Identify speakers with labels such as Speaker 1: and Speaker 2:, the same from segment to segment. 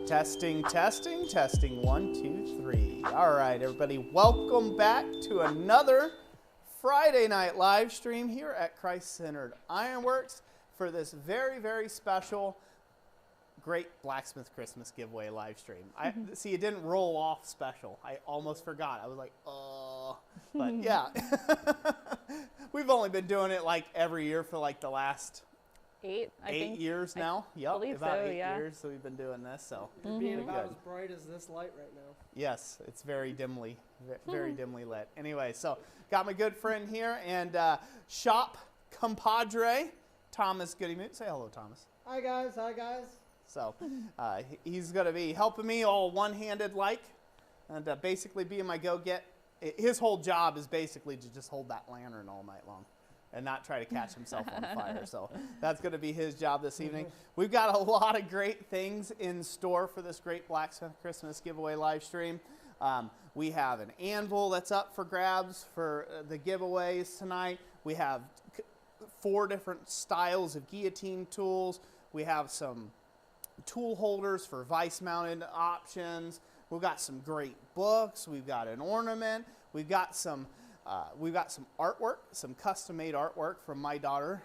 Speaker 1: Testing, testing, testing. 1, 2, 3. All right, everybody, welcome back to another Friday night live stream here at Christ-Centered Ironworks for this very, very special, great Blacksmith Christmas giveaway live stream. See, it didn't roll off special. I almost forgot. I was like, oh, but yeah. We've only been doing it like every year for like the last
Speaker 2: eight
Speaker 1: years now. Yep, about 8
Speaker 2: yeah.
Speaker 1: years. So we've been doing this. So
Speaker 3: you're being about as bright as this light right now.
Speaker 1: Yes, it's very dimly, very dimly lit. Anyway, so got my good friend here and shop compadre, Thomas Goodymoot. Say hello, Thomas.
Speaker 3: Hi guys. Hi guys.
Speaker 1: So he's going to be helping me all one-handed like, and basically being my go-get. His whole job is basically to just hold that lantern all night long and not try to catch himself on fire. So that's going to be his job this evening. We've got a lot of great things in store for this great Blacksmith Christmas giveaway live stream. We have an anvil that's up for grabs for the giveaways tonight. We have 4 different styles of guillotine tools. We have some tool holders for vice-mounted options. We've got some great books. We've got an ornament. We've got some artwork, some custom-made artwork from my daughter,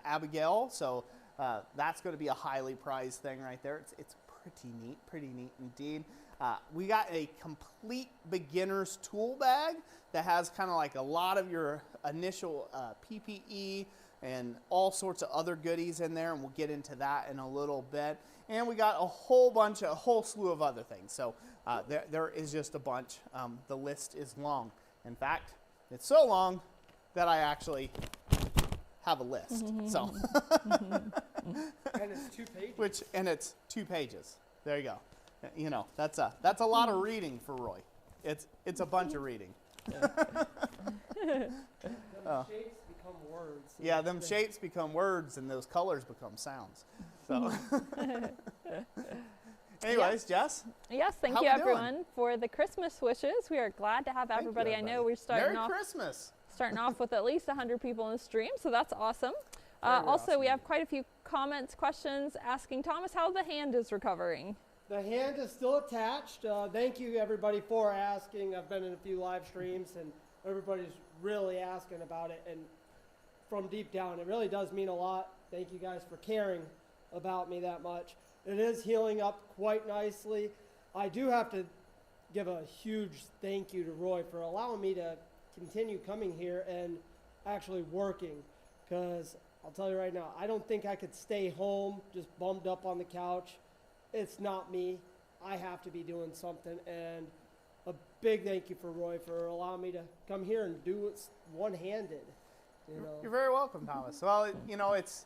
Speaker 1: Abigail. So that's going to be a highly prized thing right there. It's pretty neat indeed. We got a complete beginner's tool bag that has kind of like a lot of your initial PPE and all sorts of other goodies in there, and we'll get into that in a little bit. And we got a whole slew of other things. So there is just a bunch. The list is long. In fact, it's so long that I actually have a list. So,
Speaker 3: And it's 2 pages.
Speaker 1: It's 2 pages. There you go. You know, that's a lot of reading for Roy. It's a bunch of reading.
Speaker 3: Shapes become words.
Speaker 1: Yeah, them shapes become words, and those colors become sounds. So, anyways, Jess.
Speaker 2: Yes, thank you everyone for the Christmas wishes. We are glad to have everybody. I know we're starting
Speaker 1: Merry Christmas.
Speaker 2: Starting off with at least 100 people in the stream, so that's awesome. Also,
Speaker 1: awesome.
Speaker 2: we have quite a few comments, questions asking Thomas how the hand is recovering.
Speaker 3: The hand is still attached. Thank you everybody for asking. I've been in a few live streams and everybody's really asking about it, and from deep down it really does mean a lot. Thank you guys for caring about me that much. It is healing up quite nicely. I do have to give a huge thank you to Roy for allowing me to continue coming here and actually working, because I'll tell you right now, I don't think I could stay home just bummed up on the couch. It's not me. I have to be doing something, and a big thank you for Roy for allowing me to come here and do it one-handed. You know.
Speaker 1: You're very welcome, Thomas. Well, you know, it's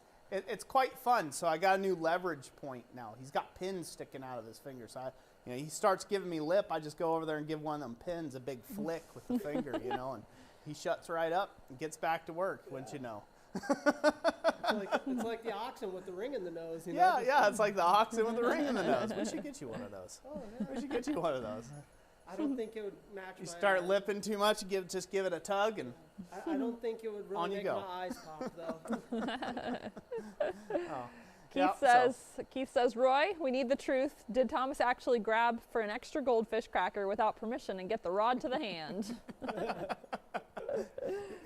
Speaker 1: quite fun. So I got a new leverage point now. He's got pins sticking out of his fingers. So he starts giving me lip. I just go over there and give one of them pins a big flick with the finger, and he shuts right up and gets back to work, wouldn't you know.
Speaker 3: It's like the oxen with the ring in the nose.
Speaker 1: Yeah, it's like the oxen with the ring in the nose. We should get you one of those.
Speaker 3: Oh, yeah.
Speaker 1: We should get you one of those.
Speaker 3: I don't think it would match
Speaker 1: You
Speaker 3: my
Speaker 1: start
Speaker 3: eyes.
Speaker 1: lipping too much, just give it a tug, and
Speaker 3: I don't think it would
Speaker 1: On
Speaker 3: really
Speaker 1: you
Speaker 3: make
Speaker 1: go.
Speaker 3: my eyes pop, though.
Speaker 2: Keith says, Roy, we need the truth. Did Thomas actually grab for an extra goldfish cracker without permission and get the rod to the hand?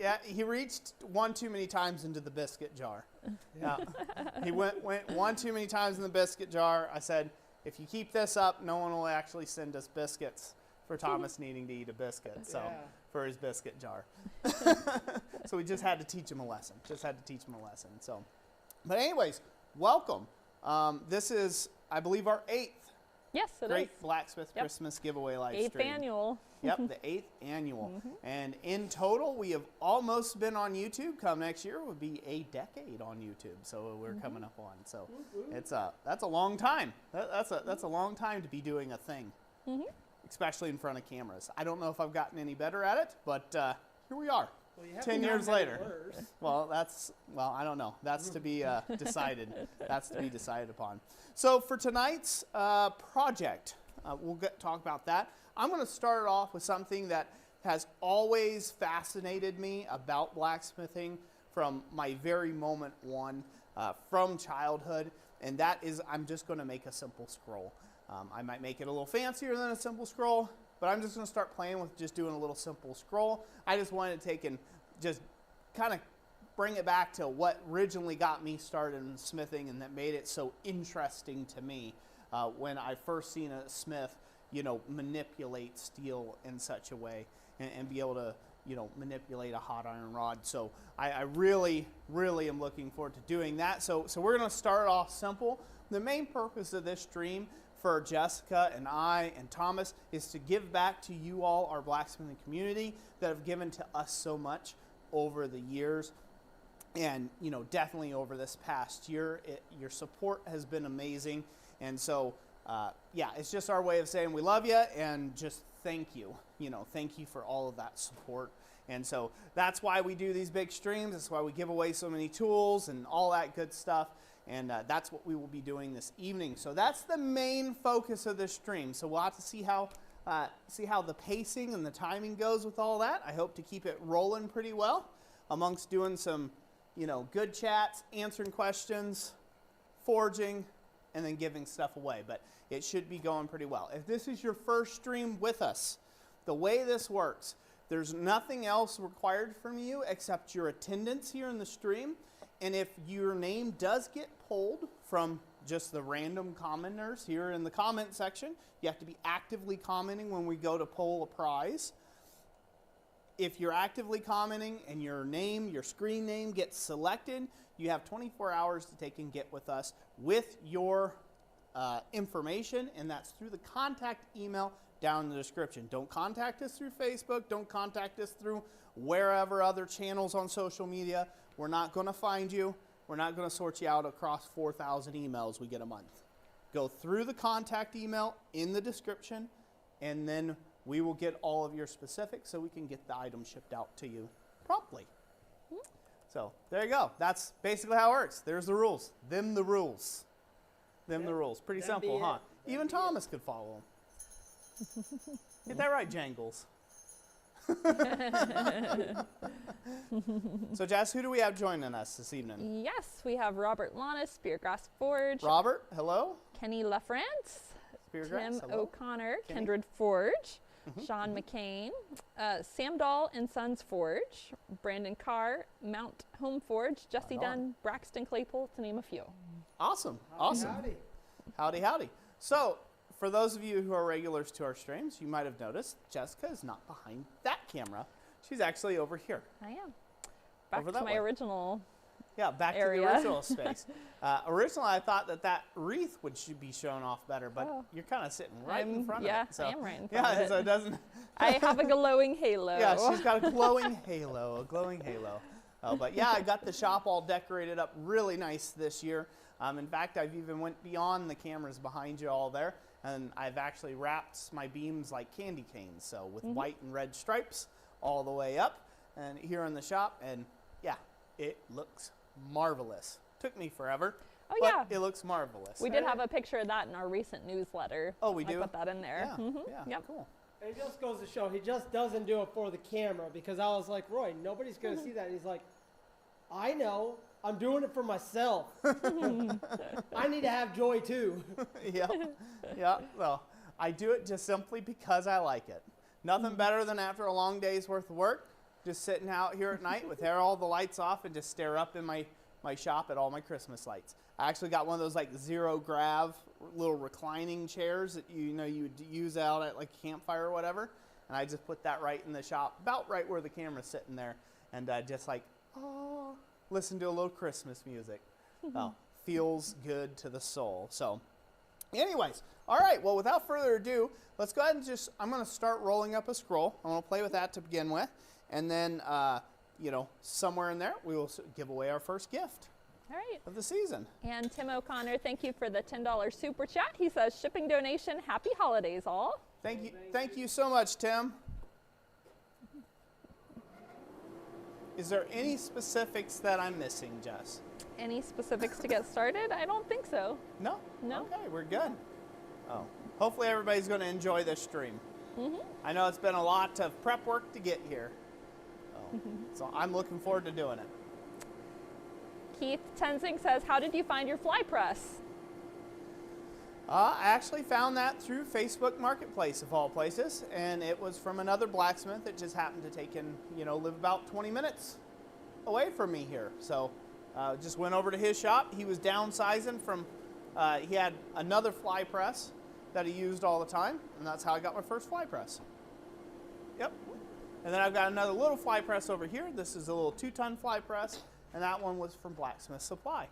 Speaker 1: Yeah, he reached one too many times into the biscuit jar. Yeah. He went one too many times in the biscuit jar. I said, if you keep this up, no one will actually send us biscuits for Thomas needing to eat a biscuit. So for his biscuit jar. So we just had to teach him a lesson. So, but anyways, welcome. This is, I believe, our 8th
Speaker 2: Yes, it is.
Speaker 1: Great Blacksmith Christmas giveaway live
Speaker 2: 8th
Speaker 1: stream.
Speaker 2: annual.
Speaker 1: Yep, the 8th annual. And in total, we have almost been on YouTube. Come next year, would be a decade on YouTube. So we're coming up on. So that's a long time. That's a long time to be doing a thing, especially in front of cameras. I don't know if I've gotten any better at it, but here we are.
Speaker 3: Well, you
Speaker 1: 10
Speaker 3: haven't
Speaker 1: years
Speaker 3: gotten any
Speaker 1: later.
Speaker 3: worse.
Speaker 1: Well, I don't know. That's to be decided. That's to be decided upon. So for tonight's project, we'll talk about that. I'm going to start off with something that has always fascinated me about blacksmithing from my very moment one, from childhood, and that is I'm just going to make a simple scroll. I might make it a little fancier than a simple scroll, but I'm just going to start playing with just doing a little simple scroll. I just wanted to take and just kind of bring it back to what originally got me started in smithing and that made it so interesting to me when I first seen a smith, you know, manipulate steel in such a way and be able to, you know, manipulate a hot iron rod. So I really, really am looking forward to doing that. So we're going to start off simple. The main purpose of this stream for Jessica and I and Thomas is to give back to you all, our blacksmithing community, that have given to us so much over the years. And, you know, definitely over this past year, your support has been amazing. And so, yeah, it's just our way of saying we love you and just thank you. You know, thank you for all of that support. And so that's why we do these big streams. That's why we give away so many tools and all that good stuff. And that's what we will be doing this evening. So that's the main focus of this stream. So we'll have to see how the pacing and the timing goes with all that. I hope to keep it rolling pretty well amongst doing some, you know, good chats, answering questions, forging, and then giving stuff away. But it should be going pretty well. If this is your first stream with us, the way this works, there's nothing else required from you except your attendance here in the stream. And if your name does get pulled from just the random commenters here in the comment section, you have to be actively commenting when we go to pull a prize. If you're actively commenting and your name, your screen name gets selected, you have 24 hours to take and get with us with your information, and that's through the contact email down in the description. Don't contact us through Facebook. Don't contact us through wherever other channels on social media. We're not going to find you. We're not going to sort you out across 4,000 emails we get a month. Go through the contact email in the description, and then we will get all of your specifics so we can get the item shipped out to you promptly. So there you go. That's basically how it works. There's the rules. Them the rules. Them the rules. Pretty simple, huh? Even Thomas could follow them. Get that right, Jangles. So Jess, who do we have joining us this evening?
Speaker 2: Yes, we have Robert Lana, Speargrass Forge.
Speaker 1: Robert, hello.
Speaker 2: Kenny LaFrance.
Speaker 1: Speargrass,
Speaker 2: Tim
Speaker 1: hello.
Speaker 2: O'Connor,
Speaker 1: Kenny.
Speaker 2: Kindred Forge. Sean McCain, Sam Dahl and Sons Forge. Brandon Carr, Mount Home Forge. Jesse Dunn, Braxton Claypool, to name a few.
Speaker 1: Awesome. Awesome.
Speaker 3: Howdy.
Speaker 1: Howdy, howdy. So, for those of you who are regulars to our streams, you might have noticed Jessica is not behind that camera. She's actually over here.
Speaker 2: I am. Back
Speaker 1: Over
Speaker 2: to
Speaker 1: that
Speaker 2: my
Speaker 1: way.
Speaker 2: original
Speaker 1: Yeah, back
Speaker 2: area.
Speaker 1: to the original space. Originally, I thought that wreath should be shown off better, but you're kind of sitting right in front of it. So,
Speaker 2: I am right in front of
Speaker 1: yeah,
Speaker 2: it.
Speaker 1: so it doesn't.
Speaker 2: I have a glowing halo.
Speaker 1: Yeah, she's got a glowing halo, But yeah, I got the shop all decorated up really nice this year. In fact, I've even went beyond the cameras behind you all there, and I've actually wrapped my beams like candy canes, so with white and red stripes all the way up, and here in the shop, and yeah, it looks marvelous. Took me forever.
Speaker 2: Oh,
Speaker 1: but
Speaker 2: yeah.
Speaker 1: it looks marvelous.
Speaker 2: We did have a picture of that in our recent newsletter.
Speaker 1: Oh, we do?
Speaker 2: I put that in there.
Speaker 1: Yeah, yeah,
Speaker 2: Yep.
Speaker 1: cool.
Speaker 3: And it just goes to show he just doesn't do it for the camera, because I was like, Roy, nobody's going to see that. And he's like, I know. I'm doing it for myself. I need to have joy too.
Speaker 1: Yeah, yeah. Well, I do it just simply because I like it. Nothing better than after a long day's worth of work, just sitting out here at night with all the lights off and just stare up in my shop at all my Christmas lights. I actually got one of those like zero grav little reclining chairs that you would use out at like a campfire or whatever, and I just put that right in the shop, about right where the camera's sitting there, and just like, oh, listen to a little Christmas music. Well, feels good to the soul. So anyways, all right, well, without further ado, let's go ahead and I'm going to start rolling up a scroll. I'm going to play with that to begin with, and then, somewhere in there, we will give away our first gift
Speaker 2: All right.
Speaker 1: of the season.
Speaker 2: And Tim O'Connor, thank you for the $10 super chat. He says, shipping donation, happy holidays all.
Speaker 1: Thank you so much, Tim. Is there any specifics that I'm missing, Jess?
Speaker 2: Any specifics to get started? I don't think so.
Speaker 1: No?
Speaker 2: No.
Speaker 1: Okay, we're good. Oh, hopefully everybody's going to enjoy this stream. I know it's been a lot of prep work to get here. So I'm looking forward to doing it.
Speaker 2: Keith Tenzing says, how did you find your fly press?
Speaker 1: I actually found that through Facebook Marketplace of all places, and it was from another blacksmith that just happened to take in, live about 20 minutes away from me here. So just went over to his shop. He was downsizing from, he had another fly press that he used all the time, and that's how I got my first fly press. Yep. And then I've got another little fly press over here. This is a little 2-ton fly press, and that one was from Blacksmith Supply.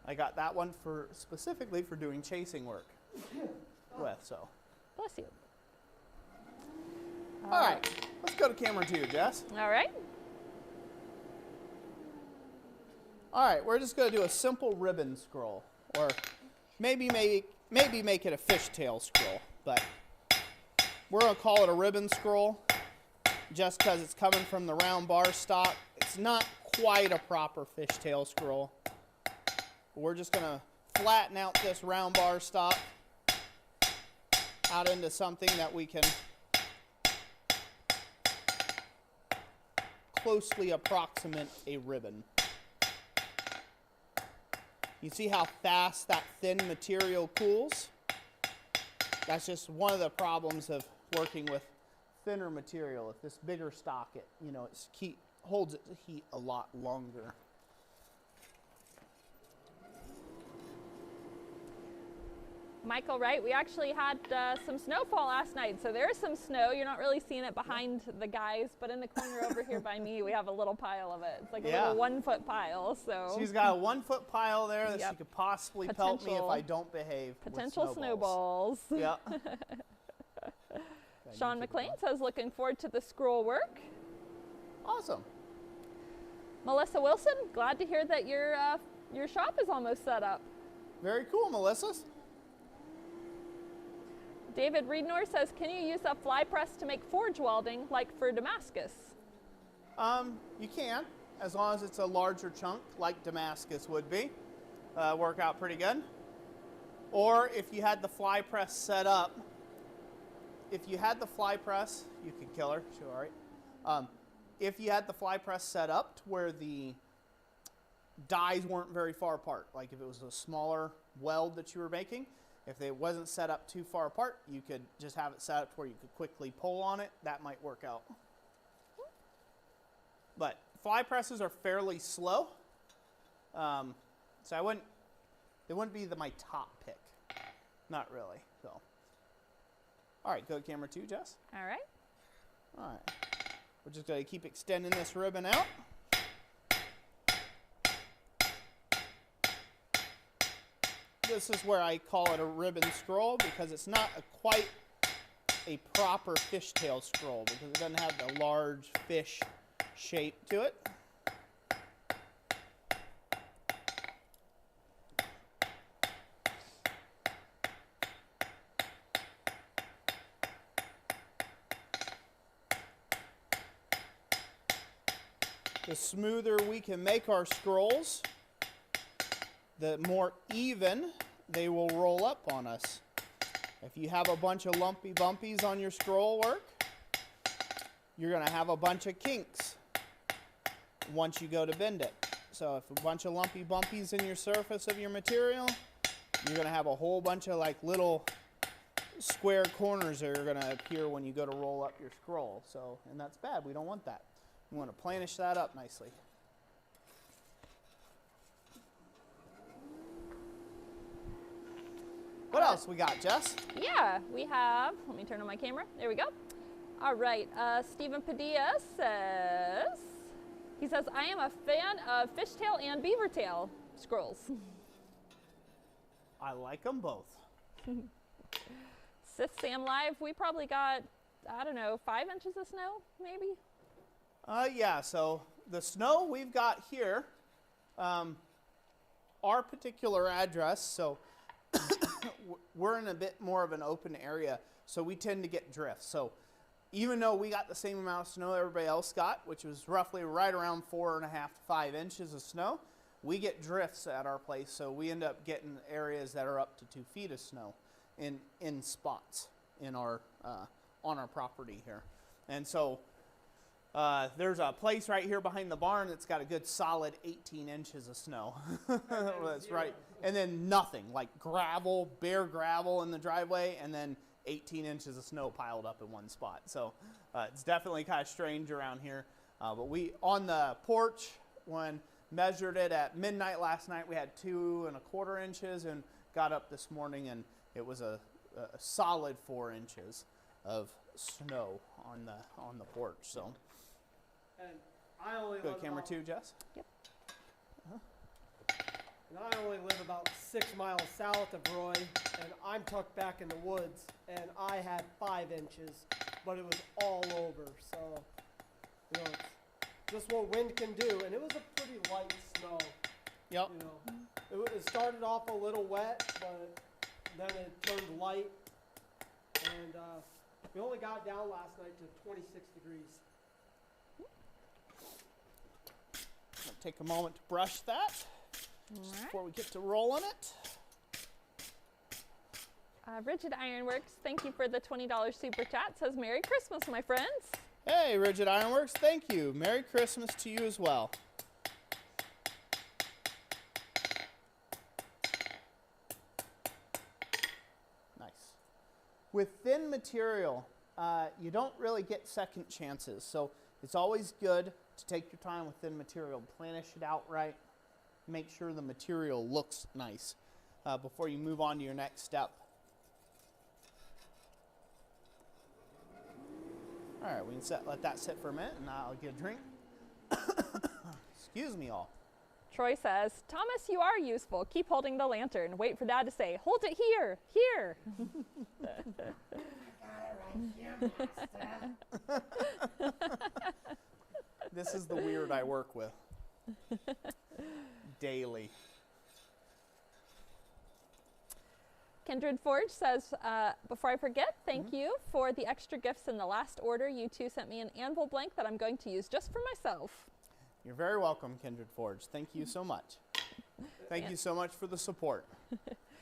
Speaker 1: I got that one specifically for doing chasing work with, so.
Speaker 2: Bless you.
Speaker 1: All right, let's go to camera 2, Jess.
Speaker 2: All right.
Speaker 1: All right, we're just gonna do a simple ribbon scroll, or maybe make it a fishtail scroll, but we're gonna call it a ribbon scroll just because it's coming from the round bar stock. It's not quite a proper fishtail scroll. We're just gonna flatten out this round bar stock out into something that we can closely approximate a ribbon. You see how fast that thin material cools? That's just one of the problems of working with thinner material. If this bigger stock, it holds its heat a lot longer.
Speaker 2: Michael, right? We actually had some snowfall last night, so there's some snow. You're not really seeing it behind the guys, but in the corner over here by me, we have a little pile of it. It's like a little 1-foot pile. So
Speaker 1: she's got a 1-foot pile there that she could possibly pelt me if I don't behave.
Speaker 2: Potential snowballs.
Speaker 1: Yeah.
Speaker 2: Sean McLean says, looking forward to the Scrollwork.
Speaker 1: Awesome.
Speaker 2: Melissa Wilson, glad to hear that your shop is almost set up.
Speaker 1: Very cool, Melissa.
Speaker 2: David Reednor says, can you use a fly press to make forge welding like for Damascus?
Speaker 1: You can, as long as it's a larger chunk like Damascus would be. Work out pretty good. Or if you had the fly press set up, you could kill her, she'll all right. If you had the fly press set up to where the dies weren't very far apart, like if it was a smaller weld that you were making, if it wasn't set up too far apart, you could just have it set up to where you could quickly pull on it. That might work out. But fly presses are fairly slow, so they wouldn't be my top pick. Not really. So, all right, go to camera 2, Jess.
Speaker 2: All right.
Speaker 1: All right. We're just going to keep extending this ribbon out. This is where I call it a ribbon scroll because it's not quite a proper fishtail scroll because it doesn't have the large fish shape to it. The smoother we can make our scrolls, the more even they will roll up on us. If you have a bunch of lumpy bumpies on your scroll work, you're going to have a bunch of kinks once you go to bend it. So if a bunch of lumpy bumpies in your surface of your material, you're going to have a whole bunch of like little square corners that are going to appear when you go to roll up your scroll. So, and that's bad. We don't want that. We want to planish that up nicely. What else we got, Jess?
Speaker 2: Yeah, we have, let me turn on my camera. There we go. All right, Stephen Padilla says, I am a fan of fishtail and beavertail scrolls.
Speaker 1: I like them both.
Speaker 2: Sith Sam Live, we probably got, I don't know, 5 inches of snow, maybe?
Speaker 1: Yeah, so the snow we've got here, our particular address, so we're in a bit more of an open area, so we tend to get drifts. So even though we got the same amount of snow everybody else got, which was roughly right around 4.5 to 5 inches of snow, we get drifts at our place. So we end up getting areas that are up to 2 feet of snow in spots in our on our property here. And so There's a place right here behind the barn that's got a good solid 18 inches of snow. That's right. And then nothing, like gravel, bare gravel in the driveway, and then 18 inches of snow piled up in one spot. So it's definitely kind of strange around here. But we, on the porch, when measured it at midnight last night, we had 2¼ inches, and got up this morning and it was a solid 4 inches of snow on the porch. So
Speaker 3: and I only
Speaker 1: good
Speaker 3: live
Speaker 1: camera
Speaker 3: about,
Speaker 1: too, Jess.
Speaker 2: Yep.
Speaker 3: and I only live about 6 miles south of Roy, and I'm tucked back in the woods, and I had 5 inches, but it was all over. So, you know, it's just what wind can do, and it was a pretty light snow.
Speaker 1: Yep.
Speaker 3: You know, it started off a little wet, but then it turned light, and we only got down last night to 26 degrees.
Speaker 1: I'll take a moment to brush that just before we get to rolling it.
Speaker 2: Rigid Ironworks, thank you for the $20 super chat. Says Merry Christmas, my friends.
Speaker 1: Hey, Rigid Ironworks, thank you. Merry Christmas to you as well. Nice. With thin material, you don't really get second chances, so it's always good to take your time with thin material, planish it out right, make sure the material looks nice before you move on to your next step. All right, we can let that sit for a minute, and I'll get a drink. Excuse me all.
Speaker 2: Troy says, Thomas, you are useful. Keep holding the lantern. Wait for Dad to say, hold it here, here.
Speaker 1: This is the weird I work with daily.
Speaker 2: Kindred Forge says, before I forget, thank you for the extra gifts in the last order. You two sent me an anvil blank that I'm going to use just for myself.
Speaker 1: You're very welcome, Kindred Forge. Thank you so much. Thank you so much for the support.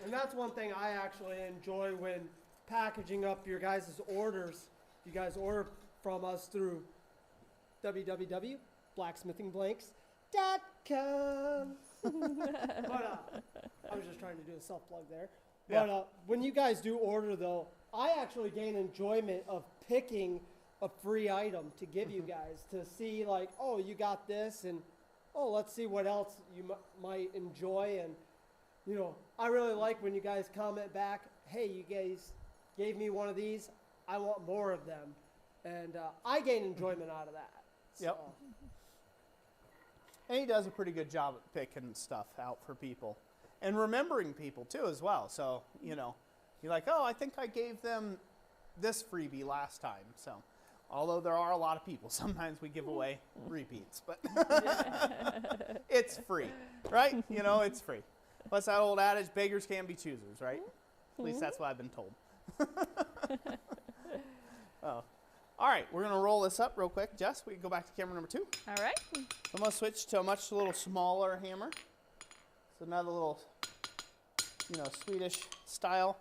Speaker 3: And that's one thing I actually enjoy when packaging up your guys' orders. You guys order from us through www.blacksmithingblanks.com. But I was just trying to do a self-plug there.
Speaker 1: Yeah.
Speaker 3: But when you guys do order, though, I actually gain enjoyment of picking a free item to give you guys to see, like, oh, you got this, and oh, let's see what else you might enjoy. And, you know, I really like when you guys comment back, hey, you guys gave me one of these, I want more of them. And I gain enjoyment out of that.
Speaker 1: Yep.
Speaker 3: So.
Speaker 1: And he does a pretty good job at picking stuff out for people. And remembering people, too, as well. So, you know, you're like, oh, I think I gave them this freebie last time. So, although there are a lot of people, sometimes we give away repeats. But it's free, right? You know, it's free. What's that old adage? Beggars can't be choosers, right? At least that's what I've been told. Oh. All right, we're going to roll this up real quick. Jess, we can go back to camera number 2.
Speaker 2: All right.
Speaker 1: I'm going to switch to a much little smaller hammer. It's another little, you know, Swedish style,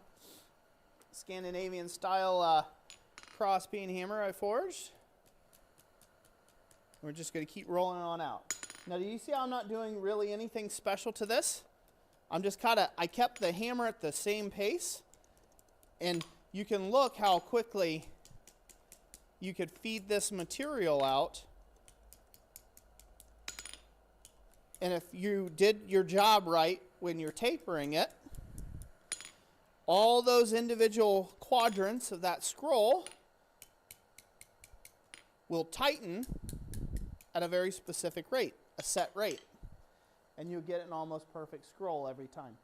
Speaker 1: Scandinavian style cross peen hammer I forged. We're just going to keep rolling on out. Now, do you see how I'm not doing really anything special to this? I'm just I kept the hammer at the same pace, and you can look how quickly you could feed this material out. And if you did your job right when you're tapering it, all those individual quadrants of that scroll will tighten at a very specific rate, a set rate. And you'll get an almost perfect scroll every time.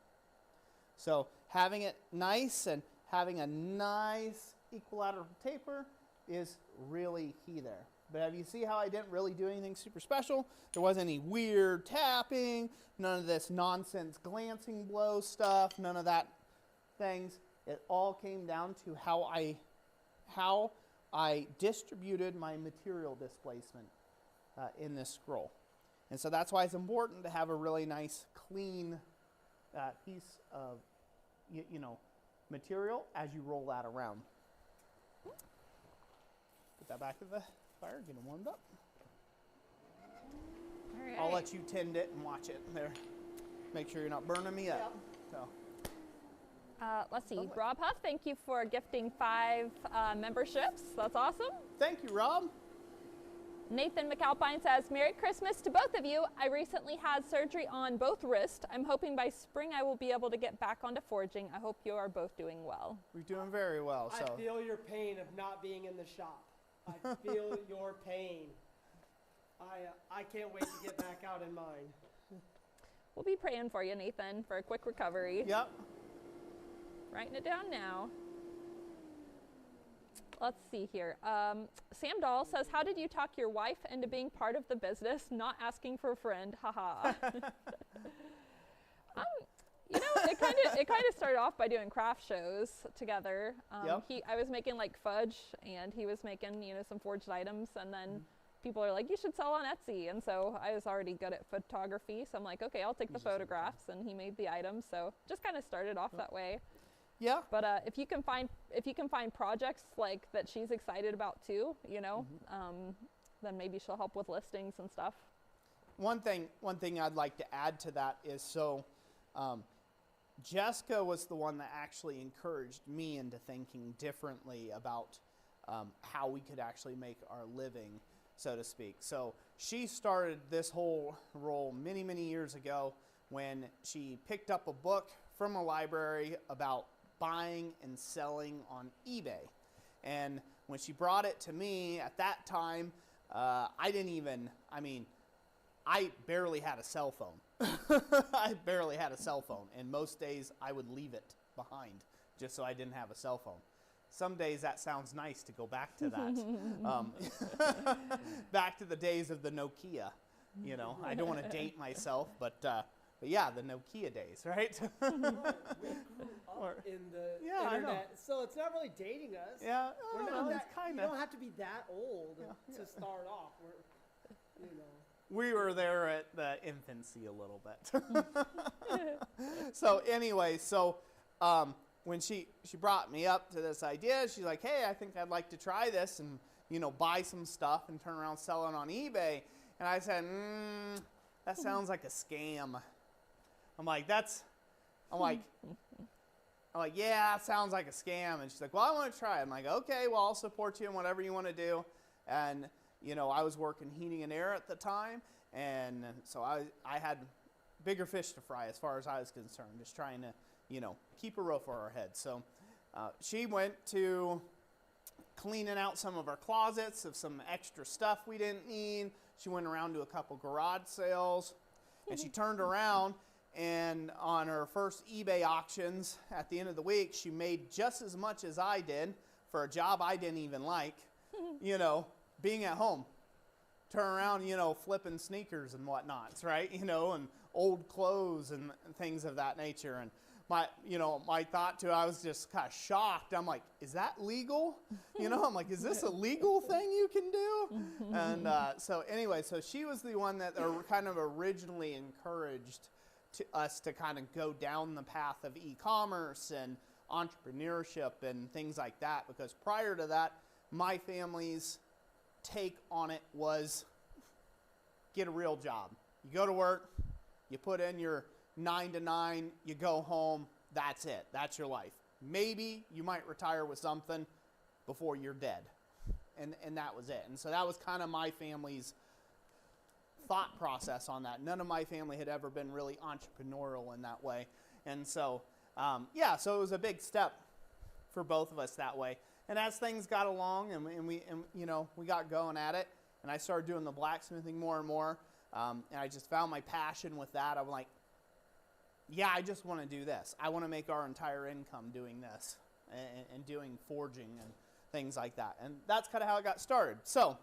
Speaker 1: So having it nice and having a nice equilateral taper is really key there. But have you see how I didn't really do anything super special? There wasn't any weird tapping, none of this nonsense glancing blow stuff, none of that things. It all came down to how I distributed my material displacement in this scroll. And so that's why it's important to have a really nice, clean piece of you know, material as you roll that around. Put that back to the fire, get them warmed up.
Speaker 2: All right.
Speaker 1: I'll let you tend it and watch it there. Make sure you're not burning me up. So.
Speaker 2: Let's see.
Speaker 1: Lovely.
Speaker 2: Rob Huff, thank you for gifting 5 memberships. That's awesome.
Speaker 1: Thank you, Rob.
Speaker 2: Nathan McAlpine says, Merry Christmas to both of you. I recently had surgery on both wrists. I'm hoping by spring I will be able to get back onto forging. I hope you are both doing well.
Speaker 1: We're doing very well. So.
Speaker 3: I feel your pain of not being in the shop. I feel your pain. I can't wait to get back out in mine.
Speaker 2: We'll be praying for you, Nathan, for a quick recovery.
Speaker 1: Yep.
Speaker 2: Writing it down now. Let's see here. Sam Dahl says, how did you talk your wife into being part of the business, not asking for a friend? Haha. You know, it kind of started off by doing craft shows together.
Speaker 1: Yep.
Speaker 2: I was making like fudge, and he was making, you know, some forged items, and then people are like, you should sell on Etsy. And so I was already good at photography, so I'm like, okay, I'll take the photographs, and he made the items. So just kind of started off that way.
Speaker 1: Yeah.
Speaker 2: But if you can find projects like that she's excited about too, you know, then maybe she'll help with listings and stuff.
Speaker 1: One thing I'd like to add to that is Jessica was the one that actually encouraged me into thinking differently about how we could actually make our living, so to speak. So she started this whole role many, many years ago when she picked up a book from a library about buying and selling on eBay. And when she brought it to me at that time, I barely had a cell phone. I barely had a cell phone, and most days I would leave it behind just so I didn't have a cell phone. Some days that sounds nice to go back to that. Back to the days of the Nokia. You know, I don't want to date myself, but yeah, the Nokia days, right?
Speaker 3: In the internet, so it's not really dating us.
Speaker 1: Yeah,
Speaker 3: We're
Speaker 1: well,
Speaker 3: not
Speaker 1: it's
Speaker 3: that,
Speaker 1: kind
Speaker 3: you
Speaker 1: of.
Speaker 3: don't have to be that old to start off. We're, you know.
Speaker 1: We were there at the infancy a little bit. So anyway, when she brought me up to this idea, she's like, hey, I think I'd like to try this and, you know, buy some stuff and turn around selling on eBay. And I said, that sounds like a scam. I'm like, yeah, it sounds like a scam. And she's like, well, I want to try it. I'm like, okay, well, I'll support you in whatever you want to do. And, you know, I was working heating and air at the time. And so I had bigger fish to fry as far as I was concerned, just trying to, you know, keep a roof over our head. So she went to cleaning out some of our closets of some extra stuff we didn't need. She went around to a couple garage sales, and she turned around, and on her first eBay auctions at the end of the week, she made just as much as I did for a job I didn't even like, you know, being at home. Turn around, you know, flipping sneakers and whatnots, right? You know, and old clothes and things of that nature. And my thought too, I was just kind of shocked. I'm like, is that legal? You know, I'm like, is this a legal thing you can do? And so anyway, so she was the one that kind of originally encouraged us to kind of go down the path of e-commerce and entrepreneurship and things like that, because prior to that, my family's take on it was get a real job. You go to work, you put in your 9 to 9, you go home, that's it. That's your life. Maybe you might retire with something before you're dead. And that was it. And so that was kind of my family's thought process on that. None of my family had ever been really entrepreneurial in that way. And so, so it was a big step for both of us that way. And as things got along and we got going at it, and I started doing the blacksmithing more and more, and I just found my passion with that. I'm like, yeah, I just want to do this. I want to make our entire income doing this and doing forging and things like that. And that's kind of how it got started. So,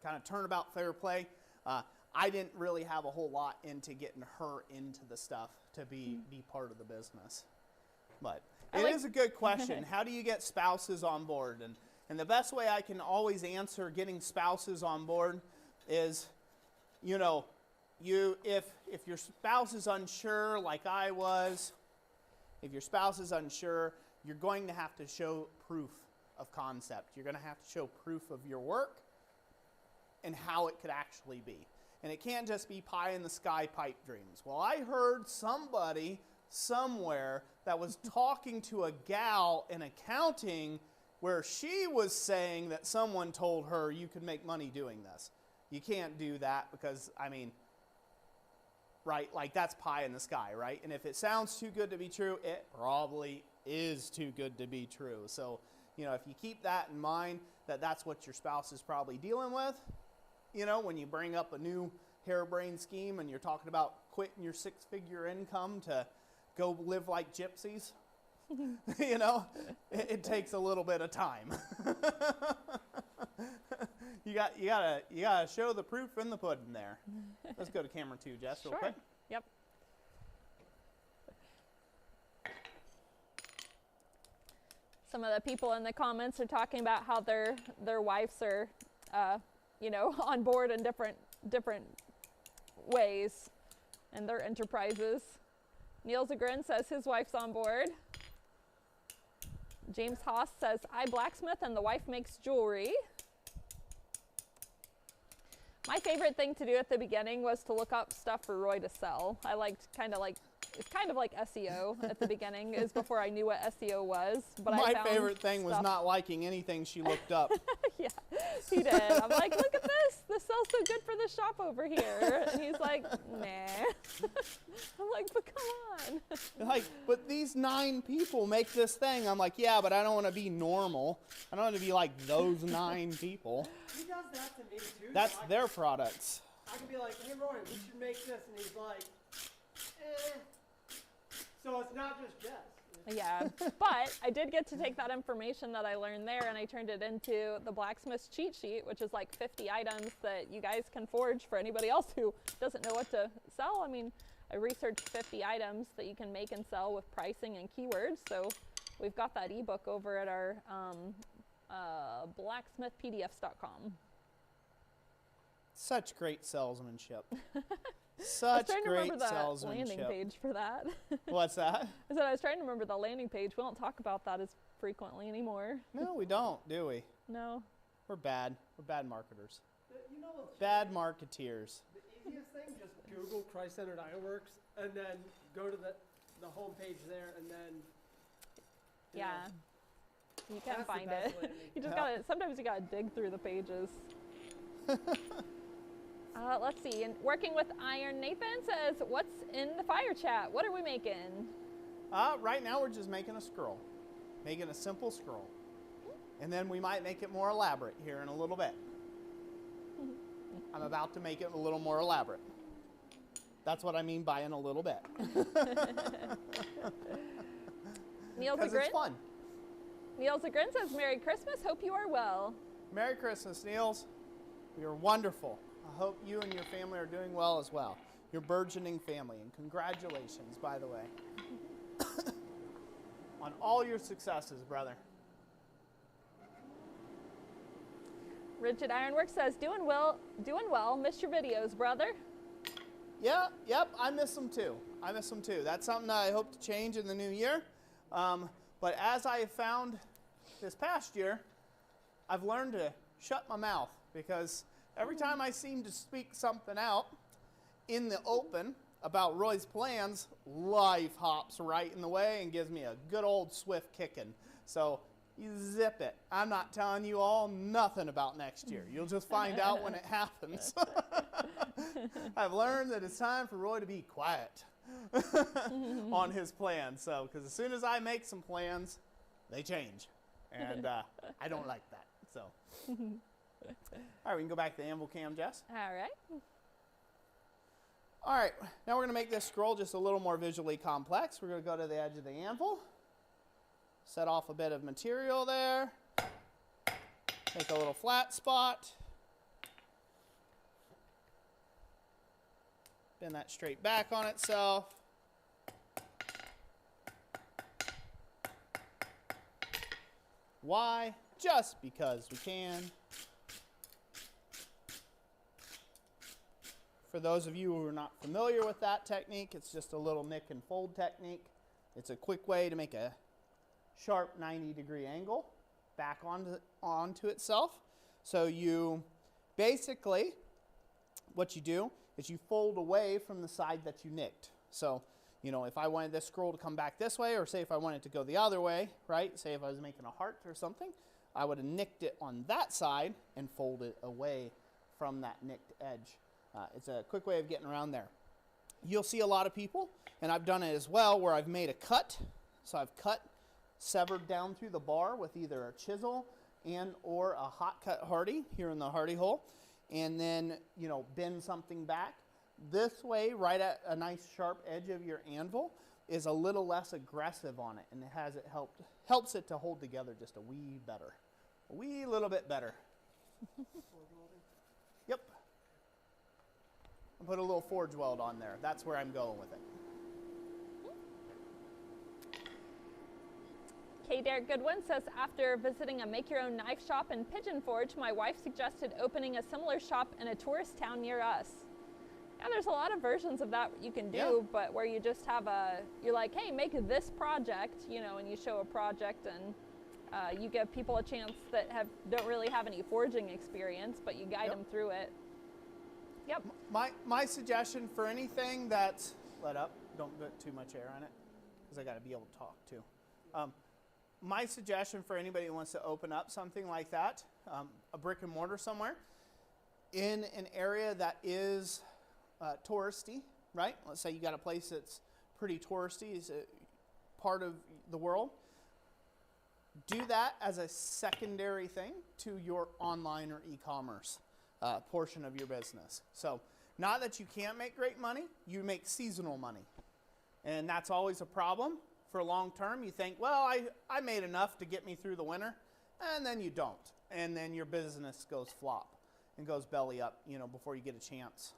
Speaker 1: kind of turnabout fair play. I didn't really have a whole lot into getting her into the stuff to be part of the business. But it is a good question. How do you get spouses on board? And the best way I can always answer getting spouses on board is, you know, if your spouse is unsure, like I was, if your spouse is unsure, you're going to have to show proof of concept. You're going to have to show proof of your work. and how it could actually be. And it can't just be pie in the sky pipe dreams. Well, I heard somebody somewhere that was talking to a gal in accounting where she was saying that someone told her you could make money doing this. You can't do that because, I mean, right, like that's pie in the sky, right? And if it sounds too good to be true, it probably is too good to be true. So, you know, if you keep that in mind, that that's what your spouse is probably dealing with, you know, when you bring up a new harebrained scheme and you're talking about quitting your 6-figure income to go live like gypsies, you know, it takes a little bit of time. you gotta show the proof in the pudding there. Let's go to camera 2, Jess, real quick.
Speaker 2: Yep. Some of the people in the comments are talking about how their wives are, you know, on board in different ways in their enterprises. Neil Zagrin says his wife's on board. James Haas says, I blacksmith and the wife makes jewelry. My favorite thing to do at the beginning was to look up stuff for Roy to sell. I liked it's kind of like SEO at the beginning, is before I knew what SEO was. But
Speaker 1: my favorite thing was not liking anything she looked up.
Speaker 2: Yeah, he did. I'm like, look at this. This sells so good for this shop over here. And he's like, nah. I'm like, but come on.
Speaker 1: Like, but these 9 people make this thing. I'm like, yeah, but I don't want to be normal. I don't want to be like those 9 people.
Speaker 3: He does that to me too.
Speaker 1: That's their products.
Speaker 3: I can be like, hey Roy, we should make this, and he's like, eh. So it's not just Jess.
Speaker 2: Yeah, but I did get to take that information that I learned there and I turned it into the Blacksmith's cheat sheet, which is like 50 items that you guys can forge for anybody else who doesn't know what to sell. I mean, I researched 50 items that you can make and sell with pricing and keywords. So we've got that ebook over at our blacksmithpdfs.com.
Speaker 1: Such great salesmanship. Such great salesmanship.
Speaker 2: I was trying to remember the landing page for that.
Speaker 1: What's that?
Speaker 2: I said I was trying to remember the landing page. We don't talk about that as frequently anymore.
Speaker 1: No, we don't, do we?
Speaker 2: No.
Speaker 1: We're bad. We're bad marketers.
Speaker 3: You know what's
Speaker 1: bad marketeers.
Speaker 3: The easiest thing, just Google Christ-centered Ironworks and then go to the home page there and then.
Speaker 2: Yeah. You can't find it. You just gotta. Sometimes you gotta dig through the pages. Let's see. And working with Iron, Nathan says, "What's in the fire chat? What are we making?"
Speaker 1: Right now we're just making a scroll, making a simple scroll, and then we might make it more elaborate here in a little bit. I'm about to make it a little more elaborate. That's what I mean by in a little bit.
Speaker 2: Neil
Speaker 1: Because
Speaker 2: Zagrin.
Speaker 1: it's fun.
Speaker 2: Neil Zagrin says, "Merry Christmas. Hope you are well."
Speaker 1: Merry Christmas, Niels. You're wonderful. I hope you and your family are doing well as well. Your burgeoning family. And congratulations, by the way, on all your successes, brother.
Speaker 2: Rigid Ironworks says, doing well. Missed your videos, brother."
Speaker 1: Yeah, yep, I miss them too. That's something that I hope to change in the new year. But as I have found this past year, I've learned to shut my mouth, because every time I seem to speak something out in the open about Roy's plans, life hops right in the way and gives me a good old swift kicking. So you zip it. I'm not telling you all nothing about next year. You'll just find out when it happens. I've learned that it's time for Roy to be quiet on his plans. So, because as soon as I make some plans, they change. And I don't like that. So. All right, we can go back to the anvil cam, Jess.
Speaker 2: All right.
Speaker 1: All right, now we're going to make this scroll just a little more visually complex. We're going to go to the edge of the anvil, set off a bit of material there, make a little flat spot, bend that straight back on itself. Why? Just because we can. For those of you who are not familiar with that technique, it's just a little nick and fold technique. It's a quick way to make a sharp 90-degree angle back onto itself. So you basically, what you do is you fold away from the side that you nicked. So, you know, if I wanted this scroll to come back this way, or say if I wanted it to go the other way, right? Say if I was making a heart or something, I would have nicked it on that side and folded it away from that nicked edge. It's a quick way of getting around there. You'll see a lot of people, and I've done it as well, where I've made a cut. So I've severed down through the bar with either a chisel and or a hot cut hardy here in the hardy hole, and then, you know, bend something back. This way, right at a nice sharp edge of your anvil, is a little less aggressive on it, and it helps it to hold together just a wee little bit better. Yep. I'll put a little forge weld on there. That's where I'm going with it.
Speaker 2: K. Derek Goodwin says, after visiting a make-your-own knife shop in Pigeon Forge, my wife suggested opening a similar shop in a tourist town near us. Yeah, there's a lot of versions of that you can do, but where you just have you're like, hey, make this project, you know, and you show a project, and you give people a chance that don't really have any forging experience, but you guide them through it. Yep.
Speaker 1: My suggestion for anything that's let up, don't put too much air on it, because I got to be able to talk too. My suggestion for anybody who wants to open up something like that, a brick and mortar somewhere, in an area that is touristy, right? Let's say you got a place that's pretty touristy, is a part of the world. Do that as a secondary thing to your online or e-commerce portion of your business. So, not that you can't make great money, you make seasonal money. And that's always a problem. For long term, you think, well, I made enough to get me through the winter, and then you don't. And then your business goes flop and goes belly up, you know, before you get a chance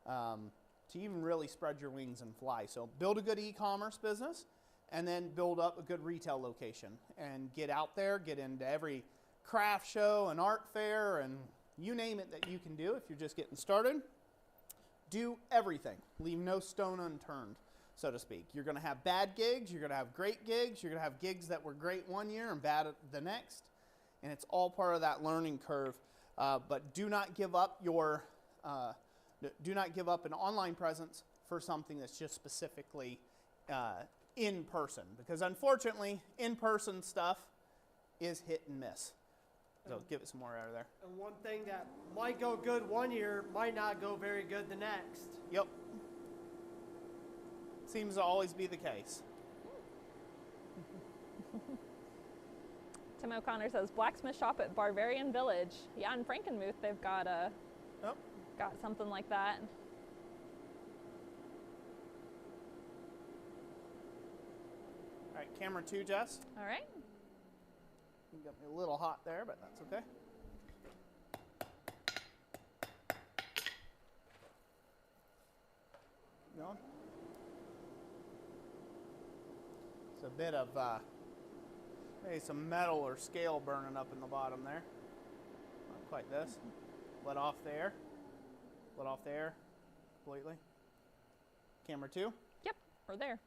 Speaker 1: to even really spread your wings and fly. So build a good e-commerce business, and then build up a good retail location, and get out there, get into every craft show and art fair and you name it that you can do if you're just getting started. Do everything. Leave no stone unturned, so to speak. You're going to have bad gigs, you're going to have great gigs, you're going to have gigs that were great one year and bad the next, and it's all part of that learning curve. But do not give up an online presence for something that's just specifically in person, because unfortunately, in-person stuff is hit and miss. So give it some more out of there.
Speaker 3: And one thing that might go good one year might not go very good the next.
Speaker 1: Yep. Seems to always be the case.
Speaker 2: Tim O'Connor says, blacksmith shop at Barbarian Village. Yeah, in Frankenmuth they've got got something like that.
Speaker 1: All right, camera 2, Jess.
Speaker 2: All right.
Speaker 1: You got me a little hot there, but that's okay. Going. It's a bit of maybe some metal or scale burning up in the bottom there. Not quite this. Let off the air. Let off the air completely. Camera 2.
Speaker 2: Yep, we're there.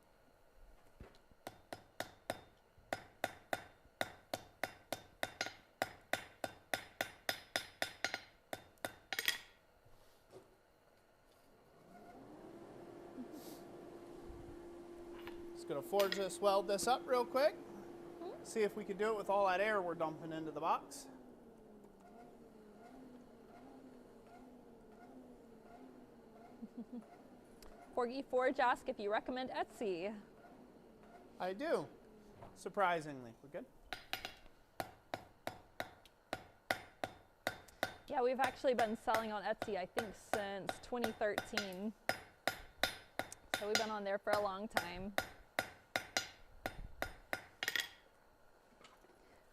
Speaker 1: Going to forge this, weld this up real quick. See if we can do it with all that air we're dumping into the box.
Speaker 2: Forgy Forge asked if you recommend Etsy.
Speaker 1: I do, surprisingly. We're good?
Speaker 2: Yeah, we've actually been selling on Etsy, I think, since 2013. So we've been on there for a long time.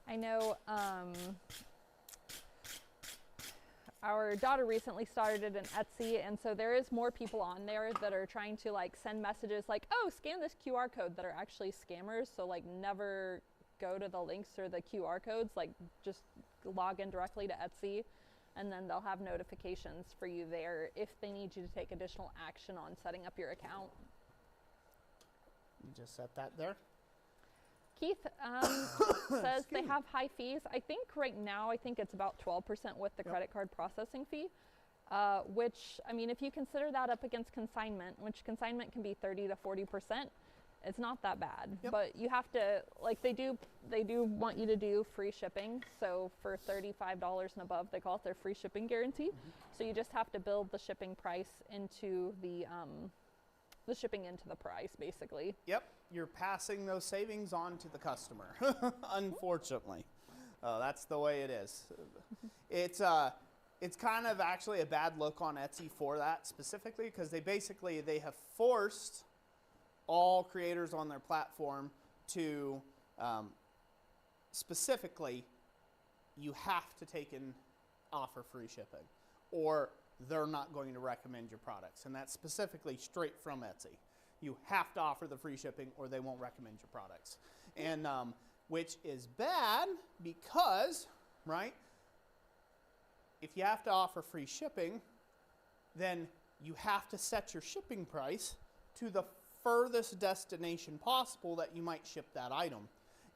Speaker 2: I know our daughter recently started an Etsy, and so there is more people on there that are trying to like send messages like, oh, scan this QR code, that are actually scammers. So like never go to the links or the QR codes, like just log in directly to Etsy, and then they'll have notifications for you there if they need you to take additional action on setting up your account.
Speaker 1: You just set that there.
Speaker 2: Keith says they have high fees. I think right now, it's about 12% with the credit card processing fee, which, I mean, if you consider that up against consignment, which consignment can be 30 to 40%, it's not that bad.
Speaker 1: Yep.
Speaker 2: But you have to, like, they do want you to do free shipping. So for $35 and above, they call it their free shipping guarantee. So you just have to build the shipping price into the shipping into the price, basically.
Speaker 1: Yep, you're passing those savings on to the customer, unfortunately. That's the way it is. It's kind of actually a bad look on Etsy for that specifically, because they have forced all creators on their platform to specifically, you have to take and offer free shipping, or they're not going to recommend your products. And that's specifically straight from Etsy. You have to offer the free shipping or they won't recommend your products. And which is bad because, right, if you have to offer free shipping, then you have to set your shipping price to the furthest destination possible that you might ship that item.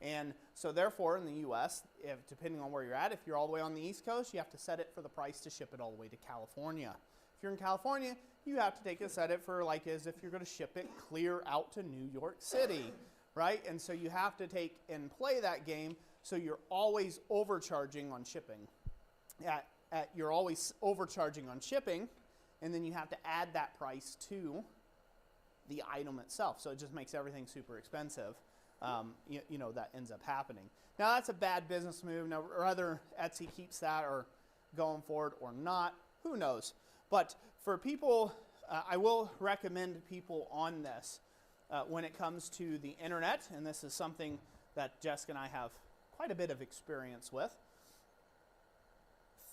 Speaker 1: And so therefore in the US, depending on where you're at, if you're all the way on the East Coast, you have to set it for the price to ship it all the way to California. If you're in California, you have to set it for like as if you're going to ship it clear out to New York City, right? And so you have to take and play that game, so you're always overcharging on shipping. You're always overcharging on shipping, and then you have to add that price to the item itself. So it just makes everything super expensive. That ends up happening. Now that's a bad business move. Now whether Etsy keeps that or going forward or not, who knows? But for people, I will recommend people on this when it comes to the internet, and this is something that Jessica and I have quite a bit of experience with.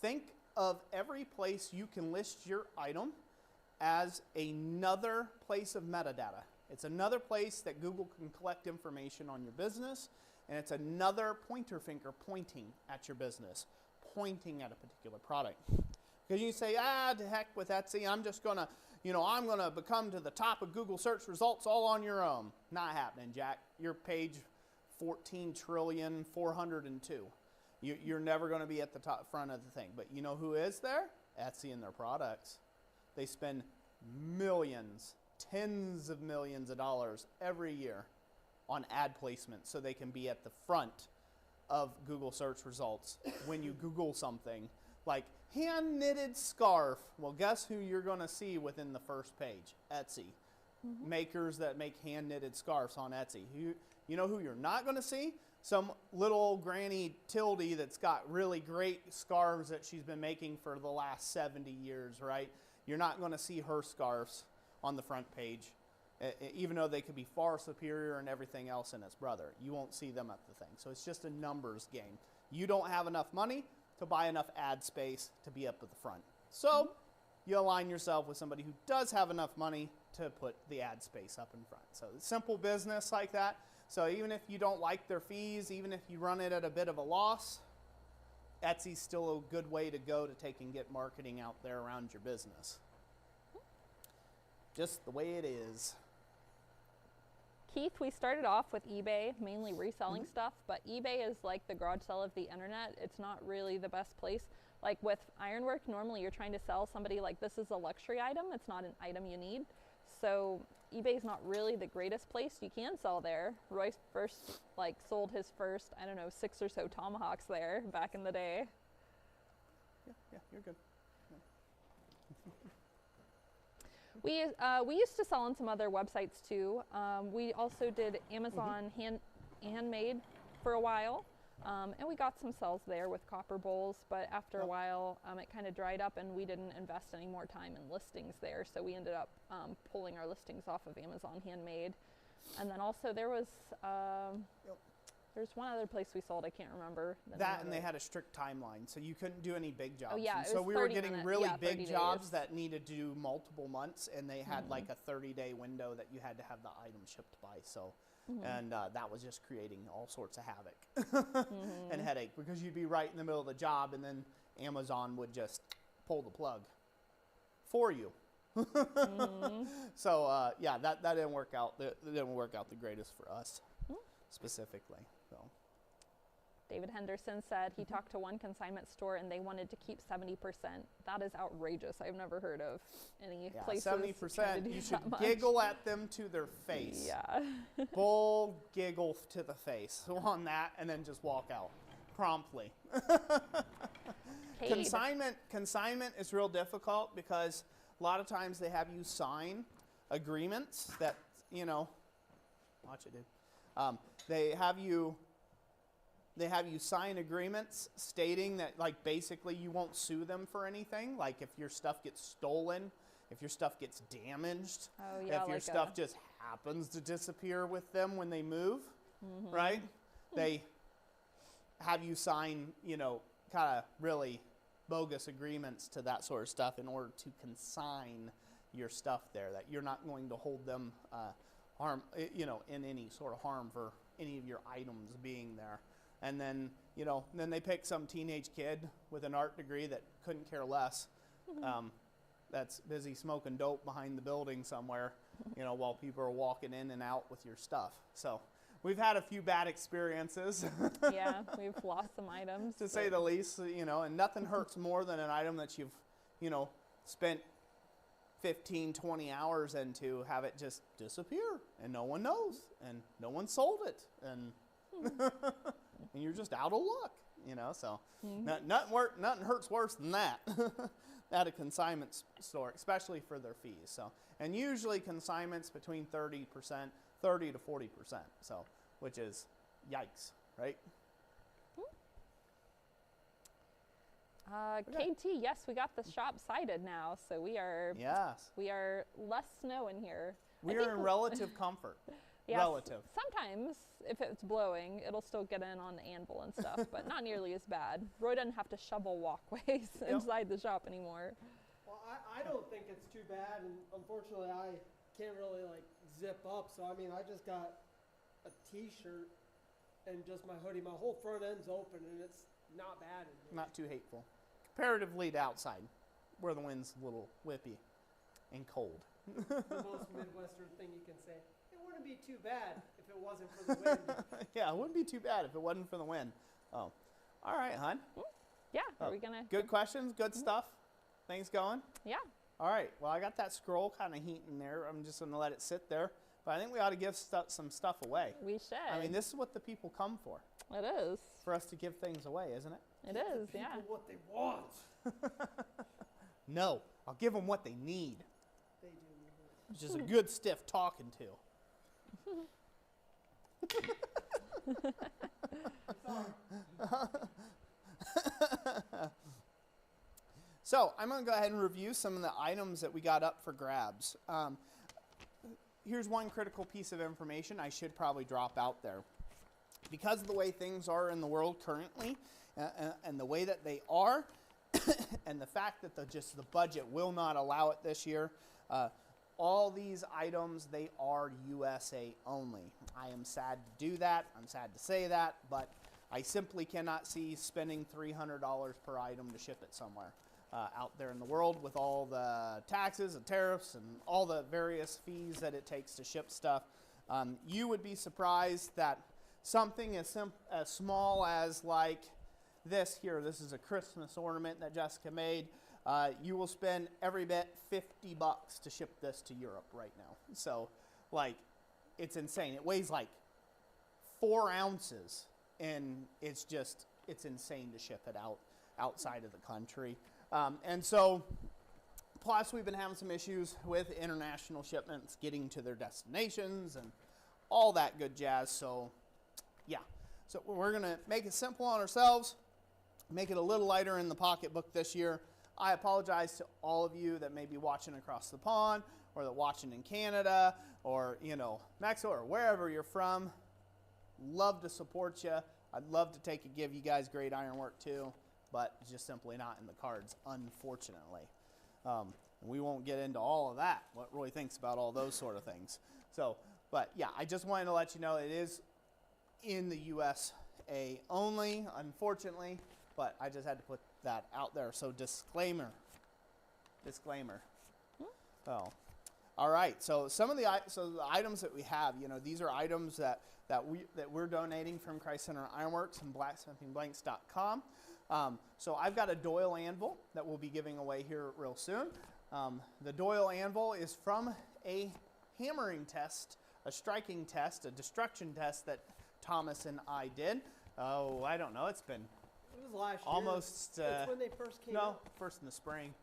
Speaker 1: Think of every place you can list your item as another place of metadata. It's another place that Google can collect information on your business, and it's another pointer finger pointing at your business, pointing at a particular product. Because you say, to heck with Etsy, I'm just gonna, I'm gonna become to the top of Google search results all on your own. Not happening, Jack. You're page 14,402,000,000. You're never gonna be at the top front of the thing. But you know who is there? Etsy and their products. They spend millions, tens of millions of dollars every year on ad placement so they can be at the front of Google search results when you Google something like hand knitted scarf. Well, guess who you're going to see within the first page? Etsy. Mm-hmm. Makers that make hand knitted scarves on Etsy. You know who you're not going to see? Some little old granny Tildy that's got really great scarves that she's been making for the last 70 years, right? You're not going to see her scarves on the front page, even though they could be far superior and everything else in its brother. You won't see them at the thing. So it's just a numbers game. You don't have enough money to buy enough ad space to be up at the front. So you align yourself with somebody who does have enough money to put the ad space up in front. So simple business like that. So even if you don't like their fees, even if you run it at a bit of a loss, Etsy's still a good way to go to take and get marketing out there around your business. Just the way it is.
Speaker 2: Keith, we started off with eBay, mainly reselling stuff, but eBay is like the garage sale of the internet. It's not really the best place. Like with Ironwork, normally you're trying to sell somebody like this is a luxury item. It's not an item you need. So eBay is not really the greatest place. You can sell there. Royce first sold his first, 6 or so tomahawks there back in the day.
Speaker 1: Yeah, you're good.
Speaker 2: We used to sell on some other websites too. We also did Amazon handmade for a while, and we got some sales there with copper bowls, but after a while it kind of dried up and we didn't invest any more time in listings there, so we ended up pulling our listings off of Amazon Handmade. And then also there was there's one other place we sold, I can't remember.
Speaker 1: They had a strict timeline, so you couldn't do any big jobs.
Speaker 2: Oh yeah,
Speaker 1: and so we were getting really big jobs
Speaker 2: days.
Speaker 1: that needed to do multiple months, and they had like a 30-day window that you had to have the item shipped by. So, and that was just creating all sorts of havoc and headache, because you'd be right in the middle of the job, and then Amazon would just pull the plug for you. So yeah, that didn't work out. That didn't work out the greatest for us. specifically. So.
Speaker 2: David Henderson said he talked to one consignment store and they wanted to keep 70%. That is outrageous. I've never heard of any places
Speaker 1: 70%. You should giggle at them to their face.
Speaker 2: Yeah.
Speaker 1: Bull giggle to the face on that, and then just walk out promptly. Consignment is real difficult because a lot of times they have you sign agreements that, you know, watch it, dude. They have you sign agreements stating that, like, basically you won't sue them for anything. Like, if your stuff gets stolen, if your stuff gets damaged, if your stuff just happens to disappear with them when they move, right? They have you sign, you know, kind of really bogus agreements to that sort of stuff in order to consign your stuff there, that you're not going to hold them harm, you know, in any sort of harm for any of your items being there. And then, you know, then they pick some teenage kid with an art degree that couldn't care less, that's busy smoking dope behind the building somewhere, you know, while people are walking in and out with your stuff. So we've had a few bad experiences.
Speaker 2: Yeah, we've lost some items.
Speaker 1: To say the least, you know, and nothing hurts more than an item that you've, you know, spent 15, 20 hours into, have it just disappear and no one knows and no one sold it and and you're just out of luck, you know. So nothing hurts worse than that at a consignment store, especially for their fees. So, and usually consignments between 30% to 40%, so, which is yikes, right?
Speaker 2: KT, yes, we got the shop sided now, so we are less snow in here.
Speaker 1: We're in relative comfort.
Speaker 2: Yes,
Speaker 1: relative.
Speaker 2: Sometimes, if it's blowing, it'll still get in on the anvil and stuff, but not nearly as bad. Roy doesn't have to shovel walkways inside the shop anymore.
Speaker 3: Well, I don't think it's too bad, and unfortunately, I can't really, like, zip up. So, I mean, I just got a T-shirt and just my hoodie. My whole front end's open, and it's not bad in here.
Speaker 1: Not too hateful. Comparatively to outside, where the wind's a little whippy and cold.
Speaker 3: The most Midwestern thing you can say. It wouldn't be too bad if it wasn't for the wind.
Speaker 1: Yeah, it wouldn't be too bad if it wasn't for the wind. Oh, all right, hon.
Speaker 2: Yeah, are we gonna?
Speaker 1: Good questions, good stuff. Things going?
Speaker 2: Yeah.
Speaker 1: All right, well, I got that scroll kind of heating there. I'm just gonna let it sit there. But I think we ought to give some stuff away.
Speaker 2: We should.
Speaker 1: I mean, this is what the people come for.
Speaker 2: It is.
Speaker 1: For us to give things away, isn't it?
Speaker 2: It is, yeah.
Speaker 3: Give people what they want.
Speaker 1: No, I'll give them what they need.
Speaker 3: They do need it.
Speaker 1: Which is a good stiff talking to. So I'm going to go ahead and review some of the items that we got up for grabs. Here's one critical piece of information I should probably drop out there. Because of the way things are in the world currently, and the way that they are, and the fact that the budget will not allow it this year, all these items, they are USA only. I am sad to do that. I'm sad to say that, but I simply cannot see spending $300 per item to ship it somewhere out there in the world with all the taxes and tariffs and all the various fees that it takes to ship stuff. You would be surprised that something as small as like this here, this is a Christmas ornament that Jessica made. You will spend every bit $50 to ship this to Europe right now. So, like, it's insane. It weighs like 4 ounces, and it's insane to ship it outside of the country. And so, plus we've been having some issues with international shipments getting to their destinations and all that good jazz. So, yeah. So we're going to make it simple on ourselves, make it a little lighter in the pocketbook this year. I apologize to all of you that may be watching across the pond, or that watching in Canada, or, you know, Mexico, or wherever you're from. Love to support you. I'd love to give you guys great ironwork too, but it's just simply not in the cards, unfortunately. We won't get into all of that, what Roy thinks about all those sort of things. So, but yeah, I just wanted to let you know it is in the USA only, unfortunately, but I just had to put that out there. So disclaimer. Oh. All right, so some of the items that we have, these are items that we're donating from Christ Center Ironworks and blacksmithingblanks.com. So I've got a Doyle anvil that we'll be giving away here real soon. The Doyle anvil is from a hammering test, a striking test, a destruction test that Thomas and I did. Oh, I don't know. It
Speaker 3: was last year.
Speaker 1: Almost.
Speaker 3: It's when they first came out.
Speaker 1: First in the spring.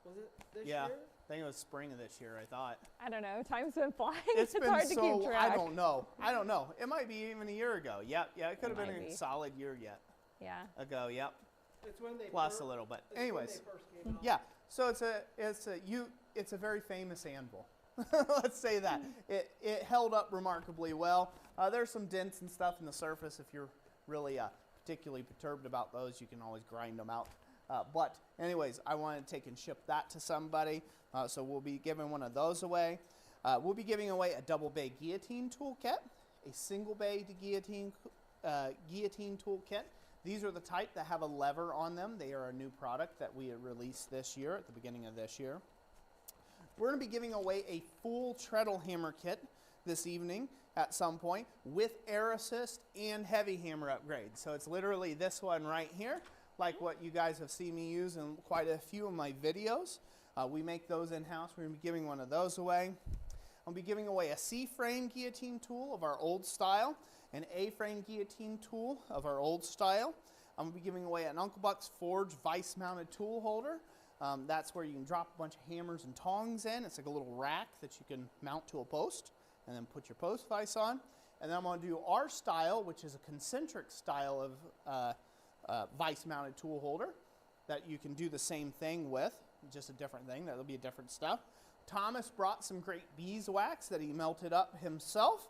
Speaker 3: Was it this
Speaker 1: Yeah.
Speaker 3: year?
Speaker 1: I think it was spring of this year, I thought.
Speaker 2: I don't know. Time's been flying.
Speaker 1: It's been
Speaker 2: hard to keep track.
Speaker 1: I don't know. It might be even a year ago. Yep. Yeah, it could have been a solid year ago. Yep.
Speaker 3: It's when they
Speaker 1: Plus a little bit. Anyways.
Speaker 3: When they first came out.
Speaker 1: Yeah. So it's a very famous anvil. Let's say that. It held up remarkably well. There's some dents and stuff in the surface. If you're really particularly perturbed about those, you can always grind them out. But anyways, I want to take and ship that to somebody. So we'll be giving one of those away. We'll be giving away a double bay guillotine toolkit, a single bay guillotine toolkit. These are the type that have a lever on them. They are a new product that we released this year, at the beginning of this year. We're going to be giving away a full treadle hammer kit this evening at some point with air assist and heavy hammer upgrade. So it's literally this one right here, like what you guys have seen me use in quite a few of my videos. We make those in-house. We're going to be giving one of those away. I'll be giving away a C-frame guillotine tool of our old style, an A-frame guillotine tool of our old style. I'm going to be giving away an Uncle Buck's Forge vice-mounted tool holder. That's where you can drop a bunch of hammers and tongs in. It's like a little rack that you can mount to a post and then put your post vise on. And then I'm going to do our style, which is a concentric style of vice-mounted tool holder that you can do the same thing with, just a different thing. That'll be a different stuff. Thomas brought some great beeswax that he melted up himself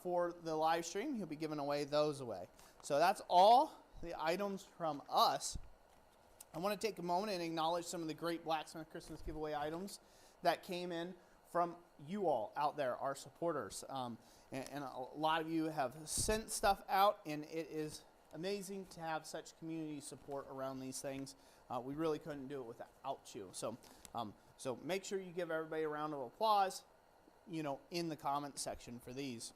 Speaker 1: for the live stream. He'll be giving those away. So that's all the items from us. I want to take a moment and acknowledge some of the great Blacksmith Christmas giveaway items that came in from you all out there, our supporters. And a lot of you have sent stuff out, and it is amazing to have such community support around these things. We really couldn't do it without you. So make sure you give everybody a round of applause, in the comment section for these.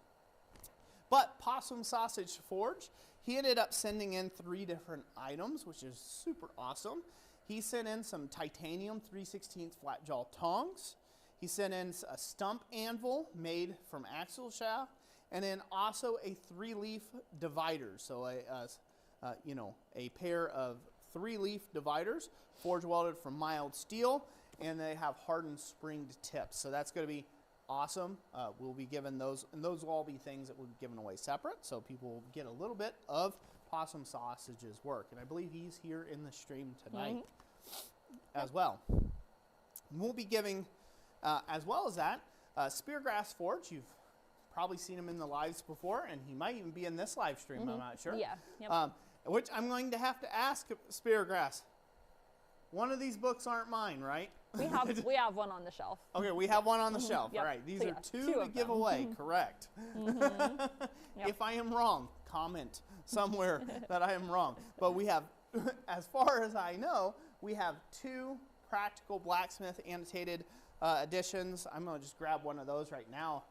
Speaker 1: But Possum Sausage Forge, he ended up sending in 3 different items, which is super awesome. He sent in some titanium 3/16 flat jaw tongs. He sent in a stump anvil made from axle shaft, and then also a 3-leaf divider. So a pair of 3-leaf dividers, forge welded from mild steel, and they have hardened springed tips. So that's going to be awesome. We'll be giving those, and those will all be things that we'll be giving away separate, so people will get a little bit of Possum Sausage's work. And I believe he's here in the stream tonight as well. We'll be giving, as well as that, Speargrass Forge. You've probably seen him in the lives before, and he might even be in this live stream, I'm not sure.
Speaker 2: Yeah. Yep.
Speaker 1: Which I'm going to have to ask Speargrass. One of these books aren't mine, right?
Speaker 2: We have one on the shelf.
Speaker 1: Okay, we have one on the shelf.
Speaker 2: Yep.
Speaker 1: All right, these
Speaker 2: So
Speaker 1: are
Speaker 2: yeah,
Speaker 1: two
Speaker 2: two
Speaker 1: to
Speaker 2: of
Speaker 1: give
Speaker 2: them.
Speaker 1: away, correct.
Speaker 2: Yep.
Speaker 1: If I am wrong, comment somewhere that I am wrong. But we have, as far as I know, we have 2 Practical Blacksmith annotated editions. I'm going to just grab one of those right now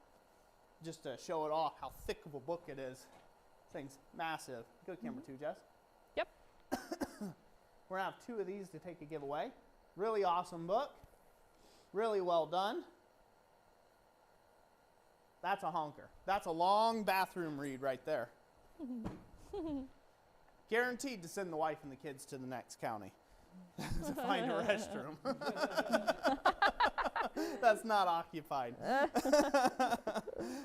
Speaker 1: just to show it off how thick of a book it is. This thing's massive. Go to camera 2, Jess.
Speaker 2: Yep.
Speaker 1: We're going to have 2 of these to take a giveaway. Really awesome book. Really well done. That's a honker. That's a long bathroom read right there. Guaranteed to send the wife and the kids to the next county to find a restroom. That's not occupied.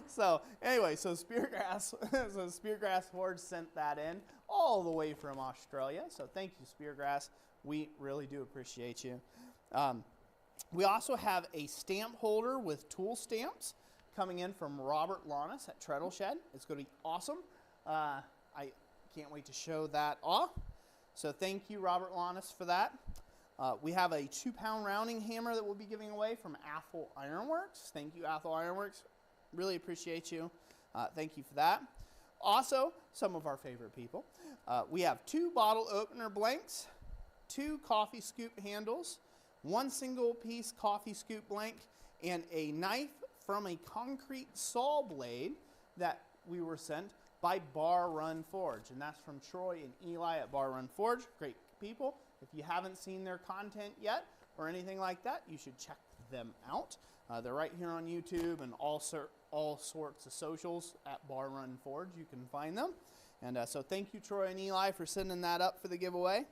Speaker 1: So anyway, so Speargrass Forge sent that in all the way from Australia. So thank you, Speargrass. We really do appreciate you. We also have a stamp holder with tool stamps coming in from Robert Lannis at Treadle Shed. It's going to be awesome. I can't wait to show that off. So thank you, Robert Lannis, for that. We have a 2-pound rounding hammer that we'll be giving away from Athol Ironworks. Thank you, Athol Ironworks. Really appreciate you. Thank you for that. Also, some of our favorite people. We have 2 bottle opener blanks, 2 coffee scoop handles, 1 single piece coffee scoop blank, and a knife from a concrete saw blade that we were sent by Bar Run Forge. And that's from Troy and Eli at Bar Run Forge. Great people. If you haven't seen their content yet or anything like that, you should check them out. They're right here on YouTube and all sorts of socials at Bar Run Forge. You can find them. And so thank you, Troy and Eli, for sending that up for the giveaway.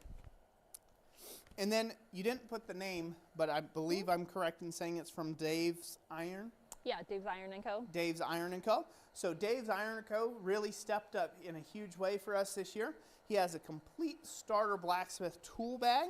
Speaker 1: And then you didn't put the name, but I believe I'm correct in saying it's from Dave's Iron.
Speaker 2: Yeah, Dave's Iron & Co.
Speaker 1: Dave's Iron & Co. So Dave's Iron & Co. really stepped up in a huge way for us this year. He has a complete starter blacksmith tool bag.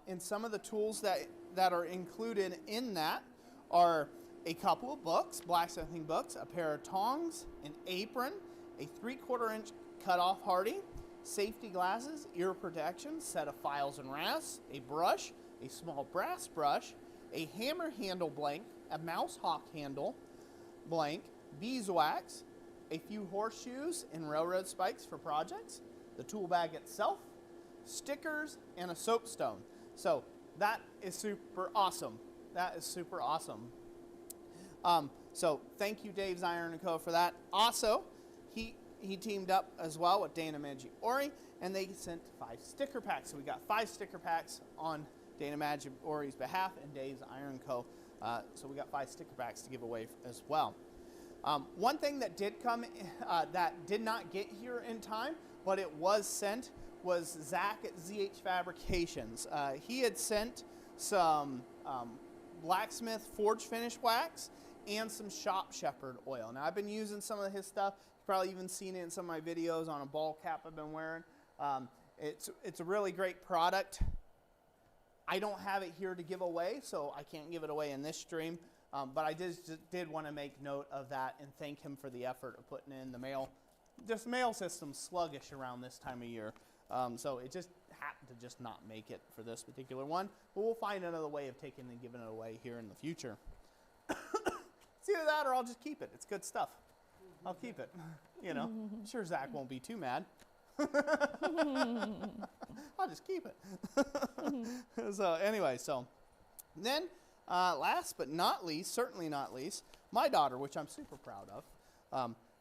Speaker 1: And some of the tools that are included in that are a couple of books, blacksmithing books, a pair of tongs, an apron, a 3/4 inch cut-off Hardy, safety glasses, ear protection, set of files and rasps, a brush, a small brass brush, a hammer handle blank, a mouse hawk handle blank, beeswax, a few horseshoes and railroad spikes for projects, the tool bag itself, stickers, and a soapstone. So that is super awesome. That is super awesome. So thank you, Dave's Iron & Co. for that. Also, he teamed up as well with Dana Maggiore, and they sent 5 sticker packs. So we got 5 sticker packs on Dana Maggiore's behalf and Dave's Iron Co. So we got 5 sticker packs to give away as well. One thing that did come, that did not get here in time, but it was sent, was Zach at ZH Fabrications. He had sent some Blacksmith forge finish wax and some Shop Shepherd oil. Now I've been using some of his stuff. You've probably even seen it in some of my videos on a ball cap I've been wearing. It's a really great product. I don't have it here to give away, so I can't give it away in this stream. But I just did want to make note of that and thank him for the effort of putting in the mail. This mail system's sluggish around this time of year. So it just happened to just not make it for this particular one. But we'll find another way of taking and giving it away here in the future. It's either that or I'll just keep it. It's good stuff. I'll keep it. You know, I'm sure Zach won't be too mad. I'll just keep it. So anyway, so then last but not least, certainly not least, my daughter, which I'm super proud of.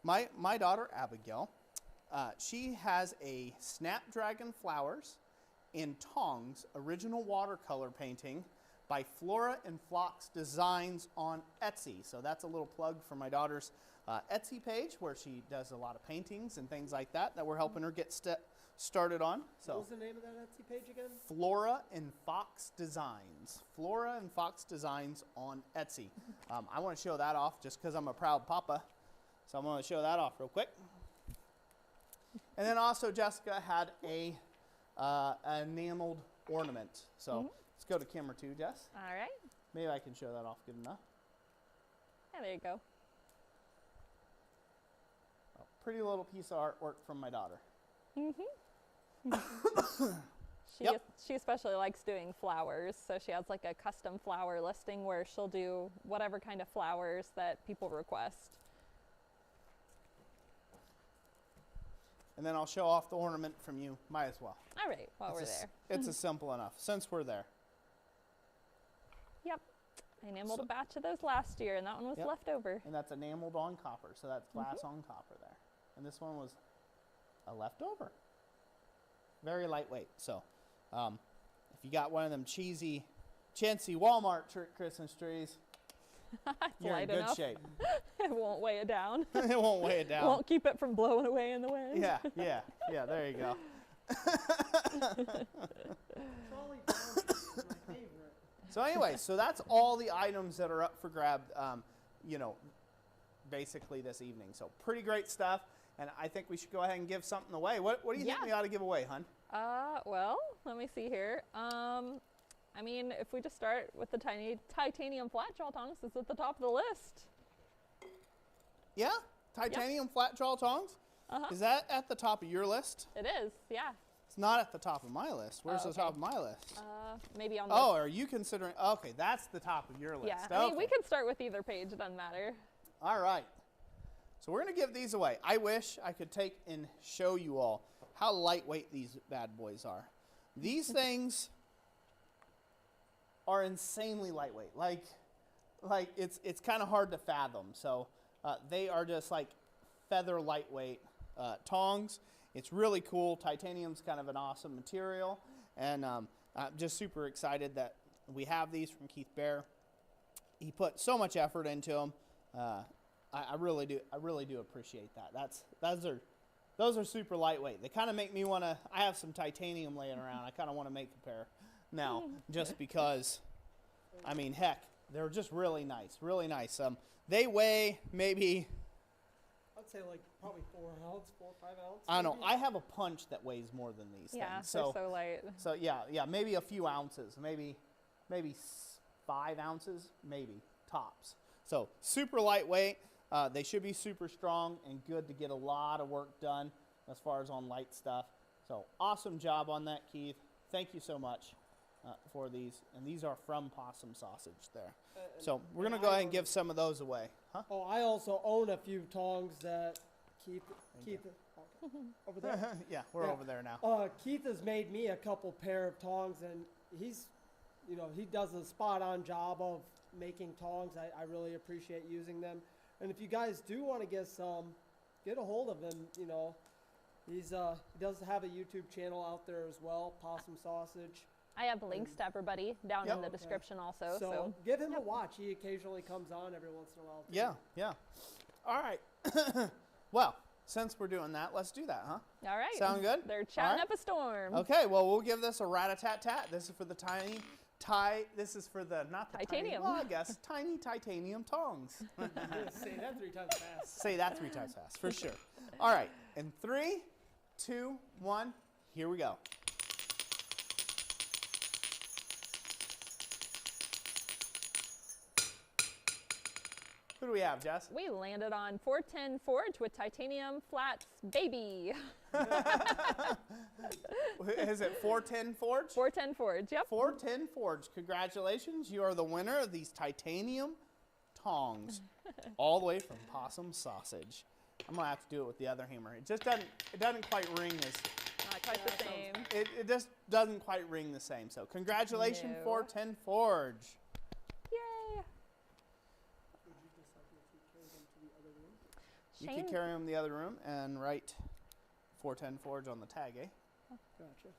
Speaker 1: My daughter Abigail, she has a Snapdragon Flowers and Tongs original watercolor painting by Flora and Phlox Designs on Etsy. So that's a little plug for my daughter's Etsy page where she does a lot of paintings and things like that we're helping her get started on. So
Speaker 3: what was the name of that Etsy page again?
Speaker 1: Flora and Fox Designs. Flora and Fox Designs on Etsy. I want to show that off just because I'm a proud papa. So I'm going to show that off real quick. And then also Jessica had a enameled ornament. So let's go to camera 2, Jess.
Speaker 2: All right.
Speaker 1: Maybe I can show that off good enough.
Speaker 2: Yeah, there you go.
Speaker 1: A pretty little piece of artwork from my daughter.
Speaker 2: She especially likes doing flowers, so she has like a custom flower listing where she'll do whatever kind of flowers that people request.
Speaker 1: And then I'll show off the ornament from you. Might as well.
Speaker 2: All right, while we're there.
Speaker 1: It's a simple enough, since we're there.
Speaker 2: Yep. I enameled a batch of those last year, and that one was left over.
Speaker 1: And that's enameled on copper, so that's glass on copper there. And this one was a leftover. Very lightweight. So if you got one of them cheesy, chintzy Walmart Christmas trees, you're in good shape.
Speaker 2: It won't weigh it down.
Speaker 1: It won't weigh it down.
Speaker 2: Won't keep it from blowing away in the wind.
Speaker 1: Yeah, there you go.
Speaker 3: Trolley Downs is my favorite.
Speaker 1: So anyway, so that's all the items that are up for grab, you know, basically this evening. So pretty great stuff, and I think we should go ahead and give something away. What do you think we ought to give away, hun?
Speaker 2: Well, let me see here. I mean, if we just start with the tiny titanium flat jaw tongs, it's at the top of the list.
Speaker 1: Yeah? Titanium flat jaw tongs? Is that at the top of your list?
Speaker 2: It is, yeah.
Speaker 1: It's not at the top of my list. Where's the top of my list?
Speaker 2: Maybe on the...
Speaker 1: Oh, are you considering... Okay, that's the top of your list.
Speaker 2: Yeah,
Speaker 1: Okay.
Speaker 2: I mean, we could start with either page. It doesn't matter.
Speaker 1: All right. So we're going to give these away. I wish I could take and show you all how lightweight these bad boys are. These things are insanely lightweight. Like like it's kind of hard to fathom. So they are just like feather lightweight tongs. It's really cool. Titanium's kind of an awesome material, and I'm just super excited that we have these from Keith Bear. He put so much effort into them. I really do appreciate that. Those are super lightweight. They kind of make me want to. I have some titanium laying around. I kind of want to make a pair now, just because. I mean, heck, they're just really nice, really nice. They weigh maybe.
Speaker 3: I'd say like probably 4 ounce, 4 or 5 ounce.
Speaker 1: I don't know.
Speaker 3: maybe.
Speaker 1: I have a punch that weighs more than these
Speaker 2: Yeah,
Speaker 1: things.
Speaker 2: they're so light.
Speaker 1: So yeah, maybe a few ounces, maybe 5 ounces, maybe tops. So super lightweight. They should be super strong and good to get a lot of work done as far as on light stuff. So awesome job on that, Keith. Thank you so much for these. And these are from Possum Sausage there. So we're going to go ahead and give some of those away. Huh?
Speaker 3: Oh, I also own a few tongs that Keith over there.
Speaker 1: Yeah, we're
Speaker 3: Yeah.
Speaker 1: over there now.
Speaker 3: Keith has made me a couple pair of tongs, and he does a spot on job of making tongs. I really appreciate using them. And if you guys do want to get some, get a hold of him. You know, he does have a YouTube channel out there as well, Possum Sausage.
Speaker 2: I have links to everybody down
Speaker 1: Yep.
Speaker 2: in the description also.
Speaker 3: So give him a watch. He occasionally comes on every once in a while. Too.
Speaker 1: Yeah. All right. Well, since we're doing that, let's do that, huh?
Speaker 2: All right.
Speaker 1: Sound good?
Speaker 2: They're chatting
Speaker 1: All right.
Speaker 2: up a storm.
Speaker 1: Okay, well, we'll give this a rat-a-tat-tat. This is for the this is for the, not the
Speaker 2: Titanium.
Speaker 1: Tiny, well, I guess, tiny titanium tongs.
Speaker 3: Say that 3 times fast.
Speaker 1: Say that 3 times fast, for sure. All right, in 3, 2, 1, here we go. Who do we have, Jess?
Speaker 2: We landed on 410 Forge with titanium flats, baby.
Speaker 1: Is it 410 Forge?
Speaker 2: 410 Forge, yep.
Speaker 1: 410 Forge. Congratulations, you are the winner of these titanium tongs, all the way from Possum Sausage. I'm gonna have to do it with the other hammer. It just doesn't quite ring as.
Speaker 2: Not quite the same.
Speaker 1: It just doesn't quite ring the same. So congratulations,
Speaker 2: No.
Speaker 1: 410 Forge.
Speaker 2: Yay.
Speaker 3: Would you just like me to carry them to the other room?
Speaker 1: You
Speaker 2: Shane,
Speaker 1: can carry them in the other room and write 410 Forge on the tag, eh?
Speaker 3: Gotcha.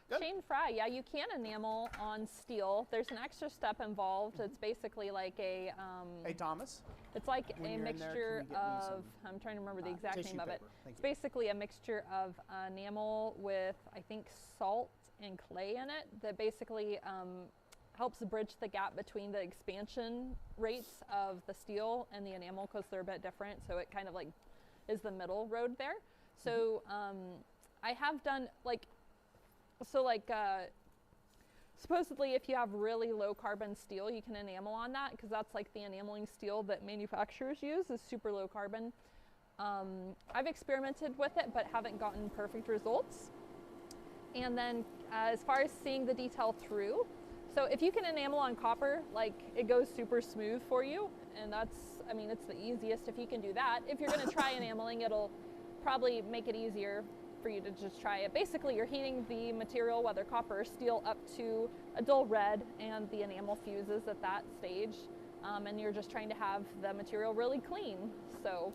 Speaker 1: Good.
Speaker 2: Shane Fry, yeah, you can enamel on steel. There's an extra step involved. It's basically like a.
Speaker 1: Hey, Thomas.
Speaker 2: It's like
Speaker 1: when
Speaker 2: a
Speaker 1: you're in there,
Speaker 2: mixture
Speaker 1: can you get me
Speaker 2: of.
Speaker 1: some,
Speaker 2: I'm trying to remember the exact
Speaker 1: tissue
Speaker 2: name of it.
Speaker 1: paper? Thank
Speaker 2: It's
Speaker 1: you.
Speaker 2: basically a mixture of enamel with, I think, salt and clay in it that basically helps bridge the gap between the expansion rates of the steel and the enamel because they're a bit different. So it kind of like is the middle road there. So I have done supposedly if you have really low carbon steel, you can enamel on that because that's like the enameling steel that manufacturers use is super low carbon. I've experimented with it but haven't gotten perfect results. And then as far as seeing the detail through, so if you can enamel on copper, like it goes super smooth for you, and it's the easiest if you can do that. If you're gonna try enameling, it'll probably make it easier for you to just try it. Basically, you're heating the material, whether copper or steel, up to a dull red, and the enamel fuses at that stage, and you're just trying to have the material really clean. So,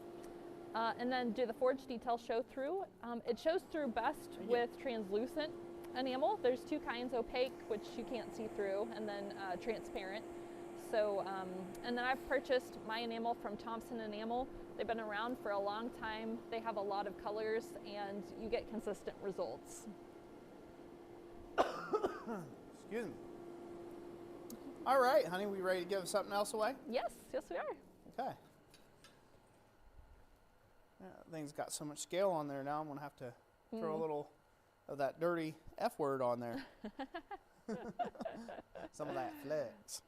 Speaker 2: and then do the forge detail show through? It shows through best with translucent enamel. There's 2 kinds, opaque, which you can't see through, and then transparent. So, and then I've purchased my enamel from Thompson Enamel. They've been around for a long time. They have a lot of colors and you get consistent results.
Speaker 1: Excuse me. All right, honey, we ready to give something else away?
Speaker 2: Yes, yes we are.
Speaker 1: Okay. Yeah, thing's got so much scale on there now, I'm going to have to throw a little of that dirty F word on there. Some of that flex.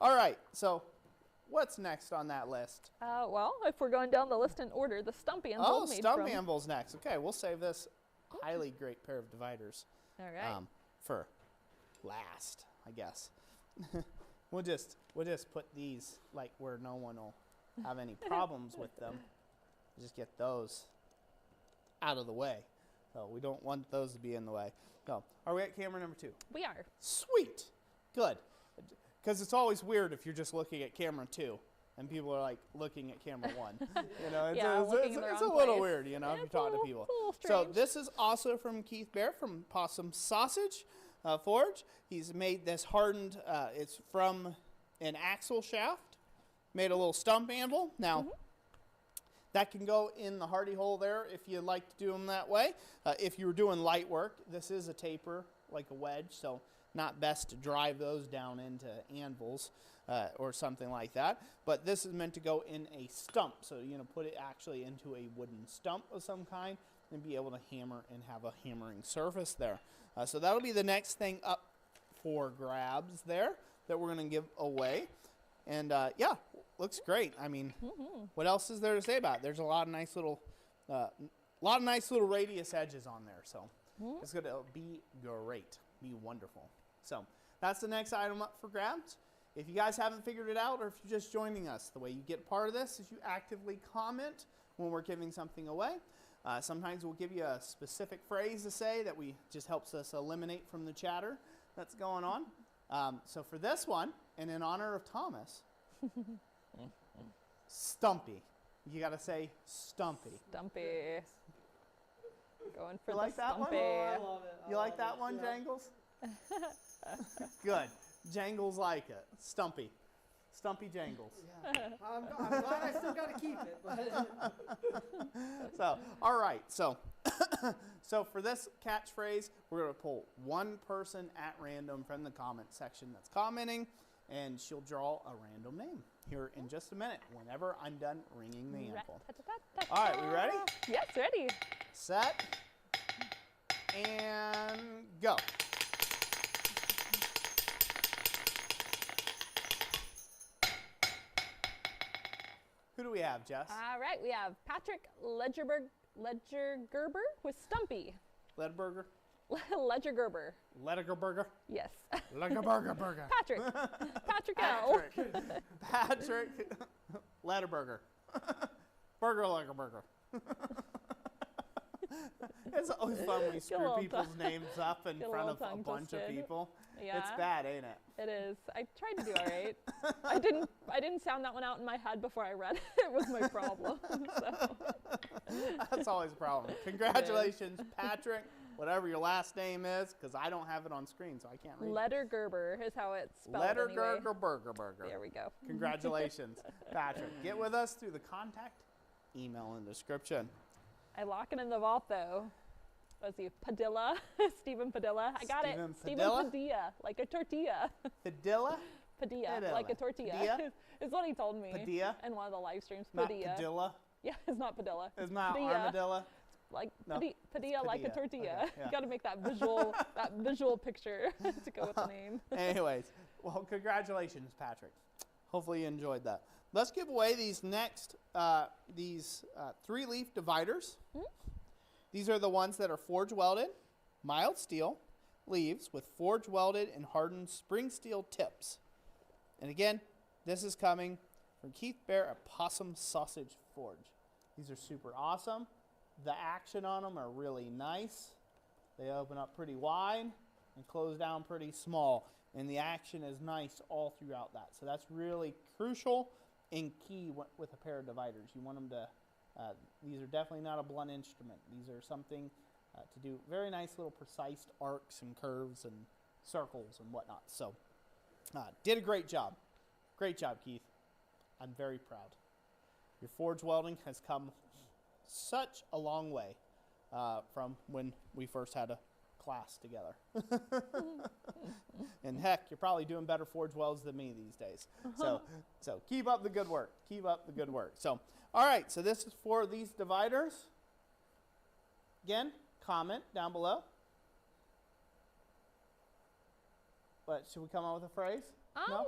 Speaker 1: All right, so what's next on that list?
Speaker 2: Well, if we're going down the list in order, the stump anvil.
Speaker 1: Oh,
Speaker 2: made
Speaker 1: stump
Speaker 2: from,
Speaker 1: anvil's next. Okay, we'll save this highly great pair of dividers
Speaker 2: All right.
Speaker 1: for last, I guess. We'll just put these like where no one will have any problems with them. Just get those out of the way. So we don't want those to be in the way. So are we at camera number 2?
Speaker 2: We are.
Speaker 1: Sweet. Good. because it's always weird if you're just looking at camera 2 and people are like looking at camera 1. You know, it's,
Speaker 2: Yeah, looking in the
Speaker 1: it's a
Speaker 2: wrong
Speaker 1: little
Speaker 2: place.
Speaker 1: weird, you know, if you
Speaker 2: It's a
Speaker 1: talk to
Speaker 2: little-
Speaker 1: people.
Speaker 2: it's a little
Speaker 1: So
Speaker 2: strange.
Speaker 1: this is also from Keith Bear from Possum Sausage Forge. He's made this hardened, it's from an axle shaft, made a little stump anvil. Now, that can go in the hardy hole there if you like to do them that way. If you were doing light work, this is a taper, like a wedge, so not best to drive those down into anvils or something like that. But this is meant to go in a stump, so put it actually into a wooden stump of some kind and be able to hammer and have a hammering surface there. So that'll be the next thing up for grabs there that we're going to give away. And yeah, looks great. I mean, what else is there to say about it? There's a lot of nice little radius edges on there, so it's going to be great, be wonderful. So that's the next item up for grabs. If you guys haven't figured it out, or if you're just joining us, the way you get part of this is you actively comment when we're giving something away. Sometimes we'll give you a specific phrase to say that just helps us eliminate from the chatter that's going on. So for this one, and in honor of Thomas, Stumpy. You got to say Stumpy.
Speaker 2: Stumpy. Going for
Speaker 1: You
Speaker 2: the
Speaker 1: like that one?
Speaker 2: Stumpy.
Speaker 3: I love it.
Speaker 1: You like that one, Jangles? Good. Jangles like it. Stumpy. Stumpy Jangles.
Speaker 3: Yeah. I'm glad I still got to keep it. But
Speaker 1: So, all right. So, so for this catchphrase, we're going to pull one person at random from the comment section that's commenting, and she'll draw a random name here in just a minute whenever I'm done ringing the anvil. All right, we ready?
Speaker 2: Yes, ready.
Speaker 1: Set, and go. Who do we have, Jess?
Speaker 2: All right, we have Patrick Ledgergerber with Stumpy.
Speaker 1: Ledberger?
Speaker 2: Ledgergerber.
Speaker 1: Ledergerberger?
Speaker 2: Yes.
Speaker 1: Ledergerberger.
Speaker 2: Patrick. Patrick L.
Speaker 1: Patrick Lederberger. Burger Lederberger. It's always fun when we screw
Speaker 2: little
Speaker 1: people's names up in
Speaker 2: get a
Speaker 1: front of
Speaker 2: little
Speaker 1: a
Speaker 2: tongue
Speaker 1: bunch of
Speaker 2: twisted.
Speaker 1: people.
Speaker 2: Yeah.
Speaker 1: It's bad, ain't it?
Speaker 2: It is. I tried to do all right. I didn't sound that one out in my head before I read it. It was my problem. So.
Speaker 1: That's always a problem. Congratulations, Patrick, whatever your last name is, because I don't have it on screen, so I can't read it.
Speaker 2: Lettergerber is how it's spelled anyway.
Speaker 1: Lettergerberger.
Speaker 2: There we go.
Speaker 1: Congratulations, Patrick. Get with us through the contact email in the description.
Speaker 2: I lock it in the vault though. Was he Padilla? Stephen Padilla. I got
Speaker 1: Stephen
Speaker 2: it. Stephen
Speaker 1: Padilla?
Speaker 2: Padilla, like a tortilla.
Speaker 1: Padilla?
Speaker 2: Padilla,
Speaker 1: Padilla.
Speaker 2: like a tortilla.
Speaker 1: Padilla?
Speaker 2: Is what he told me
Speaker 1: Padilla?
Speaker 2: in one of the live streams.
Speaker 1: Not
Speaker 2: Padilla.
Speaker 1: Padilla?
Speaker 2: Yeah, it's not Padilla.
Speaker 1: It's not
Speaker 2: Padilla.
Speaker 1: armadillo?
Speaker 2: Like
Speaker 1: No,
Speaker 2: Padilla, like a
Speaker 1: Padilla.
Speaker 2: tortilla.
Speaker 1: Okay, yeah.
Speaker 2: You got to make that visual picture to go with the name.
Speaker 1: Anyways, well, congratulations, Patrick. Hopefully you enjoyed that. Let's give away these next, 3-leaf dividers. These are the ones that are forge welded, mild steel leaves with forge welded and hardened spring steel tips. And again, this is coming from Keith Bear at Possum Sausage Forge. These are super awesome. The action on them are really nice. They open up pretty wide and close down pretty small. And the action is nice all throughout that. So that's really crucial and key with a pair of dividers. You want them to, these are definitely not a blunt instrument. These are something to do very nice little precise arcs and curves and circles and whatnot. So did a great job. Great job, Keith. I'm very proud. Your forge welding has come such a long way from when we first had a class together. And heck, you're probably doing better forge welds than me these days. So keep up the good work. Keep up the good work. So, all right, so this is for these dividers. Again, comment down below. But should we come up with a phrase? No?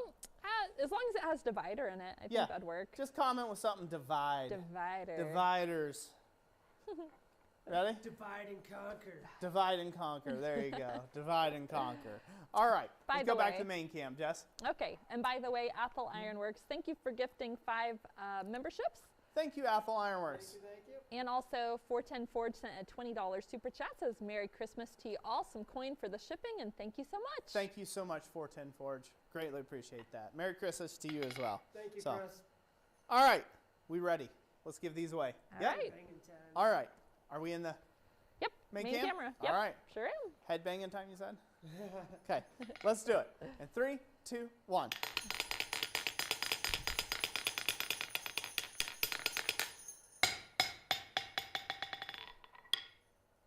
Speaker 2: As long as it has divider in it, I think that'd work.
Speaker 1: Just comment with something divide.
Speaker 2: Divider.
Speaker 1: Dividers. Ready?
Speaker 3: divide and conquer.
Speaker 1: Divide and conquer. There you go. Divide and conquer. All right.
Speaker 2: By
Speaker 1: Let's
Speaker 2: the
Speaker 1: go back
Speaker 2: way-
Speaker 1: to the main cam, Jess.
Speaker 2: Okay, and by the way, Apple Ironworks, thank you for gifting 5 memberships.
Speaker 1: Thank you, Apple Ironworks.
Speaker 3: Thank you.
Speaker 2: And also 410 Forge sent a $20 super chat, says Merry Christmas to you all, some coin for the shipping, and thank you so much.
Speaker 1: Thank you so much, 410 Forge. Greatly appreciate that. Merry Christmas to you as well.
Speaker 3: Thank you,
Speaker 1: So,
Speaker 3: Chris.
Speaker 1: all right, we ready? Let's give these away.
Speaker 2: All
Speaker 1: Yep.
Speaker 2: right.
Speaker 3: Banging 10.
Speaker 1: All right. Are we in the
Speaker 2: Yep.
Speaker 1: main
Speaker 2: Main
Speaker 1: cam?
Speaker 2: camera. Yep.
Speaker 1: All right.
Speaker 2: Sure am.
Speaker 1: Head banging time, you said? Okay, let's do it. In 3, 2, 1.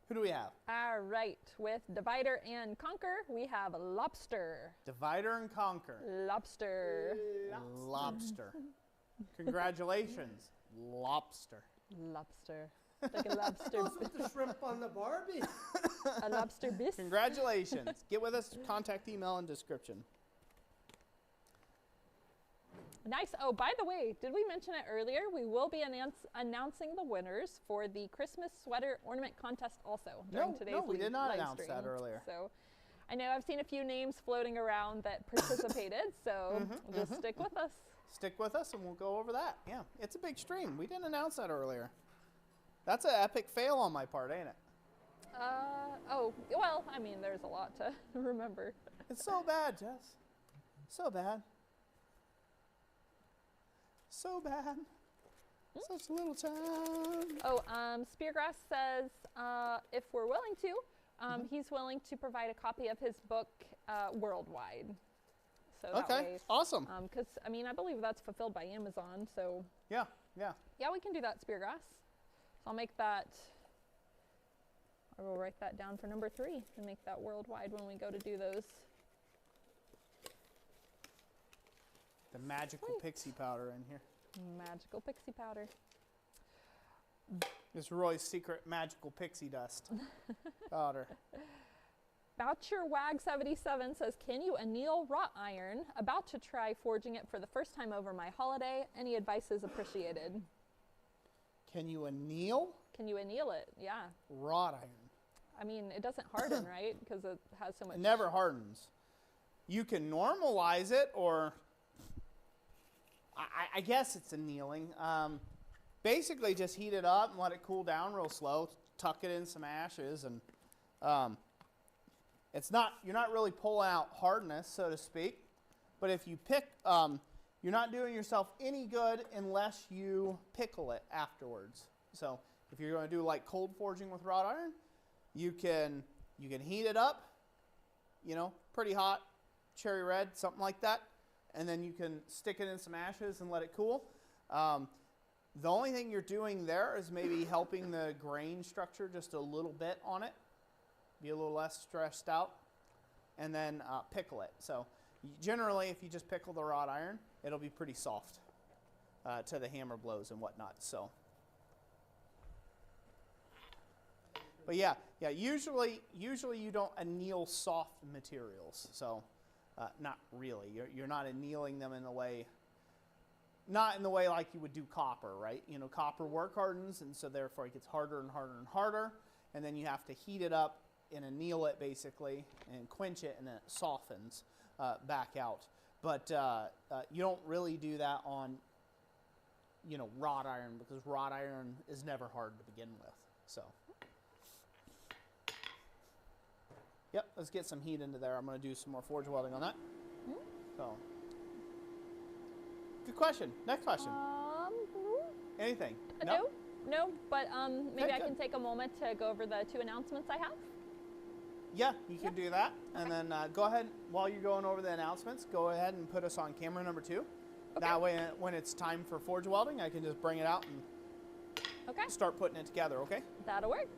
Speaker 1: Who do we have?
Speaker 2: All right. With Divider and Conquer, we have Lobster.
Speaker 1: Divider and Conquer.
Speaker 2: Lobster.
Speaker 1: Lobster. Congratulations, Lobster.
Speaker 2: Lobster. Like a lobster.
Speaker 3: What's with the shrimp on the Barbie?
Speaker 2: A lobster bisque.
Speaker 1: Congratulations. Get with us. Contact email in description.
Speaker 2: Nice. Oh, by the way, did we mention it earlier? We will be announcing the winners for the Christmas sweater ornament contest also during today's
Speaker 1: we did not
Speaker 2: live
Speaker 1: announce
Speaker 2: stream.
Speaker 1: that earlier.
Speaker 2: So I know I've seen a few names floating around that participated, so just stick with us.
Speaker 1: Stick with us and we'll go over that. Yeah, it's a big stream. We didn't announce that earlier. That's an epic fail on my part, ain't it?
Speaker 2: Oh, well, I mean, there's a lot to remember.
Speaker 1: It's so bad, Jess. So bad. So bad. Such little time.
Speaker 2: Oh, Speargrass says if we're willing to, he's willing to provide a copy of his book worldwide. So that
Speaker 1: Okay,
Speaker 2: way,
Speaker 1: awesome.
Speaker 2: because I mean, I believe that's fulfilled by Amazon. So
Speaker 1: Yeah.
Speaker 2: yeah, we can do that, Speargrass. So I'll make that. I will write that down for number 3 and make that worldwide when we go to do those.
Speaker 1: The magical pixie powder in here.
Speaker 2: Magical pixie powder.
Speaker 1: It's Roy's secret magical pixie dust powder.
Speaker 2: BoucherWag77 says, can you anneal wrought iron? About to try forging it for the first time over my holiday. Any advice is appreciated.
Speaker 1: Can you anneal
Speaker 2: Can you anneal it? Yeah.
Speaker 1: wrought iron?
Speaker 2: I mean, it doesn't harden, right? Because it has so much.
Speaker 1: It never hardens. You can normalize it, or I guess it's annealing. Basically, just heat it up and let it cool down real slow. Tuck it in some ashes, and it's not. You're not really pulling out hardness, so to speak. But if you pick, you're not doing yourself any good unless you pickle it afterwards. So if you're going to do like cold forging with wrought iron, you can heat it up, pretty hot, cherry red, something like that, and then you can stick it in some ashes and let it cool. The only thing you're doing there is maybe helping the grain structure just a little bit on it, be a little less stressed out, and then pickle it. So generally, if you just pickle the wrought iron, it'll be pretty soft to the hammer blows and whatnot. So, but yeah, usually you don't anneal soft materials. So, not really. You're not annealing them in a way. Not in the way like you would do copper, right? Copper work hardens, and so therefore it gets harder and harder and harder, and then you have to heat it up and anneal it basically, and quench it, and then it softens back out. But you don't really do that on, wrought iron, because wrought iron is never hard to begin with. So, yep, let's get some heat into there. I'm going to do some more forge welding on that. So. Good question. Next question. Anything?
Speaker 2: No, but maybe
Speaker 1: Okay,
Speaker 2: I
Speaker 1: good.
Speaker 2: can take a moment to go over the 2 announcements I have.
Speaker 1: Yeah, you can do that. And then go ahead, while you're going over the announcements, go ahead and put us on camera number 2. That way, when it's time for forge welding, I can just bring it out and start putting it together, okay?
Speaker 2: That'll work.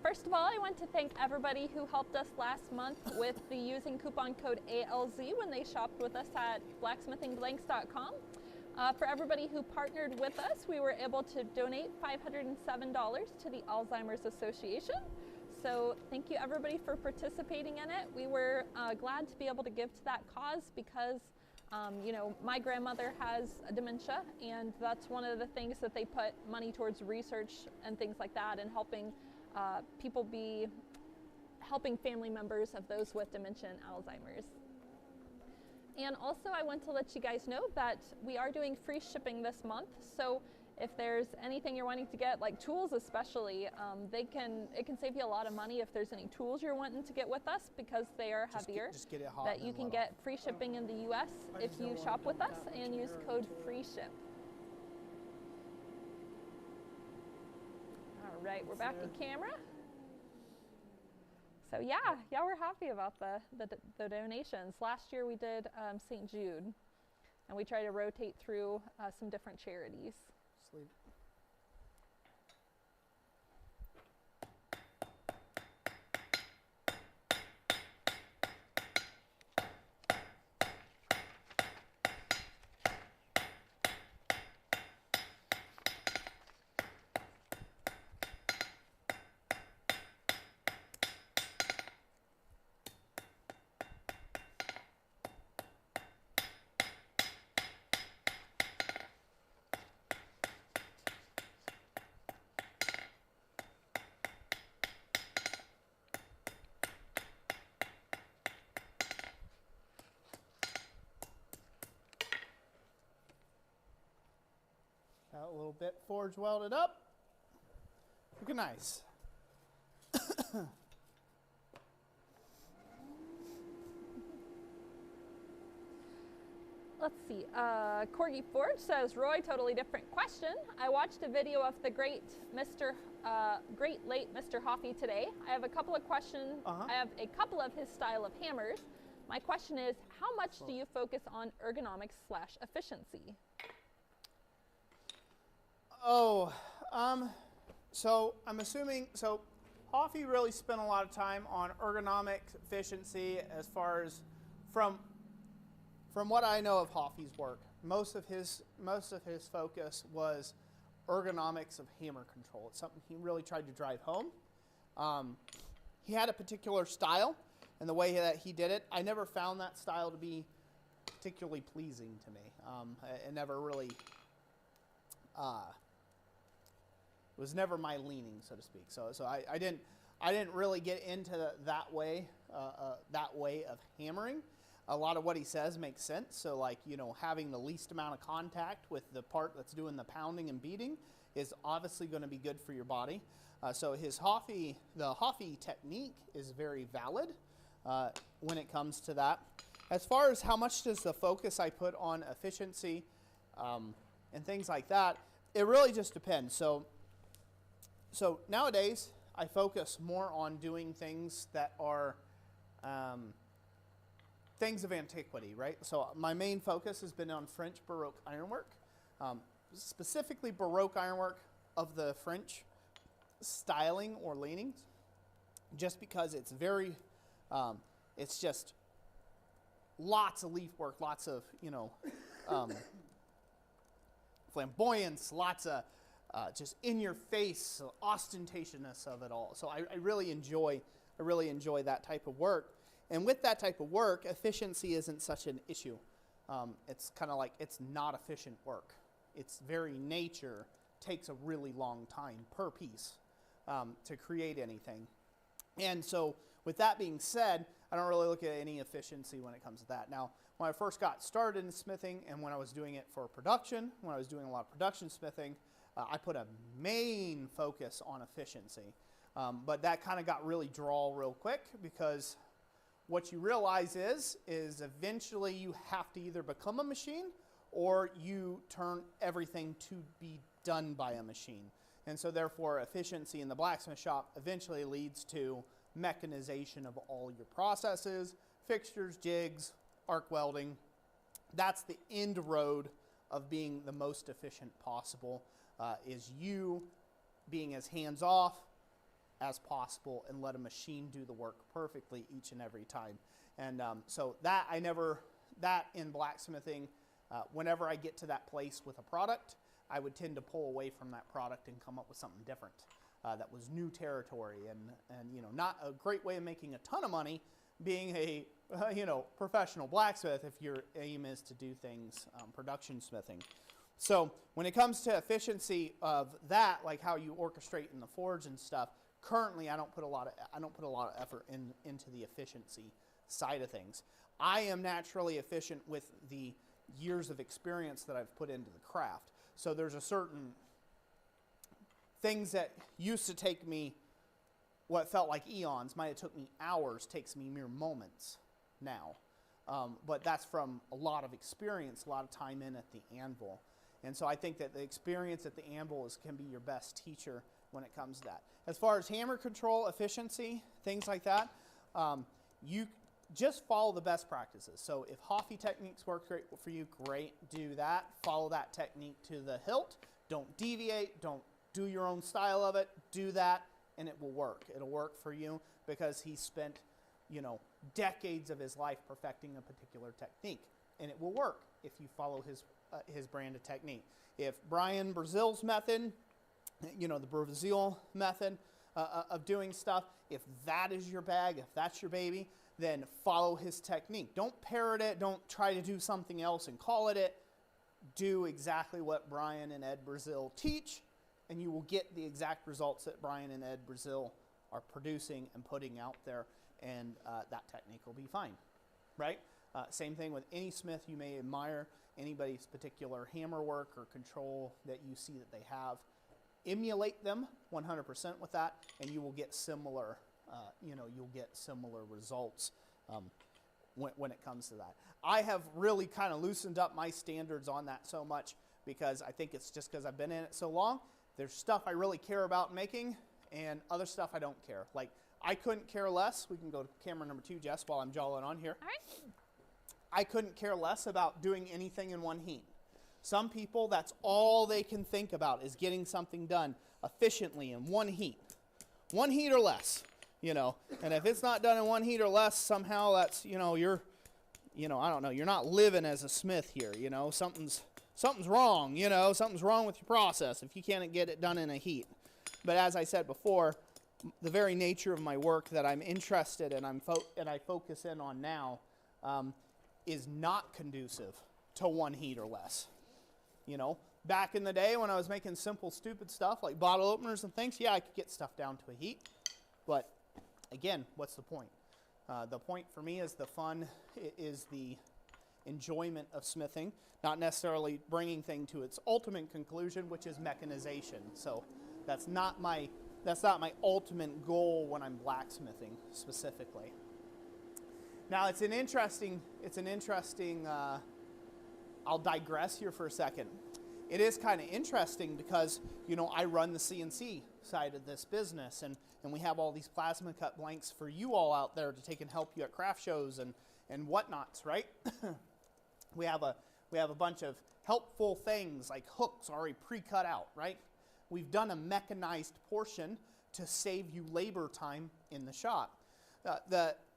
Speaker 2: First of all, I want to thank everybody who helped us last month with the using coupon code ALZ when they shopped with us at blacksmithingblanks.com. For everybody who partnered with us, we were able to donate $507 to the Alzheimer's Association. So thank you everybody for participating in it. We were glad to be able to give to that cause because my grandmother has dementia, and that's one of the things that they put money towards research and things like that, and helping helping family members of those with dementia and Alzheimer's. And also I want to let you guys know that we are doing free shipping this month. So If there's anything you're wanting to get, like tools especially, it can save you a lot of money if there's any tools you're wanting to get with us, because they are heavier.
Speaker 1: Just get it hot.
Speaker 2: That you can get free shipping in the US if you shop with us and use code FREESHIP. All right, we're back to camera. So yeah, we're happy about the donations. Last year we did St. Jude, and we try to rotate through some different charities.
Speaker 1: Sleep. Got a little bit forge welded up. Looking nice.
Speaker 2: Let's see. Corgi Forge says, Roy, totally different question. I watched a video of the great late Mr. Hoffy today. I have a couple of questions. I have a couple of his style of hammers. My question is, how much do you focus on ergonomics/efficiency?
Speaker 1: Oh, so I'm assuming, so Hoffy really spent a lot of time on ergonomics, efficiency, as far as from what I know of Hoffy's work. Most of his focus was ergonomics of hammer control. It's something he really tried to drive home. He had a particular style, and the way that he did it, I never found that style to be particularly pleasing to me. It never really was never my leaning, so to speak. So I didn't really get into that way of hammering. A lot of what he says makes sense. So like, you know, having the least amount of contact with the part that's doing the pounding and beating is obviously going to be good for your body. So the Hoffy technique is very valid when it comes to that. As far as how much does the focus I put on efficiency and things like that, it really just depends. So nowadays, I focus more on doing things that are things of antiquity, right? So my main focus has been on French Baroque ironwork, specifically Baroque ironwork of the French styling or leanings, just because it's very, it's just lots of leaf work, lots of, you know, flamboyance, lots of just in your face ostentatiousness of it all. So I really enjoy that type of work. And with that type of work, efficiency isn't such an issue. It's kind of like it's not efficient work. Its very nature takes a really long time per piece to create anything. And so with that being said, I don't really look at any efficiency when it comes to that. Now, when I first got started in smithing and when I was doing it for production, when I was doing a lot of production smithing, I put a main focus on efficiency. But that kind of got really drawl real quick, because what you realize is eventually you have to either become a machine or you turn everything to be done by a machine. And so therefore efficiency in the blacksmith shop eventually leads to mechanization of all your processes, fixtures, jigs, arc welding. That's the end road of being the most efficient possible, is you being as hands-off as possible and let a machine do the work perfectly each and every time. And so that in blacksmithing, whenever I get to that place with a product, I would tend to pull away from that product and come up with something different that was new territory and you know, not a great way of making a ton of money being a you know, professional blacksmith if your aim is to do things production smithing. So when it comes to efficiency of that, like how you orchestrate in the forge and stuff, currently I don't put a lot of effort into the efficiency side of things. I am naturally efficient with the years of experience that I've put into the craft. So there's a certain things that used to take me what felt like eons, might have took me hours, takes me mere moments now. But that's from a lot of experience, a lot of time in at the anvil. And so I think that the experience at the anvil can be your best teacher when it comes to that. As far as hammer control, efficiency, things like that, you just follow the best practices. So if Hoffy techniques work great for you, great, do that. Follow that technique to the hilt. Don't deviate, don't do your own style of it, do that, and it will work. It'll work for you because he spent, decades of his life perfecting a particular technique, and it will work if you follow his brand of technique. If Brian Brazil's method, the Brazil method of doing stuff, if that is your bag, if that's your baby, then follow his technique. Don't parrot it. Don't try to do something else and call it. Do exactly what Brian and Ed Brazil teach, and you will get the exact results that Brian and Ed Brazil are producing and putting out there, and that technique will be fine, right? Same thing with any smith you may admire, anybody's particular hammer work or control that you see that they have. Emulate them 100% with that, and you will get similar, similar results when it comes to that. I have really kind of loosened up my standards on that so much because I think it's just because I've been in it so long. There's stuff I really care about making, and other stuff I don't care. Like, I couldn't care less. We can go to camera number 2, Jess, while I'm jawing on here.
Speaker 2: All right.
Speaker 1: I couldn't care less about doing anything in one heat. Some people, that's all they can think about is getting something done efficiently in one heat. One heat or less, And if it's not done in one heat or less, somehow that's, you're, I don't know, you're not living as a smith here, Something's wrong, Something's wrong with your process if you can't get it done in a heat. But as I said before, the very nature of my work that I'm interested in and I focus in on now is not conducive to one heat or less. Back in the day when I was making simple, stupid stuff like bottle openers and things, yeah, I could get stuff down to a heat. But again, what's the point? The point for me is the fun, is the enjoyment of smithing, not necessarily bringing things to its ultimate conclusion, which is mechanization. So that's not my ultimate goal when I'm blacksmithing specifically. Now it's an interesting. I'll digress here for a second. It is kind of interesting because, I run the CNC side of this business, and we have all these plasma cut blanks for you all out there to take and help you at craft shows and whatnots, right? we have a bunch of helpful things like hooks already pre-cut out, right? We've done a mechanized portion to save you labor time in the shop.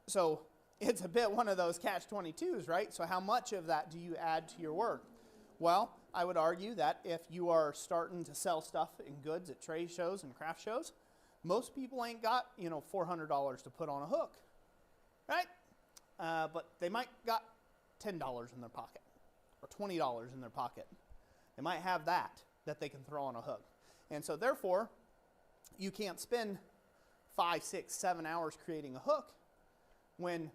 Speaker 1: So it's a bit one of those catch-22s, right? So how much of that do you add to your work? Well, I would argue that if you are starting to sell stuff in goods at trade shows and craft shows, most people ain't got, $400 to put on a hook, right? But they might got $10 in their pocket or $20 in their pocket. They might have that they can throw on a hook. And so therefore, you can't spend 5, 6, 7 hours creating a hook when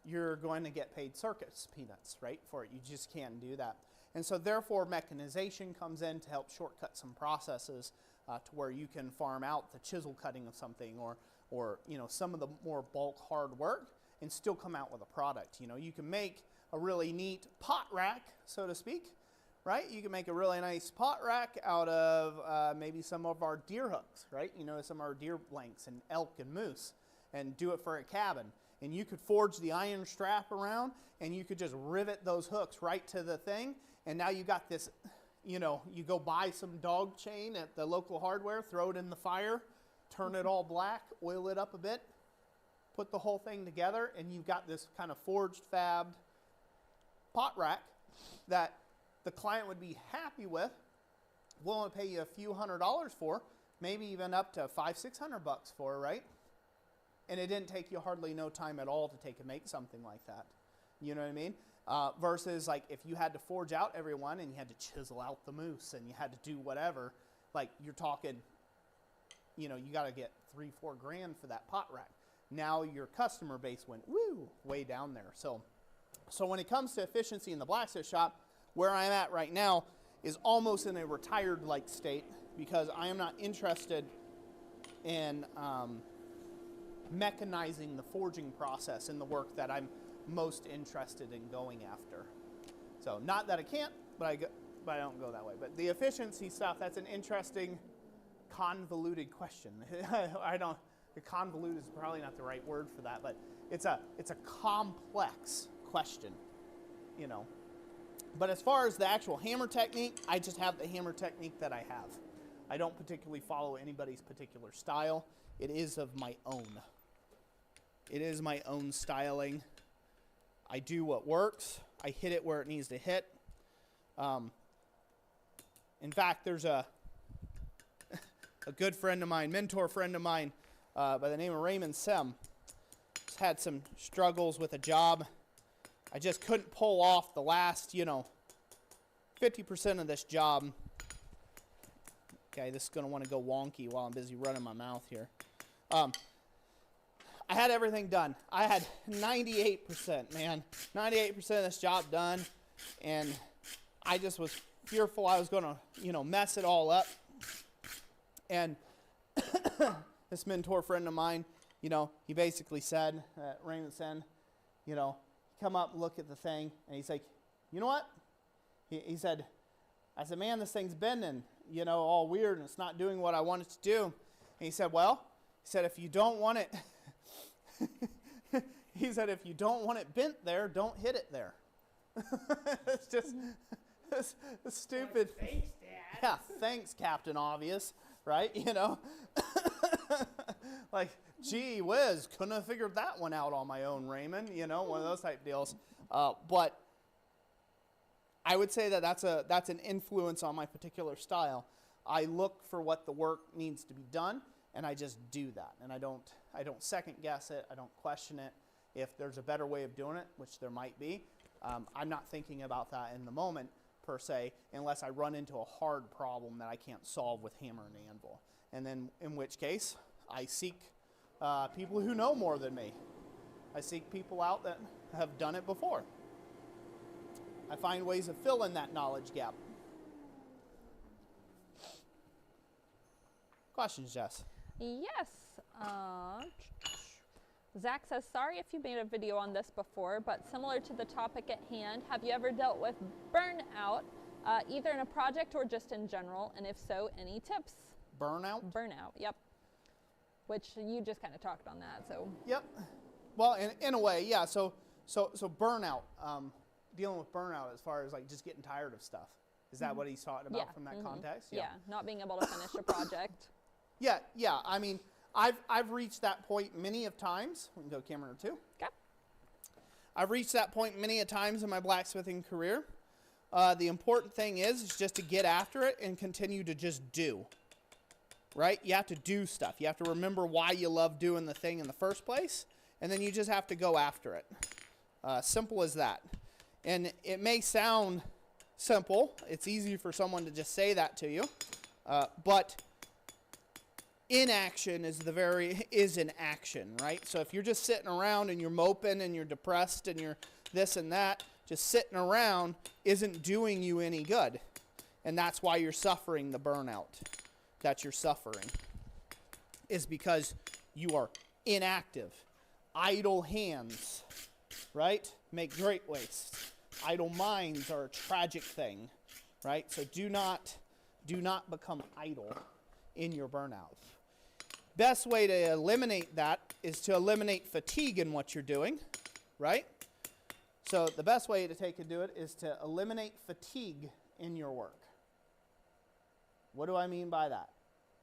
Speaker 1: you're going to get paid circus peanuts, right, for it. You just can't do that. And so therefore, mechanization comes in to help shortcut some processes to where you can farm out the chisel cutting of something or some of the more bulk hard work and still come out with a product. You can make a really neat pot rack, so to speak, right? You can make a really nice pot rack out of maybe some of our deer hooks, right? Some of our deer blanks and elk and moose, and do it for a cabin. And you could forge the iron strap around, and you could just rivet those hooks right to the thing. And now you got this, you go buy some dog chain at the local hardware, throw it in the fire, turn it all black, oil it up a bit, put the whole thing together, and you've got this kind of forged, fabbed pot rack that the client would be happy with, willing to pay you a few $100s for, maybe even up to $500-600 for, right? And it didn't take you hardly no time at all to take and make something like that. You know what I mean? Versus like if you had to forge out everyone and you had to chisel out the moose and you had to do whatever, like you're talking, you got to get $3-4 grand for that pot rack. Now your customer base went way down there. So when it comes to efficiency in the blacksmith shop, where I'm at right now is almost in a retired-like state. because I am not interested in mechanizing the forging process in the work that I'm most interested in going after. So not that I can't, but I don't go that way. But the efficiency stuff, that's an interesting, convoluted question. Convoluted is probably not the right word for that, but it's a complex question, you know. But as far as the actual hammer technique, I just have the hammer technique that I have. I don't particularly follow anybody's particular style. It is of my own. It is my own styling. I do what works. I hit it where it needs to hit. In fact, there's a good friend of mine, mentor friend of mine, by the name of Raymond Sem. He's had some struggles with a job. I just couldn't pull off the last, 50% of this job. Okay, this is going to want to go wonky while I'm busy running my mouth here. I had everything done. I had 98%, man. 98% of this job done. And I just was fearful I was going to, mess it all up. And this mentor friend of mine, he basically said, Raymond said, come up and look at the thing. And he's like, you know what? He said, I said, man, this thing's bending, all weird, and it's not doing what I want it to do. And he said, if you don't want it, he said, if you don't want it bent there, don't hit it there. It's just it's stupid.
Speaker 3: Like, thanks, Dad.
Speaker 1: Yeah, thanks, Captain Obvious, right? Like, gee whiz, couldn't have figured that one out on my own, Raymond. One of those type deals. But I would say that's an influence on my particular style. I look for what the work needs to be done, and I just do that. And I don't second guess it. I don't question it. If there's a better way of doing it, which there might be, I'm not thinking about that in the moment per se, unless I run into a hard problem that I can't solve with hammer and anvil. And then, in which case, I seek people who know more than me. I seek people out that have done it before. I find ways of filling that knowledge gap. Questions, Jess?
Speaker 2: Yes. Zach says, sorry if you made a video on this before, but similar to the topic at hand, have you ever dealt with burnout, either in a project or just in general? And if so, any tips?
Speaker 1: Burnout?
Speaker 2: Burnout, yep. Which you just kind of talked on that, so.
Speaker 1: Yep. Well, in a way, yeah. So burnout, dealing with burnout as far as like just getting tired of stuff. Is that what he's talking about from that context?
Speaker 2: Yeah, not being able to finish a project.
Speaker 1: Yeah. I mean, I've reached that point many of times. We can go camera number 2.
Speaker 2: Okay.
Speaker 1: I've reached that point many a times in my blacksmithing career. The important thing is just to get after it and continue to just do. Right? You have to do stuff. You have to remember why you love doing the thing in the first place, and then you just have to go after it. Simple as that. And it may sound simple. It's easy for someone to just say that to you, but inaction is an action, right? So if you're just sitting around and you're moping and you're depressed and you're this and that, just sitting around isn't doing you any good. And that's why you're suffering the burnout that you're suffering, is because you are inactive. Idle hands, right, make great waste. Idle minds are a tragic thing, right? So do not become idle in your burnout. Best way to eliminate that is to eliminate fatigue in what you're doing, right? So the best way to do it is to eliminate fatigue in your work. What do I mean by that?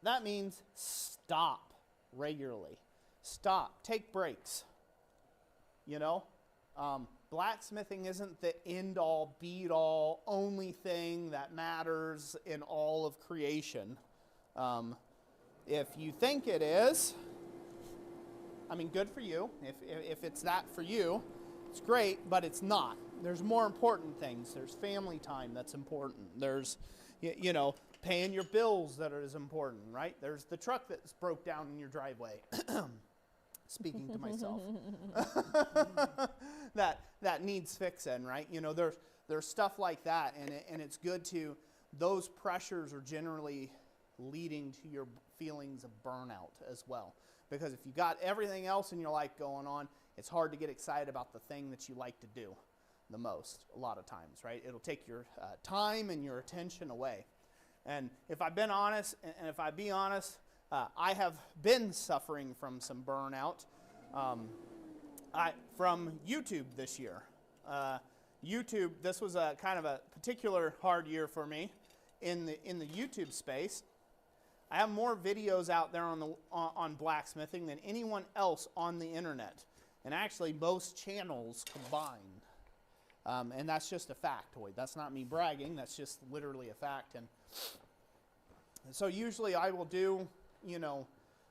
Speaker 1: That means stop regularly. Stop. Take breaks. Blacksmithing isn't the end-all, be-all, only thing that matters in all of creation. If you think it is, I mean, good for you. If it's that for you, it's great, but it's not. There's more important things. There's family time that's important. There's, paying your bills that is important, right? There's the truck that's broke down in your driveway. Speaking to myself. that needs fixing, right? There's stuff like that, and it's good to, those pressures are generally leading to your feelings of burnout as well. Because if you got everything else in your life going on, it's hard to get excited about the thing that you like to do the most a lot of times, right? It'll take your time and your attention away. And if I've been honest, and if I be honest, I have been suffering from some burnout from YouTube this year. YouTube, this was a kind of a particular hard year for me in the YouTube space. I have more videos out there on blacksmithing than anyone else on the internet, and actually most channels combined. And that's just a factoid. That's not me bragging. That's just literally a fact. And so usually I will do,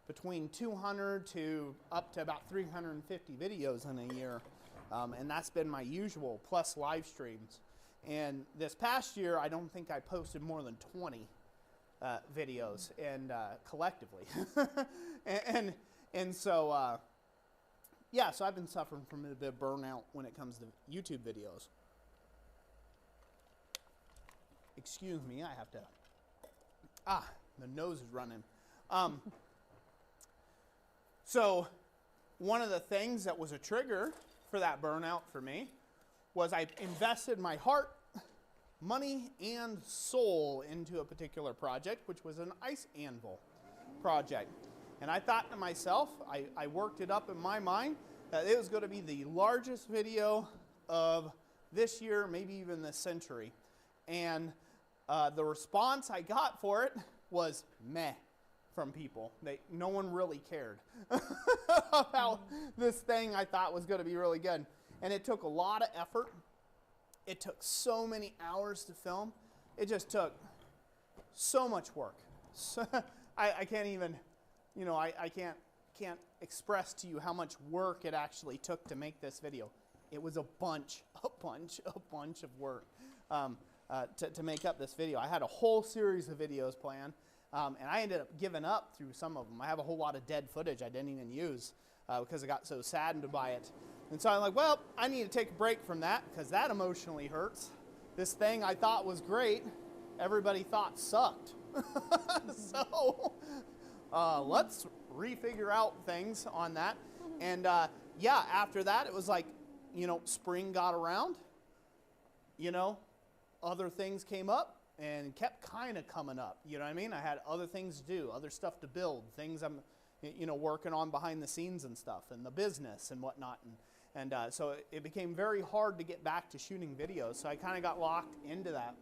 Speaker 1: between 200 to up to about 350 videos in a year. And that's been my usual, plus live streams. And this past year, I don't think I posted more than 20 videos, and collectively. and so, yeah, so I've been suffering from a bit of burnout when it comes to YouTube videos. Excuse me, I have to, the nose is running. So one of the things that was a trigger for that burnout for me was I invested my heart, money, and soul into a particular project, which was an ice anvil project. And I thought to myself, I worked it up in my mind, that it was going to be the largest video of this year, maybe even this century. And the response I got for it was meh from people. No one really cared about this thing I thought was going to be really good. And it took a lot of effort. It took so many hours to film. It just took so much work. So I can't even, I can't express to you how much work it actually took to make this video. It was a bunch of work to make up this video. I had a whole series of videos planned, and I ended up giving up through some of them. I have a whole lot of dead footage I didn't even use because I got so saddened by it. And so I'm like, well, I need to take a break from that because that emotionally hurts. This thing I thought was great, everybody thought sucked. So let's refigure out things on that. And yeah, after that, it was like, spring got around, other things came up and kept kind of coming up. You know what I mean? I had other things to do, other stuff to build, things I'm, working on behind the scenes and stuff, and the business and whatnot. And so it became very hard to get back to shooting videos. So I kind of got locked into that.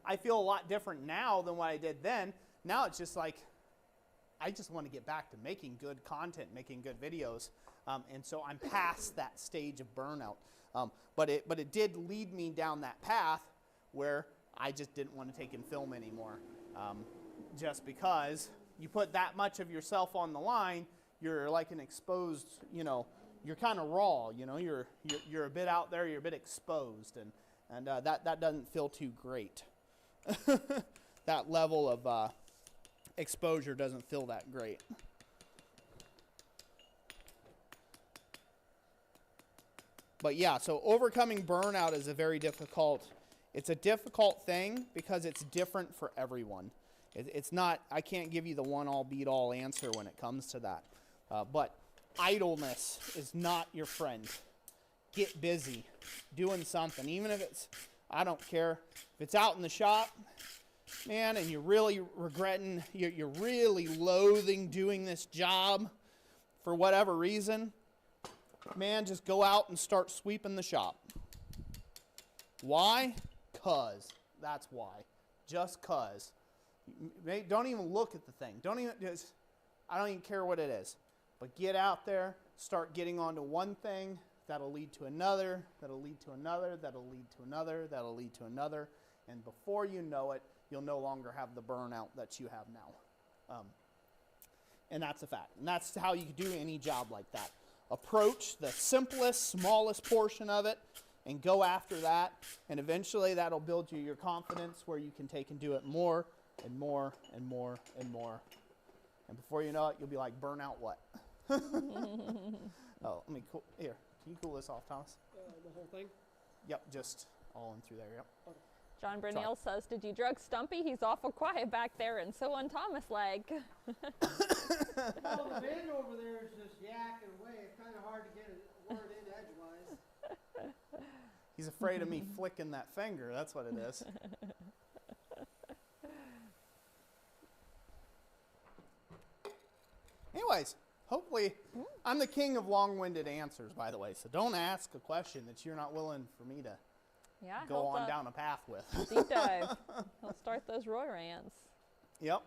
Speaker 1: I feel a lot different now than what I did then. Now it's just like, I just want to get back to making good content, making good videos. And so I'm past that stage of burnout. But it did lead me down that path where I just didn't want to take and film anymore. Just because you put that much of yourself on the line, you're like an exposed, you're kind of raw, you're a bit out there, you're a bit exposed, and that doesn't feel too great. That level of exposure doesn't feel that great. But yeah, so overcoming burnout is it's a difficult thing because it's different for everyone. It's not, I can't give you the one-all-beat-all answer when it comes to that. But idleness is not your friend. Get busy doing something, even if it's, I don't care, if it's out in the shop, man, and you're really regretting, you're really loathing doing this job for whatever reason, man, just go out and start sweeping the shop. Why? 'Cause. That's why. Just 'cause. Don't even look at the thing. I don't even care what it is. But get out there, start getting onto one thing, that'll lead to another, that'll lead to another, that'll lead to another, that'll lead to another, and before you know it, you'll no longer have the burnout that you have now. And that's a fact. And that's how you do any job like that. Approach the simplest, smallest portion of it, and go after that, and eventually that'll build you your confidence where you can take and do it more and more and more and more. And before you know it, you'll be like, burnout what? Oh, let me cool. Here, can you cool this off, Thomas?
Speaker 3: The whole thing?
Speaker 1: Yep, just all in through there, yep.
Speaker 2: John Brunel says, did you drug Stumpy? He's awful quiet back there, and so on Thomas leg.
Speaker 3: Well, the man over there is just yakking away. It's kind of hard to get a word in edgewise.
Speaker 1: He's afraid of me flicking that finger. That's what it is. Anyways, hopefully, I'm the king of long-winded answers, by the way. So don't ask a question that you're not willing for me to go on down a path with.
Speaker 2: Deep dive. He'll start those Roy rants.
Speaker 1: Yep.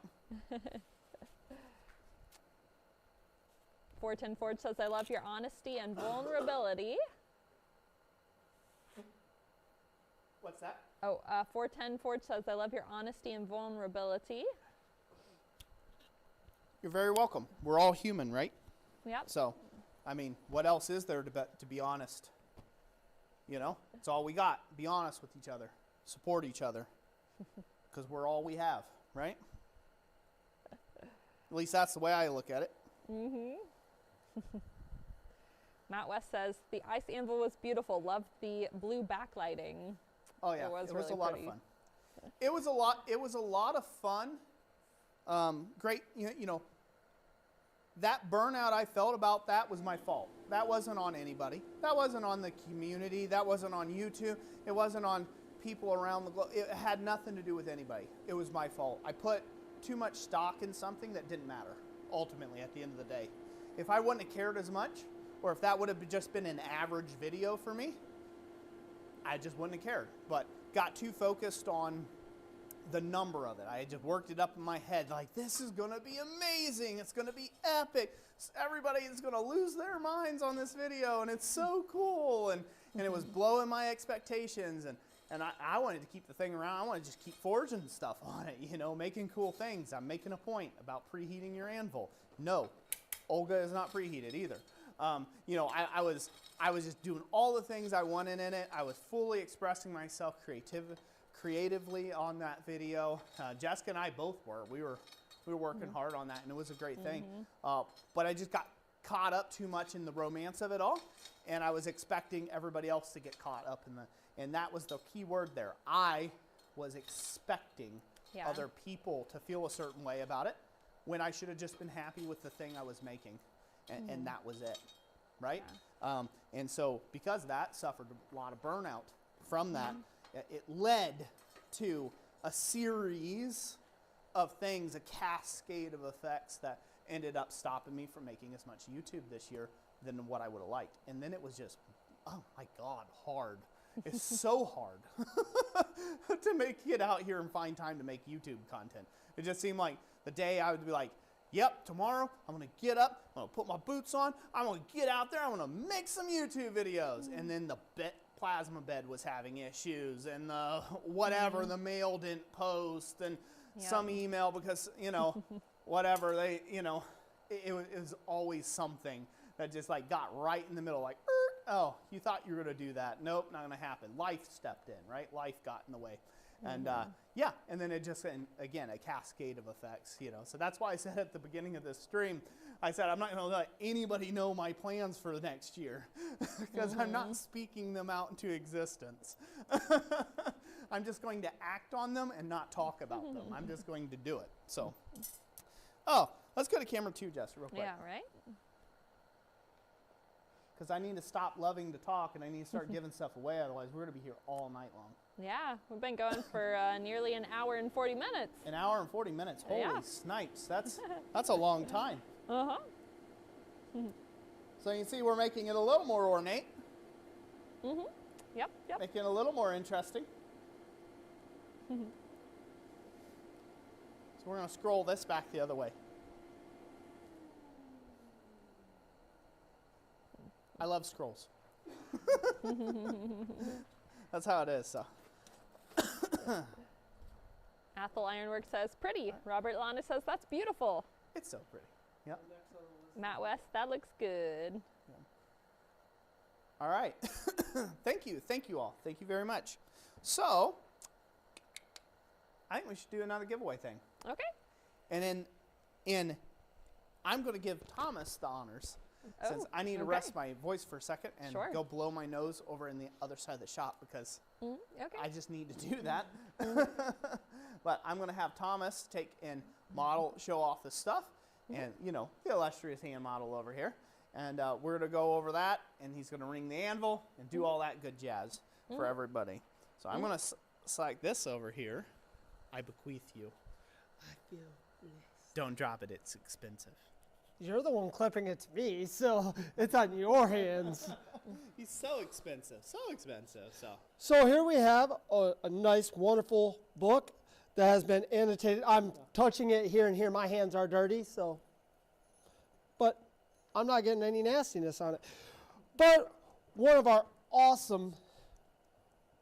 Speaker 2: 410 Ford says, I love your honesty and vulnerability.
Speaker 1: What's that?
Speaker 2: Oh, 410 Ford says, I love your honesty and vulnerability.
Speaker 1: You're very welcome. We're all human, right?
Speaker 2: Yep.
Speaker 1: So, I mean, what else is there to be honest? You know, it's all we got. Be honest with each other. Support each other. Because we're all we have, right? At least that's the way I look at it.
Speaker 2: Matt West says, the ice anvil was beautiful. Loved the blue backlighting.
Speaker 1: Oh yeah,
Speaker 2: it was
Speaker 1: really a lot of fun. It was a lot of fun. Great, you know, that burnout I felt about that was my fault. That wasn't on anybody. That wasn't on the community. That wasn't on YouTube. It wasn't on people around the globe. It had nothing to do with anybody. It was my fault. I put too much stock in something that didn't matter, ultimately, at the end of the day. If I wouldn't have cared as much, or if that would have just been an average video for me, I just wouldn't have cared. But got too focused on the number of it. I just worked it up in my head like, this is going to be amazing. It's going to be epic. Everybody is going to lose their minds on this video, and it's so cool. And it was blowing my expectations. And I wanted to keep the thing around. I wanted to just keep forging stuff on it, you know, making cool things. I'm making a point about preheating your anvil. No, Olga is not preheated either. You know, I was just doing all the things I wanted in it. I was fully expressing myself creatively on that video. Jessica and I both were. We were working hard on that, and it was a great thing. But I just got caught up too much in the romance of it all, and I was expecting everybody else to get caught up in and that was the key word there. I was expecting other people to feel a certain way about it when I should have just been happy with the thing I was making, and that was it, right? Yeah. And so because of that, suffered a lot of burnout from that. It led to a series of things, a cascade of effects that ended up stopping me from making as much YouTube this year than what I would have liked. And then it was just, oh my God, hard. It's so hard to get out here and find time to make YouTube content. It just seemed like the day I would be like, yep, tomorrow I'm going to get up, I'm going to put my boots on, I'm going to get out there, I'm going to make some YouTube videos. And then the plasma bed was having issues, and the whatever, the mail didn't post, and some email because, you know, whatever, they, you know, it was always something that just like got right in the middle, like, oh, you thought you were going to do that. Nope, not going to happen. Life stepped in, right? Life got in the way. And yeah, and then it just, again, a cascade of effects, you know. So that's why I said at the beginning of this stream, I said I'm not going to let anybody know my plans for the next year because I'm not speaking them out into existence. I'm just going to act on them and not talk about them. I'm just going to do it. So, oh, let's go to camera 2, Jess, real quick.
Speaker 2: Yeah, right?
Speaker 1: Because I need to stop loving to talk and I need to start giving stuff away. Otherwise, we're going to be here all night long.
Speaker 2: Yeah, we've been going for nearly an hour and 40 minutes.
Speaker 1: An hour and 40 minutes. Holy snipes. That's a long time.
Speaker 2: Uh-huh.
Speaker 1: So you can see we're making it a little more ornate.
Speaker 2: Yep.
Speaker 1: Making it a little more interesting. So we're going to scroll this back the other way. I love scrolls. That's how it is. So.
Speaker 2: Athel Ironworks says, pretty. Robert Lana says, that's beautiful.
Speaker 1: It's so pretty. Yep.
Speaker 2: Matt West, that looks good.
Speaker 1: Yeah. All right. Thank you. Thank you all. Thank you very much. So, I think we should do another giveaway thing.
Speaker 2: Okay.
Speaker 1: And then I'm going to give Thomas the honors since I need to rest my voice for a second and go blow my nose over in the other side of the shop because I just need to do that. But I'm going to have Thomas take and show off the stuff and, you know, the illustrious hand model over here. And we're going to go over that, and he's going to ring the anvil and do all that good jazz for everybody. So I'm going to select this over here. I bequeath you.
Speaker 3: I feel blessed.
Speaker 1: Don't drop it. It's expensive.
Speaker 3: You're the one clipping it to me, so it's on your hands.
Speaker 1: He's so expensive. So expensive.
Speaker 3: So here we have a nice, wonderful book that has been annotated. I'm touching it here and here. My hands are dirty, so. But I'm not getting any nastiness on it. But one of our awesome,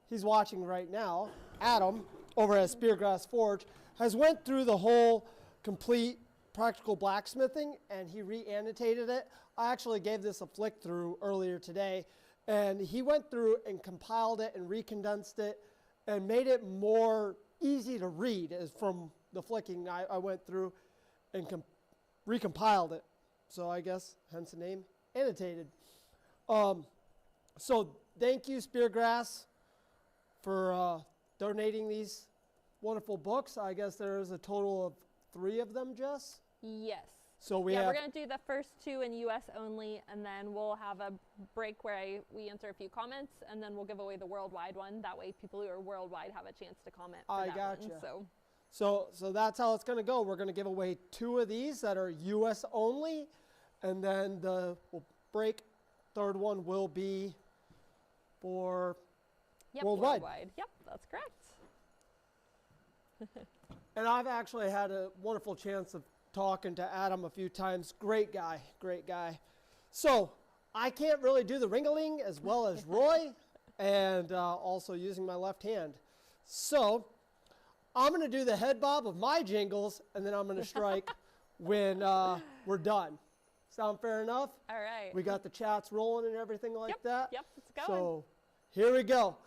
Speaker 3: he's watching right now, Adam, over at Speargrass Forge, has went through the whole complete practical blacksmithing, and he re-annotated it. I actually gave this a flick through earlier today, and he went through and compiled it and recondensed it and made it more easy to read as from the flicking I went through and recompiled it. So I guess, hence the name, annotated. So thank you, Speargrass, for donating these wonderful books. I guess there's a total of 3 of them, Jess?
Speaker 2: Yes.
Speaker 3: So we're
Speaker 2: going to do the first 2 in US only, and then we'll have a break where we answer a few comments, and then we'll give away the worldwide one. That way people who are worldwide have a chance to comment for that
Speaker 3: gotcha.
Speaker 2: one.
Speaker 3: So that's how it's going to go. We're going to give away 2 of these that are US only, and then we'll break. 3rd one will be for worldwide.
Speaker 2: Yep, that's correct.
Speaker 3: And I've actually had a wonderful chance of talking to Adam a few times. Great guy, great guy. So I can't really do the ring-a-ling as well as Roy, and also using my left hand. So I'm going to do the head bob of my jingles, and then I'm going to strike when we're done. Sound fair enough?
Speaker 2: All right.
Speaker 3: We got the chats rolling and everything like that.
Speaker 2: Yep, it's going.
Speaker 3: So here we go.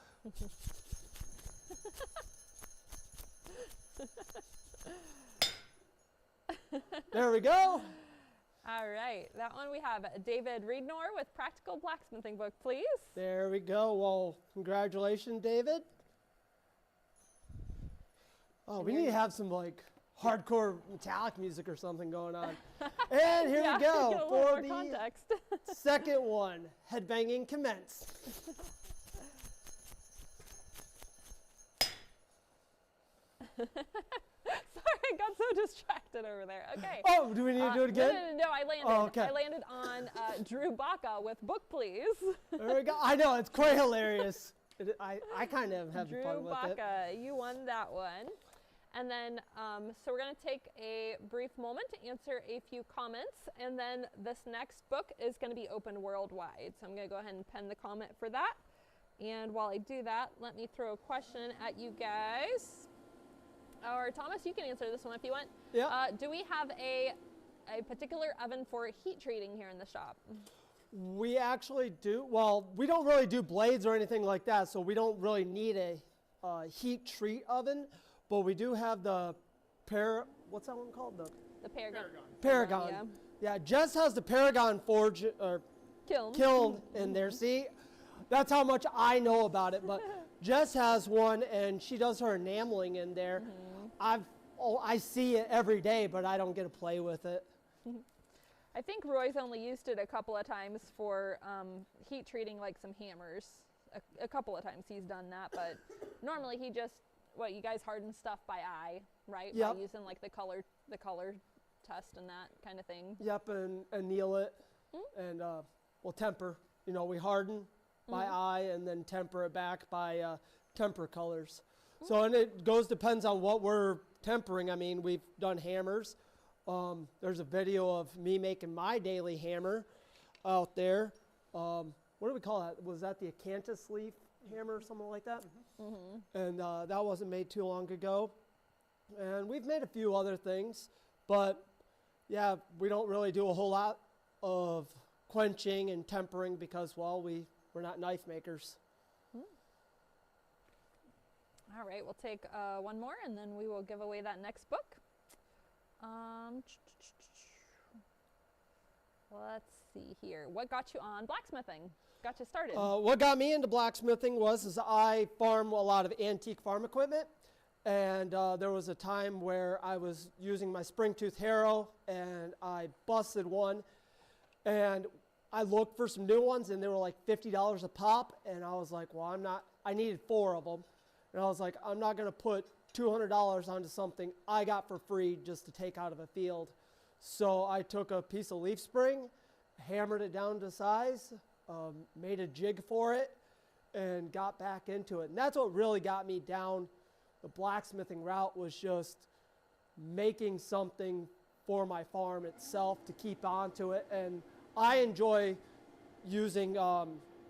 Speaker 3: There we go.
Speaker 2: All right, that one we have David Reednor with Practical Blacksmithing Book, please.
Speaker 3: There we go. Well, congratulations, David. Oh, we need to have some like hardcore metallic music or something going on. And here we go for the
Speaker 2: context.
Speaker 3: second one. Headbanging commence.
Speaker 2: Sorry, I got so distracted over there. Okay.
Speaker 3: Oh, do we need to do it again?
Speaker 2: No, I landed.
Speaker 3: Oh, okay.
Speaker 2: I landed on Drew Baca with Book, please.
Speaker 3: There we go. I know, it's quite hilarious. I kind of have
Speaker 2: Drew
Speaker 3: fun with it.
Speaker 2: Baca, you won that one. And then, so we're going to take a brief moment to answer a few comments, and then this next book is going to be open worldwide. So I'm going to go ahead and pen the comment for that. And while I do that, let me throw a question at you guys. Or Thomas, you can answer this one if you want.
Speaker 3: Yeah.
Speaker 2: Do we have a particular oven for heat treating here in the shop?
Speaker 3: We actually do. Well, we don't really do blades or anything like that, so we don't really need a heat treat oven. But we do have the what's that one called?
Speaker 2: The Paragon.
Speaker 3: Paragon. Yeah, Jess has the Paragon forge or kiln in there. See, that's how much I know about it. But Jess has one, and she does her enameling in there. I see it every day, but I don't get to play with it.
Speaker 2: I think Roy's only used it a couple of times for heat treating like some hammers. A couple of times he's done that, but normally he just you guys harden stuff by eye, right?
Speaker 3: Yep.
Speaker 2: By using like the color test and that kind of thing.
Speaker 3: Yep, and anneal it, and we'll temper. You know, we harden by eye and then temper it back by temper colors. So, and it depends on what we're tempering. I mean, we've done hammers. There's a video of me making my daily hammer out there. What do we call that? Was that the acanthus leaf hammer or something like that? And that wasn't made too long ago. And we've made a few other things, but yeah, we don't really do a whole lot of quenching and tempering because, well, we're not knife makers.
Speaker 2: All right, we'll take one more, and then we will give away that next book. Let's see here. What got you on blacksmithing? Got you started?
Speaker 3: What got me into blacksmithing was I farm a lot of antique farm equipment, and there was a time where I was using my spring tooth harrow and I busted one, and I looked for some new ones and they were like $50 a pop, and I was like, well, I needed 4 of them, and I was like, I'm not gonna put $200 onto something I got for free just to take out of a field. So I took a piece of leaf spring, hammered it down to size, made a jig for it, and got back into it. And that's what really got me down the blacksmithing route, was just making something for my farm itself to keep onto it. And I enjoy using,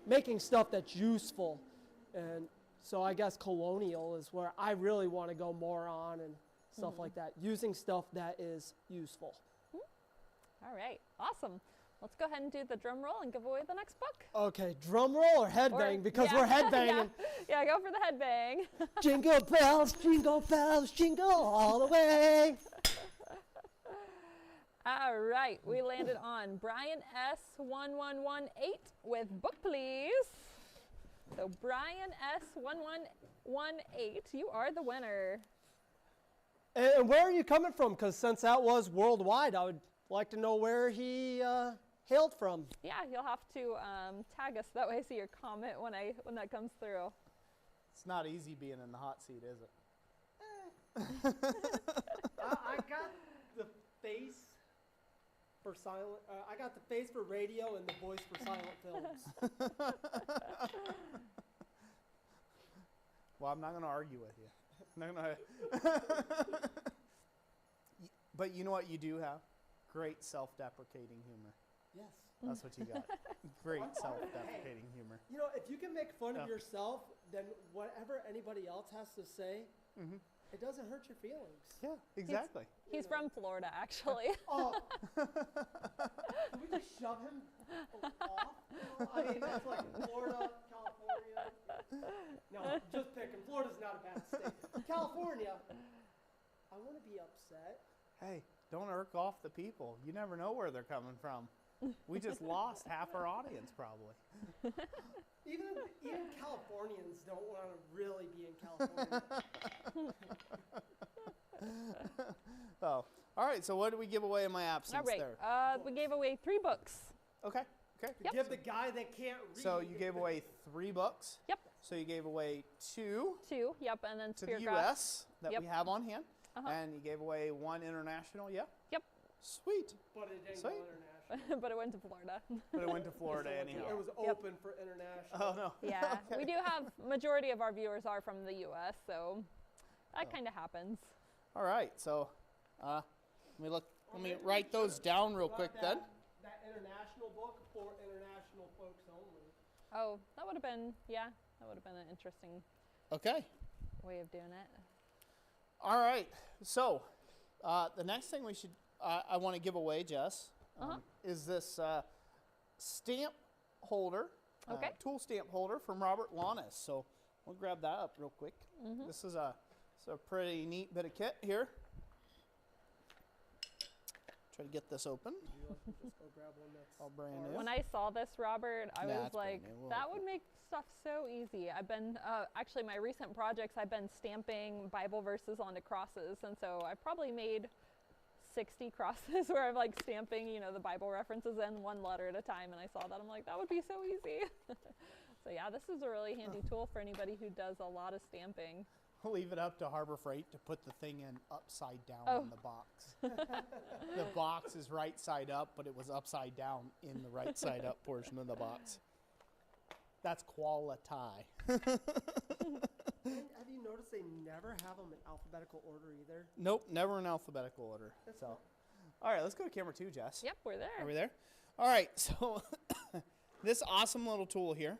Speaker 3: making stuff that's useful. And so I guess colonial is where I really want to go more on, and stuff like that, using stuff that is useful.
Speaker 2: All right, awesome. Let's go ahead and do the drum roll and give away the next book.
Speaker 3: Okay, drum roll or headbang, because we're headbanging.
Speaker 2: Yeah, go for the headbang.
Speaker 3: Jingle bells, jingle all the way.
Speaker 2: All right, we landed on Brian S1118 with book, please. So Brian S1118, you are the winner.
Speaker 3: And where are you coming from? Because since that was worldwide, I would like to know where he hailed from.
Speaker 2: Yeah, you'll have to tag us, that way I see your comment when that comes through.
Speaker 1: It's not easy being in the hot seat, is it?
Speaker 3: I got the face for silent. I got the face for radio and the voice for silent films.
Speaker 1: Well, I'm not going to argue with you. I'm not gonna But you know what you do have? Great self-deprecating humor.
Speaker 3: Yes.
Speaker 1: That's what you got. Great self-deprecating humor.
Speaker 3: You know, if you can make fun of yourself, then whatever anybody else has to say, it doesn't hurt your feelings.
Speaker 1: Yeah, exactly.
Speaker 2: He's from Florida, actually.
Speaker 3: Oh, can we just shove him off? I mean, that's like Florida, California. No, just picking. Florida's not a bad state. California, I want to be upset.
Speaker 1: Hey, don't irk off the people. You never know where they're coming from. We just lost half our audience, probably.
Speaker 3: Even Californians don't want to really be in California.
Speaker 1: Oh, all right. So what did we give away in my absence
Speaker 2: All right,
Speaker 1: there?
Speaker 2: we gave away 3 books.
Speaker 1: Okay. Okay.
Speaker 2: Yep.
Speaker 3: Give the guy that can't read.
Speaker 1: So you gave away 3 books.
Speaker 2: Yep.
Speaker 1: So you gave away 2
Speaker 2: 2, yep, and then
Speaker 1: to the
Speaker 2: Speargrass.
Speaker 1: U.S. that
Speaker 2: Yep.
Speaker 1: we have on hand,
Speaker 2: Uh-huh.
Speaker 1: and you gave away 1 international. Yeah.
Speaker 2: Yep,
Speaker 1: Sweet.
Speaker 3: But it didn't
Speaker 1: Sweet.
Speaker 3: go international.
Speaker 2: but it went to Florida.
Speaker 1: But it went to Florida anyhow.
Speaker 3: It was open for international.
Speaker 1: Oh no.
Speaker 2: Yeah, we do have, majority of our viewers are from the U.S., so that kind of happens.
Speaker 1: All right. So, let me write those down real quick then.
Speaker 3: That international book for international folks only.
Speaker 2: Oh, that would have been, that would have been an interesting
Speaker 1: Okay.
Speaker 2: way of doing it.
Speaker 1: All right. So, the next thing we should, I want to give away, Jess, is this stamp holder,
Speaker 2: Okay.
Speaker 1: tool stamp holder from Robert Lanis. So, we'll grab that up real quick. This is a pretty neat bit of kit here. Try to get this open.
Speaker 3: Just go grab one that's
Speaker 1: All brand new.
Speaker 2: When I saw this, Robert, I
Speaker 1: Nah,
Speaker 2: was
Speaker 1: it's brand
Speaker 2: like,
Speaker 1: new. We'll
Speaker 2: that
Speaker 1: open
Speaker 2: would make stuff so easy. I've been, actually my recent projects, I've been stamping Bible verses onto crosses. And so I probably made 60 crosses where I'm like stamping, the Bible references in 1 letter at a time. And I saw that, I'm like, that would be so easy. So yeah, this is a really handy tool for anybody who does a lot of stamping.
Speaker 1: We'll leave it up to Harbor Freight to put the thing in upside down in the box. The box is right side up, but it was upside down in the right side up portion of the box. That's quality.
Speaker 3: Have you noticed they never have them in alphabetical order either?
Speaker 1: Nope, never in alphabetical order. So, all right, let's go to camera 2, Jess.
Speaker 2: Yep, we're there.
Speaker 1: Are we there? All right, so this awesome little tool here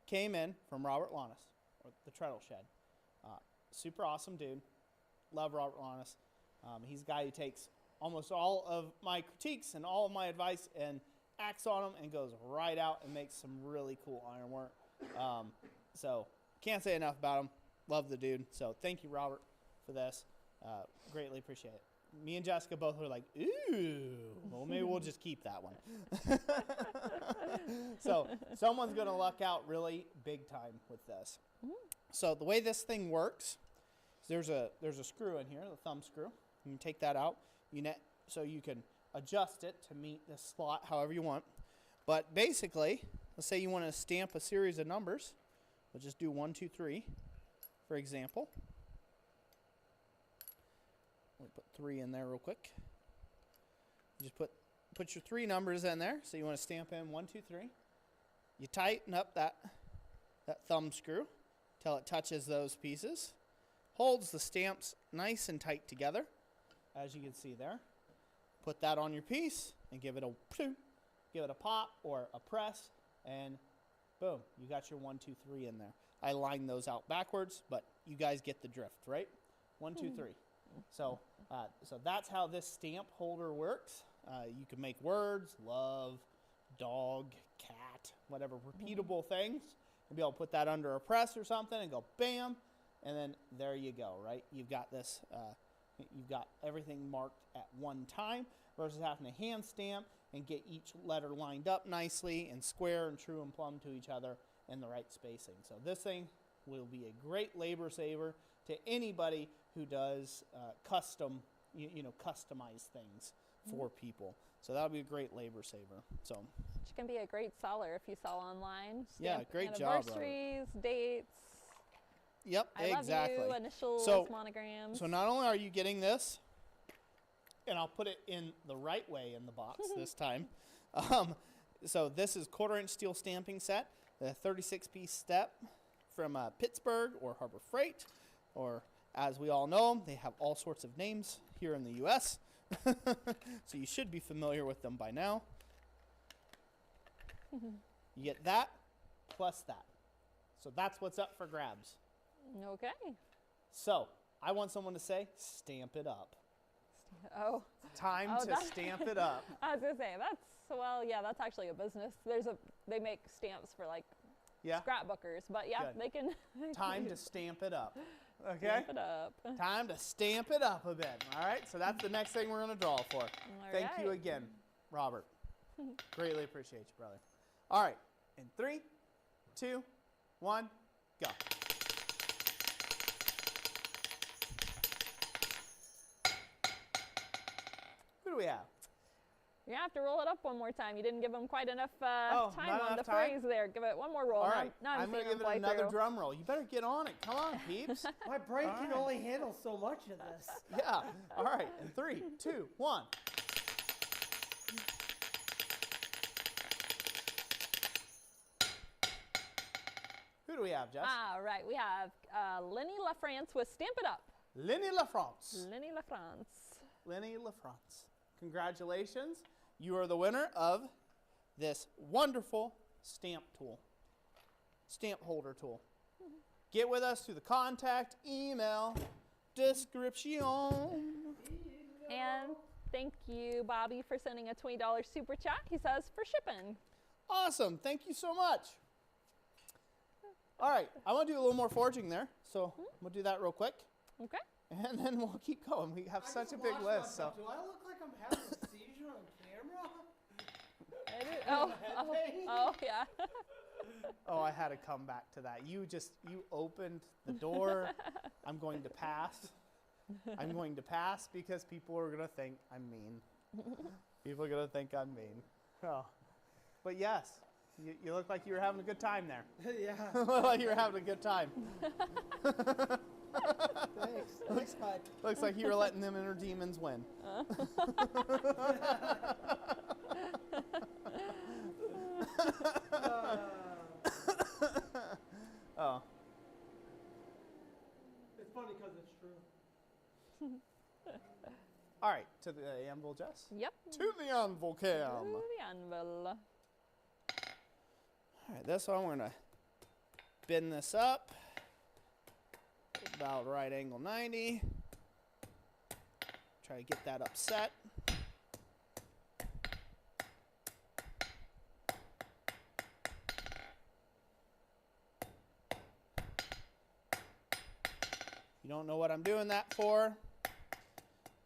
Speaker 1: came in from Robert Lanis, or the Treadle Shed. Super awesome dude. Love Robert Lanis. He's a guy who takes almost all of my critiques and all of my advice and acts on them and goes right out and makes some really cool ironwork. So can't say enough about him. Love the dude. So thank you, Robert, for this. Greatly appreciate it. me and Jessica both were like, ooh, well, maybe we'll just keep that one. So someone's going to luck out really big time with this. So the way this thing works, there's a screw in here, the thumb screw. You can take that out. So you can adjust it to meet the slot however you want. But basically, let's say you want to stamp a series of numbers. We'll just do 1, 2, 3, for example. We'll put 3 in there real quick. You just put your 3 numbers in there. So you want to stamp in 1, 2, 3. You tighten up that thumb screw till it touches those pieces. Holds the stamps nice and tight together, as you can see there. Put that on your piece and give it a pop or a press, and boom, you got your 1, 2, 3 in there. I lined those out backwards, but you guys get the drift, right? 1, 2, 3. So that's how this stamp holder works. You can make words, love, dog, cat, whatever repeatable things, and be able to put that under a press or something and go bam, and then there you go, right? You've got this. You've got everything marked at one time versus having to hand stamp and get each letter lined up nicely and square and true and plumb to each other in the right spacing. So this thing will be a great labor saver to anybody who does customized things for people. So that'll be a great labor saver. So
Speaker 2: which can be a great seller if you sell online.
Speaker 1: Yeah, great job.
Speaker 2: Anniversaries, dates.
Speaker 1: Yep,
Speaker 2: I
Speaker 1: exactly.
Speaker 2: love you, initials, monograms.
Speaker 1: So not only are you getting this, and I'll put it in the right way in the box this time. So this is 1/4-inch steel stamping set, the 36-piece step from Pittsburgh or Harbor Freight, or as we all know, they have all sorts of names here in the U.S. So you should be familiar with them by now. You get that plus that. So that's what's up for grabs.
Speaker 2: Okay.
Speaker 1: So I want someone to say, stamp it up.
Speaker 2: Oh.
Speaker 1: Time to stamp it up.
Speaker 2: I was gonna say that's actually a business. They make stamps for like scrapbookers, but yeah,
Speaker 1: Good.
Speaker 2: they can.
Speaker 1: Time to stamp it up. Okay.
Speaker 2: Stamp it up.
Speaker 1: Time to stamp it up a bit. All right. So that's the next thing we're gonna draw for. Thank you again, Robert. Greatly appreciate you, brother. All right. In 3, 2, 1, go. Who do we have?
Speaker 2: You have to roll it up one more time. You didn't give them quite enough time on the phrase there. Give it one more roll.
Speaker 1: All right.
Speaker 2: Now
Speaker 1: I'm going to give it another drum roll. You better get on it. Come on, peeps.
Speaker 3: My brain can only handle so much of this.
Speaker 1: Yeah. All right. In 3, 2, 1. Who do we have, Jess?
Speaker 2: All right. We have Lenny LaFrance with Stamp It Up.
Speaker 1: Lenny LaFrance.
Speaker 2: Lenny LaFrance.
Speaker 1: Lenny LaFrance. Congratulations. You are the winner of this wonderful stamp tool, stamp holder tool. Get with us through the contact email description.
Speaker 2: And thank you, Bobby, for sending a $20 super chat. He says for shipping.
Speaker 1: Awesome. Thank you so much. All right. I want to do a little more forging there. So we'll do that real quick.
Speaker 2: Okay.
Speaker 1: And then we'll keep going. We have such a big list. So.
Speaker 3: Do I look like I'm having a seizure on camera?
Speaker 2: Oh, yeah.
Speaker 1: Oh, I had to come back to that. You opened the door. I'm going to pass. I'm going to pass because people are going to think I'm mean. People are going to think I'm mean. Oh. But yes, you look like you were having a good time there.
Speaker 3: Yeah.
Speaker 1: You look like you were having a good time.
Speaker 3: Thanks. Thanks, bud.
Speaker 1: Looks like you were letting them inner demons win. Oh.
Speaker 3: It's funny because it's true.
Speaker 1: All right, to the anvil, Jess?
Speaker 2: Yep.
Speaker 1: To the anvil, Cam.
Speaker 2: To the anvil.
Speaker 1: All right, this one we're going to bend this up. About right angle 90. Try to get that upset. You don't know what I'm doing that for?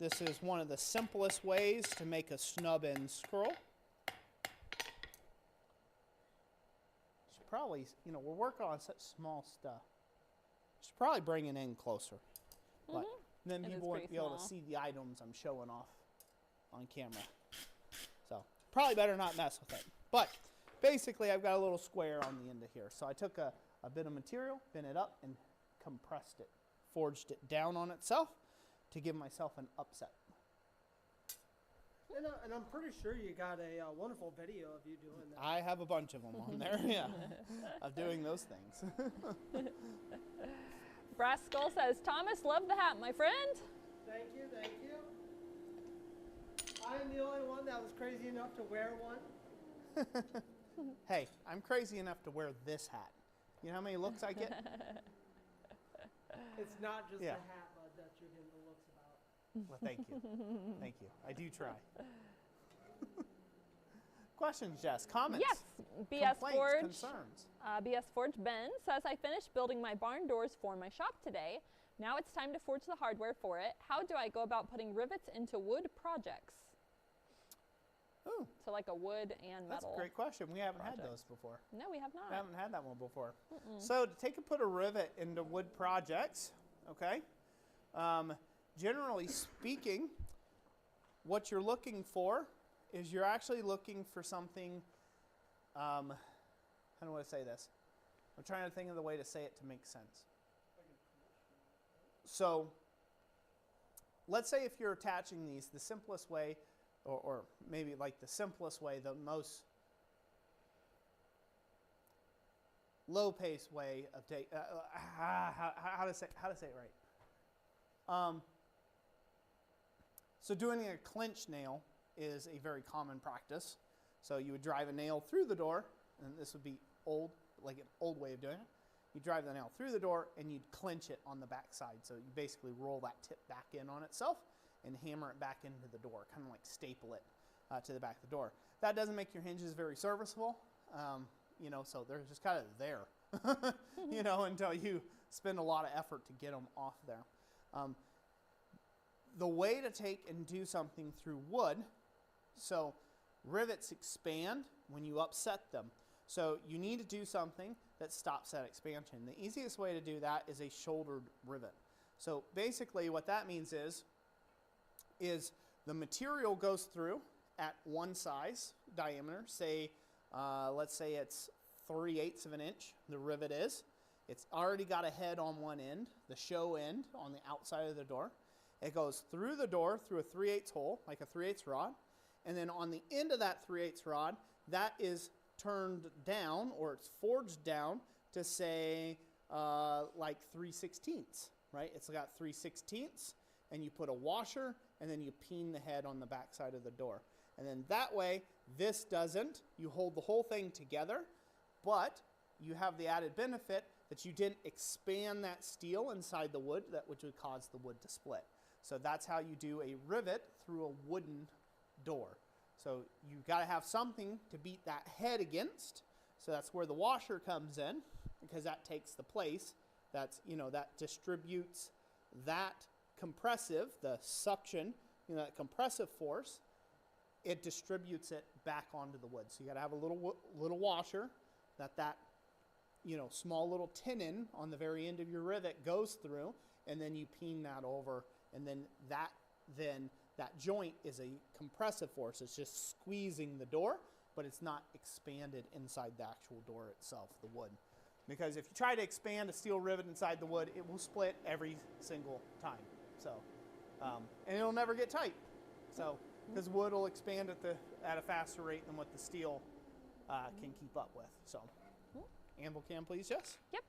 Speaker 1: This is one of the simplest ways to make a snub end scroll. Should probably, you know, we're working on such small stuff. Should probably bring it in closer. But then people won't be able to see the items I'm showing off on camera. So probably better not mess with it. But basically I've got a little square on the end of here. So I took a bit of material, bent it up, and compressed it. Forged it down on itself to give myself an upset.
Speaker 3: And I'm pretty sure you got a wonderful video of you doing that.
Speaker 1: I have a bunch of them on there, yeah, of doing those things.
Speaker 2: Brass Skull says, Thomas, love the hat, my friend.
Speaker 3: Thank you, thank you. I'm the only one that was crazy enough to wear one.
Speaker 1: Hey, I'm crazy enough to wear this hat. You know how many looks I get?
Speaker 3: It's not just the hat, bud, that you're getting the looks about.
Speaker 1: Well, thank you. Thank you. I do try. Questions, Jess? Comments?
Speaker 2: Yes, BS
Speaker 1: Complaints,
Speaker 2: Forge.
Speaker 1: concerns?
Speaker 2: BS Forge Ben says, I finished building my barn doors for my shop today. Now it's time to forge the hardware for it. How do I go about putting rivets into wood projects?
Speaker 1: Ooh,
Speaker 2: So like a wood and metal.
Speaker 1: that's a great question. We haven't had those before.
Speaker 2: No, we have not.
Speaker 1: We haven't had that one before. So to take and put a rivet into wood projects, okay, generally speaking, what you're looking for is you're actually looking for something, how do I say this? I'm trying to think of the way to say it to make sense. So let's say if you're attaching these, the simplest way, or maybe like the simplest way, the most low-paced way of how to say it right. So doing a clinch nail is a very common practice. So you would drive a nail through the door, and this would be old, like an old way of doing it. You drive the nail through the door, and you'd clinch it on the back side. So you basically roll that tip back in on itself and hammer it back into the door, kind of like staple it to the back of the door. That doesn't make your hinges very serviceable, you know, so they're just kind of there, you know, until you spend a lot of effort to get them off there. The way to take and do something through wood, so rivets expand when you upset them. So you need to do something that stops that expansion. The easiest way to do that is a shouldered rivet. So basically what that means is the material goes through at one size diameter, say, let's say it's 3/8 of an inch, the rivet is. It's already got a head on one end, the show end on the outside of the door. It goes through the door through a 3/8 hole, like a 3/8 rod, and then on the end of that 3/8 rod, that is turned down, or it's forged down to say like 3/16, right? It's got 3/16, and you put a washer, and then you peen the head on the back side of the door. And then that way, this doesn't. You hold the whole thing together, but you have the added benefit that you didn't expand that steel inside the wood, which would cause the wood to split. So that's how you do a rivet through a wooden door. So you've got to have something to beat that head against. So that's where the washer comes in, because that takes the place. That's, you know, that distributes that compressive, the suction, you know, that compressive force. It distributes it back onto the wood. So you got to have a little washer that you know, small little tenon on the very end of your rivet goes through, and then you peen that over, and then that joint is a compressive force. It's just squeezing the door, but it's not expanded inside the actual door itself, the wood. Because if you try to expand a steel rivet inside the wood, it will split every single time. So, and it'll never get tight. So, because wood will expand at a faster rate than what the steel can keep up with. So, anvil cam, please, Jess.
Speaker 2: Yep.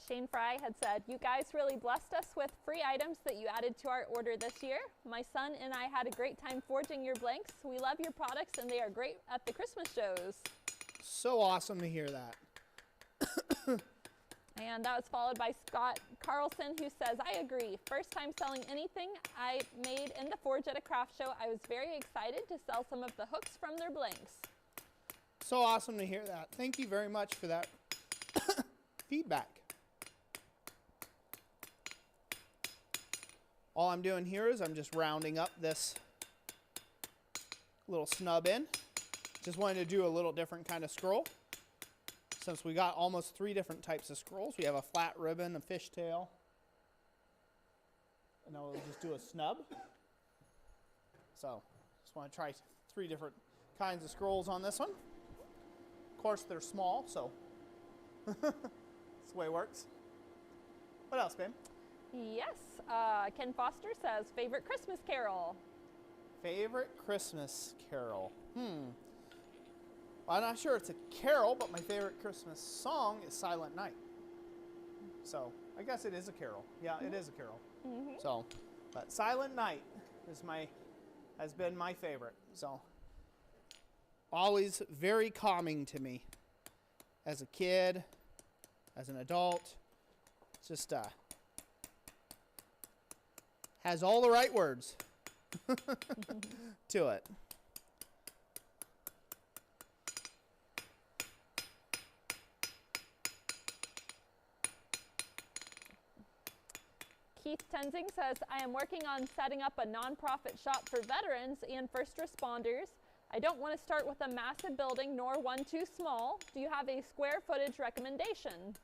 Speaker 2: Shane Fry had said, you guys really blessed us with free items that you added to our order this year. My son and I had a great time forging your blanks. We love your products and they are great at the Christmas shows.
Speaker 1: So awesome to hear that.
Speaker 2: And that was followed by Scott Carlson, who says, I agree. First time selling anything I made in the forge at a craft show. I was very excited to sell some of the hooks from their blanks.
Speaker 1: So awesome to hear that. Thank you very much for that feedback. All I'm doing here is I'm just rounding up this little snub end. Just wanted to do a little different kind of scroll. Since we got almost 3 different types of scrolls. We have a flat ribbon, a fishtail, and then we'll just do a snub. So, just want to try 3 different kinds of scrolls on this one. Of course, they're small, so that's the way it works. What else, babe?
Speaker 2: Yes, Ken Foster says, favorite Christmas carol.
Speaker 1: Favorite Christmas carol? I'm not sure it's a carol, but my favorite Christmas song is Silent Night. So, I guess it is a carol. Yeah, it is a carol. So, but Silent Night has been my favorite. So, always very calming to me. As a kid, as an adult, it's just has all the right words to it.
Speaker 2: Keith Tenzing says, I am working on setting up a nonprofit shop for veterans and first responders. I don't want to start with a massive building nor one too small. Do you have a square footage recommendation?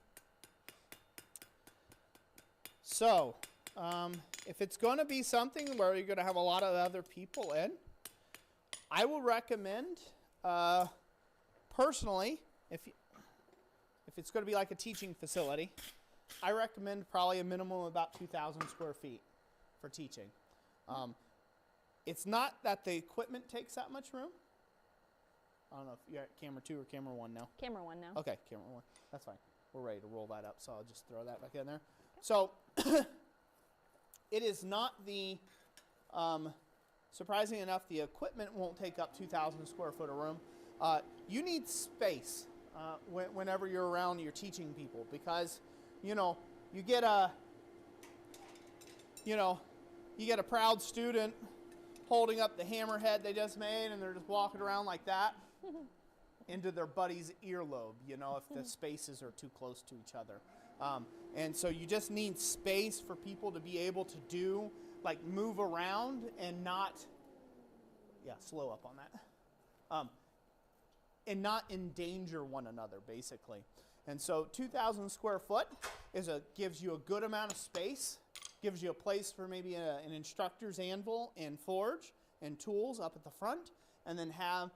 Speaker 1: So, if it's going to be something where you're going to have a lot of other people in, I will recommend, personally, if it's going to be like a teaching facility, I recommend probably a minimum of about 2,000 square feet for teaching. It's not that the equipment takes that much room. I don't know if you're at camera 2 or camera 1 now.
Speaker 2: Camera 1 now.
Speaker 1: Okay, camera 1. That's fine. We're ready to roll that up, so I'll just throw that back in there. So, it is not the, surprising enough, the equipment won't take up 2,000 square foot of room. You need space whenever you're around, you're teaching people, because you get a proud student holding up the hammerhead they just made, and they're just walking around like that into their buddy's earlobe, if the spaces are too close to each other. And so you just need space for people to be able to do, like, move around and not, slow up on that, and not endanger one another, basically. And so 2,000 square foot gives you a good amount of space, gives you a place for maybe an instructor's anvil and forge and tools up at the front, and then have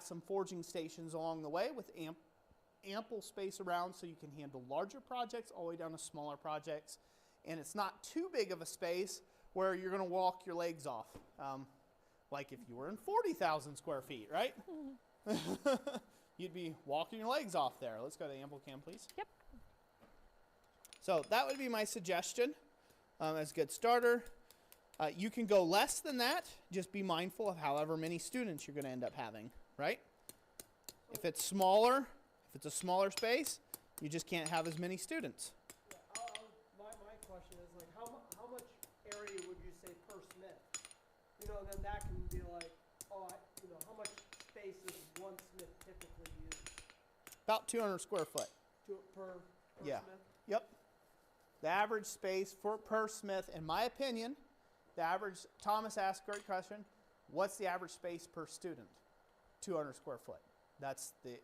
Speaker 1: some forging stations along the way with ample space around so you can handle larger projects all the way down to smaller projects. And it's not too big of a space where you're going to walk your legs off, like if you were in 40,000 square feet, right? You'd be walking your legs off there. Let's go to the ample cam, please.
Speaker 2: Yep.
Speaker 1: So that would be my suggestion as a good starter. You can go less than that. Just be mindful of however many students you're going to end up having, right? If it's smaller, if it's a smaller space, you just can't have as many students.
Speaker 3: Yeah, my question is, like, how much area would you say per smith? Then that can be like, how much space does one smith typically use?
Speaker 1: About 200 square foot.
Speaker 3: Per
Speaker 1: Yeah.
Speaker 3: smith?
Speaker 1: Yep. The average space per smith, in my opinion, Thomas asked a great question, what's the average space per student? 200 square foot. That's the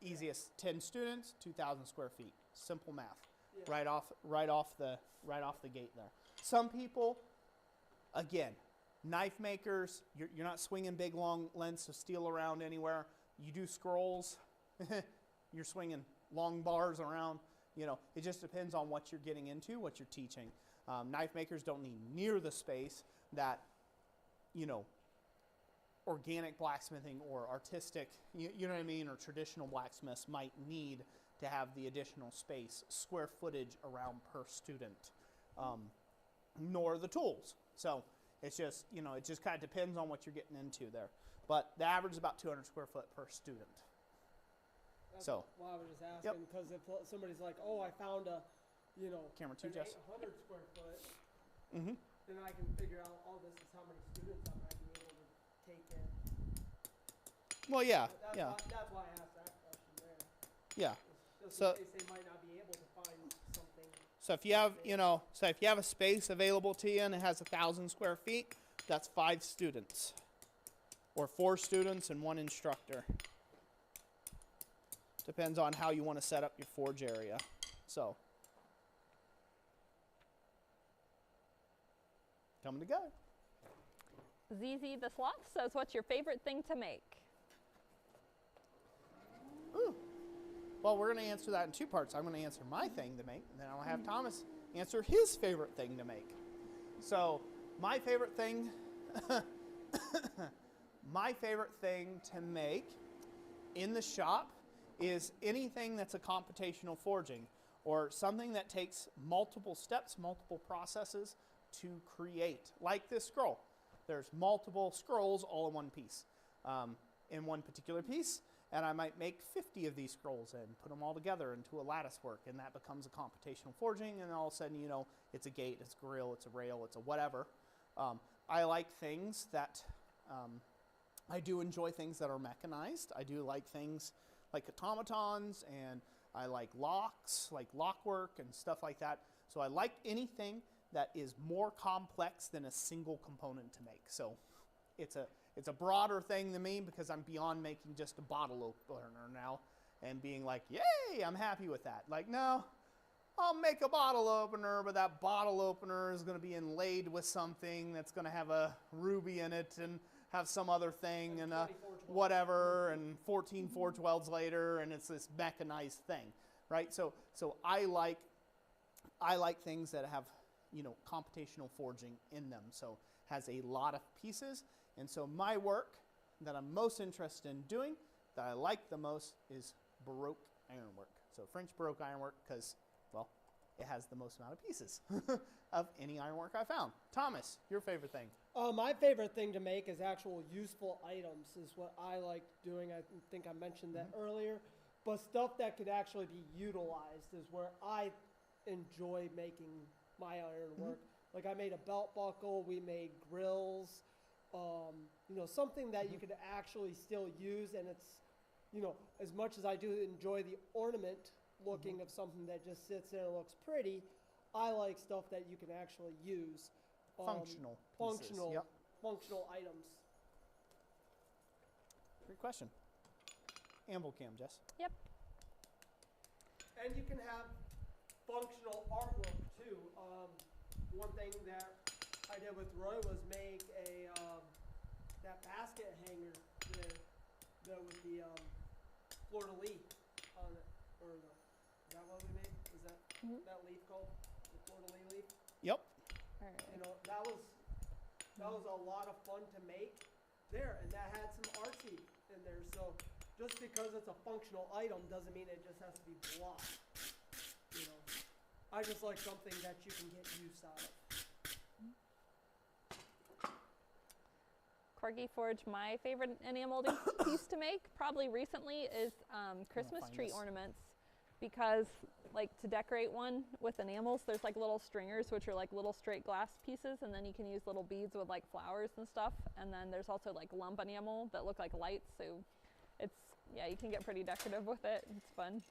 Speaker 1: easiest. 10 students, 2,000 square feet. Simple math. Yeah. Right off the gate there. Some people, again, knife makers, you're not swinging big long lengths of steel around anywhere. You do scrolls, you're swinging long bars around. It just depends on what you're getting into, what you're teaching. Knife makers don't need near the space that, organic blacksmithing or artistic, you know what I mean, or traditional blacksmiths might need to have the additional space, square footage around per student, nor the tools. So it's just, it just kind of depends on what you're getting into there. But the average is about 200 square foot per student.
Speaker 3: That's
Speaker 1: So.
Speaker 3: why I was just asking, because if somebody's like, I found a,
Speaker 1: Camera 2,
Speaker 3: an
Speaker 1: Jess.
Speaker 3: 800 square foot,
Speaker 1: Mm-hmm.
Speaker 3: then I can figure out, this is how many students I might be able to take in.
Speaker 1: Well, yeah,
Speaker 3: That's
Speaker 1: yeah,
Speaker 3: why, that's why I asked that question there.
Speaker 1: yeah.
Speaker 3: Just
Speaker 1: So-
Speaker 3: in case they might not be able to find something.
Speaker 1: So if you have, so if you have a space available to you and it has 1,000 square feet, that's 5 students, or 4 students and 1 instructor. Depends on how you want to set up your forge area. So, coming to go.
Speaker 2: ZZ the Sloth says, what's your favorite thing to make?
Speaker 1: Ooh. Well, we're going to answer that in 2 parts. I'm going to answer my thing to make, and then I'll have Thomas answer his favorite thing to make. So, my favorite thing, my favorite thing to make in the shop is anything that's a computational forging, or something that takes multiple steps, multiple processes to create. Like this scroll. There's multiple scrolls all in one piece, in one particular piece. And I might make 50 of these scrolls and put them all together into a lattice work, and that becomes a computational forging, and all of a sudden, it's a gate, it's a grill, it's a rail, it's a whatever. I like things that, I do enjoy things that are mechanized. I do like things like automatons, and I like locks, like lock work and stuff like that. So I like anything that is more complex than a single component to make. So it's a broader thing than me, because I'm beyond making just a bottle opener now and being like, yay, I'm happy with that. Like, no, I'll make a bottle opener, but that bottle opener is going to be inlaid with something that's going to have a ruby in it and have some other thing and whatever, and 14 forge welds later, and it's this mechanized thing, right? So I like things that have, computational forging in them. So has a lot of pieces. And so my work that I'm most interested in doing, that I like the most, is Baroque ironwork. So French Baroque ironwork, because, well, it has the most amount of pieces of any ironwork I found. Thomas, your favorite thing?
Speaker 3: My favorite thing to make is actual useful items is what I like doing. I think I mentioned that earlier. But stuff that could actually be utilized is where I enjoy making my ironwork. Like I made a belt buckle, we made grills, something that you could actually still use, and it's, as much as I do enjoy the ornament looking of something that just sits there and looks pretty, I like stuff that you can actually use.
Speaker 1: Functional pieces. Yep.
Speaker 3: Functional items.
Speaker 1: Great question. Amble cam, Jess.
Speaker 2: Yep.
Speaker 3: And you can have functional artwork too. One thing that I did with Roy was make that basket hanger with the fleur-de-lis on it. Is that what we made? Is that that leaf called the fleur-de-lis leaf?
Speaker 1: Yep.
Speaker 2: All right.
Speaker 3: That was a lot of fun to make there, and that had some artsy in there. So just because it's a functional item doesn't mean it just has to be blocked. I just like something that you can get use out of.
Speaker 2: Corgi Forge, my favorite enamel molding piece to make, probably recently, is Christmas
Speaker 1: find
Speaker 2: tree
Speaker 1: this.
Speaker 2: ornaments. Because, like, to decorate one with enamels, there's like little stringers, which are like little straight glass pieces, and then you can use little beads with like flowers and stuff. And then there's also like lump enamel that look like lights. So it's, yeah, you can get pretty decorative with it. It's fun.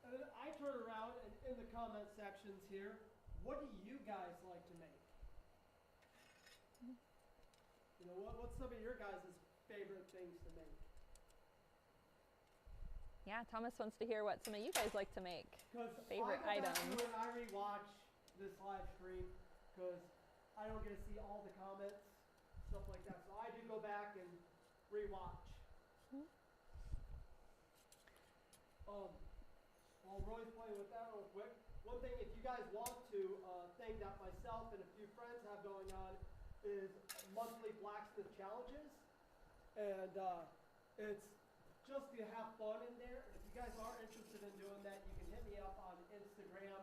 Speaker 3: And then I turn around and in the comment sections here, what do you guys like to make? What's some of your guys' favorite things to make?
Speaker 2: Yeah, Thomas wants to hear what some of you guys like to make. Favorite
Speaker 3: I go
Speaker 2: items.
Speaker 3: back through and I rewatch this live stream because I don't get to see all the comments, stuff like that. So I do go back and rewatch. While Roy's playing with that real quick, one thing, if you guys want to, thing that myself and a few friends have going on is monthly blacksmith challenges, and it's just to have fun in there. If you guys are interested in doing that, you can hit me up on Instagram,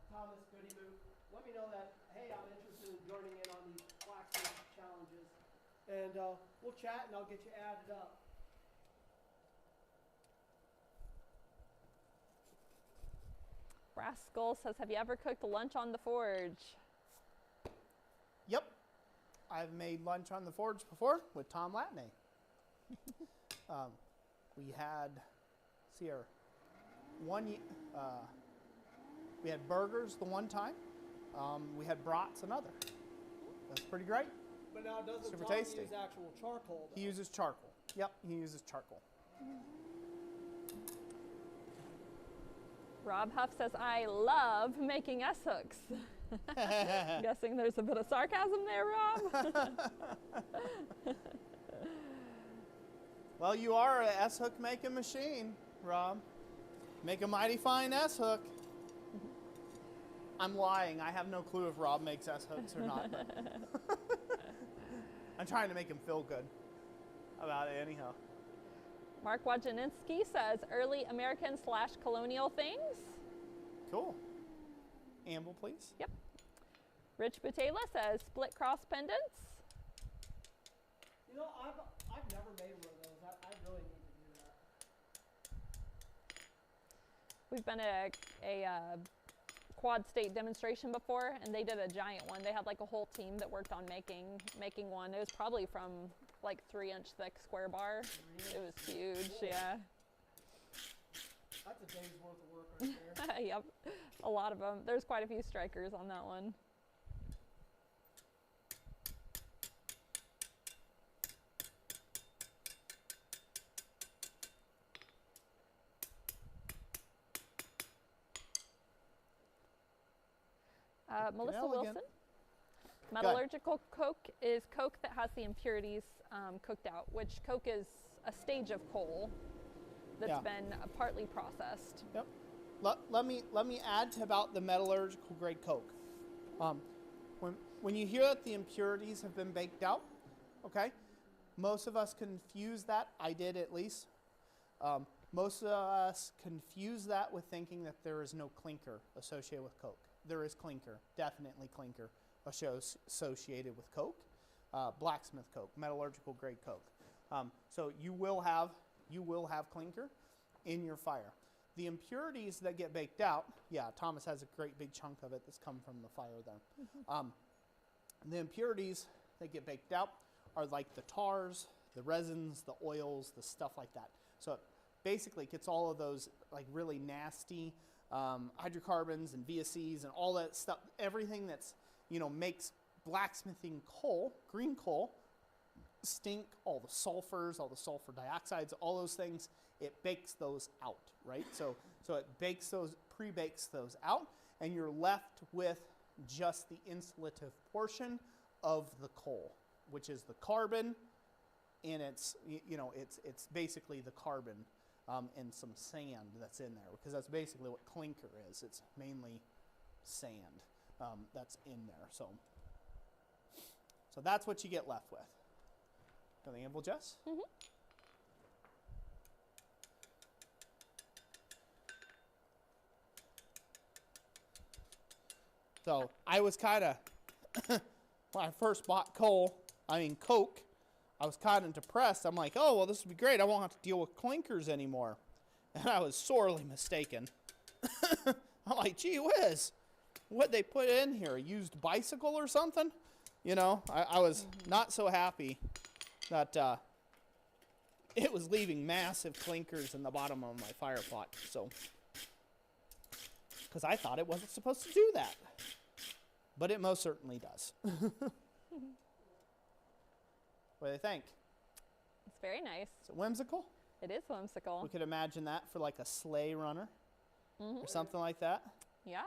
Speaker 3: Thomas Goodymove. Let me know that, hey, I'm interested in joining in on these blacksmith challenges, and we'll chat and I'll get you added up.
Speaker 2: Brass Skull says, have you ever cooked lunch on the forge?
Speaker 1: Yep. I've made lunch on the forge before with Tom Latney. We had, see here, we had burgers the one time. We had brats another. That's pretty great.
Speaker 3: But now doesn't
Speaker 1: Super
Speaker 3: Tom
Speaker 1: tasty.
Speaker 3: use actual charcoal?
Speaker 1: He uses charcoal. Yep, he uses charcoal.
Speaker 2: Rob Huff says, I love making S-hooks. Guessing there's a bit of sarcasm there, Rob.
Speaker 1: Well, you are an S-hook making machine, Rob. Make a mighty fine S-hook. I'm lying. I have no clue if Rob makes S-hooks or not. I'm trying to make him feel good about it anyhow.
Speaker 2: Mark Wojcinski says, early American / colonial things.
Speaker 1: Cool. Amble, please.
Speaker 2: Yep. Rich Butela says, split cross pendants.
Speaker 3: You know, I've never made one of those. I really need to do that.
Speaker 2: We've been at a quad state demonstration before, and they did a giant one. They had like a whole team that worked on making one. It was probably from like 3-inch thick square bar. It was huge, yeah.
Speaker 3: That's a day's worth of work right there.
Speaker 2: Yep, a lot of them. There's quite a few strikers on that one. Melissa
Speaker 1: Elegant.
Speaker 2: Wilson. Metallurgical coke is coke that has the impurities cooked out, which coke is a stage of coal that's been partly processed.
Speaker 1: Yep. Let me add to about the metallurgical grade coke. When you hear that the impurities have been baked out, okay, most of us confuse that. I did at least. Most of us confuse that with thinking that there is no clinker associated with coke. There is clinker, definitely clinker associated with coke, blacksmith coke, metallurgical grade coke. So you will have clinker in your fire. The impurities that get baked out, yeah, Thomas has a great big chunk of it that's come from the fire there. The impurities that get baked out are like the tars, the resins, the oils, the stuff like that. So it basically gets all of those like really nasty hydrocarbons and VSCs and all that stuff, everything that's, makes blacksmithing coal, green coal, stink, all the sulfurs, all the sulfur dioxides, all those things, it bakes those out, right? So it bakes those, pre-bakes those out, and you're left with just the insulative portion of the coal, which is the carbon, and it's basically the carbon and some sand that's in there, because that's basically what clinker is. It's mainly sand that's in there. So that's what you get left with. Got the anvil, Jess?
Speaker 2: Mm-hmm.
Speaker 1: So I was kind of, when I first bought coke, I was kind of depressed. I'm like, oh, well, this would be great. I won't have to deal with clinkers anymore. And I was sorely mistaken. I'm like, gee whiz, what'd they put in here? A used bicycle or something? I was not so happy that it was leaving massive clinkers in the bottom of my fire pot. So, because I thought it wasn't supposed to do that. But it most certainly does. What do you think?
Speaker 2: It's very nice.
Speaker 1: Is it whimsical?
Speaker 2: It is whimsical.
Speaker 1: We could imagine that for like a sleigh runner or something like that.
Speaker 2: Yeah.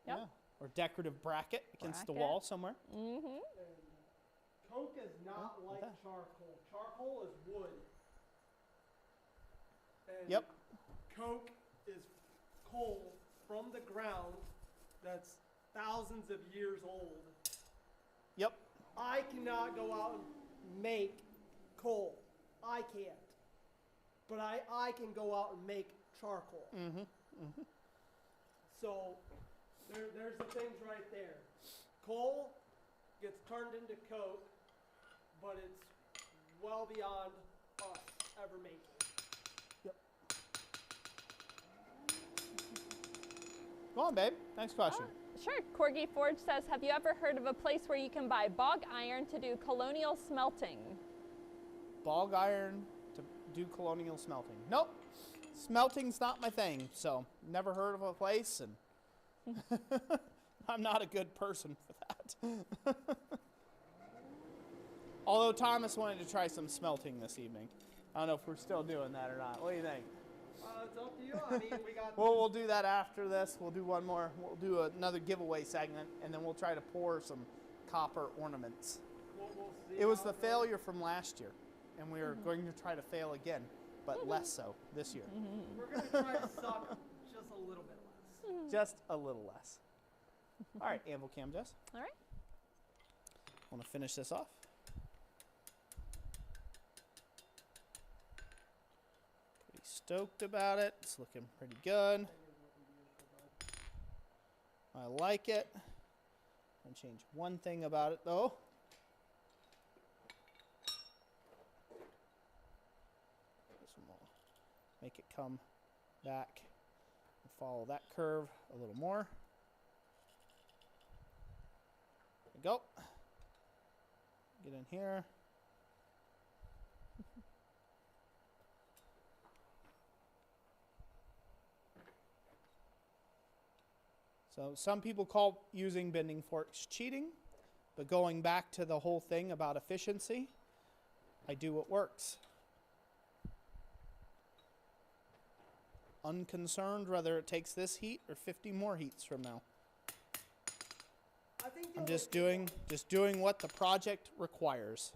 Speaker 2: Yep.
Speaker 1: Yeah. Or decorative bracket against the
Speaker 2: Bracket.
Speaker 1: wall somewhere.
Speaker 2: Mm-hmm.
Speaker 3: Coke is not like
Speaker 1: that.
Speaker 3: charcoal. Charcoal is wood. And
Speaker 1: Yep.
Speaker 3: coke is coal from the ground that's thousands of years old.
Speaker 1: Yep.
Speaker 3: I cannot go out and make coal. I can't. But I can go out and make charcoal.
Speaker 1: Mm-hmm. Mm-hmm.
Speaker 3: So there's the things right there. Coal gets turned into coke, but it's well beyond us ever making.
Speaker 1: Yep. Go on, babe. Next question.
Speaker 2: Sure. Corgi Forge says, have you ever heard of a place where you can buy bog iron to do colonial smelting?
Speaker 1: Bog iron to do colonial smelting. Nope. Smelting's not my thing, so never heard of a place, and I'm not a good person for that. Although Thomas wanted to try some smelting this evening. I don't know if we're still doing that or not. What do you think?
Speaker 3: It's up to you. I mean, we got.
Speaker 1: Well, we'll do that after this. We'll do one more. We'll do another giveaway segment, and then we'll try to pour some copper ornaments.
Speaker 3: We'll see
Speaker 1: It was
Speaker 3: how
Speaker 1: the
Speaker 3: goes.
Speaker 1: failure from last year, and we are going to try to fail again, but less so this year.
Speaker 3: We're going to try to suck just a little bit less.
Speaker 1: Just a little less. All right, Anvil Cam Jess.
Speaker 2: All right.
Speaker 1: Want to finish this off? Pretty stoked about it. It's looking pretty good. I like it. I'm gonna change one thing about it though. This one will make it come back and follow that curve a little more. There we go. Get in here. So some people call using bending forks cheating, but going back to the whole thing about efficiency, I do what works. Unconcerned whether it takes this heat or 50 more heats from now.
Speaker 3: I think
Speaker 1: I'm just doing what the project requires.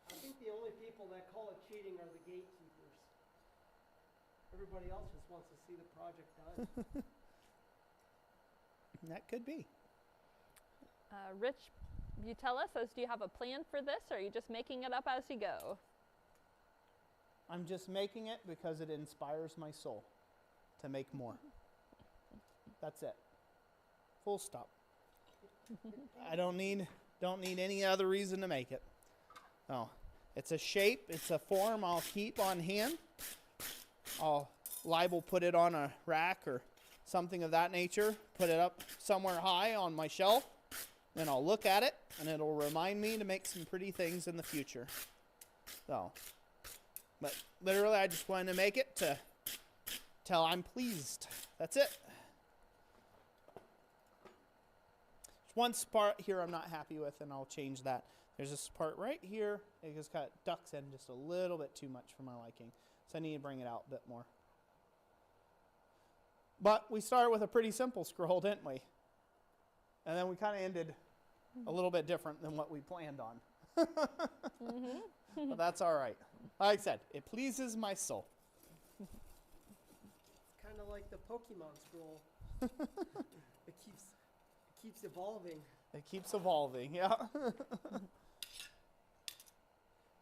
Speaker 3: I think the only people that call it cheating are the gatekeepers. Everybody else just wants to see the project done.
Speaker 1: That could be.
Speaker 2: Rich Butella says, do you have a plan for this, or are you just making it up as you go?
Speaker 1: I'm just making it because it inspires my soul to make more. That's it. Full stop. I don't need any other reason to make it. No. It's a shape, it's a form I'll keep on hand. I'll liable put it on a rack or something of that nature, put it up somewhere high on my shelf, then I'll look at it and it'll remind me to make some pretty things in the future. So, but literally I just wanted to make it to till I'm pleased. That's it. There's one part here I'm not happy with, and I'll change that. There's this part right here. It just kind of ducks in just a little bit too much for my liking. So I need to bring it out a bit more. But we started with a pretty simple scroll, didn't we? And then we kind of ended a little bit different than what we planned on. But that's all right. Like I said, it pleases my soul.
Speaker 3: It's kind of like the Pokemon scroll. It keeps evolving.
Speaker 1: It keeps evolving, yeah.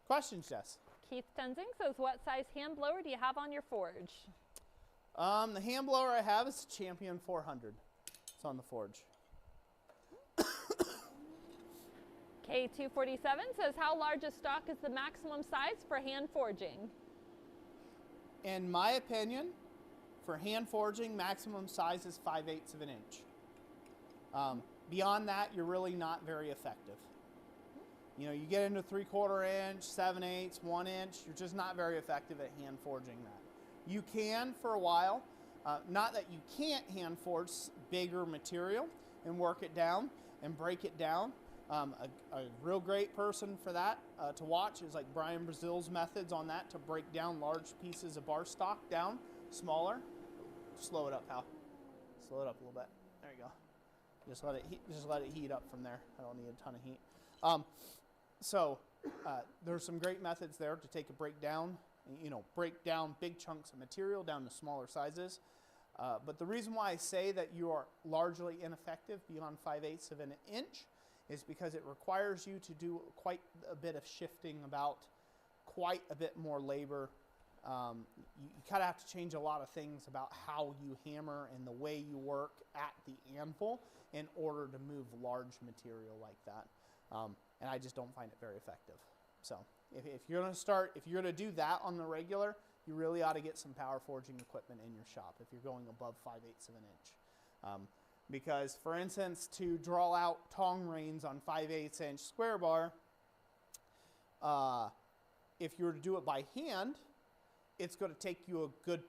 Speaker 1: Questions, Jess?
Speaker 2: Keith Tenzing says, what size hand blower do you have on your forge?
Speaker 1: The hand blower I have is Champion 400. It's on the forge.
Speaker 2: K247 says, how large a stock is the maximum size for hand forging?
Speaker 1: In my opinion, for hand forging, maximum size is 5/8 of an inch. Beyond that, you're really not very effective. You know, you get into 3/4 inch, 7/8, 1 inch, you're just not very effective at hand forging that. You can for a while. Not that you can't hand forge bigger material and work it down and break it down. A real great person for that to watch is like Brian Brazil's methods on that to break down large pieces of bar stock down smaller. Slow it up, Hal. Slow it up a little bit. There you go. Just let it heat up from there. I don't need a ton of heat. There's some great methods there to take a breakdown. You know, break down big chunks of material down to smaller sizes. But the reason why I say that you are largely ineffective beyond 5/8 of an inch is because it requires you to do quite a bit of shifting about, quite a bit more labor. You kind of have to change a lot of things about how you hammer and the way you work at the anvil in order to move large material like that. And I just don't find it very effective. So if you're going to do that on the regular, you really ought to get some power forging equipment in your shop if you're going above 5/8 of an inch. Because, for instance, to draw out tong reins on 5/8 inch square bar, if you were to do it by hand, it's going to take you a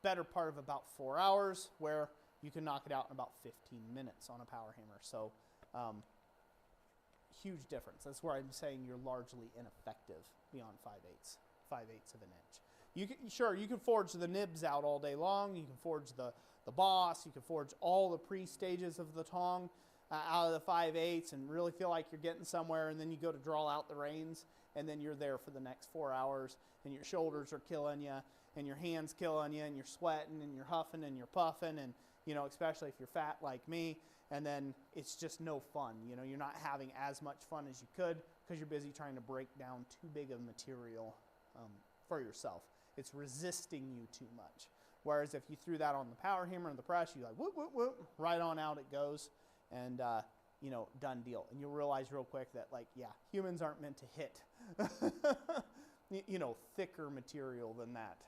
Speaker 1: better part of about 4 hours, where you can knock it out in about 15 minutes on a power hammer. So, huge difference. That's where I'm saying you're largely ineffective beyond 5/8 of an inch. You can forge the nibs out all day long. You can forge the boss. You can forge all the pre-stages of the tong out of the 5/8 and really feel like you're getting somewhere, and then you go to draw out the reins, and then you're there for the next 4 hours, and your shoulders are killing you, and your hands killing you, and you're sweating, and you're huffing, and you're puffing, and, you know, especially if you're fat like me, and then it's just no fun. You know, you're not having as much fun as you could because you're busy trying to break down too big of material for yourself. It's resisting you too much. Whereas if you threw that on the power hammer and the press, you're like, whoop, whoop, whoop, right on out it goes, and, you know, done deal. And you'll realize real quick that, like, yeah, humans aren't meant to hit, you know, thicker material than that,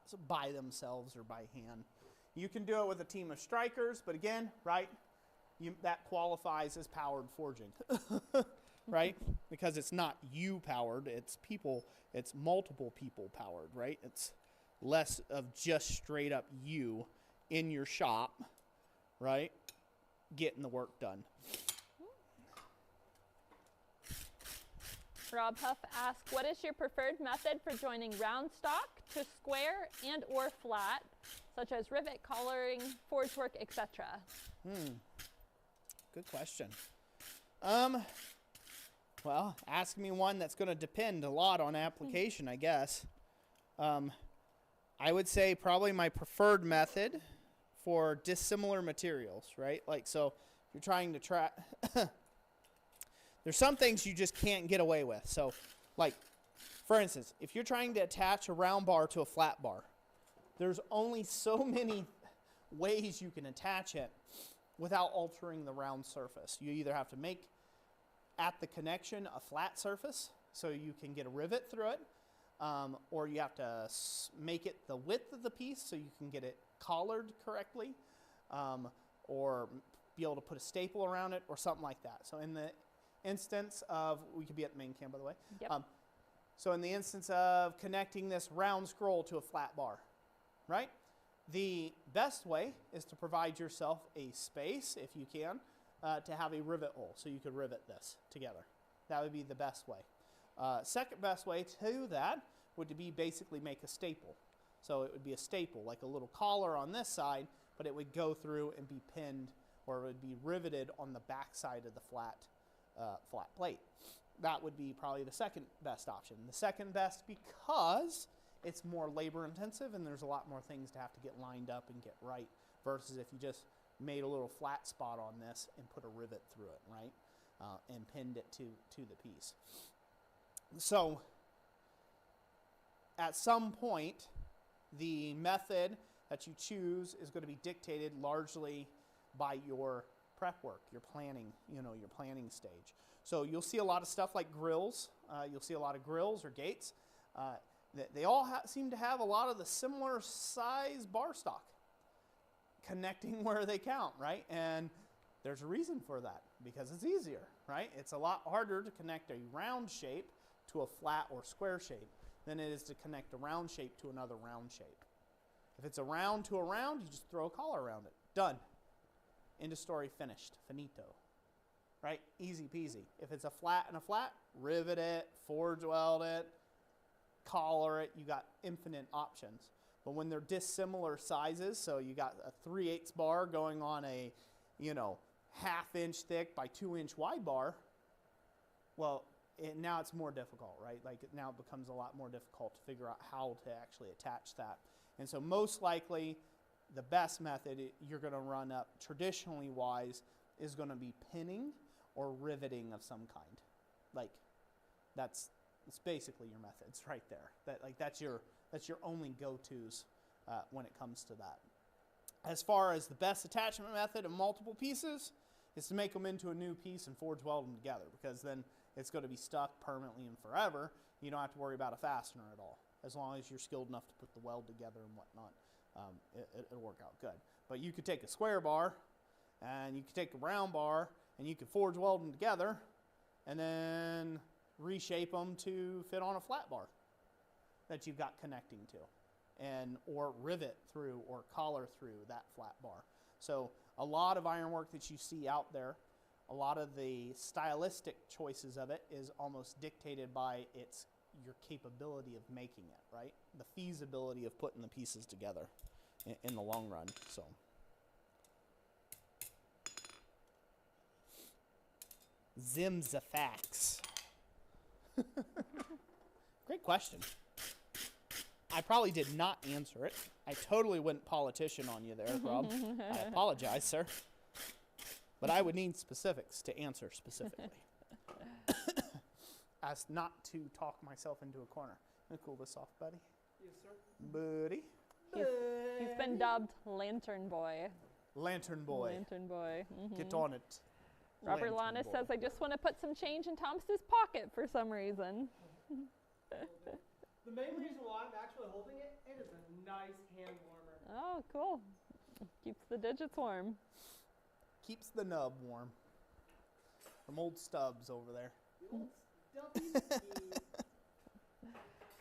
Speaker 1: so by themselves or by hand. You can do it with a team of strikers, but again, right, that qualifies as powered forging, right? Because it's not you powered, it's multiple people powered, right? It's less of just straight up you in your shop, right, getting the work done.
Speaker 2: Rob Huff asks, what is your preferred method for joining round stock to square and or flat, such as rivet, collaring, forge work, etc.?
Speaker 1: Good question. Well, ask me one that's going to depend a lot on application, I guess. I would say probably my preferred method for dissimilar materials, right? Like, so if you're trying to try, there's some things you just can't get away with. So, like, for instance, if you're trying to attach a round bar to a flat bar, there's only so many ways you can attach it without altering the round surface. You either have to make at the connection a flat surface so you can get a rivet through it, or you have to make it the width of the piece so you can get it collared correctly, or be able to put a staple around it or something like that. So in the instance of, we could be at the main cam, by the way.
Speaker 2: Yep.
Speaker 1: So in the instance of connecting this round scroll to a flat bar, right? The best way is to provide yourself a space, if you can, to have a rivet hole so you could rivet this together. That would be the best way. Second best way to that would be basically make a staple. So it would be a staple, like a little collar on this side, but it would go through and be pinned, or it would be riveted on the back side of the flat plate. That would be probably the second best option. The second best because it's more labor intensive and there's a lot more things to have to get lined up and get right, versus if you just made a little flat spot on this and put a rivet through it, right? And pinned it to the piece. So at some point, the method that you choose is going to be dictated largely by your prep work, your planning, your planning stage. So you'll see a lot of stuff like grills. You'll see a lot of grills or gates. They all seem to have a lot of the similar size bar stock connecting where they count, right? And there's a reason for that, because it's easier, right? It's a lot harder to connect a round shape to a flat or square shape than it is to connect a round shape to another round shape. If it's a round to a round, you just throw a collar around it. Done. End of story, finished. Finito. Right? Easy peasy. If it's a flat and a flat, rivet it, forge weld it, collar it. You got infinite options. But when they're dissimilar sizes, so you got a 3/8 bar going on a, 1/2 inch thick by 2 inch wide bar, well, now it's more difficult, right? Like now it becomes a lot more difficult to figure out how to actually attach that. And so most likely the best method you're going to run up traditionally wise is going to be pinning or riveting of some kind. Like it's basically your methods right there. That's your only go-tos when it comes to that. As far as the best attachment method of multiple pieces is to make them into a new piece and forge weld them together, because then it's going to be stuck permanently and forever. You don't have to worry about a fastener at all. As long as you're skilled enough to put the weld together and whatnot, it'll work out good. But you could take a square bar And you can take a round bar and you can forge weld them together and then reshape them to fit on a flat bar that you've got connecting to, and or rivet through or collar through that flat bar. So a lot of ironwork that you see out there, a lot of the stylistic choices of it is almost dictated by your capability of making it, right? The feasibility of putting the pieces together in the long run. So Zimzafax. Great question. I probably did not answer it. I totally went politician on you there, Rob. I apologize, sir. But I would need specifics to answer specifically. As not to talk myself into a corner. Let me cool this off, buddy.
Speaker 3: Yes, sir.
Speaker 1: Buddy.
Speaker 2: He's been dubbed Lantern Boy.
Speaker 1: Lantern Boy.
Speaker 2: Lantern Boy.
Speaker 1: Get on it.
Speaker 2: Robert
Speaker 1: Lantern
Speaker 2: Lannis
Speaker 1: Boy.
Speaker 2: says, I just want to put some change in Thomas's pocket for some reason.
Speaker 3: The main reason why I'm actually holding it, it is a nice hand warmer.
Speaker 2: Oh, cool. Keeps the digits warm.
Speaker 1: Keeps the nub warm. From old Stubbs over there.
Speaker 3: The old stubby.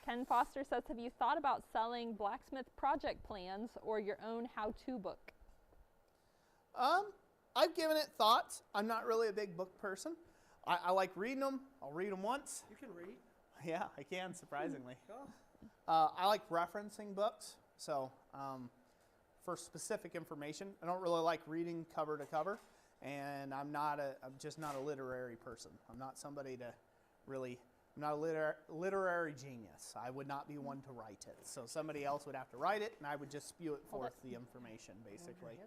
Speaker 2: Ken Foster says, have you thought about selling Blacksmith project plans or your own how-to book?
Speaker 1: I've given it thoughts. I'm not really a big book person. I like reading them. I'll read them once.
Speaker 3: You can read.
Speaker 1: Yeah, I can, surprisingly.
Speaker 3: Oh.
Speaker 1: I like referencing books. So for specific information, I don't really like reading cover to cover. And I'm just not a literary person. I'm not somebody to really, I'm not a literary genius. I would not be one to write it. So somebody else would have to write it, and I would just spew it forth, the information, basically.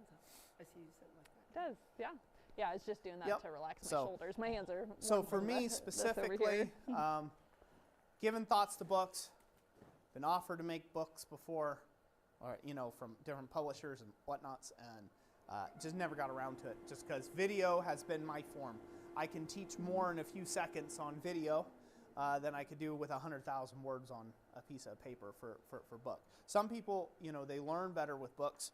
Speaker 3: I see you sitting like that.
Speaker 2: It does, yeah. Yeah, I was just doing that
Speaker 1: Yep.
Speaker 2: to relax my
Speaker 1: So-
Speaker 2: shoulders. My hands are
Speaker 1: So
Speaker 2: warm
Speaker 1: for
Speaker 2: from
Speaker 1: me
Speaker 2: this over
Speaker 1: specifically,
Speaker 2: here.
Speaker 1: given thoughts to books, been offered to make books before, or from different publishers and whatnots, and just never got around to it. Just because video has been my form. I can teach more in a few seconds on video than I could do with 100,000 words on a piece of paper for book. Some people, they learn better with books,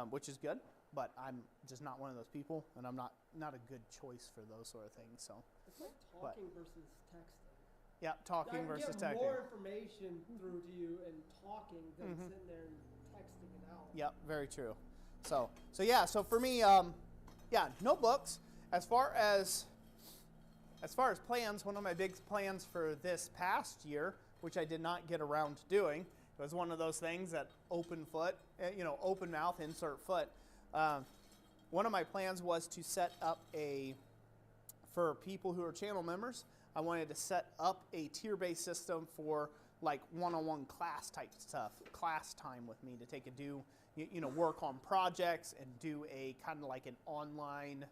Speaker 1: which is good. But I'm just not one of those people, and I'm not a good choice for those sort of things. So
Speaker 3: It's like talking versus texting.
Speaker 1: yeah, talking versus
Speaker 3: I can
Speaker 1: texting.
Speaker 3: get more information through to you in talking than sitting there and texting it out.
Speaker 1: Yep, very true. So yeah. So for me, no books. As far as plans, one of my big plans for this past year, which I did not get around to doing, it was one of those things that open mouth, insert foot. One of my plans was to set up for people who are channel members, I wanted to set up a tier-based system for like one-on-one class type stuff, class time with me to take work on projects and do a kind of like an online,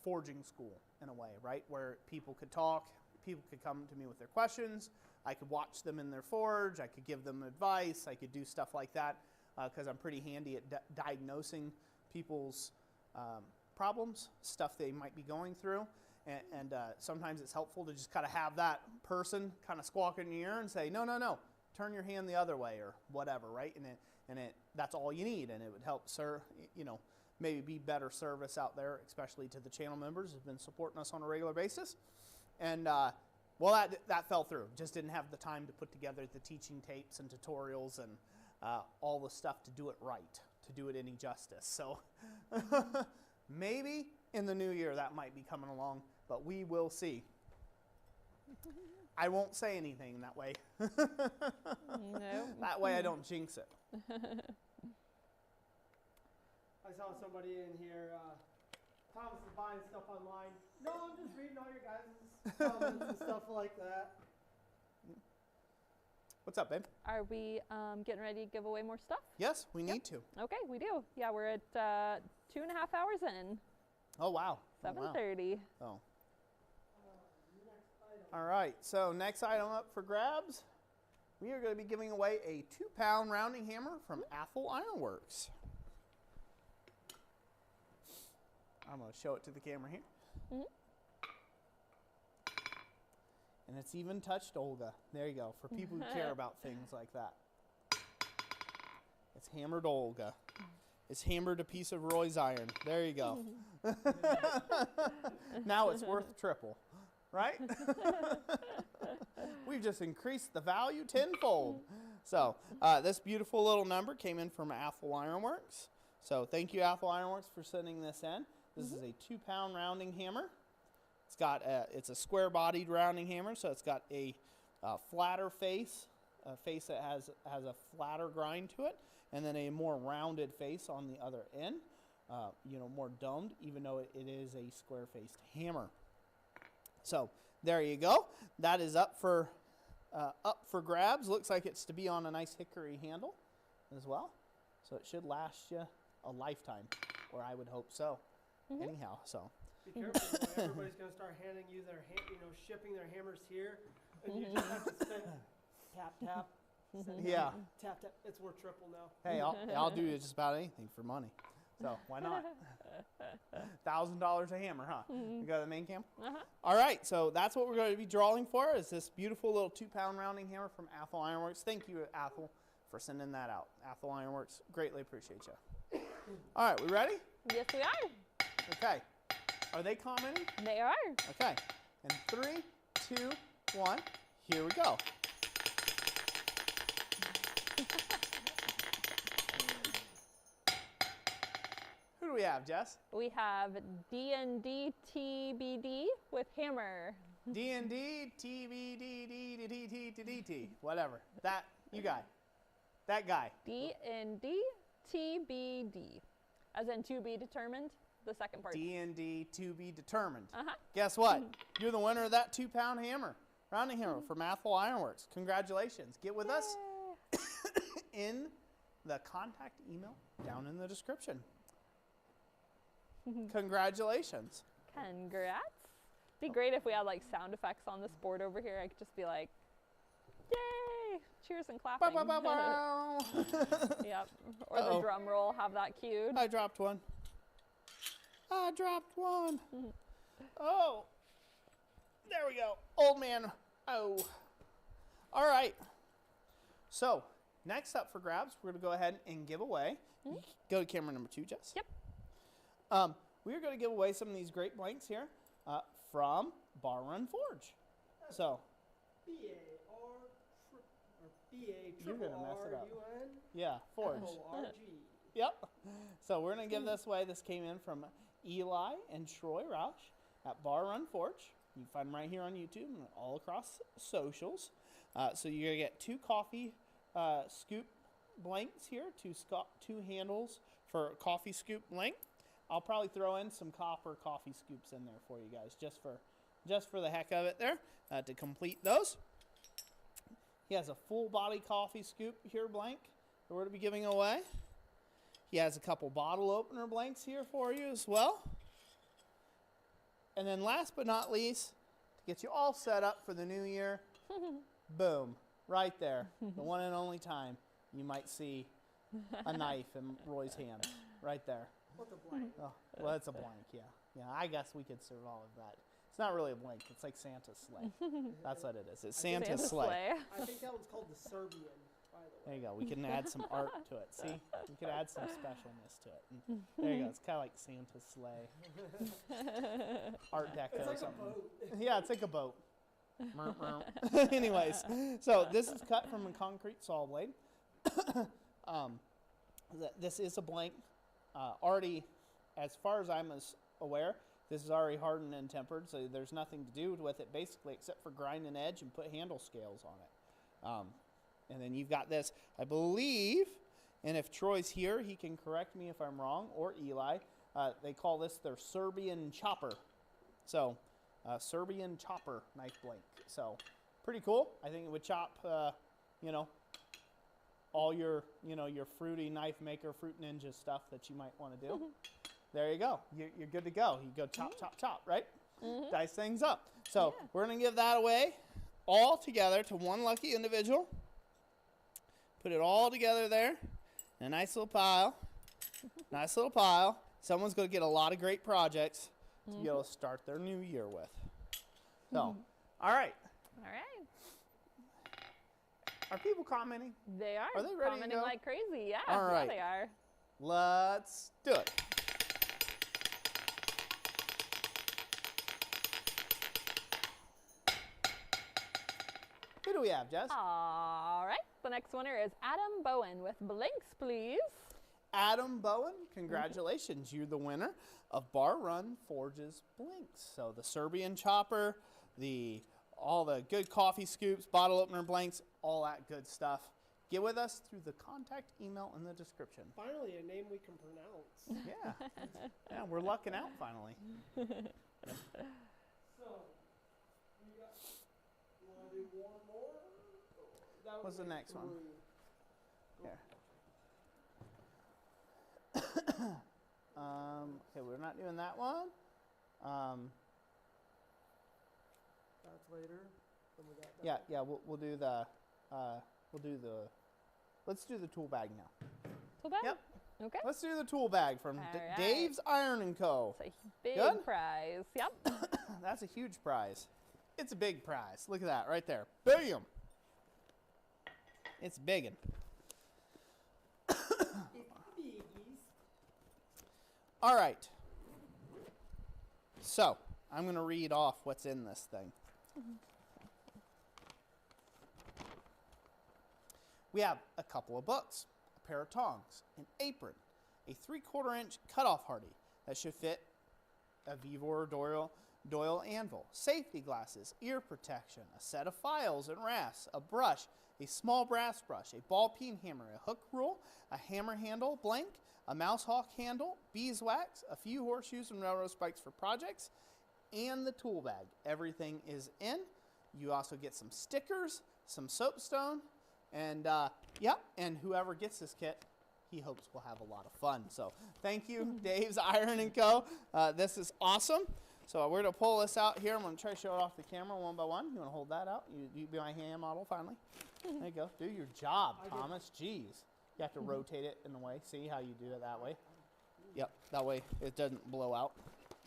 Speaker 1: forging school in a way, right? Where people could talk, people could come to me with their questions, I could watch them in their forge, I could give them advice, I could do stuff like that. Because I'm pretty handy at diagnosing people's problems, stuff they might be going through. And sometimes it's helpful to just kind of have that person kind of squawk in your ear and say, no, turn your hand the other way or whatever, right? And that's all you need. And it would help, maybe be better service out there, especially to the channel members who've been supporting us on a regular basis. And that fell through. Just didn't have the time to put together the teaching tapes and tutorials and all the stuff to do it right, to do it any justice. So maybe in the new year that might be coming along, but we will see. I won't say anything that way.
Speaker 2: No.
Speaker 1: That way I don't jinx it.
Speaker 3: I saw somebody in here, Thomas is buying stuff online. No, I'm just reading all your guys' comments and stuff like that.
Speaker 1: What's up, babe?
Speaker 2: Are we getting ready to give away more stuff?
Speaker 1: Yes, we need to.
Speaker 2: Okay, we do. Yeah, we're at 2.5 hours in.
Speaker 1: Oh, wow.
Speaker 2: 7:30.
Speaker 1: Oh. All right, so next item up for grabs, we are going to be giving away a 2-pound rounding hammer from Athol Ironworks. I'm going to show it to the camera here.
Speaker 2: Mm-hmm.
Speaker 1: And it's even touched Olga. There you go, for people who care about things like that. It's hammered Olga. is hammered a piece of Roy's iron. There you go. Now it's worth triple, right? We've just increased the value tenfold. So this beautiful little number came in from Athol Ironworks. So thank you, Athol Ironworks, for sending this in. This is a 2-pound rounding hammer. It's a square-bodied rounding hammer, so it's got a flatter face, a face that has a flatter grind to it, and then a more rounded face on the other end, more domed, even though it is a square-faced hammer. So there you go. That is up for grabs. Looks like it's to be on a nice hickory handle as well, so it should last you a lifetime, or I would hope so. Anyhow, so.
Speaker 3: Be careful, boy. Everybody's going to start handing you their, shipping their hammers here, and you just have to send tap, tap. Send
Speaker 1: Yeah.
Speaker 3: Tap, tap. It's worth triple now.
Speaker 1: Hey, I'll do just about anything for money. So why not? $1,000 a hammer, huh? You go to the main cam? All right, so that's what we're going to be drawing for, is this beautiful little 2-pound rounding hammer from Athol Ironworks. Thank you, Athol, for sending that out. Athol Ironworks, greatly appreciate you. All right, we ready?
Speaker 2: Yes, we are.
Speaker 1: Okay. Are they commenting?
Speaker 2: They are.
Speaker 1: Okay. And 3, 2, 1, here we go. Who do we have, Jess?
Speaker 2: We have D&D TBD with hammer.
Speaker 1: D&D, TBD, whatever. That, you guy. That guy.
Speaker 2: D&D TBD. As in to be determined, the second part.
Speaker 1: D&D to be determined. Guess what? You're the winner of that 2-pound hammer. Rounding hammer from Athol Ironworks. Congratulations. Get with us in the contact email down in the description. Congratulations.
Speaker 2: Congrats. Be great if we had like sound effects on this board over here. I could just be like, yay, cheers and clapping.
Speaker 1: Bow, bow, bow, bow.
Speaker 2: Yep. Or the drum roll, have that cued.
Speaker 1: I dropped one. Oh, there we go. Old man. Oh. All right. So next up for grabs, we're going to go ahead and give away. Go to camera number 2, Jess.
Speaker 2: Yep.
Speaker 1: We are going to give away some of these great blanks here from Bar Run Forge. So. You're going to mess it up. Yeah, Forge.
Speaker 3: F-O-R-G.
Speaker 1: Yep. So we're going to give this away. This came in from Eli and Troy Roush at Bar Run Forge. You can find them right here on YouTube and all across socials. So you're going to get 2 coffee scoop blanks here, 2 handles for coffee scoop blank. I'll probably throw in some copper coffee scoops in there for you guys, just for the heck of it there, to complete those. He has a full body coffee scoop here blank that we're going to be giving away. He has a couple bottle opener blanks here for you as well. And then last but not least, to get you all set up for the new year, boom, right there, the one and only time you might see a knife in Roy's hand, right there.
Speaker 3: What's a blank?
Speaker 1: Oh, well, it's a blank, yeah. Yeah, I guess we could serve all of that. It's not really a blank. It's like Santa's sleigh. That's what it is. It's Santa's sleigh.
Speaker 3: I think that one's called the Serbian, by the way.
Speaker 1: There you go. We can add some art to it. See? We could add some specialness to it. And there you go. It's kind of like Santa's sleigh. Art deco
Speaker 3: It's
Speaker 1: or
Speaker 3: like
Speaker 1: something.
Speaker 3: a boat.
Speaker 1: Yeah, it's like a boat. Anyways, so this is cut from a concrete saw blade. This is a blank. Already, as far as I'm aware, this is already hardened and tempered, so there's nothing to do with it basically except for grind an edge and put handle scales on it. And then you've got this, I believe, and if Troy's here, he can correct me if I'm wrong, or Eli. They call this their Serbian chopper. So, Serbian chopper knife blank. So, pretty cool. I think it would chop, all your, your fruity knife maker, fruit ninja stuff that you might want to do. There you go. You're good to go. You go chop, chop, chop, right? Dice things up. So we're going to give that away all together to one lucky individual. Put it all together there in a nice little pile. Nice little pile. Someone's going to get a lot of great projects to be able to start their new year with. So, all right.
Speaker 2: All right.
Speaker 1: Are people commenting?
Speaker 2: They are.
Speaker 1: Are they ready to
Speaker 2: commenting
Speaker 1: go?
Speaker 2: like crazy. Yeah.
Speaker 1: All right.
Speaker 2: Yeah, they are.
Speaker 1: Let's do it. Who do we have, Jess?
Speaker 2: All right. The next winner is Adam Bowen with Blinks, please.
Speaker 1: Adam Bowen, congratulations. You're the winner of Bar Run Forges Blinks. So the Serbian chopper, all the good coffee scoops, bottle opener blanks, all that good stuff. Get with us through the contact email in the description.
Speaker 3: Finally, a name we can pronounce.
Speaker 1: Yeah. Yeah, we're lucking out finally.
Speaker 3: So, you want to do one more? That
Speaker 1: What's
Speaker 3: would
Speaker 1: the
Speaker 3: be
Speaker 1: next one?
Speaker 3: three.
Speaker 1: Here. Okay, we're not doing that one.
Speaker 3: That's later. Then we got that.
Speaker 1: Yeah, we'll do the, let's do the tool bag now.
Speaker 2: Tool bag?
Speaker 1: Yep.
Speaker 2: Okay.
Speaker 1: Let's do the tool bag from
Speaker 2: All right.
Speaker 1: Dave's Iron & Co.
Speaker 2: It's a big
Speaker 1: Good?
Speaker 2: prize. Yep.
Speaker 1: That's a huge prize. It's a big prize. Look at that right there. Bam! It's biggin'.
Speaker 3: It's biggies.
Speaker 1: All right. So, I'm going to read off what's in this thing. We have a couple of books, a pair of tongs, an apron, a 3/4 inch cutoff hardy that should fit a Vevor or Doyle anvil, safety glasses, ear protection, a set of files and rasps, a brush, a small brass brush, a ball peen hammer, a hook rule, a hammer handle blank, a mouse hawk handle, beeswax, a few horseshoes and railroad spikes for projects, and the tool bag. Everything is in. You also get some stickers, some soapstone, and and whoever gets this kit, he hopes will have a lot of fun. So thank you, Dave's Iron & Co. This is awesome. So we're going to pull this out here. I'm going to try to show it off the camera one by one. You want to hold that out? You be my hand model finally. There you go. Do your job, Thomas. Jeez. You have to rotate it in the way. See how you do it that way? Yep, that way it doesn't blow out.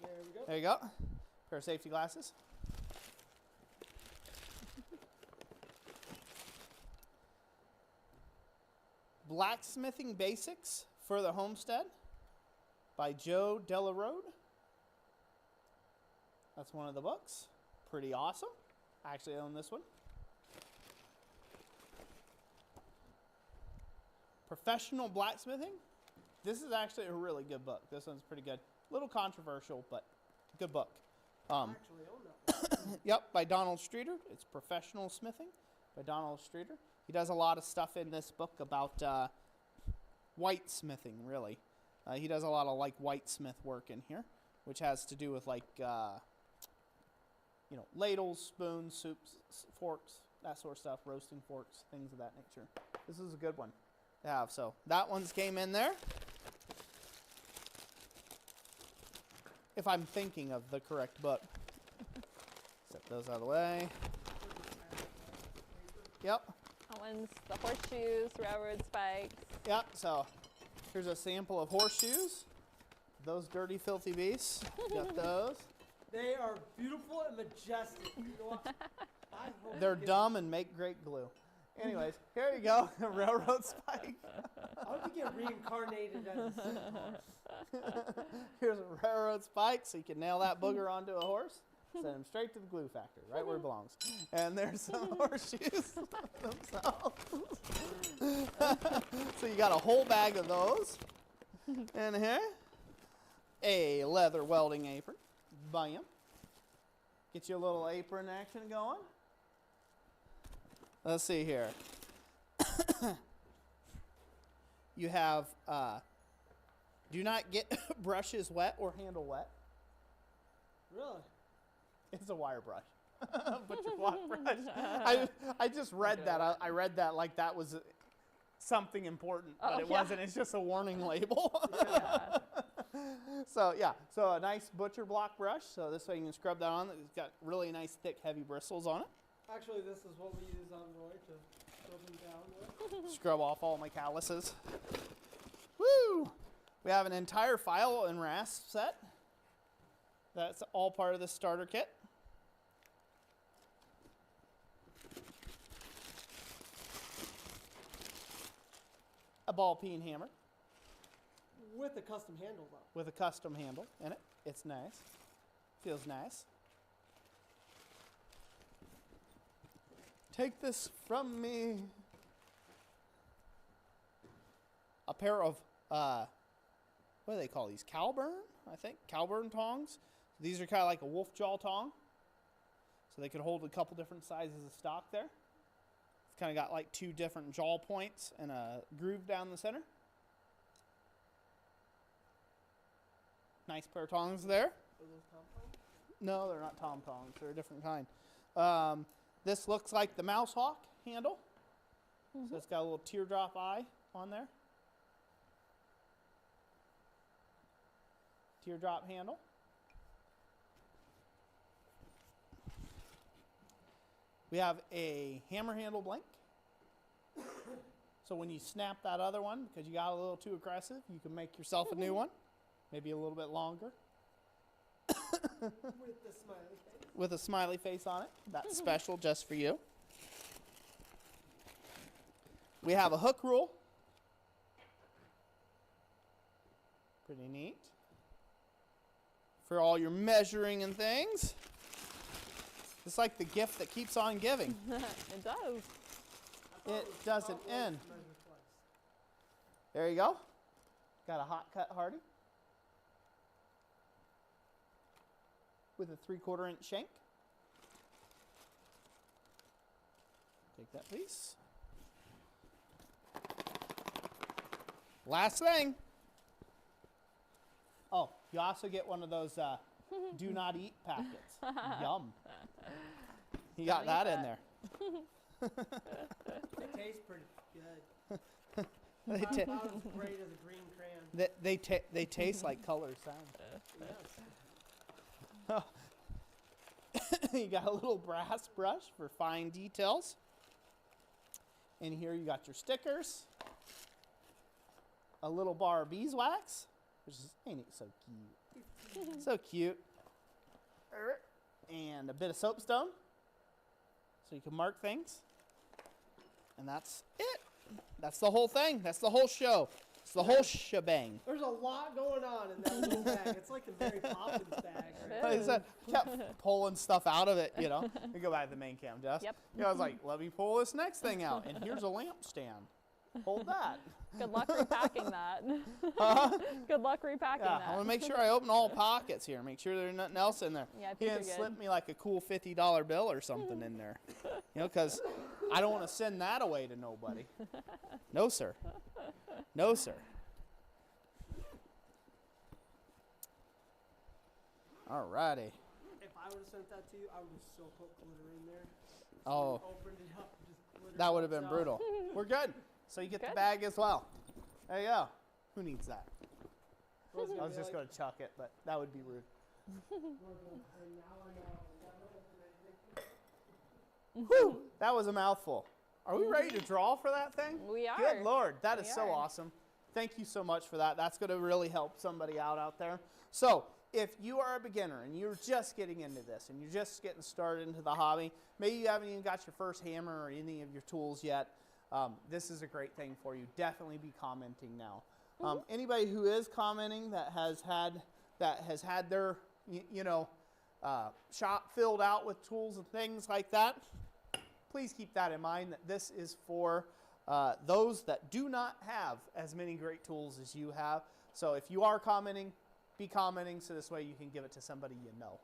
Speaker 3: There we go.
Speaker 1: There you go. Pair of safety glasses. Blacksmithing Basics for the Homestead by Joe Delarode. That's one of the books. Pretty awesome. I actually own this one. Professional Blacksmithing. This is actually a really good book. This one's pretty good. A little controversial, but good book.
Speaker 3: Actually, own that one.
Speaker 1: Yep, by Donald Streeter. It's Professional Smithing by Donald Streeter. He does a lot of stuff in this book about white smithing, really. He does a lot of like whitesmith work in here, which has to do with like ladles, spoons, soups, forks, that sort of stuff, roasting forks, things of that nature. This is a good one to have. So that one's came in there. If I'm thinking of the correct book. Set those out of the way. Yep.
Speaker 2: That one's the horseshoes, railroad spikes.
Speaker 1: Yep, so here's a sample of horseshoes. Those dirty, filthy beasts. Got those.
Speaker 3: They are beautiful and majestic. You know what? I hope
Speaker 1: They're
Speaker 3: you get-
Speaker 1: dumb and make great glue. Anyways, here you go. A railroad spike.
Speaker 3: I hope you get reincarnated as a centaur.
Speaker 1: Here's a railroad spike so you can nail that booger onto a horse. Send him straight to the glue factory, right where it belongs. And there's some horseshoes themselves. So you got a whole bag of those. And here, a leather welding apron. Bam. Get you a little apron action going. Let's see here. You have, do not get brushes wet or handle wet.
Speaker 3: Really?
Speaker 1: It's a wire brush. Butcher block brush. I just read that. I read that like that was something important, but it wasn't. It's just a warning label.
Speaker 2: Yeah.
Speaker 1: So a nice butcher block brush. So this way you can scrub that on. It's got really nice, thick, heavy bristles on it.
Speaker 3: Actually, this is what we use on Roy to rub him down with.
Speaker 1: Scrub off all my calluses. Woo! We have an entire file and rasp set. That's all part of the starter kit. A ball peen hammer.
Speaker 3: With a custom handle, though.
Speaker 1: With a custom handle in it. It's nice. Feels nice. Take this from me. A pair of, what do they call these? Cowburn, I think. Cowburn tongs. These are kind of like a wolf jaw tong. So they could hold a couple different sizes of stock there. It's kind of got like 2 different jaw points and a groove down the center. Nice pair of tongs there.
Speaker 3: Are those compound?
Speaker 1: No, they're not tom tongs. They're a different kind. This looks like the mouse hawk handle. So it's got a little teardrop eye on there. Teardrop handle. We have a hammer handle blank. So when you snap that other one, because you got a little too aggressive, you can make yourself a new one. Maybe a little bit longer.
Speaker 3: With the smiley face.
Speaker 1: With a smiley face on it. That's special just for you. We have a hook rule. Pretty neat. For all your measuring and things. It's like the gift that keeps on giving.
Speaker 2: It does.
Speaker 1: It doesn't end. There you go. Got a hot cut Hardy. With a 3/4 inch shank. Take that, please. Last thing. Oh, you also get one of those do not eat packets. Yum. You got that in there.
Speaker 3: It tastes pretty good.
Speaker 1: They,
Speaker 3: Not as great as a green crayon.
Speaker 1: they taste like color sound.
Speaker 3: Yes.
Speaker 1: You got a little brass brush for fine details. In here you got your stickers. A little bar of beeswax, which is, ain't it so cute? So cute. And a bit of soapstone, so you can mark things. And that's it. That's the whole thing. That's the whole show. It's the whole shebang.
Speaker 3: There's a lot going on in that little bag. It's like the Mary Poppins bag. Right?
Speaker 1: Like I said, kept pulling stuff out of it, you know. We go back to the main cam, Jess.
Speaker 2: Yep.
Speaker 1: You know, I was like, let me pull this next thing out. And here's a lamp stand. Hold that.
Speaker 2: Good luck repacking that. Good luck repacking
Speaker 1: Yeah,
Speaker 2: that.
Speaker 1: I want to make sure I open all pockets here. Make sure there's nothing else in there.
Speaker 2: Yeah, I
Speaker 1: He
Speaker 2: think
Speaker 1: didn't
Speaker 2: you're
Speaker 1: slip
Speaker 2: good.
Speaker 1: me like a cool $50 bill or something in there. You know, because I don't want to send that away to nobody. No, sir. No, sir. All righty.
Speaker 3: If I would have sent that to you, I would have still put glitter in there.
Speaker 1: Oh,
Speaker 3: Opened it up, and just glitter
Speaker 1: that would have been
Speaker 3: pops
Speaker 1: brutal. We're good. So you get the
Speaker 2: Good.
Speaker 1: bag as well. There you go. Who needs that?
Speaker 3: out.
Speaker 1: I was just going to chuck it, but that would be rude. Whew, that was a mouthful. Are we ready to draw for that thing?
Speaker 2: We are.
Speaker 1: Good Lord, that is
Speaker 2: We
Speaker 1: so
Speaker 2: are.
Speaker 1: awesome. Thank you so much for that. That's going to really help somebody out there. So, if you are a beginner and you're just getting into this and you're just getting started into the hobby, maybe you haven't even got your first hammer or any of your tools yet, this is a great thing for you. Definitely be commenting now. Anybody who is commenting that has had their shop filled out with tools and things like that, please keep that in mind, that this is for those that do not have as many great tools as you have. So if you are commenting, be commenting so this way you can give it to somebody you know.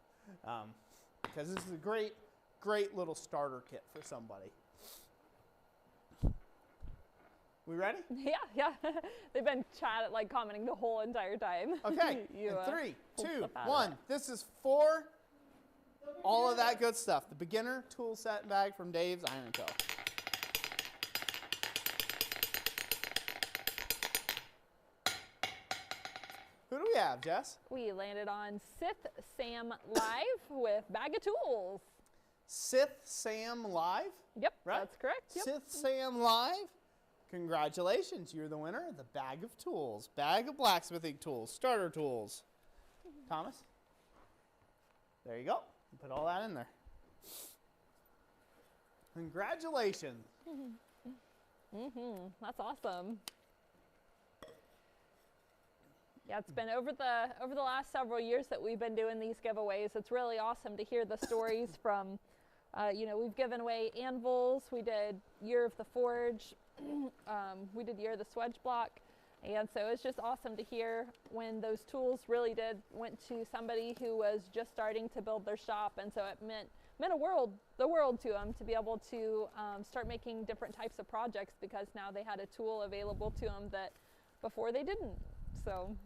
Speaker 1: Because this is a great, great little starter kit for somebody. We ready?
Speaker 2: Yeah. They've been commenting the whole entire time.
Speaker 1: Okay,
Speaker 2: You,
Speaker 1: in 3,
Speaker 2: pulled
Speaker 1: 2,
Speaker 2: stuff out of
Speaker 1: 1.
Speaker 2: it.
Speaker 1: This is for all of that good stuff. The beginner tool set bag from Dave's Iron Co. Who do we have, Jess?
Speaker 2: We landed on Sith Sam Live with Bag of Tools.
Speaker 1: Sith Sam Live?
Speaker 2: Yep,
Speaker 1: Right?
Speaker 2: that's correct. Yep.
Speaker 1: Sith Sam Live? Congratulations, you're the winner of the bag of tools. Bag of blacksmithing tools, starter tools. Thomas? There you go. Put all that in there. Congratulations.
Speaker 2: That's awesome. Yeah, it's been over the last several years that we've been doing these giveaways. It's really awesome to hear the stories from, you know, we've given away anvils. We did Year of the Forge. We did Year of the Swedge Block. And so it's just awesome to hear when those tools really went to somebody who was just starting to build their shop, and so it meant the world to them to be able to start making different types of projects, because now they had a tool available to them that before they didn't. So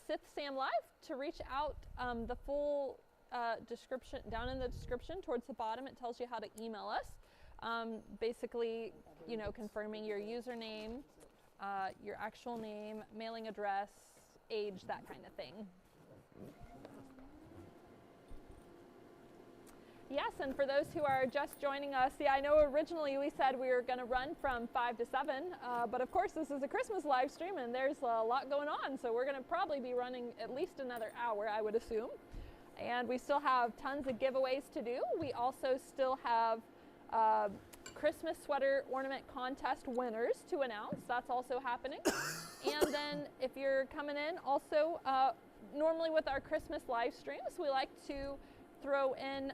Speaker 2: Sith Sam Live, to reach out, the full description down in the description towards the bottom, it tells you how to email us. Basically, you know, confirming your username, your actual name, mailing address, age, that kind of thing. Yes, and for those who are just joining us, yeah, I know originally we said we were going to run from 5 to 7, but of course this is a Christmas live stream and there's a lot going on, so we're going to probably be running at least another hour, I would assume. And we still have tons of giveaways to do. We also still have Christmas sweater ornament contest winners to announce. That's also happening. And then if you're coming in, also normally with our Christmas live streams, we like to throw in,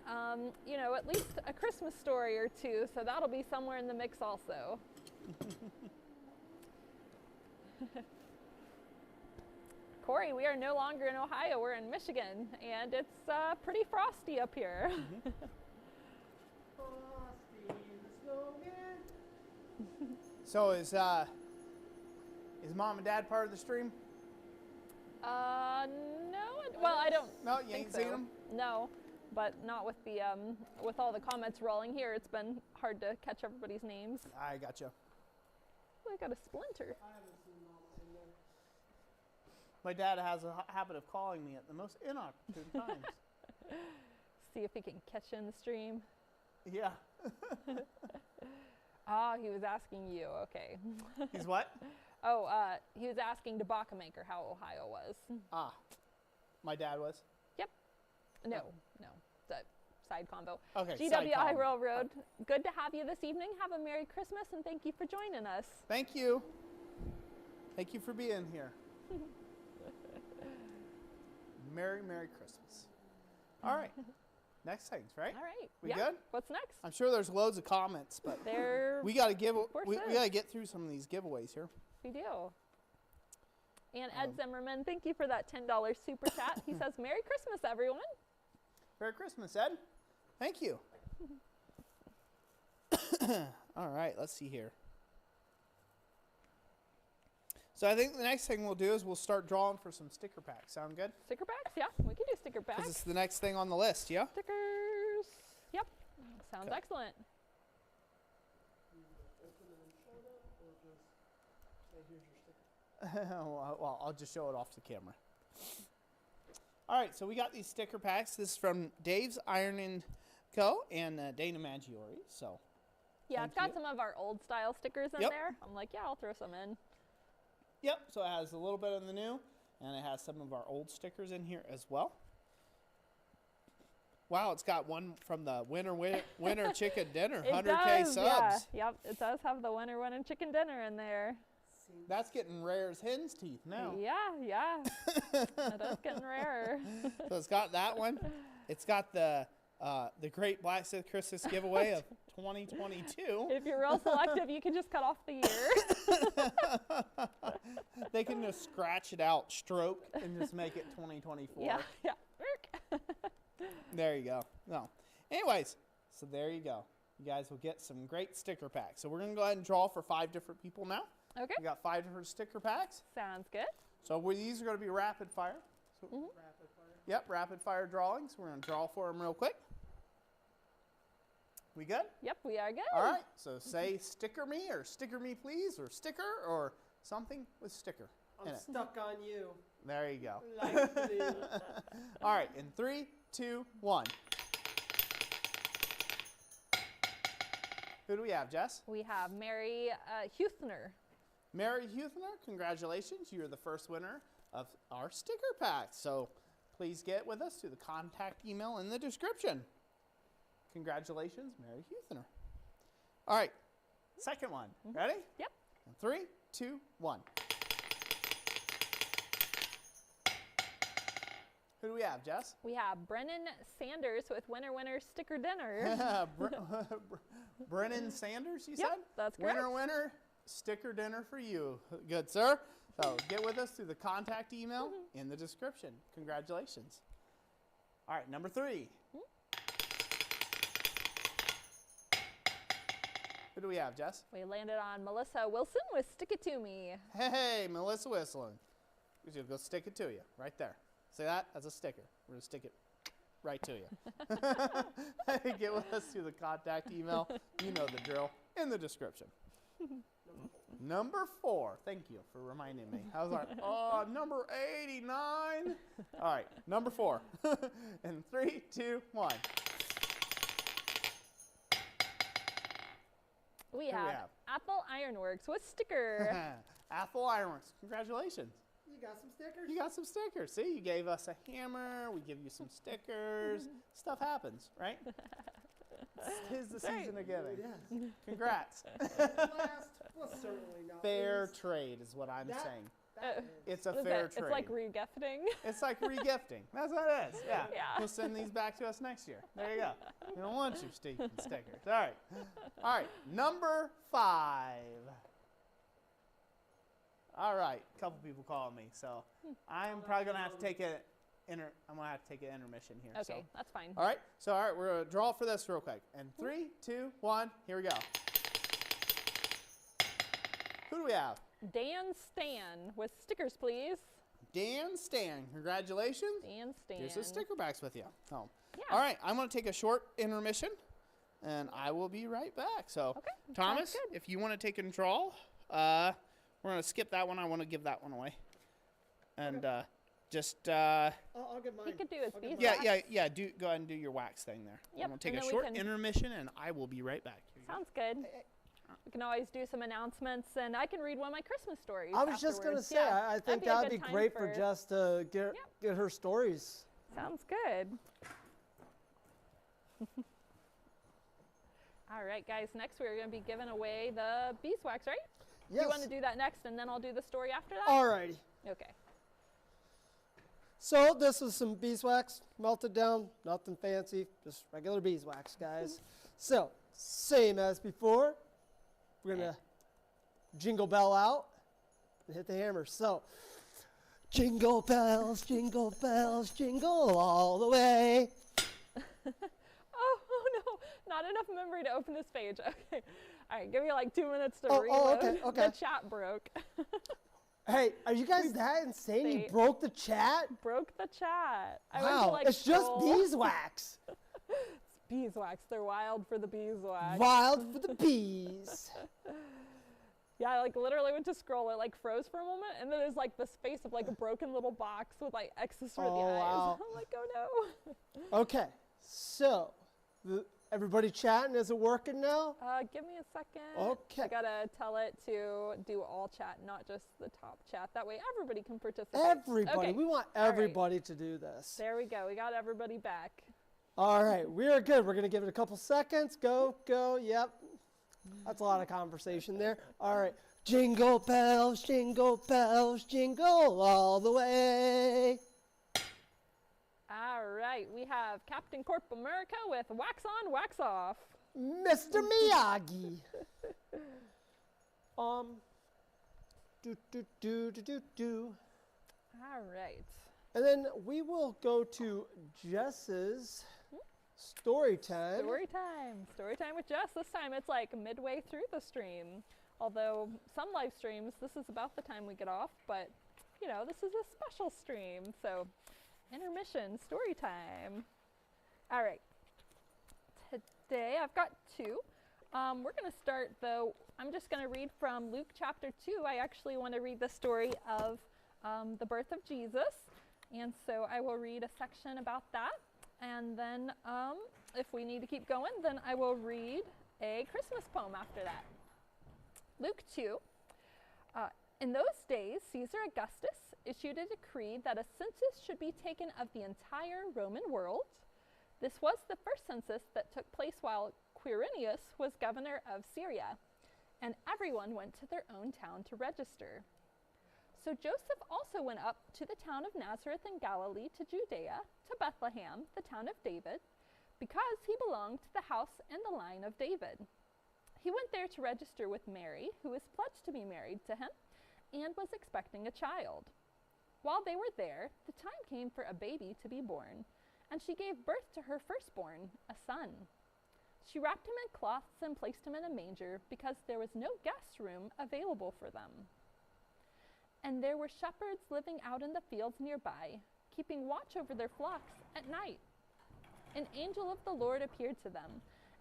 Speaker 2: you know, at least a Christmas story or two. So that'll be somewhere in the mix also. Corey, we are no longer in Ohio, we're in Michigan, and it's pretty frosty up here.
Speaker 1: So is Mom and Dad part of the stream?
Speaker 2: No. Well, I don't.
Speaker 1: No, you
Speaker 2: think
Speaker 1: ain't
Speaker 2: so.
Speaker 1: seen them?
Speaker 2: No, but not with the with all the comments rolling here. It's been hard to catch everybody's names.
Speaker 1: I gotcha.
Speaker 2: Oh, I got a splinter.
Speaker 3: I haven't seen Mama in there.
Speaker 1: My dad has a habit of calling me at the most inopportune times.
Speaker 2: See if he can catch you in the stream.
Speaker 1: Yeah.
Speaker 2: Ah, he was asking you. Okay.
Speaker 1: He's what?
Speaker 2: Oh, he was asking Tobacco Maker how Ohio was.
Speaker 1: Ah, my dad was.
Speaker 2: Yep. No. It's a side combo.
Speaker 1: Okay. side
Speaker 2: GWI
Speaker 1: com.
Speaker 2: Railroad, good to have you this evening. Have a Merry Christmas and thank you for joining us.
Speaker 1: Thank you. Thank you for being here. Merry Christmas. All right. Next things, right?
Speaker 2: All right.
Speaker 1: We
Speaker 2: yeah.
Speaker 1: good?
Speaker 2: What's next?
Speaker 1: I'm sure there's loads of comments, but
Speaker 2: There
Speaker 1: we got to
Speaker 2: course
Speaker 1: we
Speaker 2: is.
Speaker 1: got to get through some of these giveaways here.
Speaker 2: we do. And Ed Zimmerman, thank you for that $10 super chat. He says, Merry Christmas, everyone.
Speaker 1: Merry Christmas, Ed. Thank you. All right, let's see here. So I think the next thing we'll do is we'll start drawing for some sticker packs. Sound good?
Speaker 2: Sticker packs? Yeah, we can do sticker
Speaker 1: Because
Speaker 2: packs.
Speaker 1: it's the next thing on the list, yeah?
Speaker 2: Stickers. Yep. Sounds
Speaker 1: Okay.
Speaker 2: excellent.
Speaker 3: Open it and show them, or just say, here's your sticker.
Speaker 1: Well, I'll just show it off the camera. All right, so we got these sticker packs. This is from Dave's Iron & Co. and Dana Maggiore. So,
Speaker 2: Yeah,
Speaker 1: Thank
Speaker 2: it's got
Speaker 1: you.
Speaker 2: some of our old style stickers in
Speaker 1: Yep.
Speaker 2: there. I'm like, yeah, I'll throw some in.
Speaker 1: yep, so it has a little bit of the new, and it has some of our old stickers in here as well. Wow, it's got one from the winner chicken dinner,
Speaker 2: It
Speaker 1: 100K
Speaker 2: does,
Speaker 1: subs.
Speaker 2: yeah. Yep, it does have the winner chicken dinner in there.
Speaker 1: That's getting rare as hen's teeth now.
Speaker 2: Yeah. It is getting rarer.
Speaker 1: So it's got that one. It's got the Great Blacksmith Christmas giveaway of 2022.
Speaker 2: If you're real selective, you can just cut off the year.
Speaker 1: They can just scratch it out, stroke, and just make it 2024.
Speaker 2: Yeah.
Speaker 1: There you go. No. Anyways, so there you go. You guys will get some great sticker packs. So we're going to go ahead and draw for 5 different people now.
Speaker 2: Okay.
Speaker 1: We got 5 different sticker packs.
Speaker 2: Sounds good.
Speaker 1: So these are going to be rapid fire. So,
Speaker 3: Rapid fire.
Speaker 1: Yep, rapid fire drawings. We're going to draw for them real quick. We good?
Speaker 2: Yep, we are good.
Speaker 1: All right. So say sticker me please or sticker or something with sticker in
Speaker 3: I'm
Speaker 1: it.
Speaker 3: stuck on you.
Speaker 1: There you go.
Speaker 3: Like me.
Speaker 1: All right. In 3, 2, 1. Who do we have, Jess?
Speaker 2: We have Mary Huthner.
Speaker 1: Mary Huthner, congratulations. You're the first winner of our sticker pack. So please get with us to the contact email in the description. Congratulations, Mary Huthner. All right, second one. Ready?
Speaker 2: Yep.
Speaker 1: In 3, 2, 1. Who do we have, Jess?
Speaker 2: We have Brennan Sanders with Winner Winner Sticker Dinner.
Speaker 1: Brennan Sanders, you
Speaker 2: Yep,
Speaker 1: said?
Speaker 2: that's correct.
Speaker 1: Winner, winner, sticker dinner for you. Good, sir. So get with us through the contact email in the description. Congratulations. All right, number 3. Who do we have, Jess?
Speaker 2: We landed on Melissa Wilson with Stick It To Me.
Speaker 1: Hey, Melissa Whistling. We should go stick it to you right there. See that? That's a sticker. We're going to stick it right to you. Get with us through the contact email. You know the drill in the description. Number 4. Thank you for reminding me. I was like, oh, number 89. All right, number 4. In 3, 2, 1.
Speaker 2: We have Apple Ironworks with Sticker.
Speaker 1: Apple Ironworks. Congratulations.
Speaker 3: You got some stickers?
Speaker 1: You got some stickers. See, you gave us a hammer. We give you some stickers. Stuff happens, right? Tis the season of giving.
Speaker 3: Yes.
Speaker 1: Congrats.
Speaker 3: Last, well, certainly not.
Speaker 1: Fair
Speaker 3: least.
Speaker 1: trade is what I'm saying.
Speaker 3: That is.
Speaker 1: It's a
Speaker 2: What is
Speaker 1: fair
Speaker 2: it?
Speaker 1: trade.
Speaker 2: It's like regifting.
Speaker 1: It's like regifting. That's what it is. Yeah.
Speaker 2: Yeah.
Speaker 1: We'll send these back to us next year. There you go. We don't want you stealing stickers. All right. All right. Number 5. All right. A couple people calling me, so I'm probably gonna have to take an intermission here.
Speaker 2: Okay,
Speaker 1: So.
Speaker 2: that's fine.
Speaker 1: All right. So all right, we're gonna draw for this real quick. And 3, 2, 1. Here we go. Who do we have?
Speaker 2: Dan Stan with stickers, please.
Speaker 1: Dan Stan. Congratulations.
Speaker 2: Dan Stan.
Speaker 1: Here's the sticker backs with you. Oh.
Speaker 2: Yeah.
Speaker 1: All right, I'm going to take a short intermission, and I will be right back. So,
Speaker 2: Okay,
Speaker 1: Thomas,
Speaker 2: sounds good.
Speaker 1: if you want to take control, we're going to skip that one. I want to give that one away. And just,
Speaker 3: I'll get mine.
Speaker 2: He could do his
Speaker 3: I'll get
Speaker 2: beeswax.
Speaker 3: mine.
Speaker 1: yeah. Go ahead and do your wax thing there.
Speaker 2: Yep,
Speaker 1: I'm going to take
Speaker 2: and
Speaker 1: a
Speaker 2: then we
Speaker 1: short
Speaker 2: can-
Speaker 1: intermission, and I will be right back. Here you go.
Speaker 2: Sounds good. We can always do some announcements, and I can read one of my Christmas stories.
Speaker 3: I was just going to
Speaker 2: afterwards.
Speaker 3: say,
Speaker 2: Yeah,
Speaker 3: I think
Speaker 2: a
Speaker 3: that would
Speaker 2: good
Speaker 3: be
Speaker 2: time
Speaker 3: great for Jess to get her stories.
Speaker 2: Sounds good. All right, guys. Next, we're going to be giving away the beeswax, right?
Speaker 3: Yes.
Speaker 2: You want to do that next, and then I'll do the story after that?
Speaker 3: Alrighty.
Speaker 2: Okay.
Speaker 3: So this is some beeswax, melted down, nothing fancy, just regular beeswax, guys. So, same as before, we're gonna jingle bell out and hit the hammer. So, jingle bells, jingle all the way.
Speaker 2: Oh no, not enough memory to open this page. Okay. All right, give me like 2 minutes to
Speaker 3: Oh,
Speaker 2: reload.
Speaker 3: okay.
Speaker 2: The chat broke.
Speaker 3: Hey, are you guys that insane? You
Speaker 2: They-
Speaker 3: broke the chat?
Speaker 2: Broke the chat. I went to,
Speaker 3: Wow,
Speaker 2: like,
Speaker 3: it's just
Speaker 2: scroll.
Speaker 3: beeswax.
Speaker 2: It's beeswax. They're wild for the beeswax.
Speaker 3: Wild for the bees.
Speaker 2: Yeah, I like literally went to scroll. It like froze for a moment, and then there's like this face of like a broken little box with like X's for the
Speaker 3: Oh,
Speaker 2: eyes.
Speaker 3: wow.
Speaker 2: I'm like, oh
Speaker 3: Okay, so everybody chatting, is it working now?
Speaker 2: no. Give me a second.
Speaker 3: Okay.
Speaker 2: I gotta tell it to do all chat, not just the top chat. That way everybody can participate.
Speaker 3: Everybody,
Speaker 2: Okay.
Speaker 3: we want
Speaker 2: All right.
Speaker 3: everybody to do this.
Speaker 2: There we go. We got everybody back.
Speaker 3: All right, we are good. We're gonna give it a couple seconds. Go, yep. That's a lot of conversation there. All right, jingle bells, jingle all the way.
Speaker 2: All right, we have Captain Corp America with wax on, wax off.
Speaker 3: Mr. Miyagi. Do.
Speaker 2: All right.
Speaker 3: And then we will go to Jess's story time.
Speaker 2: Story time with Jess. This time it's like midway through the stream. Although some live streams, this is about the time we get off, but you know, this is a special stream. So intermission, story time. All right. Today I've got 2. We're going to start though, I'm just going to read from Luke chapter 2. I actually want to read the story of the birth of Jesus. And so I will read a section about that. And then if we need to keep going, then I will read a Christmas poem after that. Luke 2. In those days, Caesar Augustus issued a decree that a census should be taken of the entire Roman world. This was the first census that took place while Quirinius was governor of Syria, and everyone went to their own town to register. So Joseph also went up to the town of Nazareth in Galilee to Judea, to Bethlehem, the town of David, because he belonged to the house and the line of David. He went there to register with Mary, who was pledged to be married to him, and was expecting a child. While they were there, the time came for a baby to be born, and she gave birth to her firstborn, a son. She wrapped him in cloths and placed him in a manger because there was no guest room available for them. And there were shepherds living out in the fields nearby, keeping watch over their flocks at night. An angel of the Lord appeared to them,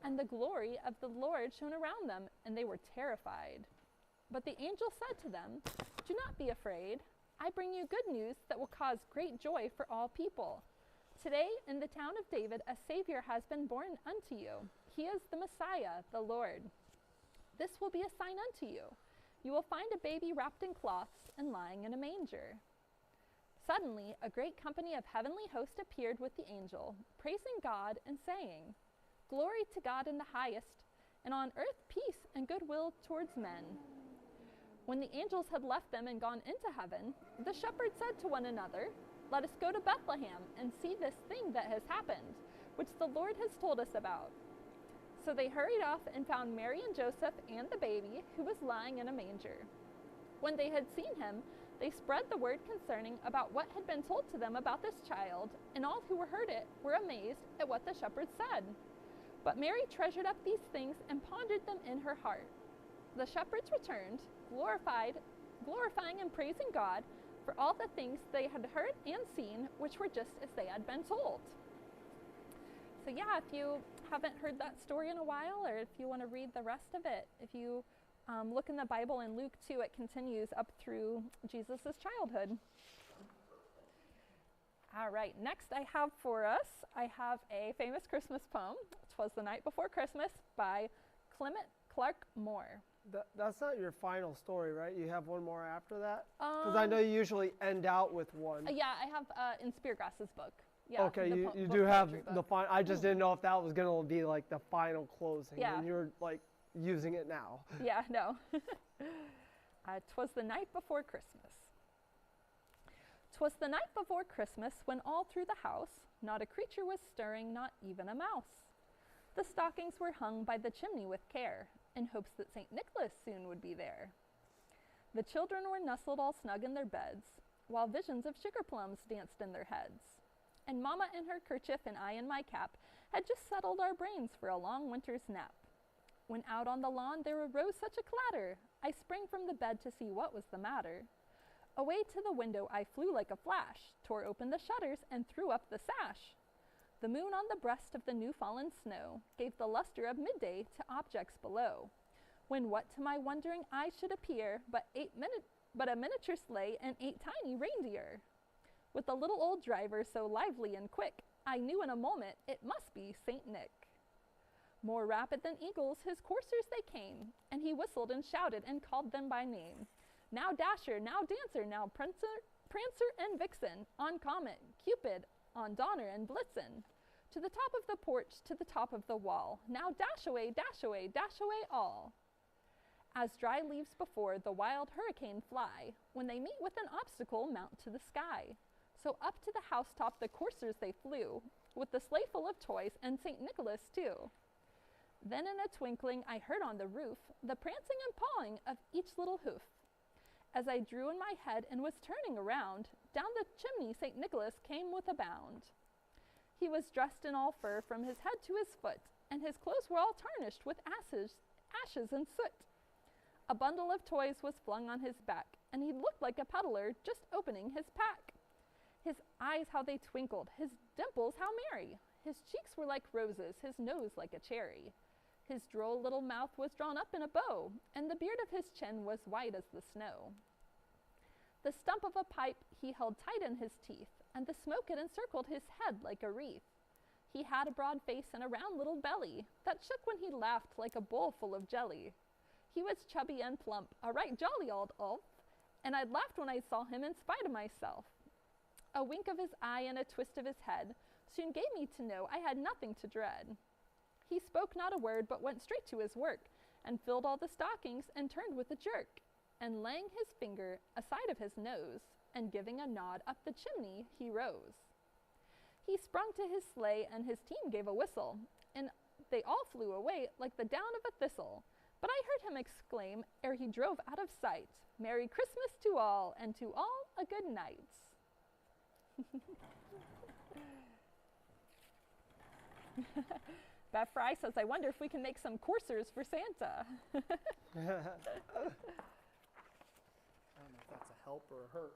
Speaker 2: and the glory of the Lord shone around them, and they were terrified. But the angel said to them, "Do not be afraid. I bring you good news that will cause great joy for all people. Today, in the town of David, a Savior has been born unto you. He is the Messiah, the Lord. This will be a sign unto you. You will find a baby wrapped in cloths and lying in a manger." Suddenly, a great company of heavenly hosts appeared with the angel, praising God and saying, "Glory to God in the highest, and on earth peace and goodwill towards men." When the angels had left them and gone into heaven, the shepherds said to one another, "Let us go to Bethlehem and see this thing that has happened, which the Lord has told us about." So they hurried off and found Mary and Joseph and the baby, who was lying in a manger. When they had seen him, they spread the word concerning about what had been told to them about this child, and all who heard it were amazed at what the shepherds said. But Mary treasured up these things and pondered them in her heart. The shepherds returned, glorifying and praising God for all the things they had heard and seen, which were just as they had been told. So yeah, if you haven't heard that story in a while, or if you want to read the rest of it, if you look in the Bible in Luke 2, it continues up through Jesus' childhood. All right, next I have for us, I have a famous Christmas poem, "'Twas the Night Before Christmas" by Clement Clark Moore.
Speaker 3: That's not your final story, right? You have one more after that? Because I know you usually end out with one.
Speaker 2: Yeah, I have in Speargrass's book. Yeah,
Speaker 3: okay, you do have the final. I just didn't know if that was going to be like the final closing.
Speaker 2: Yeah.
Speaker 3: And you're like using it now.
Speaker 2: Yeah, no. "'Twas the night before Christmas. 'Twas the night before Christmas when all through the house not a creature was stirring, not even a mouse. The stockings were hung by the chimney with care, in hopes that St. Nicholas soon would be there. The children were nestled all snug in their beds, while visions of sugar plums danced in their heads. And Mamma in her kerchief and I in my cap had just settled our brains for a long winter's nap. When out on the lawn there arose such a clatter, I sprang from the bed to see what was the matter. Away to the window I flew like a flash, tore open the shutters and threw up the sash. The moon on the breast of the new-fallen snow gave the luster of midday to objects below, when what to my wondering eyes should appear but a miniature sleigh and 8 tiny reindeer. With the little old driver so lively and quick, I knew in a moment it must be St. Nick. More rapid than eagles his coursers they came, and he whistled and shouted and called them by name. Now Dasher, now Dancer, now Prancer and Vixen, on Comet, Cupid, on Donner and Blitzen, to the top of the porch, to the top of the wall, now dash away, dash away, dash away all. As dry leaves before the wild hurricane fly, when they meet with an obstacle mount to the sky. So up to the housetop the coursers they flew, with the sleigh full of toys and St. Nicholas too. Then in a twinkling I heard on the roof the prancing and pawing of each little hoof. As I drew in my head and was turning around, down the chimney St. Nicholas came with a bound. He was dressed in all fur from his head to his foot, and his clothes were all tarnished with ashes and soot. A bundle of toys was flung on his back, and he looked like a peddler just opening his pack. His eyes how they twinkled, his dimples how merry. His cheeks were like roses, his nose like a cherry. His droll little mouth was drawn up in a bow, and the beard of his chin was white as the snow. The stump of a pipe he held tight in his teeth, and the smoke had encircled his head like a wreath. He had a broad face and a round little belly, that shook when he laughed like a bowl full of jelly. He was chubby and plump, a right jolly old elf, and I laughed when I saw him in spite of myself. A wink of his eye and a twist of his head soon gave me to know I had nothing to dread. He spoke not a word, but went straight to his work, and filled all the stockings, and turned with a jerk. and laying his finger aside of his nose, and giving a nod up the chimney, he rose. He sprung to his sleigh, and his team gave a whistle, and they all flew away like the down of a thistle. But I heard him exclaim, ere he drove out of sight, Merry Christmas to all, and to all a good night. Beth Fry says, I wonder if we can make some coursers for Santa.
Speaker 1: I don't know if that's a help or a hurt.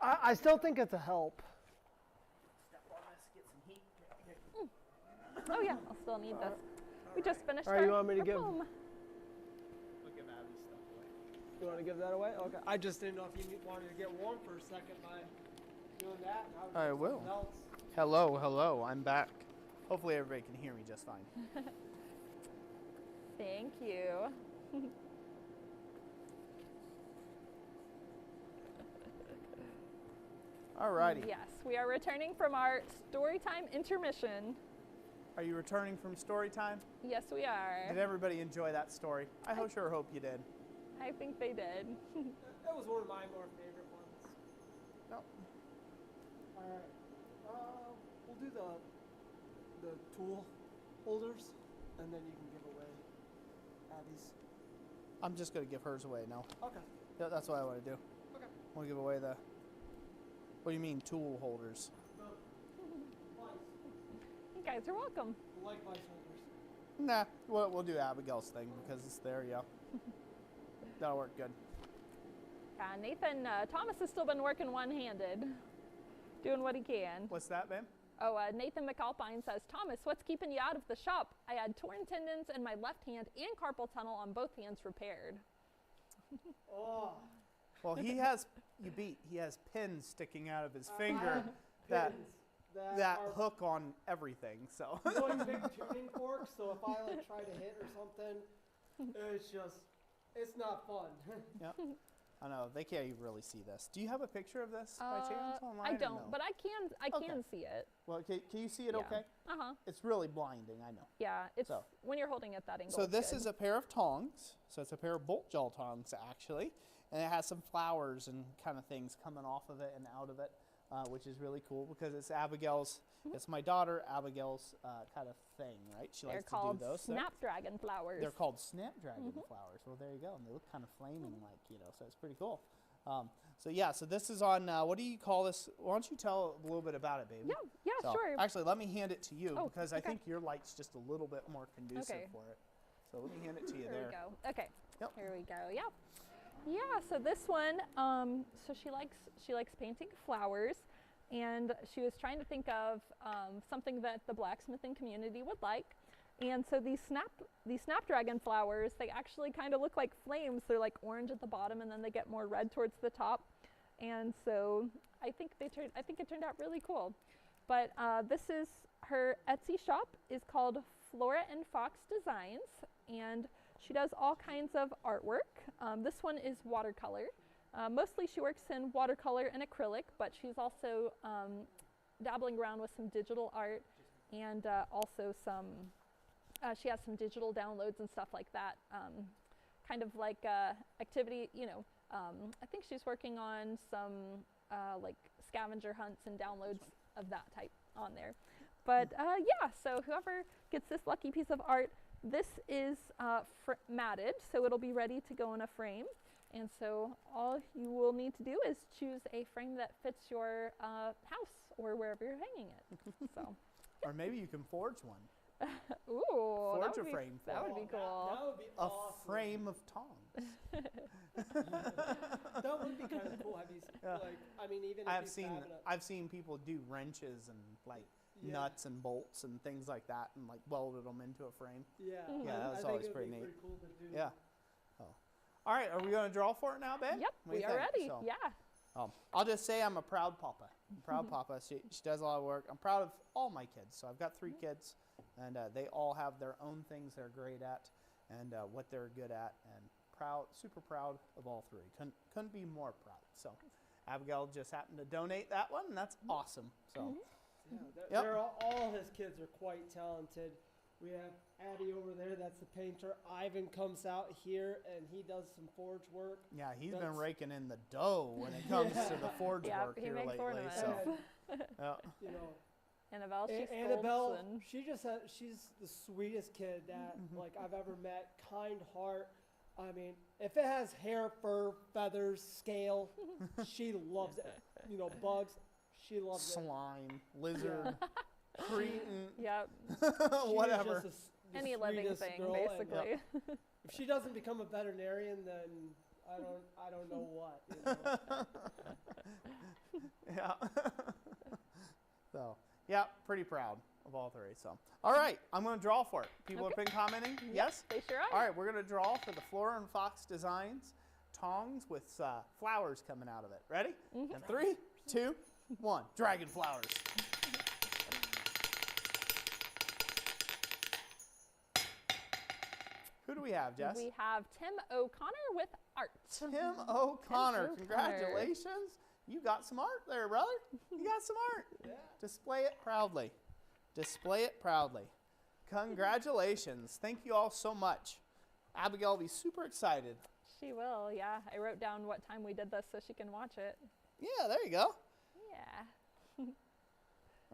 Speaker 3: I still think it's a help.
Speaker 1: Step on this, get some heat.
Speaker 2: Oh yeah, I'll still need this. We just finished
Speaker 3: All right,
Speaker 2: our,
Speaker 3: you want me to
Speaker 2: our
Speaker 3: give-
Speaker 2: poem.
Speaker 1: Look at Abby's stuff away.
Speaker 3: You want to give that away? Okay. I just didn't know if you wanted to get warm for a second by doing that. And
Speaker 1: I
Speaker 3: do
Speaker 1: will.
Speaker 3: something else.
Speaker 1: Hello, hello, I'm back. Hopefully everybody can hear me just fine.
Speaker 2: Thank you.
Speaker 1: Alrighty.
Speaker 2: Yes, we are returning from our story time intermission.
Speaker 1: Are you returning from story time?
Speaker 2: Yes, we
Speaker 1: Did
Speaker 2: are.
Speaker 1: everybody enjoy that story? I sure hope you did.
Speaker 2: I think they did.
Speaker 3: That was one of my more favorite ones.
Speaker 1: No.
Speaker 3: All right. We'll do the tool holders, and then you can give away Abby's.
Speaker 1: I'm just going to give hers away now.
Speaker 3: Okay.
Speaker 1: Yeah, that's what I want to do.
Speaker 3: Okay.
Speaker 1: I want to give away the, what do you mean, tool holders?
Speaker 3: The vice.
Speaker 2: You guys are welcome.
Speaker 3: The like vice holders.
Speaker 1: Nah, we'll do Abigail's thing because it's there, yeah. That'll work good.
Speaker 2: Yeah, Nathan Thomas has still been working one-handed, doing what he can.
Speaker 1: What's that, babe?
Speaker 2: Oh, Nathan McAlpine says, Thomas, what's keeping you out of the shop? I had torn tendons in my left hand and carpal tunnel on both hands repaired.
Speaker 3: Oh.
Speaker 1: Well, he has pins sticking out of his finger that
Speaker 3: Pins
Speaker 1: that
Speaker 3: are
Speaker 1: hook on everything, so.
Speaker 3: These are like big tuning forks, so if I like try to hit or something, it's not fun.
Speaker 1: Yep. I know, they can't even really see this. Do you have a picture of this by chance online?
Speaker 2: I
Speaker 1: or
Speaker 2: don't,
Speaker 1: no?
Speaker 2: but I can
Speaker 1: Okay.
Speaker 2: see it.
Speaker 1: Well, can you see it
Speaker 2: Yeah.
Speaker 1: okay?
Speaker 2: Uh-huh.
Speaker 1: It's really blinding, I know.
Speaker 2: Yeah, it's
Speaker 1: So.
Speaker 2: when you're holding it that angle.
Speaker 1: So
Speaker 2: it's
Speaker 1: this
Speaker 2: good.
Speaker 1: is a pair of tongs. So it's a pair of bolt jaw tongs, actually. And it has some flowers and kind of things coming off of it and out of it, which is really cool because it's Abigail's, it's my daughter Abigail's kind of thing, right? She
Speaker 2: They're
Speaker 1: likes to
Speaker 2: called
Speaker 1: do those.
Speaker 2: snapdragon flowers.
Speaker 1: They're called snapdragon flowers. Well, there you go. And they look kind of flaming like, so it's pretty cool. So yeah, so this is on, what do you call this? Why don't you tell a little bit about it, baby?
Speaker 2: Yeah,
Speaker 1: So,
Speaker 2: sure.
Speaker 1: Actually, let me hand it to you
Speaker 2: Oh,
Speaker 1: because I
Speaker 2: okay.
Speaker 1: think your light's just a little bit more conducive
Speaker 2: Okay.
Speaker 1: for it. So let me hand it to you
Speaker 2: Here
Speaker 1: there.
Speaker 2: we go. Okay.
Speaker 1: Yep.
Speaker 2: Here we go. Yeah. Yeah. So this one, so she likes painting flowers, and she was trying to think of something that the blacksmithing community would like. And so these snapdragon flowers, they actually kind of look like flames. They're like orange at the bottom, and then they get more red towards the top. And so I think it turned out really cool. But this is her Etsy shop is called Flora and Fox Designs, and she does all kinds of artwork. This one is watercolor. Mostly she works in watercolor and acrylic, but she's also dabbling around with some digital art and also some. She has some digital downloads and stuff like that, kind of like activity, I think she's working on some like scavenger hunts and downloads of that type on there. But yeah, so whoever gets this lucky piece of art, this is matted, so it'll be ready to go in a frame. And so all you will need to do is choose a frame that fits your house or wherever you're hanging it. So.
Speaker 1: Or maybe you can forge one.
Speaker 2: Ooh,
Speaker 1: Forge
Speaker 2: that would
Speaker 1: a
Speaker 2: be,
Speaker 1: frame for
Speaker 2: that
Speaker 1: it.
Speaker 2: would be cool.
Speaker 3: That would be
Speaker 1: A
Speaker 3: awesome.
Speaker 1: frame of tongs.
Speaker 3: That would be kind of cool. Have you
Speaker 1: Yeah.
Speaker 3: like? I mean, even if
Speaker 1: I've seen people do wrenches and like nuts and bolts and things like that and like welded them into a frame.
Speaker 3: Yeah.
Speaker 1: Yeah,
Speaker 3: I
Speaker 1: that's
Speaker 3: think
Speaker 1: always
Speaker 3: it'd
Speaker 1: pretty
Speaker 3: be
Speaker 1: neat.
Speaker 3: Pretty cool to do.
Speaker 1: Yeah. Oh. All right, are we going to draw for it now, babe?
Speaker 2: Yep,
Speaker 1: What do
Speaker 2: we
Speaker 1: you
Speaker 2: are
Speaker 1: think?
Speaker 2: ready.
Speaker 1: So,
Speaker 2: Yeah.
Speaker 1: I'll just say I'm a proud papa. Proud papa. She does a lot of work. I'm proud of all my kids. So I've got 3 kids, and they all have their own things they're great at and what they're good at. And super proud of all 3. Couldn't be more proud. So Abigail just happened to donate that one, and that's awesome. So
Speaker 3: Yeah,
Speaker 1: Yep.
Speaker 3: they're all his kids are quite talented We have Addy over there, that's the painter. Ivan comes out here and he does some forge work.
Speaker 1: Yeah, he's been raking in the dough when it comes to the forge work
Speaker 2: he
Speaker 1: here
Speaker 2: makes
Speaker 1: lately.
Speaker 2: ornaments.
Speaker 1: So, yeah.
Speaker 3: You know,
Speaker 2: Annabelle, she
Speaker 3: Annabelle,
Speaker 2: and
Speaker 3: she's the sweetest kid that like I've ever met. Kind heart. I mean, if it has hair, fur, feathers, scale, she loves it. You know, bugs, she loves it.
Speaker 1: Slime, lizard, cretin,
Speaker 2: yep,
Speaker 1: whatever.
Speaker 3: She is just the
Speaker 2: any living
Speaker 3: sweetest
Speaker 2: thing,
Speaker 3: girl, and,
Speaker 2: basically.
Speaker 3: if she doesn't become a veterinarian, then I don't know what. You know?
Speaker 1: Yeah. So, yeah, pretty proud of all three. So, all right, I'm going to draw for it. People have been commenting. Yes?
Speaker 2: They sure are.
Speaker 1: All right, we're going to draw for the Flora and Fox Designs tongs with flowers coming out of it. Ready? And 3, 2, 1. Dragon flowers. Who do we have, Jess?
Speaker 2: We have Tim O'Connor with art.
Speaker 1: Tim O'Connor.
Speaker 2: Tim
Speaker 1: Congratulations. You got some art there, brother. You got some art.
Speaker 3: Yeah.
Speaker 1: Display it proudly. Display it proudly. Congratulations. Thank you all so much. Abigail will be super excited.
Speaker 2: She will, yeah. I wrote down what time we did this so she can watch it.
Speaker 1: Yeah, there you go.
Speaker 2: Yeah.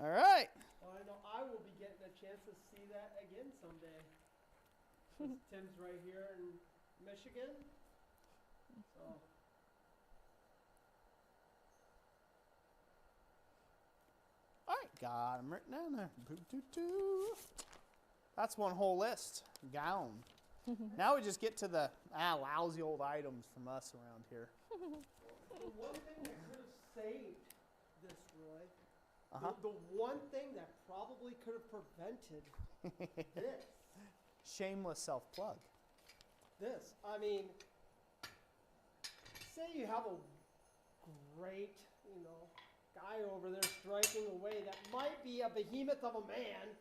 Speaker 1: All right.
Speaker 3: Well, I know I will be getting a chance to see that again someday. 'Cause Tim's right here in Michigan. So.
Speaker 1: All right, got them written down there. Boo-doo-doo. That's one whole list. Gown. Now we just get to the lousy old items from us around here.
Speaker 3: The one thing that could have saved this, Roy,
Speaker 1: Uh-huh.
Speaker 3: the one thing that probably could have prevented this.
Speaker 1: Shameless self-plug.
Speaker 3: This. I mean, say you have a great, you know, guy over there striking away that might be a behemoth of a man,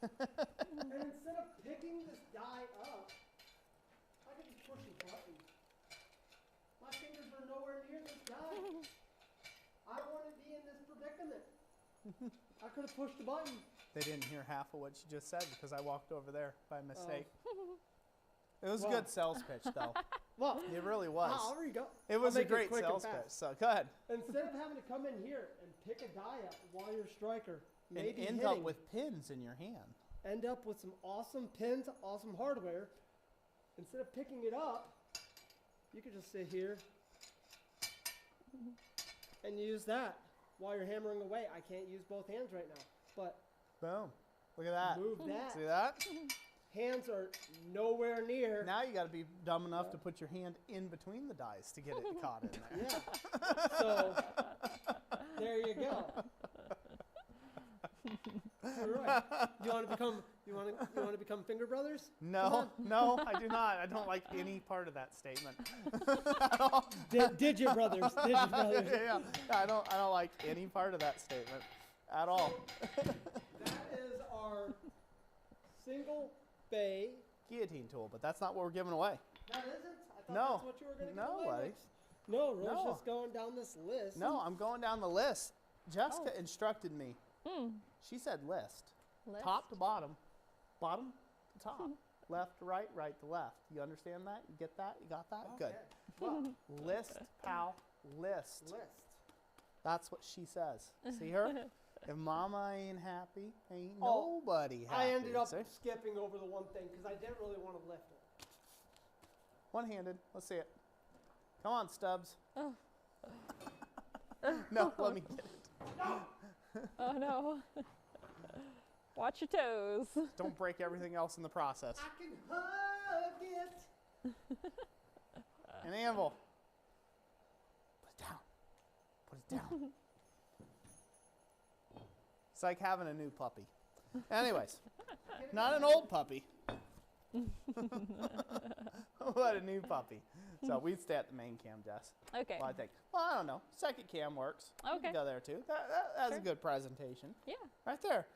Speaker 3: and instead of picking this guy up, I could just push a button. My fingers are nowhere near this guy. I wouldn't be in this predicament. I could have pushed the button.
Speaker 1: They didn't hear half of what you just said because I walked over there by mistake. It was a
Speaker 3: Well.
Speaker 1: good sales pitch, though.
Speaker 3: Well,
Speaker 1: It really was.
Speaker 3: there you go.
Speaker 1: It was
Speaker 3: I'll
Speaker 1: a
Speaker 3: make
Speaker 1: great
Speaker 3: quick and
Speaker 1: sales
Speaker 3: fast.
Speaker 1: pitch. So go ahead.
Speaker 3: Instead of having to come in here and pick a die up while you're a striker,
Speaker 1: And
Speaker 3: maybe
Speaker 1: end
Speaker 3: hitting,
Speaker 1: up with pins in your hand.
Speaker 3: end up with some awesome pins, awesome hardware. Instead of picking it up, you could just sit here and use that while you're hammering away. I can't use both hands right now, but
Speaker 1: Boom. Look at that.
Speaker 3: move that.
Speaker 1: See that?
Speaker 3: Hands are nowhere near.
Speaker 1: Now you got to be dumb enough to put your hand in between the dice to get it caught in there.
Speaker 3: Yeah. So there you go. All right. You want to become finger brothers?
Speaker 1: No, no, I do not. I don't like any part of that statement.
Speaker 3: Digit brothers. Digit brothers.
Speaker 1: Yeah, I don't like any part of that statement at all.
Speaker 3: That is our single bay.
Speaker 1: Guillotine tool, but that's not what we're giving away.
Speaker 3: That isn't? I thought
Speaker 1: No.
Speaker 3: that's what you were going to
Speaker 1: No,
Speaker 3: give away
Speaker 1: buddy.
Speaker 3: next. No, Roy's
Speaker 1: No.
Speaker 3: just going down this list.
Speaker 1: No, I'm going down the list. Jessica instructed me. She said list.
Speaker 2: List.
Speaker 1: Top to bottom, bottom to top, left to right, right to left. You understand that? You get that? You got that?
Speaker 3: Okay.
Speaker 1: Good.
Speaker 3: Well,
Speaker 1: List, pal, list.
Speaker 3: list.
Speaker 1: That's what she says. See her? If mama ain't happy, ain't
Speaker 3: Oh,
Speaker 1: nobody happy.
Speaker 3: I ended up
Speaker 1: See?
Speaker 3: skipping over the one thing because I didn't really want to lift it.
Speaker 1: One-handed. Let's see it. Come on, Stubbs.
Speaker 2: Oh.
Speaker 1: No, let me get it.
Speaker 2: Oh no. Watch your toes.
Speaker 1: Don't break everything else in the process.
Speaker 3: I can hug it.
Speaker 1: An anvil. Put it down. Put it down. It's like having a new puppy. Anyways, not an old puppy. What a new puppy. So we'd stay at the main cam, Jess.
Speaker 2: Okay.
Speaker 1: Well, I think. Well, I don't know. Second cam works. We
Speaker 2: Okay.
Speaker 1: can go there too. That's
Speaker 2: Sure.
Speaker 1: a good presentation.
Speaker 2: Yeah.
Speaker 1: Right there.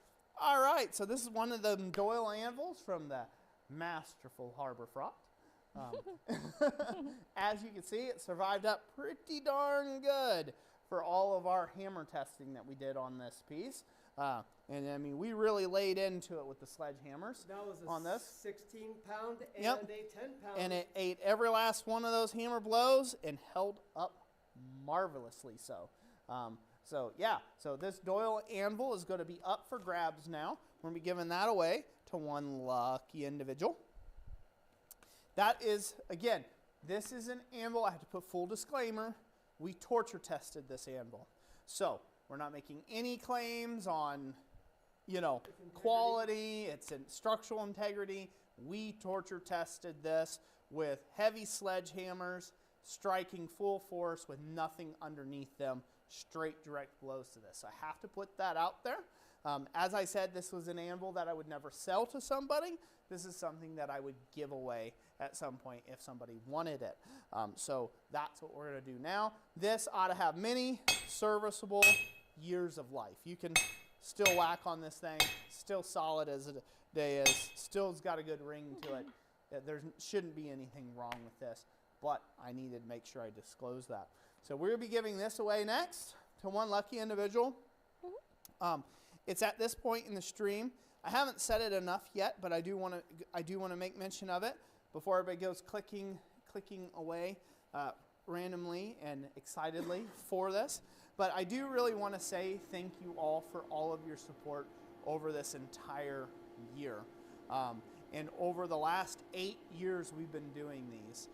Speaker 1: All right. So this is one of the Doyle anvils from the masterful Harbor Frost. As you can see, it survived up pretty darn good for all of our hammer testing that we did on this piece. And I mean, we really laid into it with the sledgehammers
Speaker 3: That was a
Speaker 1: on this.
Speaker 3: 16-pound and
Speaker 1: Yep.
Speaker 3: a 10-pound.
Speaker 1: And it ate every last one of those hammer blows and held up marvelously so. So this Doyle anvil is going to be up for grabs now. We're going to be giving that away to one lucky individual. That is, again, this is an anvil. I have to put full disclaimer. We torture tested this anvil. So we're not making any claims on, quality, it's in structural integrity. We torture tested this with heavy sledgehammers, striking full force with nothing underneath them, straight direct blows to this. So I have to put that out there. As I said, this was an anvil that I would never sell to somebody. This is something that I would give away at some point if somebody wanted it. So that's what we're going to do now. This ought to have many serviceable years of life. You can still whack on this thing, still solid as a day is, still's got a good ring to it. There shouldn't be anything wrong with this, but I needed to make sure I disclose that. So we're going to be giving this away next to one lucky individual. It's at this point in the stream. I haven't said it enough yet, but I do want to make mention of it before everybody goes clicking away randomly and excitedly for this. But I do really want to say thank you all for all of your support over this entire year. And over the last 8 years we've been doing these.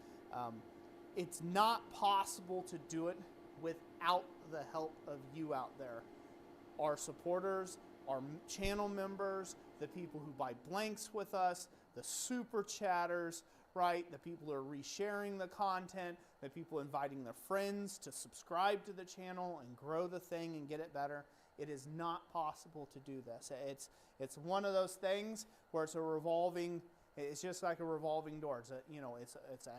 Speaker 1: It's not possible to do it without the help of you out there. Our supporters, our channel members, the people who buy blanks with us, the super chatters, right? The people who are resharing the content, the people inviting their friends to subscribe to the channel and grow the thing and get it better. It is not possible to do this. It's one of those things where it's just like a revolving door. It's a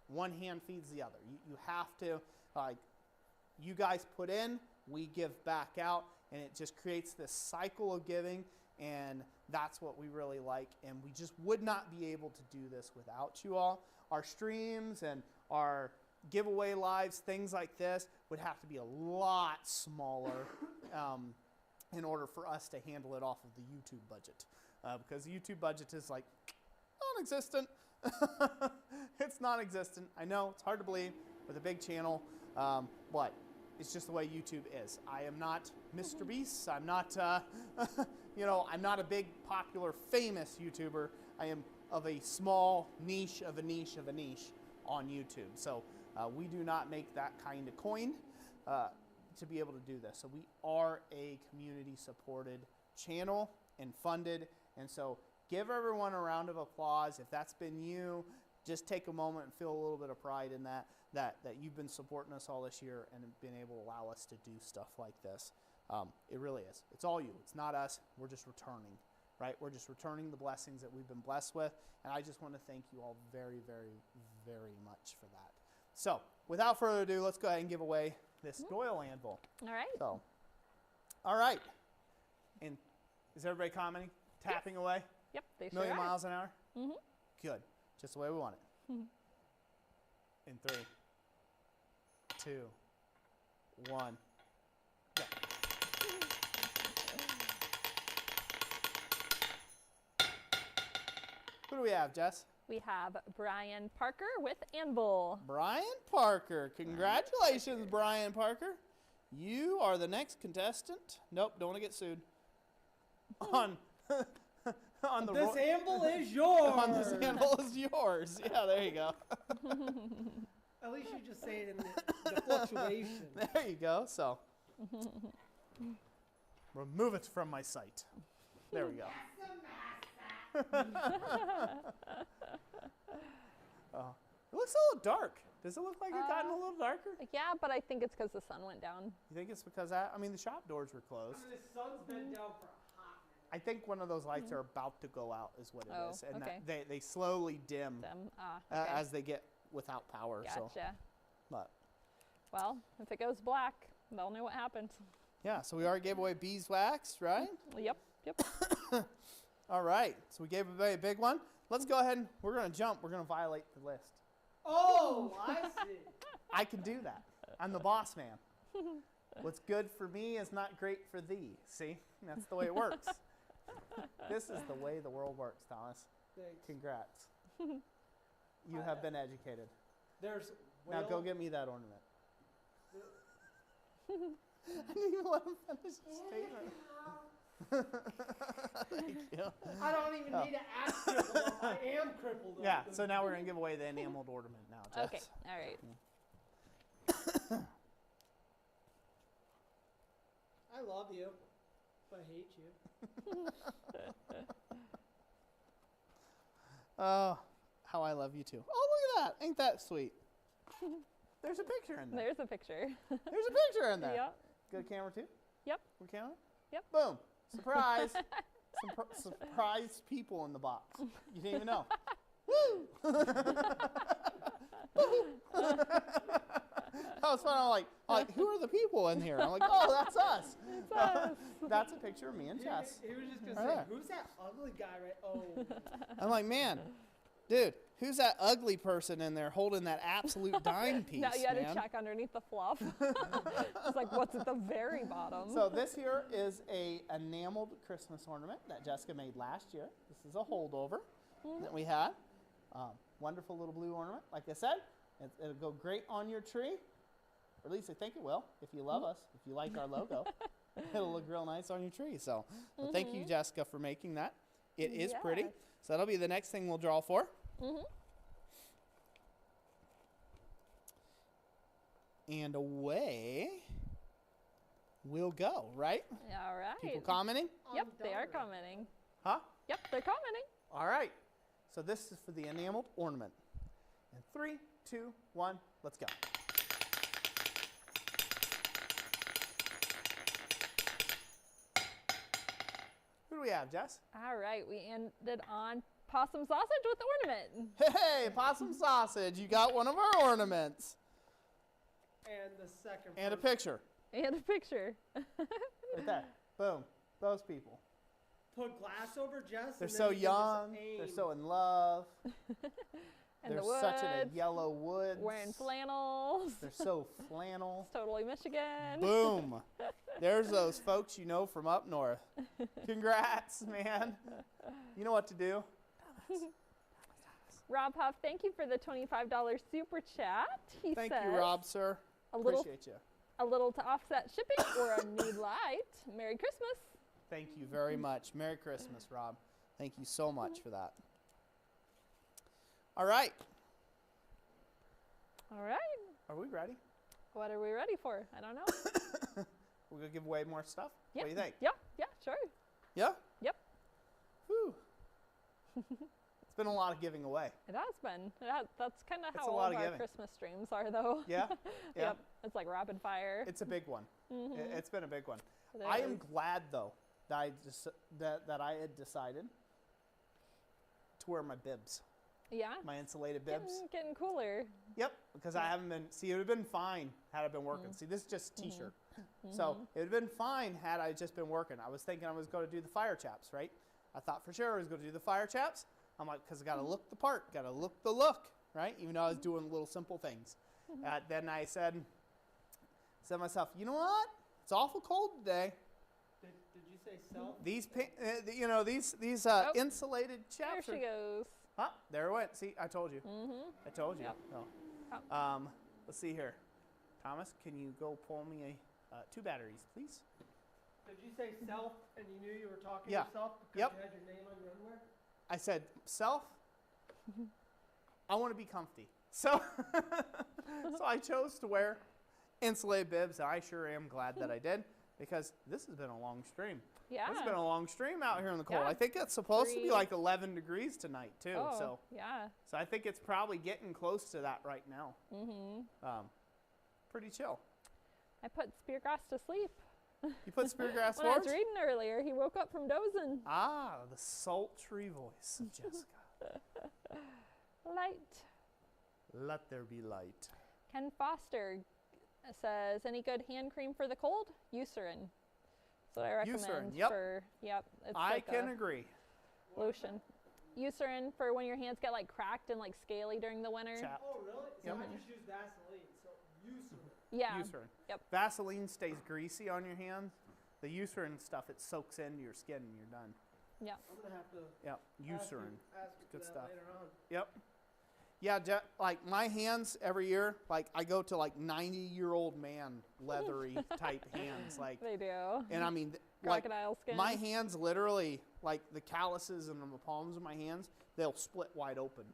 Speaker 1: one hand feeds the other. You have to, you guys put in, we give back out, and it just creates this cycle of giving, and that's what we really like, and we just would not be able to do this without you all. Our streams and our giveaway lives, things like this, would have to be a lot smaller in order for us to handle it off of the YouTube budget, because the YouTube budget is like non-existent. It's non-existent. I know it's hard to believe with a big channel, but it's just the way YouTube is. I am not Mr. Beast. I'm not, I'm not a big, popular, famous YouTuber. I am of a small niche of a niche of a niche on YouTube. So we do not make that kind of coin to be able to do this. So we are a community-supported channel and funded. And so give everyone a round of applause. If that's been you, just take a moment and feel a little bit of pride in that you've been supporting us all this year and been able to allow us to do stuff like this. It really is. It's all you. It's not us. We're just returning, right? We're just returning the blessings that we've been blessed with. And I just want to thank you all very, very, very much for that. So without further ado, let's go ahead and give away this Doyle anvil.
Speaker 2: All right.
Speaker 1: So, all right. And is everybody commenting? Tapping away?
Speaker 2: Yep, they sure
Speaker 1: Million
Speaker 2: are.
Speaker 1: miles an hour?
Speaker 2: Mm-hmm.
Speaker 1: Good. Just the way we want it. In 3, 2, 1, go. Who do we have, Jess?
Speaker 2: We have Brian Parker with Anvil.
Speaker 1: Brian Parker. Congratulations, Brian Parker. You are the next contestant. Nope, don't want to get sued. On the
Speaker 3: This anvil is yours.
Speaker 1: on this anvil is yours. Yeah, there you go.
Speaker 3: At least you just say it in the fluctuation.
Speaker 1: There you go. So remove it from my sight. There we go. Oh, it looks a little dark. Does it look like it gotten a little darker?
Speaker 2: Yeah, but I think it's because the sun went down.
Speaker 1: You think it's because that? I mean, the shop doors were closed.
Speaker 3: The sun's been down for a hot minute.
Speaker 1: I think one of those lights are about to go out is what it
Speaker 2: Oh,
Speaker 1: is. And
Speaker 2: okay.
Speaker 1: that they slowly dim
Speaker 2: Okay.
Speaker 1: as they get without power.
Speaker 2: Gotcha.
Speaker 1: So, but
Speaker 2: Well, if it goes black, they'll know what happened.
Speaker 1: yeah, so we already gave away beeswax, right?
Speaker 2: Yep.
Speaker 1: All right, so we gave away a big one. Let's go ahead and we're going to jump. We're going to violate the list.
Speaker 3: Oh, I see.
Speaker 1: I can do that. I'm the boss man. What's good for me is not great for thee. See, that's the way it works. This is the way the world works, Thomas.
Speaker 3: Thanks.
Speaker 1: Congrats. You have been educated.
Speaker 3: There's
Speaker 1: Now go get me that ornament. I didn't even let him finish his statement. Thank you.
Speaker 3: I don't even need to act crippled. I am crippled.
Speaker 1: Yeah, so now we're going to give away the enameled ornament now, Jess.
Speaker 2: Okay, all right.
Speaker 3: I love you, but I hate you.
Speaker 1: Oh, how I love you too. Oh, look at that. Ain't that sweet? There's a picture in there.
Speaker 2: There's a picture.
Speaker 1: There's a picture in there.
Speaker 2: Yep.
Speaker 1: Good camera too?
Speaker 2: Yep.
Speaker 1: Good camera?
Speaker 2: Yep.
Speaker 1: Boom. Surprise. Surprise people in the box. You didn't even know. Woo! That was fun. I'm like, who are the people in here? I'm like, oh, that's us.
Speaker 2: It's us.
Speaker 1: That's a picture of me and Jess.
Speaker 3: He was just going to
Speaker 1: Right
Speaker 3: say,
Speaker 1: there.
Speaker 3: who's that ugly guy right? Oh.
Speaker 1: I'm like, man, dude, who's that ugly person in there holding that absolute dime piece,
Speaker 2: Now you had
Speaker 1: man?
Speaker 2: to check underneath the fluff. It's like, what's at the very bottom?
Speaker 1: So this here is a enameled Christmas ornament that Jessica made last year. This is a holdover that we had. Wonderful little blue ornament. Like I said, it'll go great on your tree. Or at least I think it will, if you love us, if you like our logo. It'll look real nice on your tree. So thank you, Jessica, for making that. It is pretty.
Speaker 2: Yes.
Speaker 1: So that'll be the next thing we'll draw for. And away we'll go, right?
Speaker 2: All right.
Speaker 1: People commenting?
Speaker 2: Yep,
Speaker 3: I'm
Speaker 2: they are
Speaker 3: done.
Speaker 2: commenting.
Speaker 1: Huh?
Speaker 2: Yep, they're commenting.
Speaker 1: All right. So this is for the enameled ornament. And 3, 2, 1, let's go. Who do we have, Jess?
Speaker 2: All right, we ended on possum sausage with the ornament.
Speaker 1: Hey, possum sausage. You got one of our ornaments.
Speaker 3: And the second
Speaker 1: And a
Speaker 3: person
Speaker 1: picture.
Speaker 2: And a picture.
Speaker 1: Right there. Boom. Those people.
Speaker 3: put glass over Jess.
Speaker 1: They're
Speaker 3: and
Speaker 1: so
Speaker 3: then you can just
Speaker 1: young.
Speaker 3: aim.
Speaker 1: They're so in love.
Speaker 2: And
Speaker 1: They're
Speaker 2: the woods,
Speaker 1: such in a yellow woods.
Speaker 2: wearing flannels.
Speaker 1: They're so flannel.
Speaker 2: It's totally Michigan.
Speaker 1: Boom. There's those folks you know from up north. Congrats, man. You know what to do.
Speaker 2: Rob Huff, thank you for the $25 super chat. He
Speaker 1: Thank
Speaker 2: says,
Speaker 1: you, Rob, sir.
Speaker 2: A little,
Speaker 1: Appreciate you.
Speaker 2: a little to offset shipping or a new light. Merry Christmas.
Speaker 1: Thank you very much. Merry Christmas, Rob. Thank you so much for that. All right.
Speaker 2: All right.
Speaker 1: Are we ready?
Speaker 2: What are we ready for? I don't know.
Speaker 1: We're going to give away more stuff?
Speaker 2: Yep.
Speaker 1: What do you think?
Speaker 2: Yeah, sure.
Speaker 1: Yeah?
Speaker 2: Yep.
Speaker 1: Whew. It's been a lot of giving away.
Speaker 2: It has been. That's kind of
Speaker 1: It's
Speaker 2: how
Speaker 1: a
Speaker 2: all
Speaker 1: lot
Speaker 2: of
Speaker 1: of
Speaker 2: our
Speaker 1: giving.
Speaker 2: Christmas streams are, though.
Speaker 1: Yeah? Yeah.
Speaker 2: Yep. It's like rapid fire.
Speaker 1: It's a big one. It's been a big one.
Speaker 2: It
Speaker 1: I am
Speaker 2: is.
Speaker 1: glad, though, that I had decided to wear my bibs,
Speaker 2: Yeah.
Speaker 1: my insulated bibs.
Speaker 2: Getting cooler.
Speaker 1: Yep, because I haven't been, see, it would have been fine had I been working. See, this is just a t-shirt. So it would have been fine had I just been working. I was thinking I was going to do the fire chaps, right? I thought for sure I was going to do the fire chaps. I'm like, because I got to look the part, got to look the look, right? Even though I was doing little simple things. Then I said to myself, you know what? It's awful cold today.
Speaker 3: Did you say self?
Speaker 1: These, these
Speaker 2: Oh.
Speaker 1: insulated
Speaker 2: There
Speaker 1: chaps
Speaker 2: she
Speaker 1: are,
Speaker 2: goes.
Speaker 1: huh? There it went. See, I told you. I told you.
Speaker 2: Yep.
Speaker 1: Oh. Let's see here. Thomas, can you go pull me 2 batteries, please?
Speaker 3: Did you say self and you knew you were talking
Speaker 1: Yeah.
Speaker 3: to yourself because
Speaker 1: Yep.
Speaker 3: you had your name on your underwear?
Speaker 1: I said, self, I want to be comfy. So, so I chose to wear insulated bibs, and I sure am glad that I did, because this has been a long stream.
Speaker 2: Yeah.
Speaker 1: It's been a long stream out here in the cold.
Speaker 2: Yeah.
Speaker 1: I think it's supposed to be
Speaker 2: 3
Speaker 1: like 11 degrees tonight, too.
Speaker 2: Oh, yeah.
Speaker 1: So I think it's probably getting close to that right now. Pretty chill.
Speaker 2: I put Speargrass to sleep.
Speaker 1: You put Speargrass
Speaker 2: When I was
Speaker 1: Forge?
Speaker 2: reading earlier, he woke up from dozing.
Speaker 1: Ah, the sultry voice of Jessica.
Speaker 2: Light.
Speaker 1: Let there be light.
Speaker 2: Ken Foster says, any good hand cream for the cold? Eucerin. That's what I recommend.
Speaker 1: Eucerin, yep.
Speaker 2: It's
Speaker 1: I
Speaker 2: like
Speaker 1: can
Speaker 2: a
Speaker 1: agree.
Speaker 2: lotion. Eucerin for when your hands get like cracked and like scaly during the winter.
Speaker 1: Chap.
Speaker 3: Oh, really? So
Speaker 1: Yep.
Speaker 3: I just use Vaseline. So Eucerin.
Speaker 2: Yeah.
Speaker 1: Eucerin.
Speaker 2: Yep.
Speaker 1: Vaseline stays greasy on your hands. The Eucerin stuff, it soaks into your skin and you're done.
Speaker 2: Yeah.
Speaker 3: I'm gonna have to
Speaker 1: Yep. Eucerin.
Speaker 3: ask you
Speaker 1: Good
Speaker 3: for that
Speaker 1: stuff.
Speaker 3: later on.
Speaker 1: Yep. Yeah, like my hands every year, like I go to like 90-year-old man leathery type hands, like,
Speaker 2: They do.
Speaker 1: and I mean, like
Speaker 2: Crocodile skin.
Speaker 1: my hands literally, like the calluses and the palms of my hands, they'll split wide open.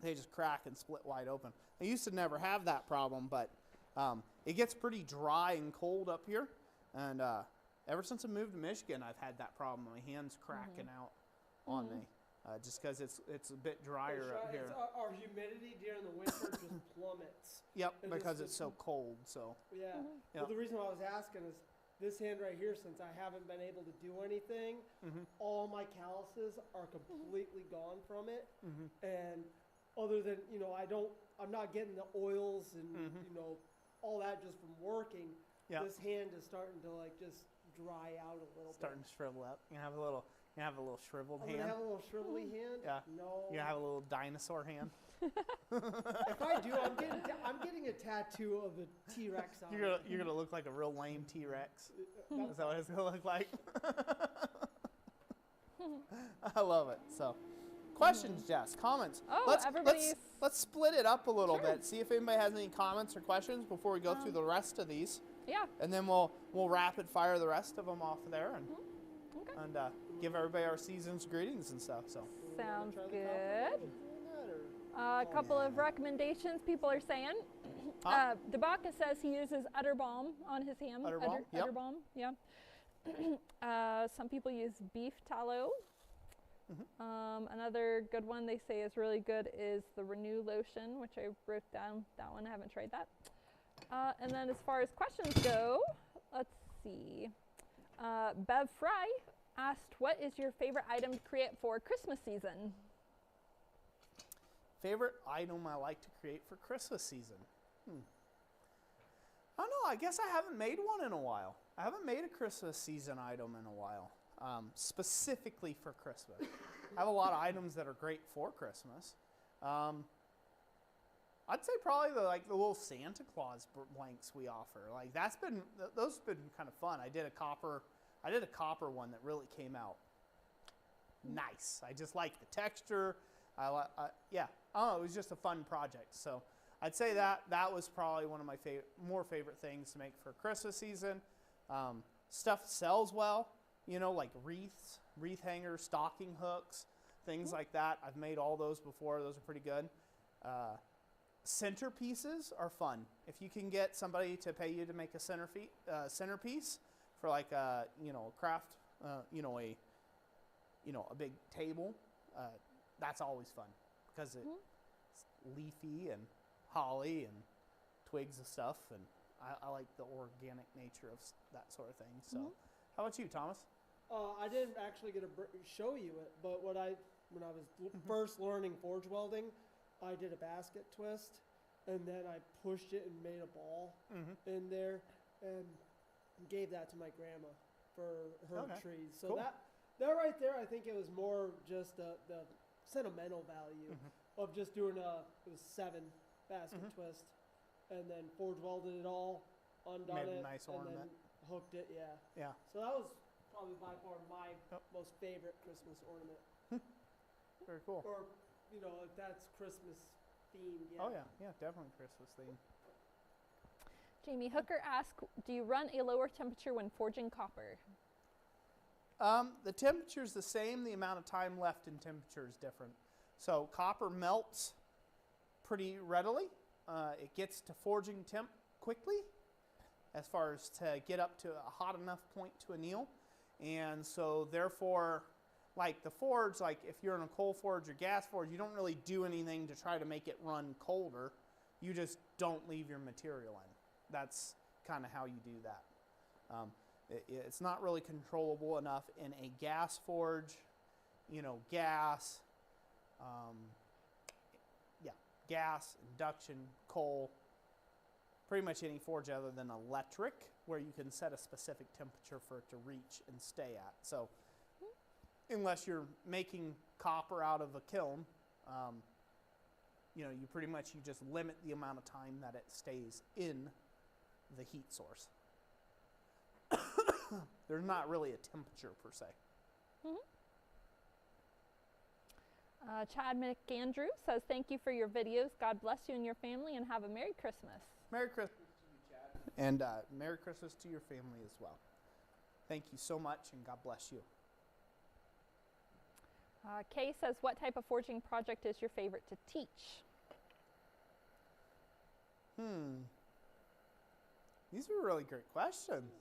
Speaker 1: They just crack and split wide open. I used to never have that problem, but it gets pretty dry and cold up here, and ever since I moved to Michigan, I've had that problem. My hands cracking out on me. Just because it's a bit drier up here.
Speaker 3: Our humidity during the winter just plummets.
Speaker 1: Yep,
Speaker 3: And
Speaker 1: because
Speaker 3: this
Speaker 1: it's so cold. So
Speaker 3: Yeah.
Speaker 1: Yep.
Speaker 3: Well, the reason why I was asking is this hand right here, since I haven't been able to do anything, all my calluses are completely gone from it. And other than, I'm not getting the oils and, all that just from working.
Speaker 1: Yep.
Speaker 3: This hand is starting to like just dry out a little
Speaker 1: starting
Speaker 3: bit.
Speaker 1: to shrivel up. You have a little shriveled
Speaker 3: I'm
Speaker 1: hand.
Speaker 3: gonna have a little shrivelly hand.
Speaker 1: Yeah.
Speaker 3: No.
Speaker 1: You have a little dinosaur hand.
Speaker 3: If I do, I'm getting a tattoo of a T-Rex on it.
Speaker 1: You're gonna look like a real lame T-Rex. Is that what it's gonna look like? I love it. So, questions, Jess? Comments?
Speaker 2: Oh, everybody's-
Speaker 1: Let's split it up a little
Speaker 2: Sure.
Speaker 1: bit. See if anybody has any comments or questions before we go through the rest of these,
Speaker 2: Yeah.
Speaker 1: and then we'll rapid fire the rest of them off there and
Speaker 2: Okay.
Speaker 1: and give everybody our season's greetings and stuff. So.
Speaker 2: Sounds
Speaker 3: Try the
Speaker 2: good.
Speaker 3: compliment of doing that, or-
Speaker 2: A couple of recommendations people are saying.
Speaker 1: Huh?
Speaker 2: Debaka says he uses udder balm on his hand.
Speaker 1: Udder balm? Yep.
Speaker 2: Udder balm, yeah. Some people use beef tallow. Another good one they say is really good is the Renew lotion, which I wrote down that one. I haven't tried that. And then as far as questions go, let's see. Bev Fry asked, what is your favorite item to create for Christmas season?
Speaker 1: Favorite item I like to create for Christmas season? I don't know. I guess I haven't made one in a while. I haven't made a Christmas season item in a while, specifically for Christmas. I have a lot of items that are great for Christmas. I'd say probably the little Santa Claus blanks we offer. Like those have been kind of fun. I did a copper one that really came out nice. I just like the texture. Yeah, it was just a fun project. So I'd say that was probably one of my more favorite things to make for Christmas season. Stuff sells well, like wreath hangers, stocking hooks, things like that. I've made all those before. Those are pretty good. Centerpieces are fun. If you can get somebody to pay you to make a centerpiece for like a craft, a big table, that's always fun because it's leafy and holly and twigs and stuff, and I like the organic nature of that sort of thing. So, how about you, Thomas?
Speaker 3: I didn't actually get to show you it, but when I was first learning forge welding, I did a basket twist, and then I pushed it and made a ball in there, and gave that to my grandma for her trees. So
Speaker 1: cool.
Speaker 3: that right there, I think it was more just the sentimental value of just doing it was 7 basket twist, and then forge welded it all, undone
Speaker 1: Made a
Speaker 3: it,
Speaker 1: nice
Speaker 3: and
Speaker 1: ornament.
Speaker 3: then hooked it. Yeah.
Speaker 1: Yeah.
Speaker 3: So that was probably by far my most favorite Christmas ornament.
Speaker 1: Very cool.
Speaker 3: Or, if that's Christmas themed, yeah.
Speaker 1: Oh yeah, definitely Christmas theme.
Speaker 2: Jamie Hooker asked, do you run a lower temperature when forging copper?
Speaker 1: The temperature's the same. The amount of time left in temperature is different. So copper melts pretty readily. It gets to forging temp quickly, as far as to get up to a hot enough point to anneal. And so therefore, like the forge, like if you're in a coal forge or gas forge, you don't really do anything to try to make it run colder. You just don't leave your material in. That's kind of how you do that. It's not really controllable enough in a gas forge, gas, gas, induction, coal, pretty much any forge other than electric, where you can set a specific temperature for it to reach and stay at. So unless you're making copper out of a kiln, you know, you pretty much, you just limit the amount of time that it stays in the heat source. There's not really a temperature per se.
Speaker 2: Chad McAndrew says, thank you for your videos. God bless you and your family, and have a Merry Christmas.
Speaker 1: Merry Christmas to you, Chad. And Merry Christmas to your family as well. Thank you so much, and God bless you.
Speaker 2: Kay says, what type of forging project is your favorite to teach?
Speaker 1: These are really great questions.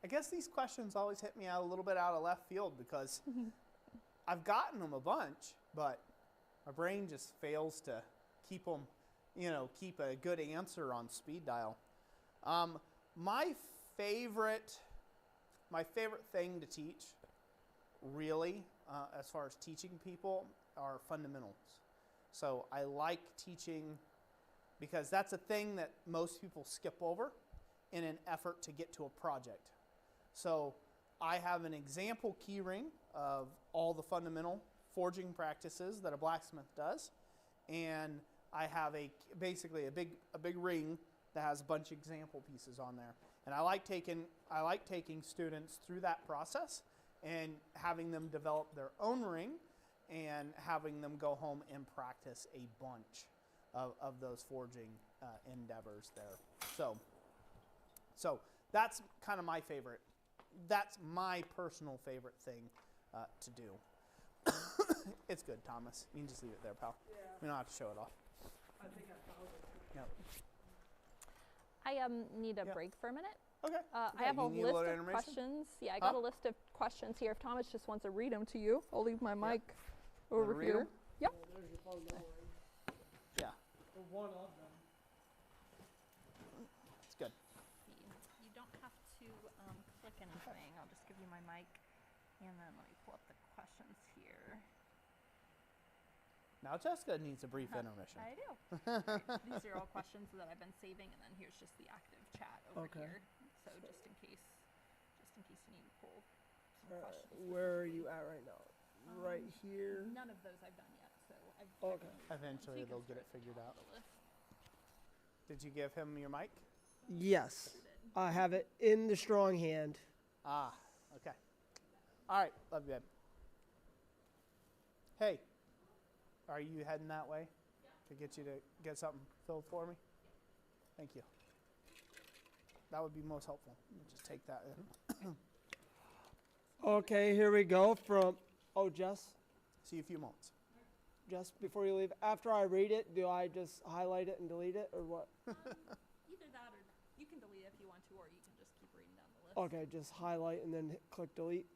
Speaker 1: I guess these questions always hit me out a little bit out of left field because I've gotten them a bunch, but my brain just fails to keep them, you know, keep a good answer on speed dial. My favorite thing to teach, really, as far as teaching people, are fundamentals. So I like teaching because that's a thing that most people skip over in an effort to get to a project. So I have an example key ring of all the fundamental forging practices that a blacksmith does, and I have basically a big ring that has a bunch of example pieces on there. And I like taking students through that process and having them develop their own ring and having them go home and practice a bunch of those forging endeavors there. So that's kind of my favorite. That's my personal favorite thing to do. It's good, Thomas. You can just leave it there, pal.
Speaker 3: Yeah.
Speaker 1: We don't have to show it off.
Speaker 3: I think I found it.
Speaker 1: Yep.
Speaker 2: I need a break for a minute.
Speaker 1: Okay.
Speaker 2: I have a list of questions. Yeah, I got a list of questions here. If Thomas just wants to read them to you, I'll leave my mic over
Speaker 1: read
Speaker 2: here.
Speaker 1: 'em?
Speaker 2: Yep.
Speaker 3: Yeah, there's your phone number.
Speaker 1: Yeah,
Speaker 3: Or one of them.
Speaker 1: it's good.
Speaker 2: You don't have to click anything. I'll just give you my mic, and then let me pull up the questions here.
Speaker 1: Now Jessica needs a brief intermission.
Speaker 2: I do. Right. These are all questions that I've been saving, and then here's just the active chat over here. So just in case you need to pull some questions.
Speaker 3: Where are you at right now? Right here.
Speaker 2: None of those I've done yet, so I've
Speaker 3: Okay.
Speaker 1: Eventually they'll get it figured out. Did you give him your mic?
Speaker 3: Yes. I have it in the strong hand.
Speaker 1: Ah, okay. All right, love you, babe. Hey, are you heading that way to get you to get something filled for me? Thank you. That would be most helpful. Let me just take that in.
Speaker 3: Okay, here we go from, Jess,
Speaker 1: See you in a few moments.
Speaker 3: before you leave, after I read it, do I just highlight it and delete it or what?
Speaker 2: Either that, or you can delete it if you want to, or you can just keep reading down the list.
Speaker 3: Okay, just highlight and then click delete.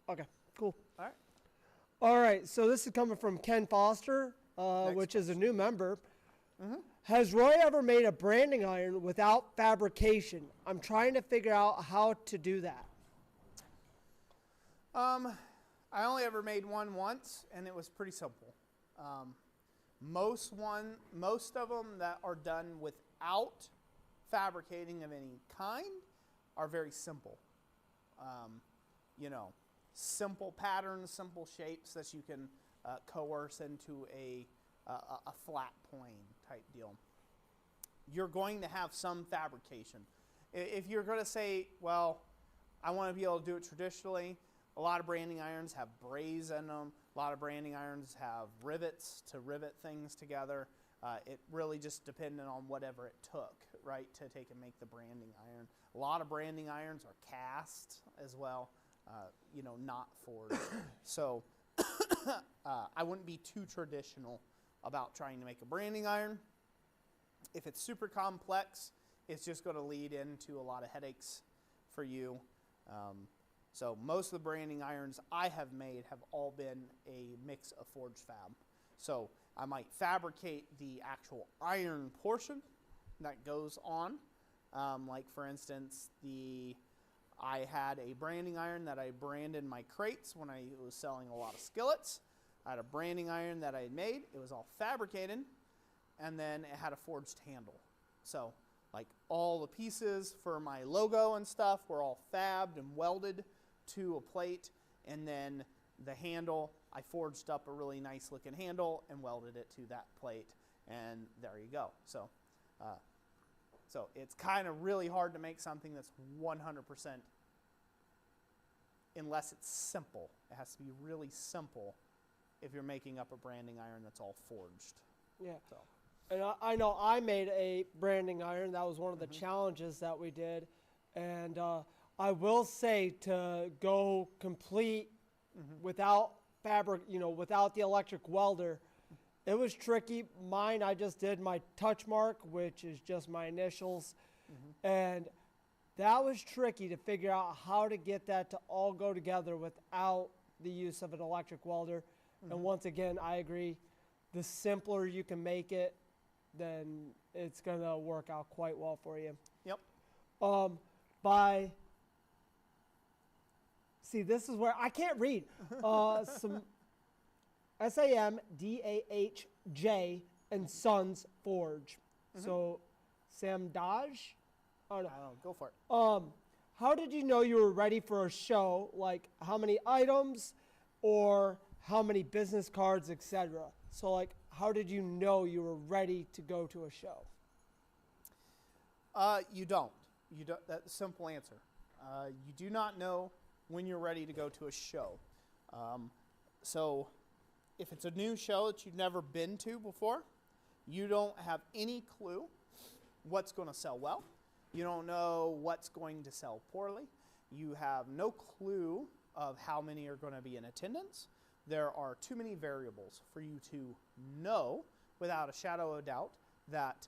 Speaker 3: Okay, cool.
Speaker 1: All right.
Speaker 3: All right, so this is coming from Ken Foster, which is a new member. Has Roy ever made a branding iron without fabrication? I'm trying to figure out how to do that.
Speaker 1: I only ever made one once, and it was pretty simple. Most of them that are done without fabricating of any kind are very simple. You know, simple patterns, simple shapes that you can coerce into a flat plane type deal. You're going to have some fabrication. If you're going to say, well, I want to be able to do it traditionally, a lot of branding irons have braze in them. A lot of branding irons have rivets to rivet things together. It really just depended on whatever it took, right, to take and make the branding iron. A lot of branding irons are cast as well, you know, not forged. So I wouldn't be too traditional about trying to make a branding iron. If it's super complex, it's just going to lead into a lot of headaches for you. So most of the branding irons I have made have all been a mix of forged fab. So I might fabricate the actual iron portion that goes on. Like for instance, I had a branding iron that I branded my crates when I was selling a lot of skillets. I had a branding iron that I had made. It was all fabricated, and then it had a forged handle. So like all the pieces for my logo and stuff were all fabbed and welded to a plate, and then the handle, I forged up a really nice looking handle and welded it to that plate, and there you go. So it's kind of really hard to make something that's 100% unless it's simple. It has to be really simple if you're making up a branding iron that's all forged.
Speaker 3: Yeah.
Speaker 1: So.
Speaker 3: And I know I made a branding iron. That was one of the challenges that we did. And I will say, to go complete without fabric, without the electric welder, it was tricky. Mine, I just did my touch mark, which is just my initials. And that was tricky to figure out how to get that to all go together without the use of an electric welder. And once again, I agree, the simpler you can make it, then it's going to work out quite well for you.
Speaker 1: Yep.
Speaker 3: See, this is where I can't read. Some SAMDAHJ and Sons Forge. So, Samdaj? Oh, no.
Speaker 1: I don't know. Go for it.
Speaker 3: How did you know you were ready for a show? Like, how many items or how many business cards, etc.? So, like, how did you know you were ready to go to a show?
Speaker 1: You don't. That's a simple answer. You do not know when you're ready to go to a show. So if it's a new show that you've never been to before, you don't have any clue what's going to sell well. You don't know what's going to sell poorly. You have no clue of how many are going to be in attendance. There are too many variables for you to know without a shadow of doubt that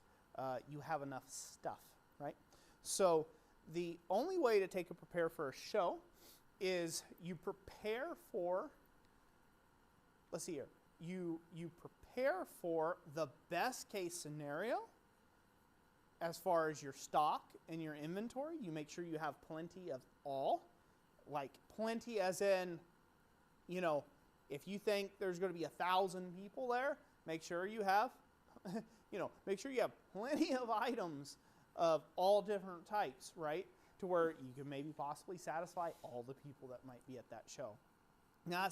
Speaker 1: you have enough stuff, right? So the only way to prepare for a show is you prepare for, let's see here, you prepare for the best case scenario as far as your stock and your inventory. You make sure you have plenty of all, like plenty as in, if you think there's going to be 1,000 people there, make sure you have, make sure you have plenty of items of all different types, right? To where you can maybe possibly satisfy all the people that might be at that show. Now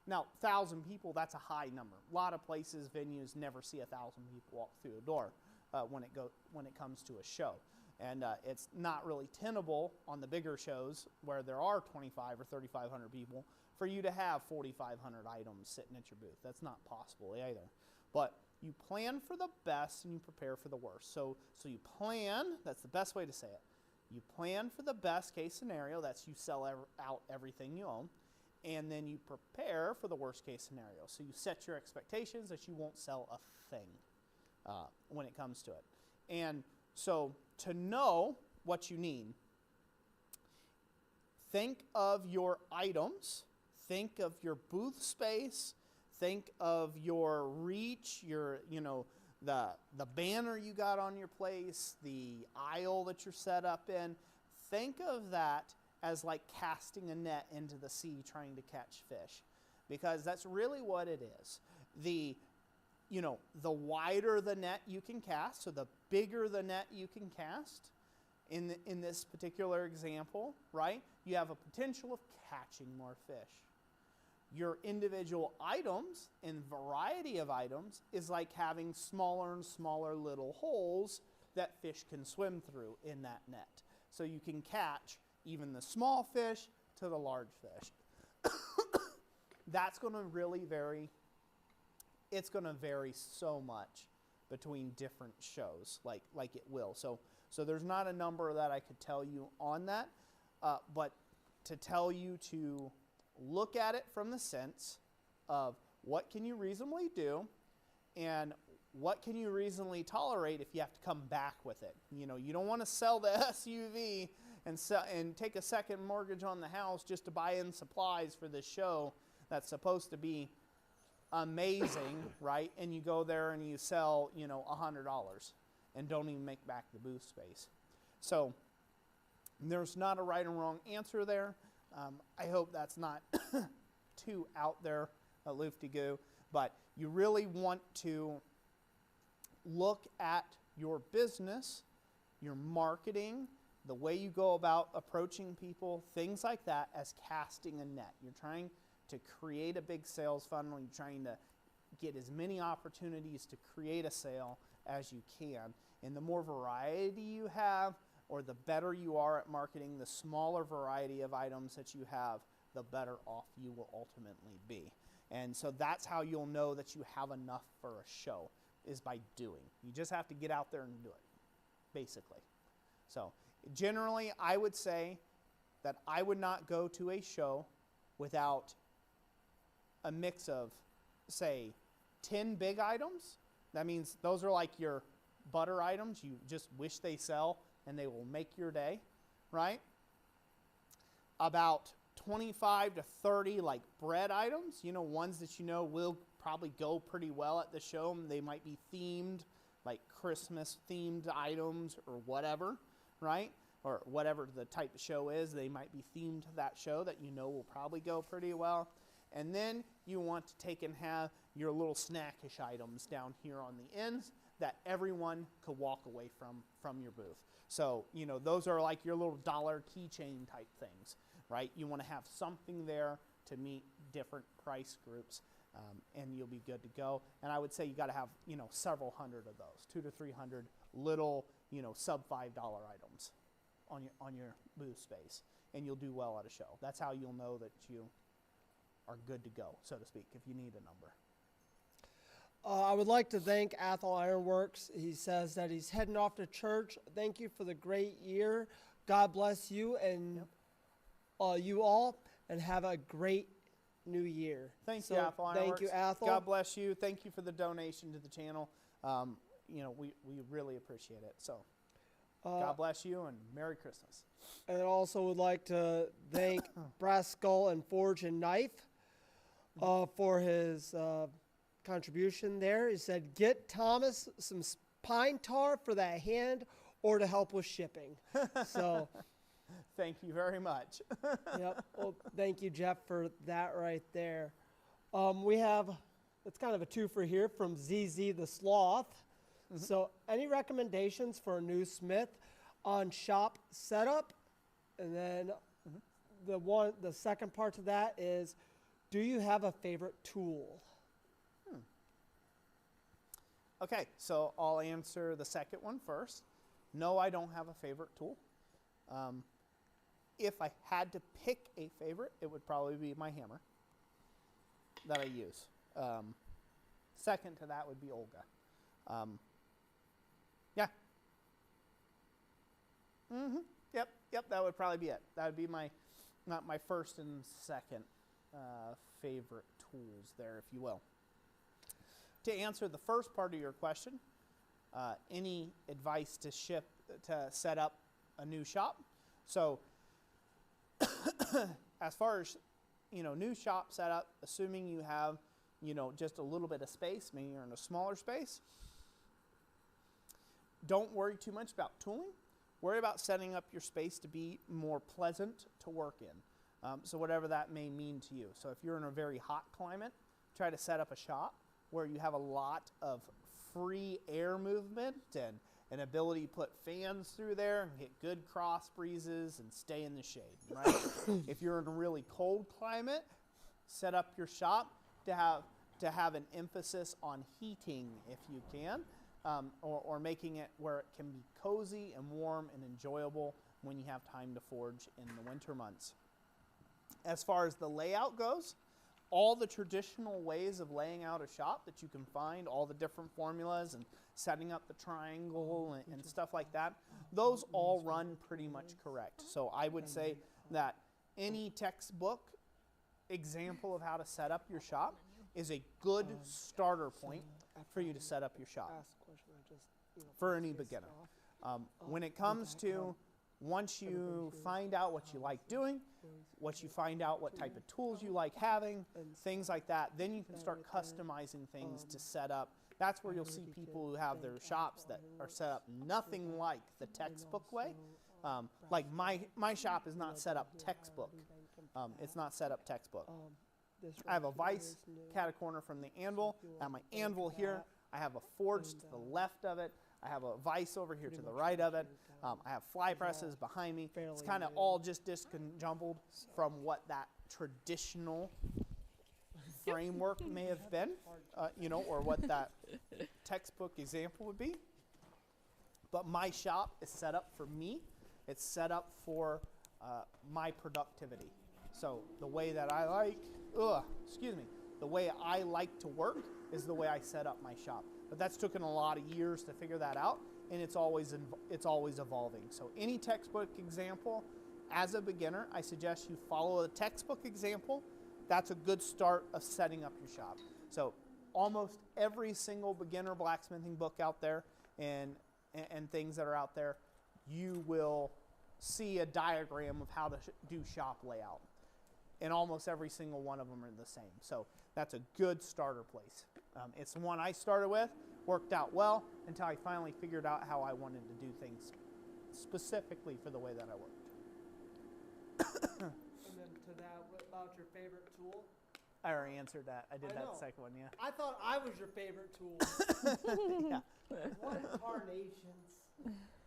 Speaker 1: 1,000 people, that's a high number. A lot of places, venues never see 1,000 people walk through a door when it comes to a show. And it's not really tenable on the bigger shows where there are 2,500 or 3,500 people for you to have 4,500 items sitting at your booth. That's not possible either. But you plan for the best and you prepare for the worst. So you plan, that's the best way to say it. You plan for the best case scenario, that's you sell out everything you own, and then you prepare for the worst case scenario. So you set your expectations that you won't sell a thing when it comes to it. And so to know what you need, think of your items, think of your booth space, think of your reach, the banner you got on your place, the aisle that you're set up in. Think of that as like casting a net into the sea trying to catch fish, because that's really what it is. The wider the net you can cast, so the bigger the net you can cast, in this particular example, right, you have a potential of catching more fish. Your individual items and variety of items is like having smaller and smaller little holes that fish can swim through in that net. So you can catch even the small fish to the large fish. That's going to really vary. It's going to vary so much between different shows, like it will. So there's not a number that I could tell you on that, but to tell you to look at it from the sense of what can you reasonably do and what can you reasonably tolerate if you have to come back with it. You don't want to sell the SUV and take a second mortgage on the house just to buy in supplies for this show that's supposed to be amazing, right? And you go there and you sell, $100 and don't even make back the booth space. So there's not a right and wrong answer there. I hope that's not too out there, loofty-goo, but you really want to look at your business, your marketing, the way you go about approaching people, things like that as casting a net. You're trying to create a big sales funnel. You're trying to get as many opportunities to create a sale as you can. And the more variety you have, or the better you are at marketing, the smaller variety of items that you have, the better off you will ultimately be. And so that's how you'll know that you have enough for a show, is by doing. You just have to get out there and do it, basically. So generally, I would say that I would not go to a show without a mix of, say, 10 big items. That means those are like your butter items. You just wish they sell and they will make your day, right? About 25 to 30 like bread items, you know, ones that you know will probably go pretty well at the show. They might be themed, like Christmas themed items or whatever, right? Or whatever the type of show is, they might be themed to that show that you know will probably go pretty well. And then you want to take and have your little snackish items down here on the ends that everyone could walk away from your booth. So, you know, those are like your little dollar keychain type things, right? You want to have something there to meet different price groups, and you'll be good to go. And I would say you got to have, you know, several hundred of those, 200 to 300 little, you know, sub $5 items on your booth space, and you'll do well at a show. That's how you'll know that you are good to go, so to speak, if you need a number.
Speaker 3: I would like to thank Athol Ironworks. He says that he's heading off to church. Thank you for the great year. God bless you and you all, and have a great new year.
Speaker 1: Thank you, Athol Ironworks.
Speaker 3: Thank you, Athol.
Speaker 1: God bless you. Thank you for the donation to the channel. You know, we really appreciate it. So God bless you and Merry Christmas.
Speaker 3: And I also would like to thank Brass Skull and Forge and Knife for his contribution there. He said, get Thomas some pine tar for that hand or to help with shipping. So
Speaker 1: thank you very much.
Speaker 3: yep. Well, thank you, Jeff, for that right there. We have, it's kind of a twofer here from ZZ the Sloth. Mm-hmm. So any recommendations for a new smith on shop setup? And then the second part to that is, do you have a favorite tool?
Speaker 1: Okay, so I'll answer the second one first. No, I don't have a favorite tool. If I had to pick a favorite, it would probably be my hammer that I use. Second to that would be Olga. Yeah. Yep, that would probably be it. That would be not my first and second favorite tools there, if you will. To answer the first part of your question, any advice to set up a new shop? So as far as, you know, new shop setup, assuming you have, you know, just a little bit of space, maybe you're in a smaller space, don't worry too much about tooling. Worry about setting up your space to be more pleasant to work in. So whatever that may mean to you. So if you're in a very hot climate, try to set up a shop where you have a lot of free air movement and an ability to put fans through there and get good cross breezes and stay in the shade, right? If you're in a really cold climate, set up your shop to have an emphasis on heating if you can, or making it where it can be cozy and warm and enjoyable when you have time to forge in the winter months. As far as the layout goes, all the traditional ways of laying out a shop that you can find, all the different formulas and setting up the triangle and stuff like that, those all run pretty much correct. So I would say that any textbook example of how to set up your shop is a good starter point for you to set up your shop for any beginner. When it comes to once you find out what you like doing, once you find out what type of tools you like having, things like that, then you can start customizing things to set up. That's where you'll see people who have their shops that are set up nothing like the textbook way. Like my shop is not set up textbook. It's not set up textbook. I have a vise cat a corner from the anvil. I have my anvil here. I have a forge to the left of it. I have a vise over here to the right of it. I have fly presses behind me. It's kind of all just disconjumbled from what that traditional framework may have been, or what that textbook example would be. But my shop is set up for me. It's set up for my productivity. So the way that I like, the way I like to work is the way I set up my shop. But that's taken a lot of years to figure that out, and it's always evolving. So any textbook example, as a beginner, I suggest you follow the textbook example. That's a good start of setting up your shop. So almost every single beginner blacksmithing book out there and things that are out there, you will see a diagram of how to do shop layout. And almost every single one of them are the same. So that's a good starter place. It's the one I started with, worked out well until I finally figured out how I wanted to do things specifically for the way that I worked.
Speaker 3: And then to that, what about your favorite tool?
Speaker 1: I already answered that. I did that second one, yeah.
Speaker 3: I thought I was your favorite tool.
Speaker 1: Yeah.
Speaker 3: What carnations?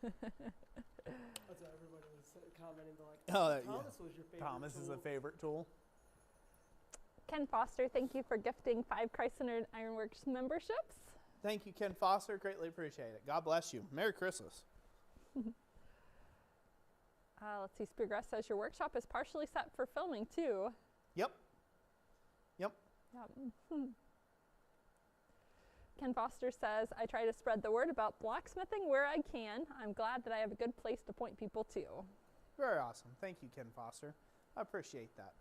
Speaker 3: That's what everybody was commenting, like, Thomas was your favorite
Speaker 1: Thomas
Speaker 3: tool.
Speaker 1: is a favorite tool.
Speaker 2: Ken Foster, thank you for gifting 5 Chrysler Ironworks memberships.
Speaker 1: Thank you, Ken Foster. Greatly appreciate it. God bless you. Merry Christmas.
Speaker 2: Let's see, Speargrass says your workshop is partially set for filming too.
Speaker 1: Yep.
Speaker 2: Ken Foster says, I try to spread the word about blacksmithing where I can. I'm glad that I have a good place to point people to.
Speaker 1: Very awesome. Thank you, Ken Foster. I appreciate that.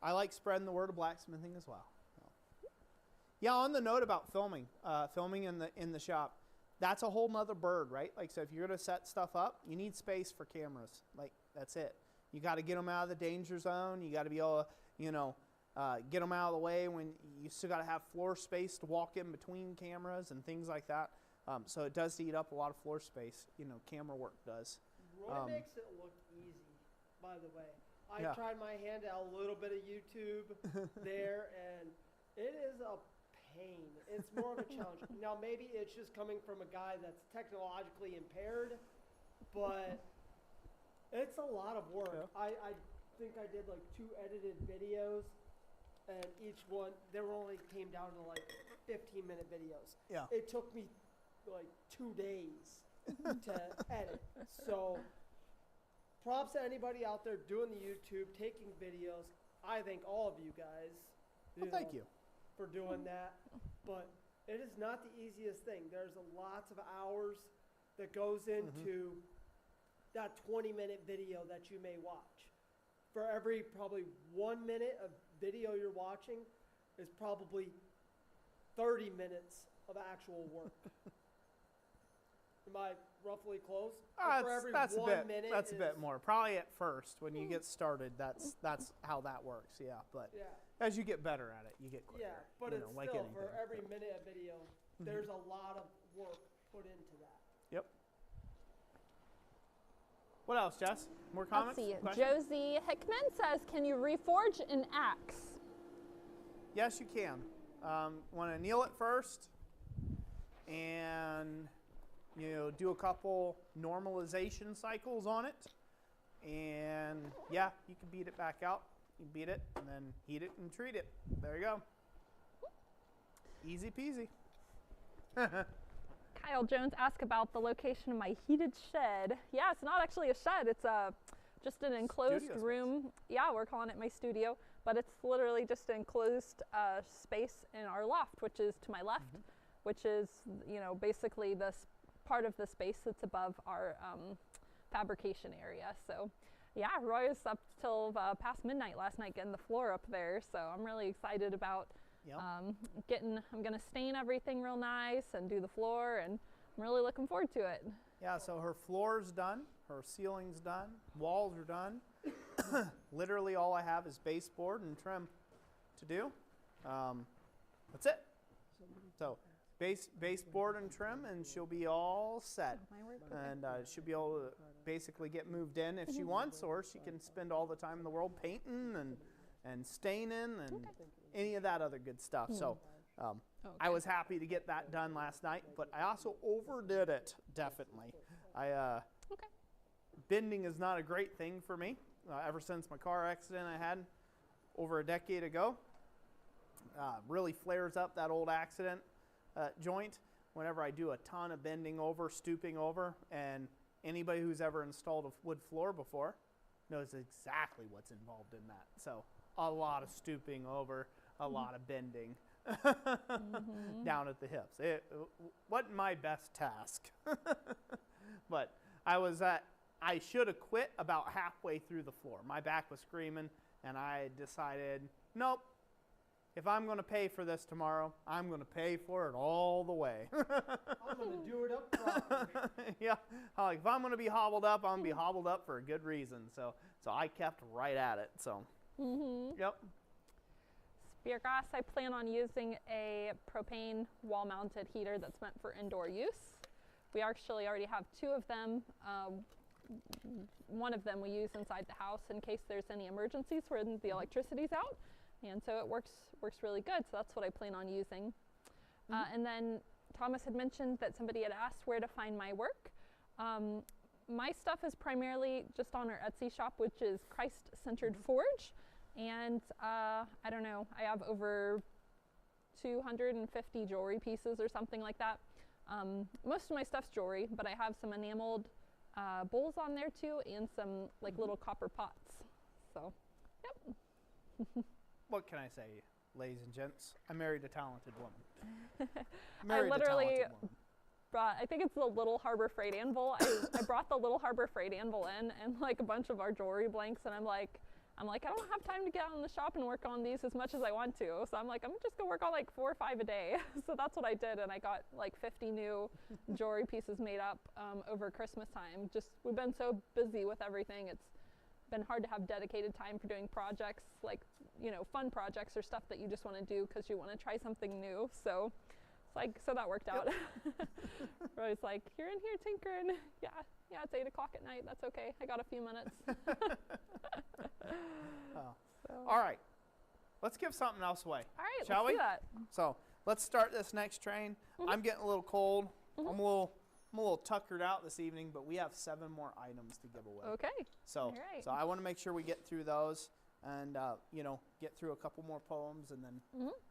Speaker 1: I like spreading the word of blacksmithing as well. Yeah, on the note about filming in the shop, that's a whole nother bird, right? Like, so if you're going to set stuff up, you need space for cameras. Like, that's it. You got to get them out of the danger zone. You got to be able to, get them out of the way when you still got to have floor space to walk in between cameras and things like that. So it does eat up a lot of floor space. Camera work does.
Speaker 3: Roy makes it look easy, by the way. I tried my hand at a little bit of YouTube there, and it is a pain. It's more of a challenge. Now, maybe it's just coming from a guy that's technologically impaired, but it's a lot of work. Yeah. I think I did like 2 edited videos, and each one, they were only came down to like 15-minute videos.
Speaker 1: Yeah.
Speaker 3: It took me like 2 days to edit. So props to anybody out there doing the YouTube, taking videos. I thank all of you guys.
Speaker 1: Thank you.
Speaker 3: For doing that. But it is not the easiest thing. There's lots of hours that goes into that 20-minute video that you may watch. For every probably 1 minute of video you're watching is probably 30 minutes of actual work. Am I roughly close?
Speaker 1: That's a bit more. Probably at first when you get started, that's how that works. Yeah, but as you get better at it, you get quicker.
Speaker 3: Yeah, but it's
Speaker 1: like
Speaker 3: still
Speaker 1: anything.
Speaker 3: for every minute of video, there's a lot of work put into that.
Speaker 1: Yep. What else, Jess? More comments?
Speaker 2: Let's see.
Speaker 1: Questions?
Speaker 2: Josie Hickman says, "Can you reforge an axe?"
Speaker 1: Yes, you can. Want to anneal it first, and do a couple normalization cycles on it, and yeah, you can beat it back out. You beat it and then heat it and treat it. There you go. Easy peasy.
Speaker 2: Kyle Jones asked about the location of my heated shed. Yeah, it's not actually a shed. It's just an enclosed room. Space. Yeah, we're calling it my studio, but it's literally just an enclosed space in our loft, which is to my left, which is basically this part of the space that's above our fabrication area. So. Yeah, Roy was up till past midnight last night getting the floor up there, so I'm really excited about I'm going to stain everything real nice and do the floor, and I'm really looking forward to it.
Speaker 1: Yeah, so her floor's done, her ceiling's done, walls are done. Literally all I have is baseboard and trim to do. That's it. So baseboard and trim, and she'll be all set. And she'll be able to basically get moved in if she wants, or she can spend all the time in the world painting and staining and any of that other good stuff. So I was happy to get that done last night, but I also overdid it, definitely. Bending is not a great thing for me. Ever since my car accident I had over a decade ago, really flares up that old accident joint whenever I do a ton of bending over, stooping over, and anybody who's ever installed a wood floor before knows exactly what's involved in that. So a lot of stooping over, a lot of bending down at the hips. It wasn't my best task, but I should have quit about halfway through the floor. My back was screaming, and I decided, nope, if I'm going to pay for this tomorrow, I'm going to pay for it all the way.
Speaker 3: I'm going to do it up front.
Speaker 1: Yeah, like if I'm going to be hobbled up, I'm going to be hobbled up for a good reason. So I kept right at it. So, yep.
Speaker 2: Spear grass, I plan on using a propane wall-mounted heater that's meant for indoor use. We actually already have 2 of them. One of them we use inside the house in case there's any emergencies when the electricity's out. And so it works really good. So that's what I plan on using. And then Thomas had mentioned that somebody had asked where to find my work. My stuff is primarily just on our Etsy shop, which is Christ-Centered Forge. And I don't know, I have over 250 jewelry pieces or something like that. Most of my stuff's jewelry, but I have some enameled bowls on there too, and some like little copper pots. So, yep.
Speaker 1: What can I say, ladies and gents? I married a talented woman.
Speaker 2: I literally brought, I think it's the Little Harbor Freight anvil. I brought the Little Harbor Freight anvil in and like a bunch of our jewelry blanks, and I'm like, I don't have time to get out in the shop and work on these as much as I want to. So I'm like, I'm just gonna work on like 4 or 5 a day. So that's what I did, and I got like 50 new jewelry pieces made up over Christmas time. Just, we've been so busy with everything. It's been hard to have dedicated time for doing projects, like, you know, fun projects or stuff that you just want to do because you want to try something new. So it's like, so that worked out. Roy's like, you're in here tinkering. Yeah, it's 8 o'clock at night. That's okay. I got a few minutes.
Speaker 1: All right, let's give something else away.
Speaker 2: All right,
Speaker 1: shall
Speaker 2: let's
Speaker 1: we?
Speaker 2: do that.
Speaker 1: So let's start this next train. I'm getting a little cold. I'm a little tuckered out this evening, but we have 7 more items to give away.
Speaker 2: Okay.
Speaker 1: So,
Speaker 2: all right.
Speaker 1: so I want to make sure we get through those, and you know, get through a couple more poems, and then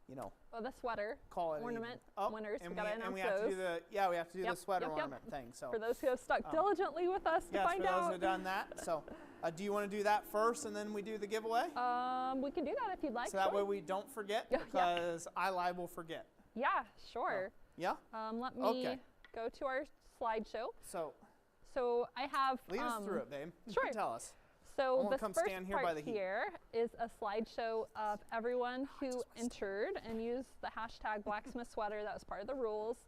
Speaker 1: you know.
Speaker 2: Oh, the sweater
Speaker 1: Call it
Speaker 2: ornament winners.
Speaker 1: And
Speaker 2: we gotta announce
Speaker 1: we have
Speaker 2: those.
Speaker 1: to do we have to do the sweater ornament thing. So
Speaker 2: for those who have stuck diligently with us to find
Speaker 1: for those
Speaker 2: out.
Speaker 1: who have done that. So, do you want to do that first, and then we do the giveaway?
Speaker 2: We can do that if you'd like.
Speaker 1: So that way we don't forget, because I liable forget.
Speaker 2: Yeah, sure.
Speaker 1: Yeah.
Speaker 2: Let me go to our slideshow. So I have.
Speaker 1: Lead us through it, babe.
Speaker 2: Sure.
Speaker 1: Tell us.
Speaker 2: So the
Speaker 1: come
Speaker 2: first
Speaker 1: stand here
Speaker 2: part
Speaker 1: by the heat.
Speaker 2: here is a slideshow of everyone who entered and used the hashtag Blacksmith Sweater. That was part of the rules.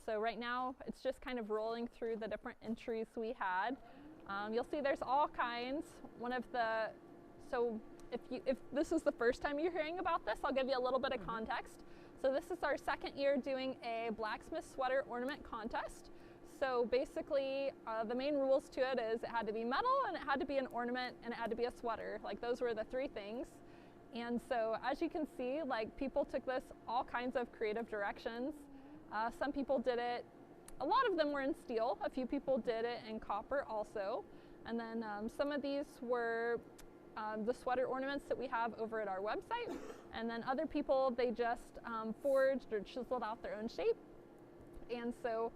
Speaker 2: So right now it's just kind of rolling through the different entries we had. You'll see there's all kinds. So if this is the first time you're hearing about this, I'll give you a little bit of context. So this is our 2nd year doing a blacksmith sweater ornament contest. So basically, the main rules to it is it had to be metal, and it had to be an ornament, and it had to be a sweater. Like, those were the 3 things. And so as you can see, like, people took this all kinds of creative directions. Some people did it, a lot of them were in steel. A few people did it in copper also. And then some of these were the sweater ornaments that we have over at our website. And then other people, they just forged or chiseled out their own shape. And so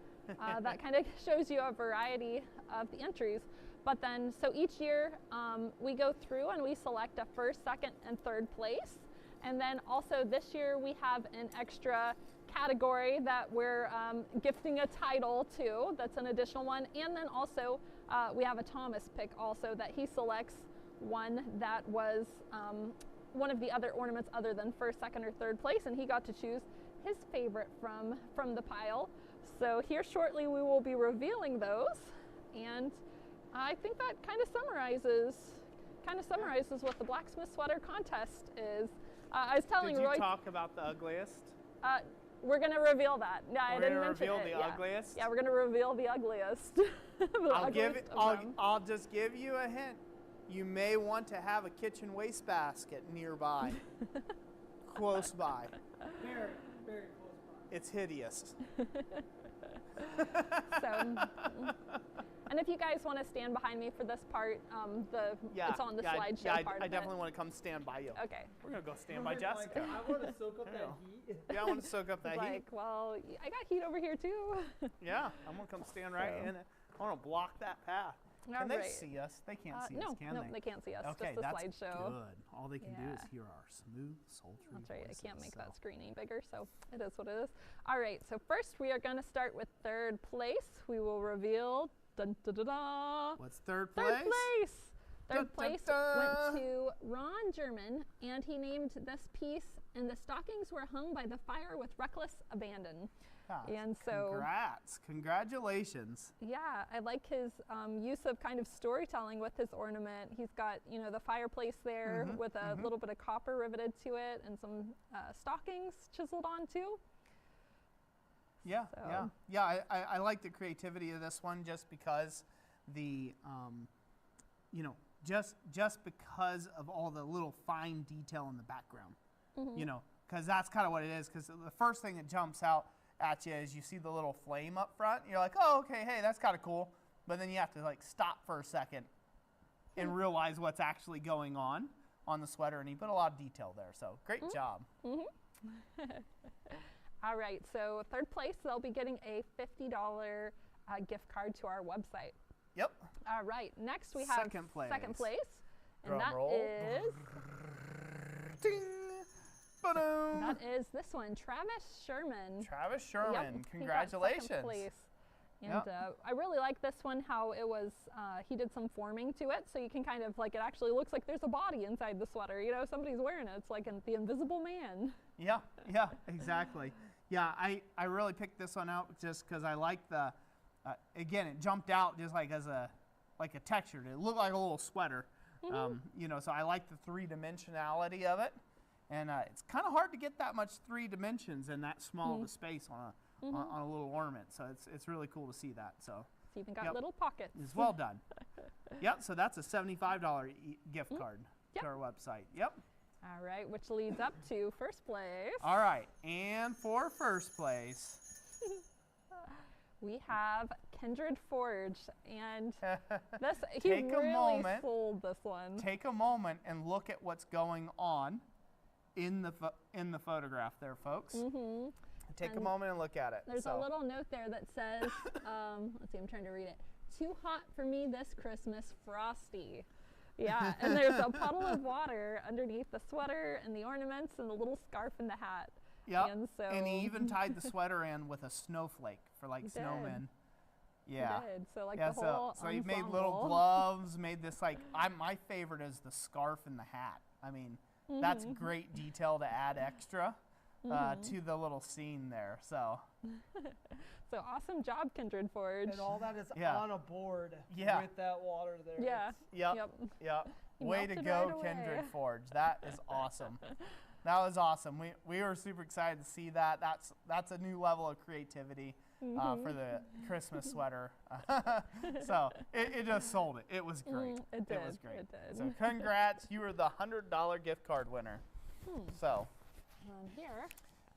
Speaker 2: that kind of shows you a variety of the entries. But then, so each year we go through and we select a 1st, 2nd, and 3rd place. And then also this year we have an extra category that we're gifting a title to. That's an additional one. And then also we have a Thomas pick also that he selects one that was one of the other ornaments other than 1st, 2nd, or 3rd place. And he got to choose his favorite from the pile. So here shortly we will be revealing those, and I think that kind of summarizes what the blacksmith sweater contest is. I was telling Roy.
Speaker 1: Did you talk about the ugliest?
Speaker 2: We're gonna reveal that. Yeah, I didn't mention it.
Speaker 1: Reveal the ugliest.
Speaker 2: Yeah, we're gonna reveal the ugliest.
Speaker 1: I'll just give you a hint. You may want to have a kitchen wastebasket nearby, close by.
Speaker 3: Very, very close by.
Speaker 1: It's hideous.
Speaker 2: So, and if you guys want to stand behind me for this part, it's on the slideshow part.
Speaker 1: I definitely want to come stand by you.
Speaker 2: Okay.
Speaker 1: We're gonna go stand by Jessica.
Speaker 3: I want to soak up that heat.
Speaker 1: Yeah, I want to soak up that heat.
Speaker 2: Like, well, I got heat over here too.
Speaker 1: Yeah, I'm gonna come stand right in it. I want to block that path. Can they see us? They can't see us, can they?
Speaker 2: No, they can't see us.
Speaker 1: Okay,
Speaker 2: just the
Speaker 1: that's
Speaker 2: slideshow.
Speaker 1: good. All they can do is hear our smooth, sultry
Speaker 2: That's right.
Speaker 1: voices,
Speaker 2: I can't make that screen any bigger, so it is what it is. All right. So first, we are going to start with third place. We will reveal. Dun, da, da, da.
Speaker 1: What's third place?
Speaker 2: Third place. Third
Speaker 1: Dun,
Speaker 2: place
Speaker 1: dun, dun.
Speaker 2: went to Ron German, and he named this piece. And the stockings were hung by the fire with reckless abandon. And so,
Speaker 1: congratulations.
Speaker 2: Yeah, I like his use of kind of storytelling with his ornament. He's got, the fireplace there with a little bit of copper riveted to it and some stockings chiseled on too.
Speaker 1: Yeah,
Speaker 2: So-
Speaker 1: yeah. I like the creativity of this one just because the, just because of all the little fine detail in the background. Because that's kind of what it is. Because the first thing that jumps out at you is you see the little flame up front. You're like, oh, okay, hey, that's kind of cool. But then you have to like stop for a second and realize what's actually going on the sweater. And he put a lot of detail there. So great job.
Speaker 2: All right, so third place, they'll be getting a $50 gift card to our website.
Speaker 1: Yep.
Speaker 2: All right, next we have
Speaker 1: Second place.
Speaker 2: and
Speaker 1: Drum
Speaker 2: that
Speaker 1: roll.
Speaker 2: is
Speaker 1: Ding. Ba-dum.
Speaker 2: that is this one, Travis Sherman.
Speaker 1: Travis
Speaker 2: Yep,
Speaker 1: Sherman,
Speaker 2: he got second
Speaker 1: congratulations.
Speaker 2: place. And
Speaker 1: Yep.
Speaker 2: I really like this one, how it was, he did some forming to it, so you can kind of, like, it actually looks like there's a body inside the sweater. Somebody's wearing it. It's like the Invisible Man.
Speaker 1: Yeah, exactly. Yeah, I really picked this one out just because I like the, again, it jumped out just like as a texture. It looked like a little sweater, so I like the three-dimensionality of it. And it's kind of hard to get that much 3 dimensions in that small of a space on a little ornament. So it's really cool to see that. So
Speaker 2: It's even got little pockets.
Speaker 1: it's well done. Yep. So that's a $75 gift card
Speaker 2: Yep.
Speaker 1: to our website. Yep.
Speaker 2: All right, which leads up to first place.
Speaker 1: All right. And for first place,
Speaker 2: We have Kindred Forge, and this he
Speaker 1: Take a
Speaker 2: really
Speaker 1: moment.
Speaker 2: sold this one.
Speaker 1: take a moment and look at what's going on in the photograph there, folks. Take a
Speaker 2: And
Speaker 1: moment and look at it.
Speaker 2: There's a little note there that says, let's see, I'm trying to read it. Too hot for me this Christmas, frosty. Yeah, and there's a puddle of water underneath the sweater and the ornaments and the little scarf and the hat.
Speaker 1: Yep.
Speaker 2: And
Speaker 1: he even tied the sweater in with a snowflake for like
Speaker 2: did.
Speaker 1: snowmen. Yeah.
Speaker 2: He did. So like
Speaker 1: Yeah,
Speaker 2: the whole
Speaker 1: so he made little
Speaker 2: ensemble.
Speaker 1: gloves, made this my favorite is the scarf and the hat. I mean, that's great detail to add extra to the little scene there. So
Speaker 2: So awesome job, Kindred Forge.
Speaker 3: And all that is
Speaker 1: Yeah.
Speaker 3: on a board
Speaker 1: Yeah.
Speaker 3: with that water there.
Speaker 2: Yeah.
Speaker 3: It's-
Speaker 1: Yep.
Speaker 2: He
Speaker 1: Way to
Speaker 2: melted
Speaker 1: go,
Speaker 2: right away.
Speaker 1: Kindred Forge. That is awesome. That was awesome. We were super excited to see that. That's a new level of creativity for the Christmas sweater. So it just sold it. It was great.
Speaker 2: It did.
Speaker 1: It was great.
Speaker 2: It did.
Speaker 1: So congrats, you were the $100 gift card winner. So
Speaker 2: Here,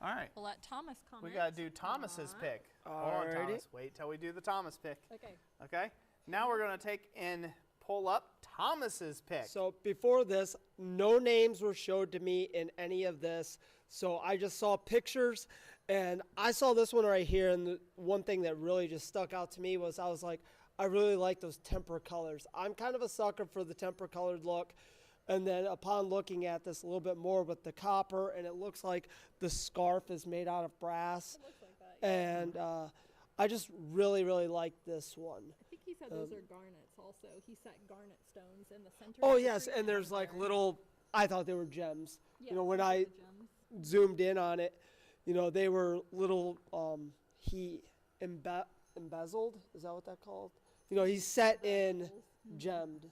Speaker 1: all right,
Speaker 2: we'll let Thomas comment.
Speaker 1: we gotta do Thomas's pick. Hold on,
Speaker 3: Alrighty.
Speaker 1: Thomas. Wait till we do the Thomas pick.
Speaker 2: Okay.
Speaker 1: Okay. Now we're gonna take and pull up Thomas's pick.
Speaker 3: So before this, no names were showed to me in any of this. So I just saw pictures, and I saw this one right here. And the one thing that really just stuck out to me was I was like, I really like those temper colors. I'm kind of a sucker for the temper colored look. And then upon looking at this a little bit more with the copper, and it looks like the scarf is made out of brass.
Speaker 2: It looks like that. Yeah.
Speaker 3: And I just really, really like this one.
Speaker 2: I think he said those are garnets also. He set garnet stones in the center.
Speaker 3: Oh
Speaker 2: of the
Speaker 3: yes,
Speaker 2: tree
Speaker 3: and there's like
Speaker 2: there.
Speaker 3: little, I thought they were gems.
Speaker 2: Yeah,
Speaker 3: You know, when
Speaker 2: those are
Speaker 3: I
Speaker 2: the gems.
Speaker 3: zoomed in on it, they were little, he embezzled, is that what that called? He's set in gemmed,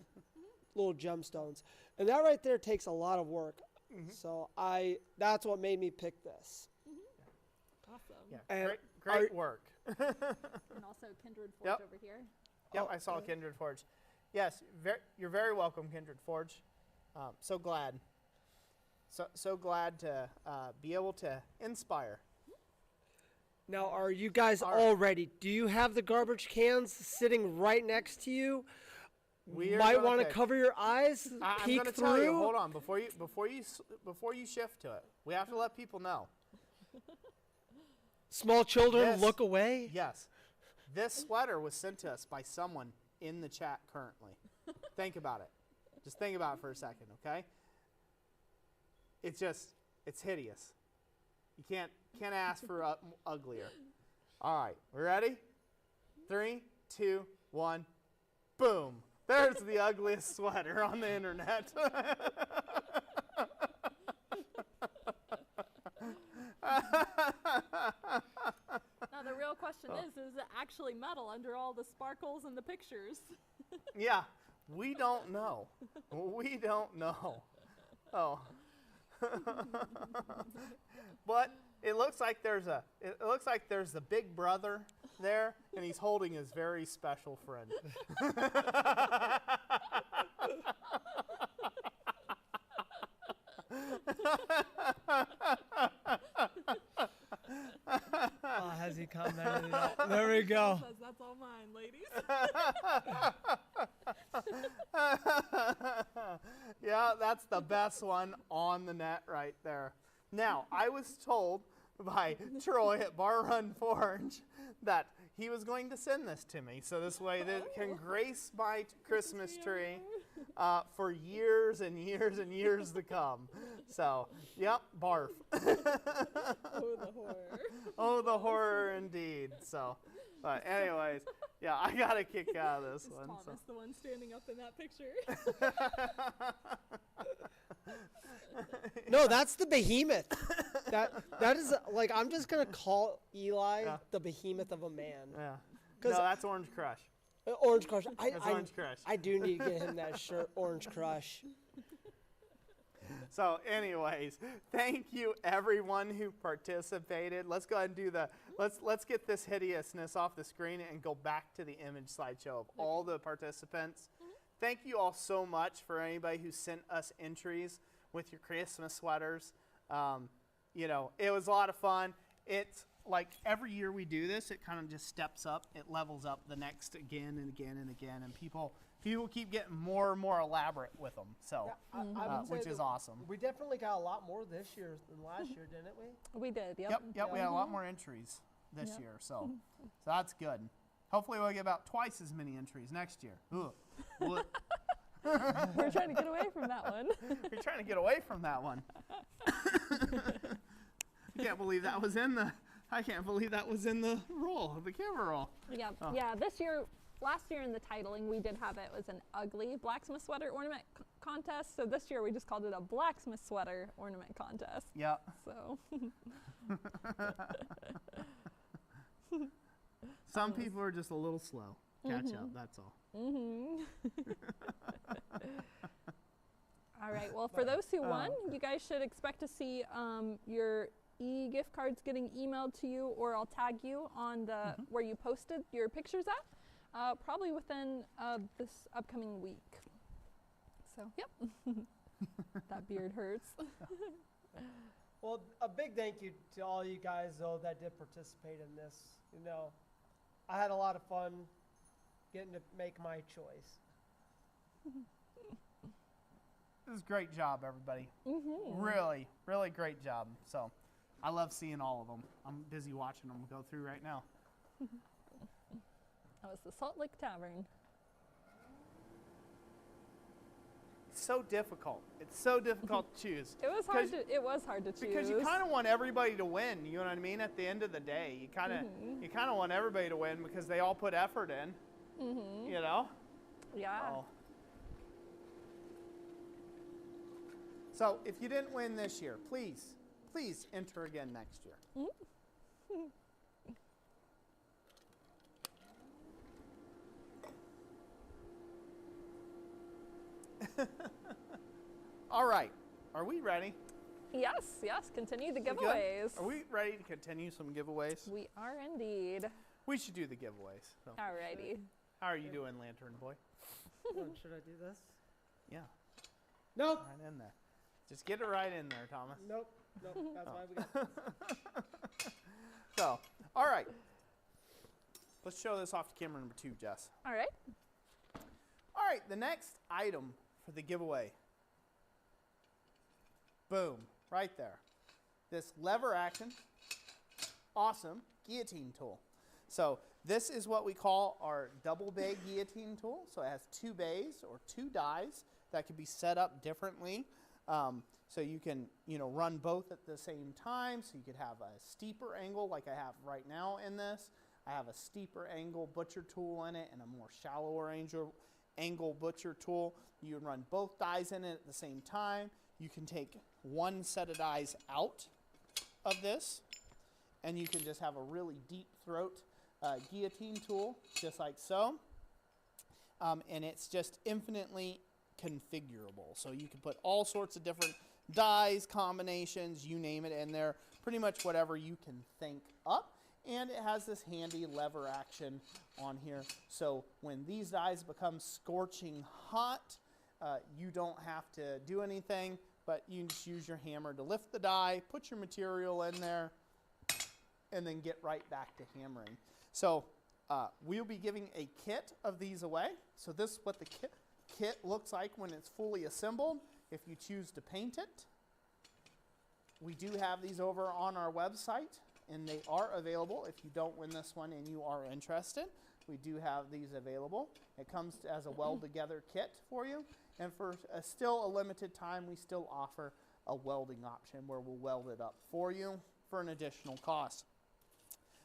Speaker 3: little gemstones. And that right there takes a lot of work. So that's what made me pick this.
Speaker 2: Awesome.
Speaker 1: Yeah,
Speaker 3: And
Speaker 1: great work.
Speaker 2: And also Kindred Forge
Speaker 1: Yep.
Speaker 2: over here.
Speaker 1: Yep, I saw Kindred Forge. Yes, you're very welcome, Kindred Forge. So glad. So glad to be able to inspire.
Speaker 3: Now, are you guys
Speaker 1: All right.
Speaker 3: all ready? Do you have the garbage cans sitting right next to you?
Speaker 1: We are
Speaker 3: Might
Speaker 1: gonna-
Speaker 3: want to
Speaker 1: okay.
Speaker 3: cover your eyes,
Speaker 1: I'm
Speaker 3: peek
Speaker 1: going to
Speaker 3: through.
Speaker 1: tell you. Hold on, before you shift to it, we have to let people know.
Speaker 3: Small children
Speaker 1: Yes.
Speaker 3: look away.
Speaker 1: Yes, this sweater was sent to us by someone in the chat currently. Think about it. Just think about it for a second, okay? It's hideous. You can't ask for uglier. All right, we ready? 3, 2, 1, boom. There's the ugliest sweater on the internet.
Speaker 2: Now the real question is it actually metal under all the sparkles and the pictures?
Speaker 1: Yeah, we don't know. We don't know. Oh. But it looks like there's the big brother there, and he's holding his very special friend.
Speaker 3: Oh, has he commented? There we go.
Speaker 2: Says that's all mine, ladies.
Speaker 1: Yeah, that's the best one on the net right there. Now, I was told by Troy at Bar Run Forge that he was going to send this to me, so this way that it can grace my Christmas tree for years and years and years to come. So, yep, barf.
Speaker 2: Oh, the horror.
Speaker 1: Oh, the horror indeed. So, but anyways, yeah, I got a kick out of this
Speaker 2: Is
Speaker 1: one.
Speaker 2: Thomas
Speaker 1: So.
Speaker 2: the one standing up in that picture?
Speaker 3: No, that's the behemoth. That is like, I'm just gonna call Eli the behemoth of a man.
Speaker 1: Yeah.
Speaker 3: 'Cause-
Speaker 1: No, that's Orange Crush.
Speaker 3: Orange Crush.
Speaker 1: That's Orange Crush.
Speaker 3: I do need to get him that shirt, Orange Crush.
Speaker 1: So, anyways, thank you everyone who participated. Let's go ahead and do let's get this hideousness off the screen and go back to the image slideshow of all the participants. Thank you all so much for anybody who sent us entries with your Christmas sweaters. It was a lot of fun. It's like every year we do this, it kind of just steps up. It levels up the next again and again and again, and people keep getting more and more elaborate with them. So,
Speaker 3: I would say
Speaker 1: which is
Speaker 3: that
Speaker 1: awesome.
Speaker 3: We definitely got a lot more this year than last year, didn't we?
Speaker 2: We did, yep.
Speaker 1: Yep. We had a lot more entries this year, so that's good. Hopefully, we'll get about twice as many entries next year. Ugh.
Speaker 2: We're trying to get away from that one.
Speaker 1: We're trying to get away from that one. I can't believe that was in the roll, the camera roll.
Speaker 2: Yeah,
Speaker 1: Oh.
Speaker 2: yeah. Last year in the titling, we did have it was an ugly blacksmith sweater ornament contest. So this year we just called it a blacksmith sweater ornament contest.
Speaker 1: Yeah.
Speaker 2: So
Speaker 1: Some people are just a little slow. Catch up, that's all.
Speaker 2: all right. Well, for those who won, you guys should expect to see your e-gift cards getting emailed to you, or I'll tag you on the where you posted your pictures at. Probably within this upcoming week. So, yep. That beard hurts.
Speaker 3: Well, a big thank you to all you guys, though, that did participate in this. I had a lot of fun getting to make my choice.
Speaker 1: This is a great job, everybody. Really, really great job. So, I love seeing all of them. I'm busy watching them go through right now.
Speaker 2: That was the Salt Lake Tavern.
Speaker 1: It's so difficult. It's so difficult to choose.
Speaker 2: It was hard to choose.
Speaker 1: Because you kind of want everybody to win, you know what I mean? At the end of the day, you kind of want everybody to win because they all put effort in. You know?
Speaker 2: Yeah.
Speaker 1: So if you didn't win this year, please enter again next year. All right. Are we ready?
Speaker 2: Yes. Continue the
Speaker 1: We good?
Speaker 2: giveaways.
Speaker 1: Are we ready to continue some giveaways?
Speaker 2: We are indeed.
Speaker 1: We should do the giveaways. So.
Speaker 2: Alrighty.
Speaker 1: How are you doing, Lantern Boy?
Speaker 3: Should I do this?
Speaker 1: Yeah,
Speaker 3: Nope.
Speaker 1: right in there. Just get it right in there, Thomas.
Speaker 3: Nope. That's why we got.
Speaker 1: So, all right. Let's show this off to camera number 2, Jess.
Speaker 2: All right.
Speaker 1: All right, the next item for the giveaway. Boom, right there. This lever action, awesome guillotine tool. So this is what we call our double bay guillotine tool. So it has 2 bays or 2 dies that can be set up differently. So you can, run both at the same time. So you could have a steeper angle like I have right now in this. I have a steeper angle butcher tool in it and a more shallower angle butcher tool. You can run both dies in it at the same time. You can take one set of dies out of this, and you can just have a really deep throat guillotine tool, just like so. And it's just infinitely configurable. So you can put all sorts of different dies, combinations, you name it in there, pretty much whatever you can think up. And it has this handy lever action on here. So when these dies become scorching hot, you don't have to do anything, but you just use your hammer to lift the die, put your material in there, and then get right back to hammering. So we'll be giving a kit of these away. So this is what the kit looks like when it's fully assembled, if you choose to paint it. We do have these over on our website, and they are available. If you don't win this one and you are interested, we do have these available. It comes as a weld-together kit for you, and for still a limited time, we still offer a welding option where we'll weld it up for you for an additional cost.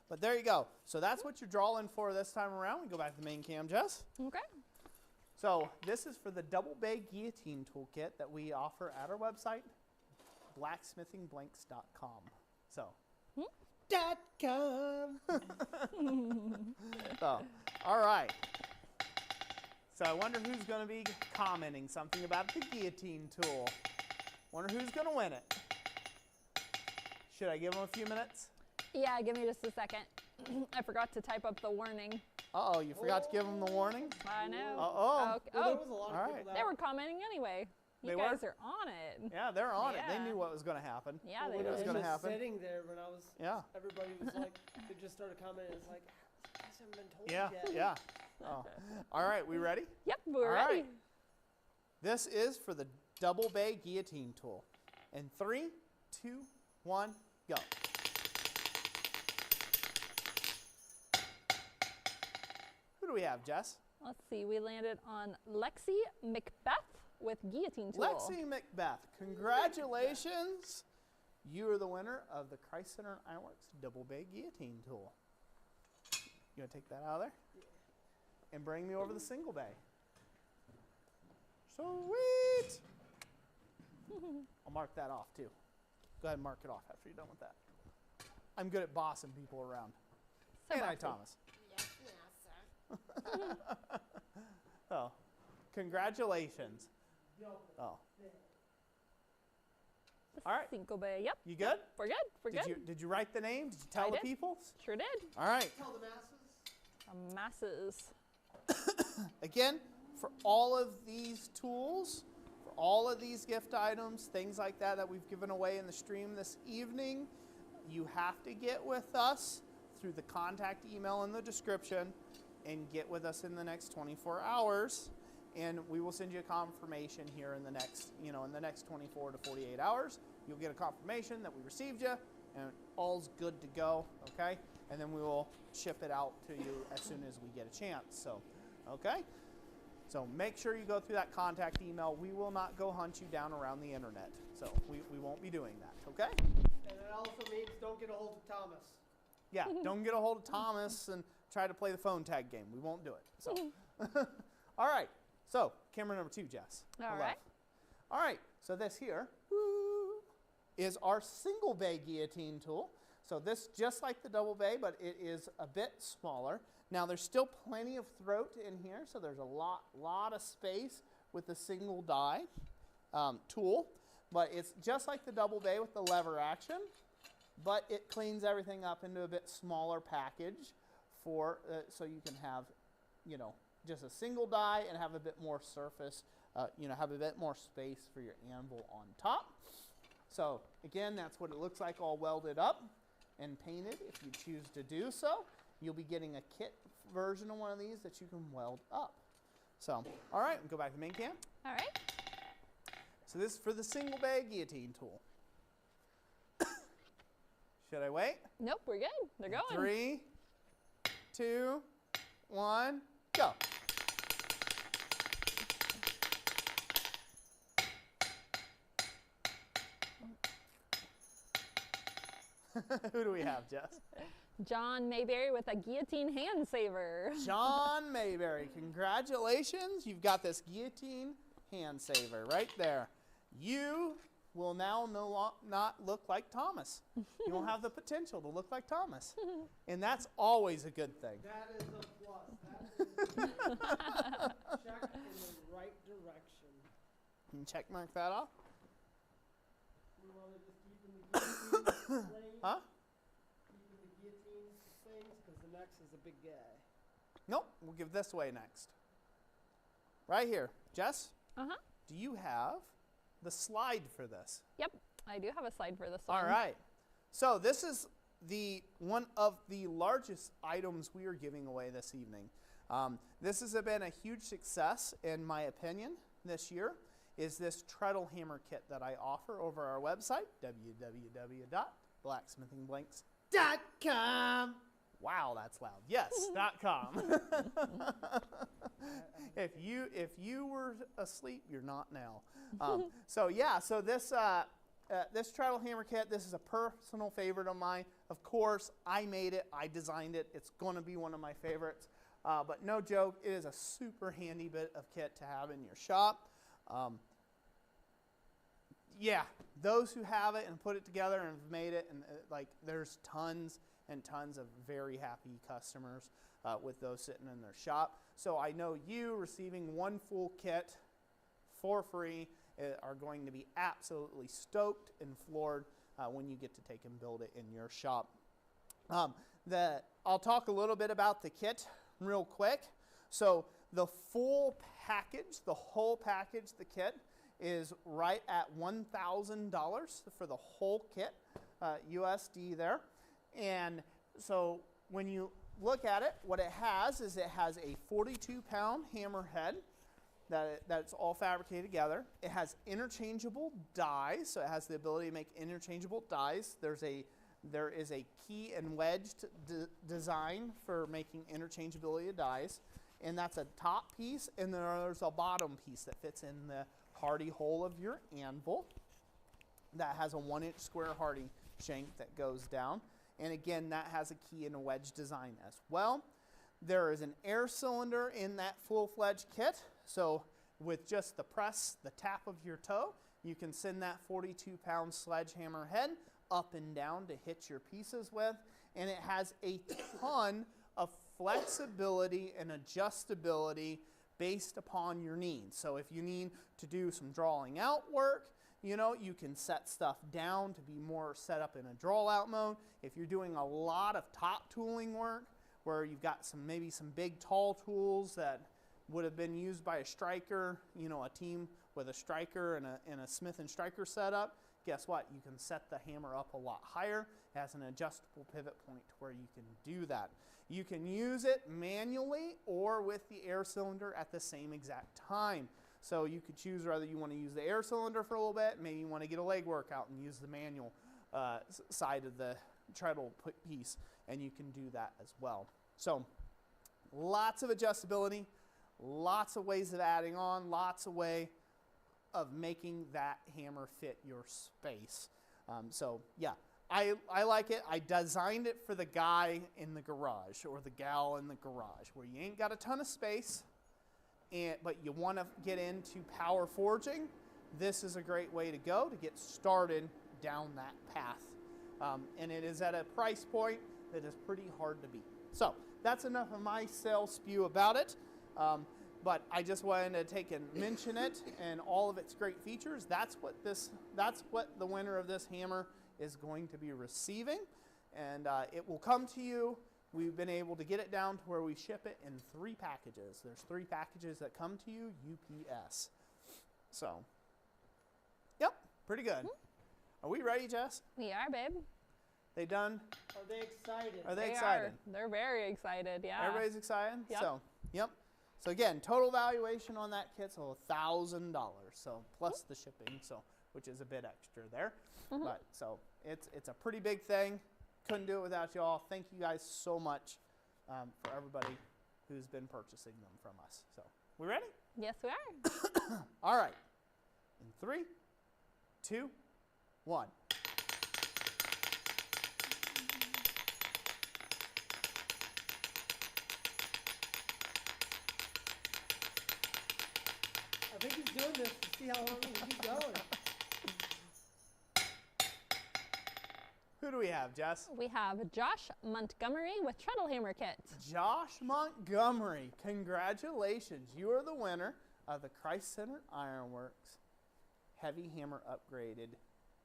Speaker 1: But there you go. So that's what you're drawing for this time around. We go back to the main cam, Jess.
Speaker 2: Okay.
Speaker 1: So this is for the double bay guillotine toolkit that we offer at our website, blacksmithingblanks.com. So.
Speaker 3: .com.
Speaker 1: So, all right. So I wonder who's going to be commenting something about the guillotine tool. Wonder who's going to win it. Should I give them a few minutes?
Speaker 2: Yeah, give me just a second. I forgot to type up the warning.
Speaker 1: Uh-oh, you forgot to give them the warning?
Speaker 2: I know.
Speaker 1: Uh-oh.
Speaker 2: Okay.
Speaker 3: Well, there was a lot of people that
Speaker 2: They were commenting anyway. You
Speaker 1: They
Speaker 2: guys
Speaker 1: were?
Speaker 2: are on it.
Speaker 1: Yeah, they're on it. They
Speaker 2: Yeah.
Speaker 1: knew what was going to happen.
Speaker 2: Yeah,
Speaker 3: when
Speaker 2: they
Speaker 3: I
Speaker 1: was
Speaker 3: was
Speaker 1: gonna
Speaker 2: did.
Speaker 3: just
Speaker 1: happen.
Speaker 3: sitting there when I was,
Speaker 1: Yeah.
Speaker 3: everybody was like, they just started commenting. It's like, you guys haven't been told
Speaker 1: Yeah,
Speaker 3: yet.
Speaker 1: yeah. Oh. All right, we ready?
Speaker 2: Yep, we're
Speaker 1: All
Speaker 2: ready.
Speaker 1: right. This is for the double bay guillotine tool. In 3, 2, 1, go. Who do we have, Jess?
Speaker 2: Let's see, we landed on Lexi Macbeth with guillotine tool.
Speaker 1: Lexi Macbeth, congratulations. You are the winner of the Christ Center Ironworks double bay guillotine tool. You want to take that out of there? And bring me over the single bay. Sweet. I'll mark that off too. Go ahead and mark it off after you're done with that. I'm good at bossing people around.
Speaker 2: So
Speaker 1: And I,
Speaker 2: bossy.
Speaker 1: Thomas.
Speaker 4: Yes, sir.
Speaker 1: Oh, congratulations. Oh,
Speaker 2: The
Speaker 1: All right.
Speaker 2: Cinco Bay. Yep.
Speaker 1: you good?
Speaker 2: We're good. We're good.
Speaker 1: Did you write the name? Did you tell
Speaker 2: I
Speaker 1: the
Speaker 2: did.
Speaker 1: people?
Speaker 2: Sure did.
Speaker 1: All right.
Speaker 3: Tell the masses.
Speaker 2: Masses.
Speaker 1: Again, for all of these tools, for all of these gift items, things like that that we've given away in the stream this evening, you have to get with us through the contact email in the description and get with us in the next 24 hours. And we will send you a confirmation here in the next, in the next 24 to 48 hours. You'll get a confirmation that we received you and all's good to go, okay? And then we will ship it out to you as soon as we get a chance. So, okay? So make sure you go through that contact email. We will not go hunt you down around the internet. So we won't be doing that, okay?
Speaker 3: And it also means don't get a hold of Thomas.
Speaker 1: Yeah, don't get a hold of Thomas and try to play the phone tag game. We won't do it. So, all right. So, camera number 2, Jess.
Speaker 2: All
Speaker 1: Left.
Speaker 2: right.
Speaker 1: All right. So this here is our single bay guillotine tool. So this, just like the double bay, but it is a bit smaller. Now there's still plenty of throat in here, so there's a lot of space with the single die tool. But it's just like the double bay with the lever action, but it cleans everything up into a bit smaller package for so you can have, just a single die and have a bit more surface have a bit more space for your anvil on top. So again, that's what it looks like all welded up and painted. If you choose to do so, you'll be getting a kit version of one of these that you can weld up. So, all right, we'll go back to the main cam.
Speaker 2: All right.
Speaker 1: So this is for the single bay guillotine tool. Should I wait?
Speaker 2: Nope, we're good. They're going.
Speaker 1: 3, 2, 1, go. Who do we have, Jess?
Speaker 2: John Mayberry with a guillotine hand saver.
Speaker 1: John Mayberry, congratulations. You've got this guillotine hand saver right there. You will now not look like Thomas. You will have the potential to look like Thomas. And that's always a good thing.
Speaker 3: That is a plus. That is check in the right direction.
Speaker 1: Can you check mark that off?
Speaker 3: We want to just keep in the guillotine range.
Speaker 1: Huh?
Speaker 3: Keeping the guillotine things, because the next is a big guy.
Speaker 1: Nope, we'll give this away next. Right here. Jess,
Speaker 2: Uh-huh.
Speaker 1: do you have the slide for this?
Speaker 2: Yep, I do have a slide for this one.
Speaker 1: All right. So this is one of the largest items we are giving away this evening. This has been a huge success, in my opinion, this year, is this Treadle hammer kit that I offer over our website, www.blacksmithingblanks.com. Wow, that's loud. Yes, .com. If you were asleep, you're not now. So this this Treadle hammer kit, this is a personal favorite of mine. Of course, I made it, I designed it. It's going to be one of my favorites. But no joke, it is a super handy bit of kit to have in your shop. Those who have it and put it together and have made it, and there's tons and tons of very happy customers with those sitting in their shop. So I know you receiving one full kit for free are going to be absolutely stoked and floored when you get to take and build it in your shop. I'll talk a little bit about the kit real quick. So the full package, the whole package, the kit, is right at $1,000 for the whole kit, USD there. And so when you look at it, what it has is it has a 42-pound hammer head that's all fabricated together. It has interchangeable dies, so it has the ability to make interchangeable dies. There is a key and wedged design for making interchangeability of dies, and that's a top piece, and there's a bottom piece that fits in the hardy hole of your anvil that has a 1-inch square hardy shank that goes down. And again, that has a key and a wedge design as well. There is an air cylinder in that full-fledged kit. So with just the press, the tap of your toe, you can send that 42-pound sledgehammer head up and down to hit your pieces with. And it has a ton of flexibility and adjustability based upon your needs. So if you need to do some drawing out work, you can set stuff down to be more set up in a draw out mode. If you're doing a lot of top tooling work where you've got maybe some big tall tools that would have been used by a striker, a team with a striker and a Smith and Striker setup, guess what? You can set the hammer up a lot higher. It has an adjustable pivot point where you can do that. You can use it manually or with the air cylinder at the same exact time. So you could choose whether you want to use the air cylinder for a little bit, maybe you want to get a leg workout and use the manual side of the treadle piece, and you can do that as well. So lots of adjustability, lots of ways of adding on, lots of way of making that hammer fit your space. I like it. I designed it for the guy in the garage or the gal in the garage where you ain't got a ton of space, but you want to get into power forging. This is a great way to go to get started down that path. And it is at a price point that is pretty hard to beat. So that's enough of my sales spew about it. But I just wanted to take and mention it and all of its great features. That's what the winner of this hammer is going to be receiving. And it will come to you. We've been able to get it down to where we ship it in 3 packages. There's 3 packages that come to you, UPS. So, yep, pretty good. Are we ready, Jess?
Speaker 2: We are, babe.
Speaker 1: They done?
Speaker 3: Are they excited?
Speaker 1: Are they excited?
Speaker 2: They're very excited, yeah.
Speaker 1: Everybody's excited?
Speaker 2: Yep.
Speaker 1: So, yep. So again, total valuation on that kit, so $1,000. So plus the shipping, so which is a bit extra there. But so it's a pretty big thing. Couldn't do it without you all. Thank you guys so much for everybody who's been purchasing them from us. So we ready?
Speaker 2: Yes, we are.
Speaker 1: All right. In 3, 2, 1.
Speaker 3: I think he's doing this to see how long he can keep going.
Speaker 1: Who do we have, Jess?
Speaker 2: We have Josh Montgomery with Treadle Hammer Kit.
Speaker 1: Josh Montgomery, congratulations. You are the winner of the Christ Center Ironworks Heavy Hammer Upgraded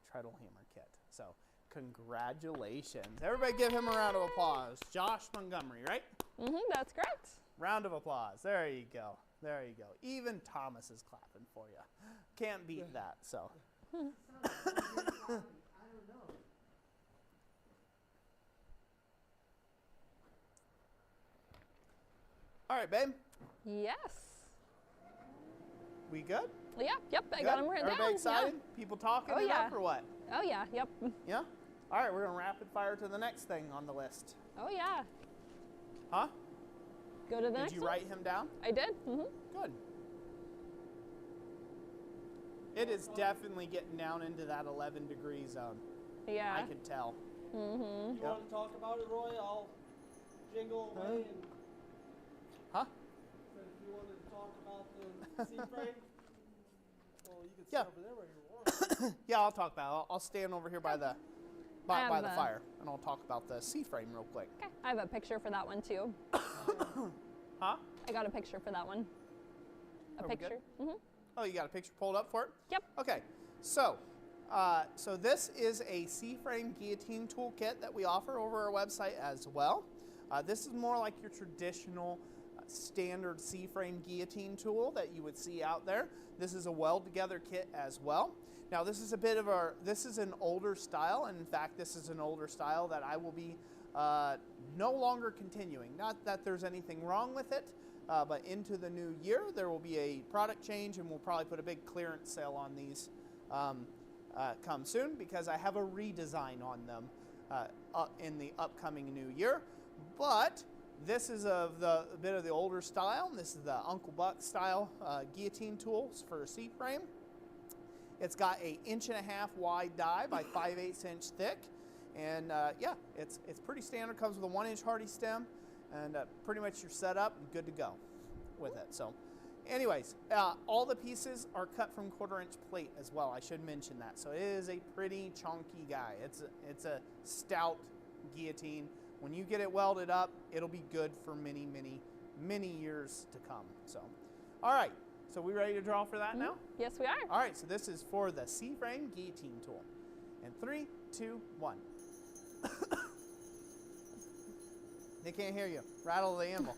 Speaker 1: Treadle Hammer Kit. So, congratulations. Everybody give him a round of applause. Josh Montgomery, right?
Speaker 2: That's correct.
Speaker 1: Round of applause. There you go. There you go. Even Thomas is clapping for you. Can't beat that, so.
Speaker 3: I don't know.
Speaker 1: All right, babe.
Speaker 2: Yes.
Speaker 1: We good?
Speaker 2: Yep, I got them written down.
Speaker 1: Everybody excited?
Speaker 2: Yeah.
Speaker 1: People talking
Speaker 2: Oh,
Speaker 1: it
Speaker 2: yeah.
Speaker 1: up or what?
Speaker 2: Oh, yeah, yep.
Speaker 1: Yeah? All right, we're going to rapid fire to the next thing on the list.
Speaker 2: Oh, yeah.
Speaker 1: Huh?
Speaker 2: Go to the next
Speaker 1: Did you
Speaker 2: one.
Speaker 1: write him down?
Speaker 2: I did.
Speaker 1: Good. It is definitely getting down into that 11-degree zone.
Speaker 2: Yeah.
Speaker 1: I can tell.
Speaker 3: You want to talk about it, Roy? I'll jingle away and
Speaker 1: Huh?
Speaker 3: if you wanted to talk about the C-frame. Well, you can sit
Speaker 1: Yeah.
Speaker 3: over there where you want.
Speaker 1: Yeah, I'll talk about it. I'll stand over here by the by
Speaker 2: have
Speaker 1: the
Speaker 2: a-
Speaker 1: fire, and I'll talk about the C-frame real quick.
Speaker 2: Okay. I have a picture for that one, too.
Speaker 1: Huh?
Speaker 2: I got a picture for that one. A
Speaker 1: Are we good?
Speaker 2: picture.
Speaker 1: Oh, you got a picture pulled up for it?
Speaker 2: Yep.
Speaker 1: Okay, so this is a C-frame guillotine toolkit that we offer over our website as well. This is more like your traditional standard C-frame guillotine tool that you would see out there. This is a weld-together kit as well. Now, this is this is an older style, and in fact, this is an older style that I will be no longer continuing. Not that there's anything wrong with it, but into the new year, there will be a product change, and we'll probably put a big clearance sale on these come soon, because I have a redesign on them in the upcoming new year. But this is a bit of the older style. This is the Uncle Buck style guillotine tools for a C-frame. It's got a 1.5 inch wide die by 5/8 inch thick, and yeah, it's pretty standard. Comes with a 1 inch hardy stem, and pretty much you're set up and good to go with it. So, anyways, all the pieces are cut from 1/4 inch plate as well. I should mention that. So it is a pretty chunky guy. It's a stout guillotine. When you get it welded up, it'll be good for many, many, many years to come. So, all right. So we ready to draw for that now?
Speaker 2: Yes, we are.
Speaker 1: All right. So this is for the C-frame guillotine tool. And 3, 2, 1. They can't hear you. Rattle the anvil.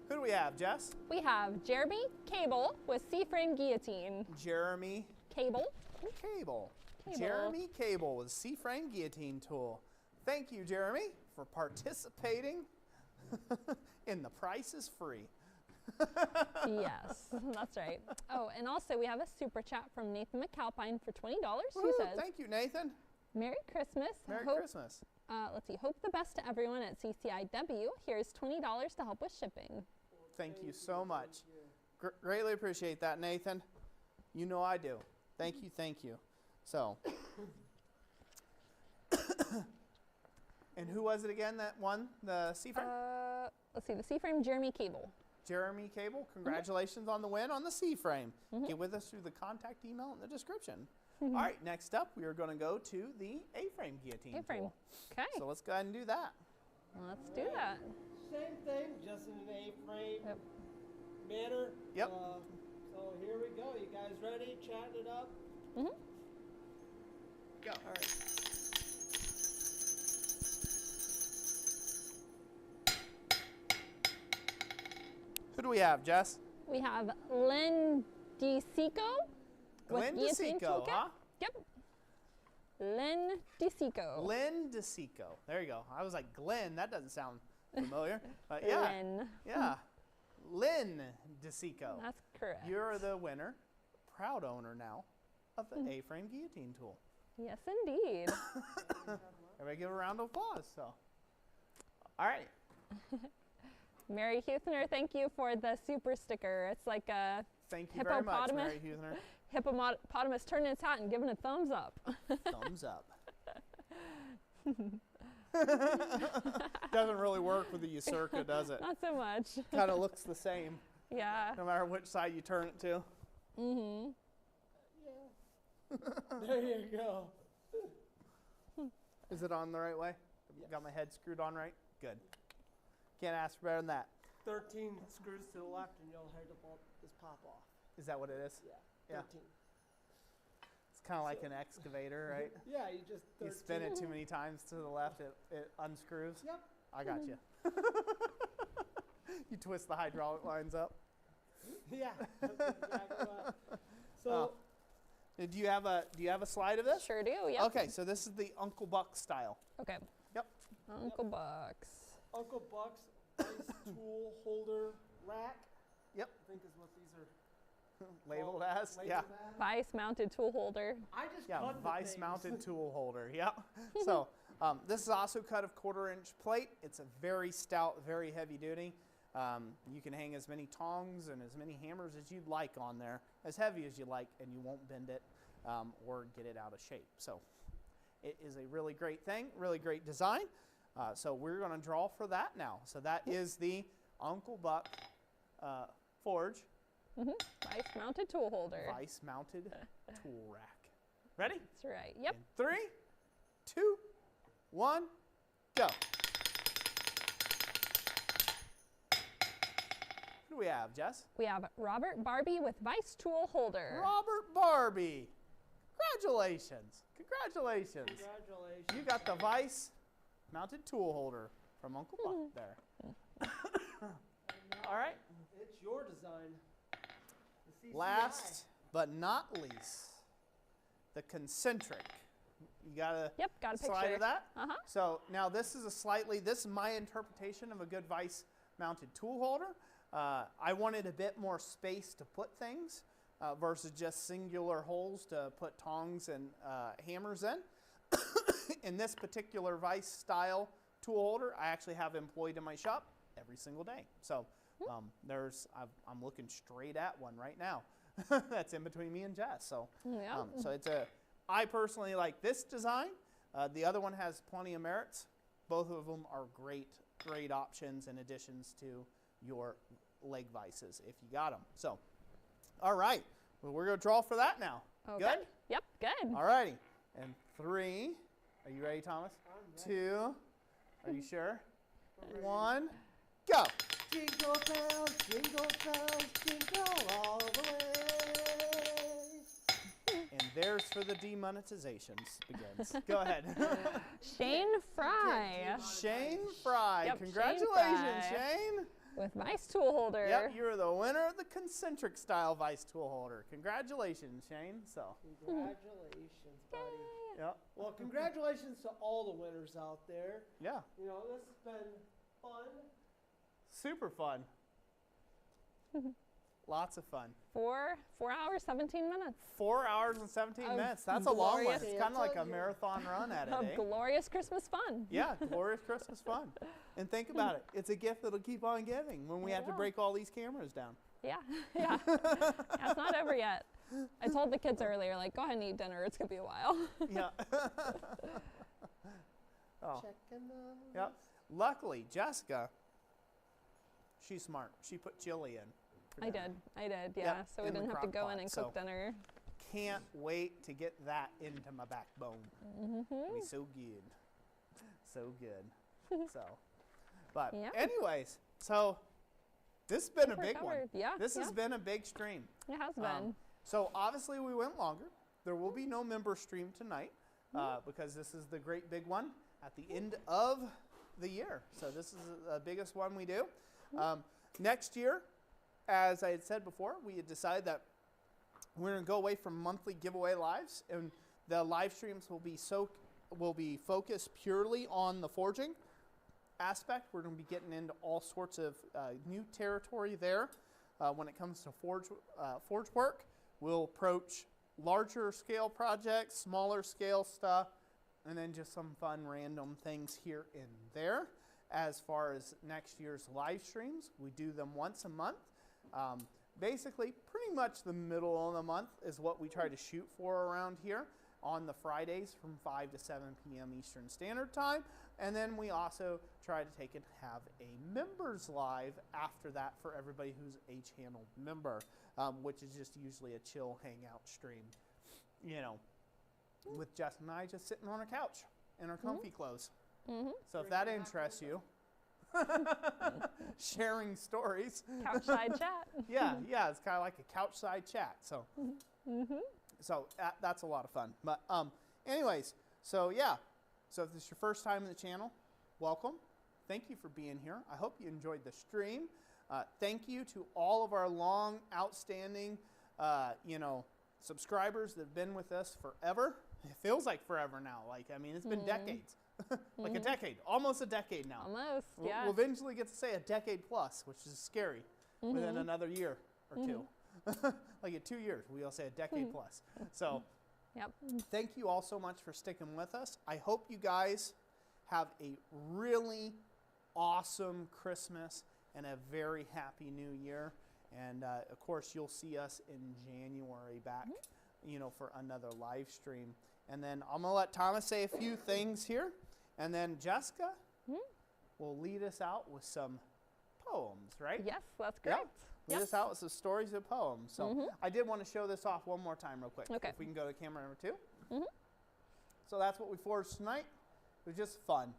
Speaker 1: Who do we have, Jess?
Speaker 2: We have Jeremy Cable with C-frame guillotine.
Speaker 1: Jeremy
Speaker 2: Cable.
Speaker 1: Cable.
Speaker 2: Cable.
Speaker 1: Jeremy Cable with C-frame guillotine tool. Thank you, Jeremy, for participating in The Price is Free.
Speaker 2: Yes, that's right. Oh, and also we have a super chat from Nathan McAlpine for $20 who
Speaker 1: Woo,
Speaker 2: says,
Speaker 1: thank you, Nathan.
Speaker 2: Merry Christmas.
Speaker 1: Merry
Speaker 2: Hope-
Speaker 1: Christmas.
Speaker 2: Let's see. Hope the best to everyone at CCIW. Here's $20 to help with shipping.
Speaker 1: Thank you so much. Greatly appreciate that, Nathan. You know I do. Thank you, thank you. So, and who was it again that won the C-frame?
Speaker 2: Let's see. The C-frame Jeremy Cable.
Speaker 1: Jeremy Cable, congratulations on the win on the C-frame. Get with us through the contact email in the description. All right, next up, we are going to go to the A-frame guillotine
Speaker 2: A-frame.
Speaker 1: tool.
Speaker 2: Okay.
Speaker 1: So let's go ahead and do that.
Speaker 2: Let's do that.
Speaker 3: Same thing, just in an A-frame
Speaker 2: Yep.
Speaker 3: manner.
Speaker 1: Yep.
Speaker 3: So here we go. You guys ready? Chatting it up?
Speaker 1: Go.
Speaker 3: All right.
Speaker 1: we have, Jess?
Speaker 2: We have Lynn DeSico.
Speaker 1: Glenn
Speaker 2: with guillotine
Speaker 1: DeSico,
Speaker 2: toolkit.
Speaker 1: huh?
Speaker 2: Yep. Lynn DeSico.
Speaker 1: Lynn DeSico. There you go. I was like, Glenn, that doesn't sound familiar. But yeah.
Speaker 2: Lynn.
Speaker 1: Yeah. Lynn DeSico.
Speaker 2: That's correct.
Speaker 1: You're the winner, proud owner now, of the A-frame guillotine tool.
Speaker 2: Yes, indeed.
Speaker 1: Everybody give a round of applause. So, all right.
Speaker 2: Mary Huthner, thank you for the super sticker. It's like a
Speaker 1: Thank you very much, Mary Huthner.
Speaker 2: hippopotamus turning its hat and giving a thumbs up.
Speaker 1: Thumbs up. Doesn't really work with the Usurka, does it?
Speaker 2: Not so much.
Speaker 1: Kind of looks the same,
Speaker 2: Yeah.
Speaker 1: no matter which side you turn it to.
Speaker 2: Mm-hmm.
Speaker 3: There you go.
Speaker 1: Is it on the right way? Got my head screwed on right? Good. Can't ask for better than that.
Speaker 3: 13 screws to the left and you'll hear the bolt just pop off.
Speaker 1: Is that what it is?
Speaker 3: Yeah.
Speaker 1: Yeah.
Speaker 3: 13.
Speaker 1: It's kind of like an excavator, right?
Speaker 3: Yeah, you just 13.
Speaker 1: You spin it too many times to the left, it unscrews.
Speaker 3: Yep.
Speaker 1: I got you. You twist the hydraulic lines up.
Speaker 3: Yeah. That's exactly right. So
Speaker 1: Do you have a slide of this?
Speaker 2: Sure do, yep.
Speaker 1: Okay, so this is the Uncle Buck style.
Speaker 2: Okay.
Speaker 1: Yep.
Speaker 2: Uncle Bucks.
Speaker 3: Uncle Buck's ice tool holder rack.
Speaker 1: Yep.
Speaker 3: I think is what these are
Speaker 1: Labeled
Speaker 3: called.
Speaker 1: as?
Speaker 3: Labeled
Speaker 1: Yeah.
Speaker 3: as.
Speaker 2: Vice mounted tool holder.
Speaker 3: I just
Speaker 1: Yeah,
Speaker 3: cut the
Speaker 1: vice
Speaker 3: things.
Speaker 1: mounted tool holder. Yep. So this is also cut of 1/4-inch plate. It's a very stout, very heavy duty. You can hang as many tongs and as many hammers as you'd like on there, as heavy as you like, and you won't bend it or get it out of shape. So it is a really great thing, really great design. So we're going to draw for that now. So that is the Uncle Buck Forge
Speaker 2: Vice mounted tool holder.
Speaker 1: vice mounted tool rack. Ready?
Speaker 2: That's right. Yep.
Speaker 1: In 3, 2, 1, go. Who do we have, Jess?
Speaker 2: We have Robert Barbie with Vice tool holder.
Speaker 1: Robert Barbie. Congratulations. Congratulations.
Speaker 3: Congratulations.
Speaker 1: You got the vice mounted tool holder from Uncle Buck there. All right.
Speaker 3: It's your design. The CCI.
Speaker 1: Last but not least, the concentric. You got a
Speaker 2: Yep, got a picture.
Speaker 1: slide of that?
Speaker 2: Uh-huh.
Speaker 1: So now this is my interpretation of a good vice mounted tool holder. I wanted a bit more space to put things versus just singular holes to put tongs and hammers in. In this particular vice style tool holder, I actually have employed in my shop every single day. So I'm looking straight at one right now. That's in between me and Jess. So
Speaker 2: Yeah.
Speaker 1: so I personally like this design. The other one has plenty of merits. Both of them are great options and additions to your leg vices if you got them. So, all right. Well, we're going to draw for that now.
Speaker 2: Okay.
Speaker 1: Good?
Speaker 2: Yep, good.
Speaker 1: All righty. And 3. Are you ready, Thomas?
Speaker 3: I'm ready.
Speaker 1: 2. Are you sure?
Speaker 3: I'm ready.
Speaker 1: 1. Go.
Speaker 3: Jingle bells, jingle all the way.
Speaker 1: And there's for the demonetizations begins. Go ahead.
Speaker 2: Shane Fry
Speaker 1: Shane Fry.
Speaker 2: Yep, Shane
Speaker 1: Congratulations,
Speaker 2: Fry.
Speaker 1: Shane.
Speaker 2: with Vice tool holder.
Speaker 1: Yep, you're the winner of the concentric style vice tool holder. Congratulations, Shane. So,
Speaker 3: Congratulations, buddy.
Speaker 1: yep,
Speaker 3: Well, congratulations to all the winners out there.
Speaker 1: yeah,
Speaker 3: You know, this has been fun.
Speaker 1: super fun. Lots of fun.
Speaker 2: 4 hours, 17 minutes.
Speaker 1: 4 hours and 17
Speaker 2: Of
Speaker 1: minutes. That's a long one.
Speaker 2: glorious
Speaker 1: It's kind of like a
Speaker 3: Santa, yeah.
Speaker 1: marathon run at it,
Speaker 2: Of
Speaker 1: eh?
Speaker 2: glorious Christmas fun.
Speaker 1: Yeah, glorious Christmas fun. And think about it. It's a gift that'll keep on giving when we have to
Speaker 2: Yeah.
Speaker 1: break all these cameras down.
Speaker 2: Yeah, yeah. Yeah, it's not over yet. I told the kids earlier, like, go ahead and eat dinner. It's going to be a while.
Speaker 1: Yeah. Oh,
Speaker 3: Checking on the
Speaker 1: yep. Luckily, Jessica, she's smart. She put chili in. for
Speaker 2: I
Speaker 1: dinner.
Speaker 2: did, yeah.
Speaker 1: Yep,
Speaker 2: So we
Speaker 1: in the
Speaker 2: didn't have to
Speaker 1: crock
Speaker 2: go
Speaker 1: pot,
Speaker 2: in and
Speaker 1: so-
Speaker 2: cook dinner.
Speaker 1: Can't wait to get that into my backbone. It'll be so good. So good. So, but
Speaker 2: Yeah.
Speaker 1: anyways, so this has been a
Speaker 2: We're
Speaker 1: big one.
Speaker 2: covered. Yeah,
Speaker 1: This
Speaker 2: yeah.
Speaker 1: has been a big stream.
Speaker 2: It has been.
Speaker 1: So obviously we went longer. There will be no member stream tonight because this is the great big one at the end of the year. So this is the biggest one we do. Next year, as I had said before, we had decided that we're going to go away from monthly giveaway lives, and the live streams will be focused purely on the forging aspect. We're going to be getting into all sorts of new territory there. When it comes to forge work, we'll approach larger scale projects, smaller scale stuff, and then just some fun random things here and there. As far as next year's live streams, we do them once a month. Basically, pretty much the middle of the month is what we try to shoot for around here on the Fridays from 5 to 7 p.m. Eastern Standard Time. And then we also try to take and have a members live after that for everybody who's a channel member, which is just usually a chill hangout stream, you know, with Jess and I just sitting on our couch in our comfy clothes. So if that interests you, sharing stories.
Speaker 2: Couchside chat.
Speaker 1: Yeah, it's kind of like a couchside chat. So, so that's a lot of fun. But anyways, so yeah. So if this is your first time in the channel, welcome. Thank you for being here. I hope you enjoyed the stream. Thank you to all of our long, outstanding, subscribers that have been with us forever. It feels like forever now. Like, I mean, it's been decades. Like a decade, almost a decade now.
Speaker 2: Almost, yeah.
Speaker 1: We'll eventually get to say a decade plus, which is scary, within another year or two. Like in 2 years, we'll say a decade plus. So thank you all so much for sticking with us. I hope you guys have a really awesome Christmas and a very happy new year. And of course, you'll see us in January back, for another live stream. And then I'm going to let Thomas say a few things here. And then Jessica will lead us out with some poems, right?
Speaker 2: Yes, that's correct.
Speaker 1: Lead us out with some stories of poems. So I did want to show this off one more time real quick.
Speaker 2: Okay.
Speaker 1: If we can go to camera number 2. So that's what we forged tonight. It was just fun.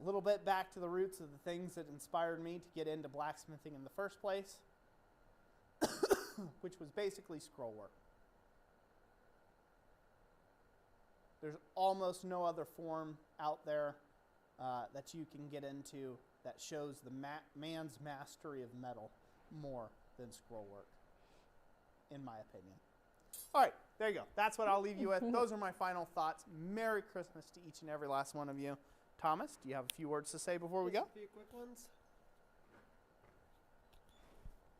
Speaker 1: A little bit back to the roots of the things that inspired me to get into blacksmithing in the first place, which was basically scrollwork. There's almost no other form out there that you can get into that shows the man's mastery of metal more than scrollwork, in my opinion. All right, there you go. That's what I'll leave you with. Those are my final thoughts. Merry Christmas to each and every last one of you. Thomas, do you have a few words to say before we go?
Speaker 3: A few quick ones.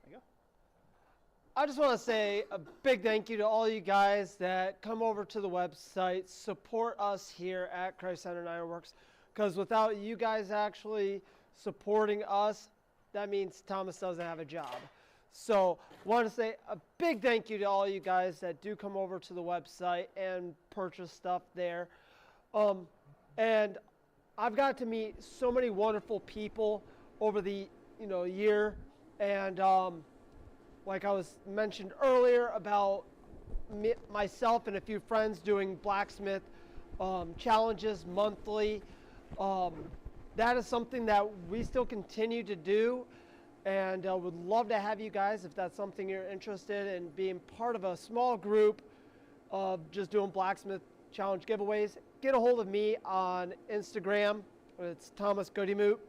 Speaker 1: There you go.
Speaker 3: I just want to say a big thank you to all you guys that come over to the website, support us here at Christ Center and Ironworks, because without you guys actually supporting us, that means Thomas doesn't have a job. So I want to say a big thank you to all you guys that do come over to the website and purchase stuff there. And I've got to meet so many wonderful people over the year, and like I was mentioned earlier about myself and a few friends doing blacksmith challenges monthly. That is something that we still continue to do, and would love to have you guys, if that's something you're interested in, being part of a small group of just doing blacksmith challenge giveaways. Get a hold of me on Instagram. It's Thomas Goodymoot,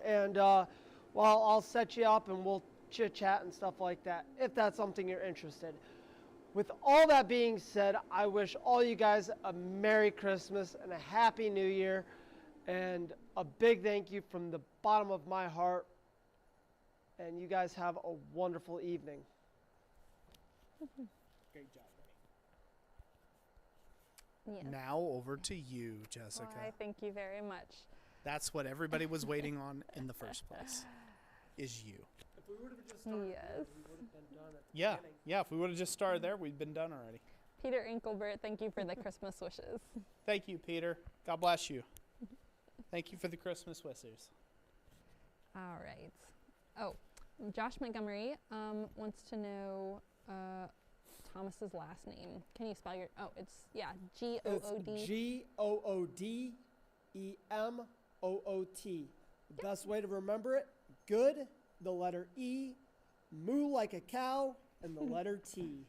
Speaker 3: and I'll set you up and we'll chit chat and stuff like that if that's something you're interested. With all that being said, I wish all you guys a Merry Christmas and a Happy New Year, and a big thank you from the bottom of my heart, and you guys have a wonderful evening.
Speaker 1: Great job,
Speaker 2: Yes.
Speaker 1: Now over to you, Jessica.
Speaker 2: Why, thank you very much.
Speaker 1: That's what everybody was waiting on in the first place, is you.
Speaker 3: If we would have just started
Speaker 2: Yes.
Speaker 3: there, we would have been done at the
Speaker 1: Yeah,
Speaker 3: beginning.
Speaker 1: yeah. If we would have just started there, we'd been done already.
Speaker 2: Peter Inkelbert, thank you for the Christmas wishes.
Speaker 1: Thank you, Peter. God bless you. Thank you for the Christmas wishes.
Speaker 2: All right. Oh, Josh Montgomery wants to know Thomas's last name. Can you spell your? Oh, it's G-O-O-D.
Speaker 3: It's G-O-O-D-E-M-O-O-T. The best way to remember it: good, the letter E, moo like a cow, and the letter T.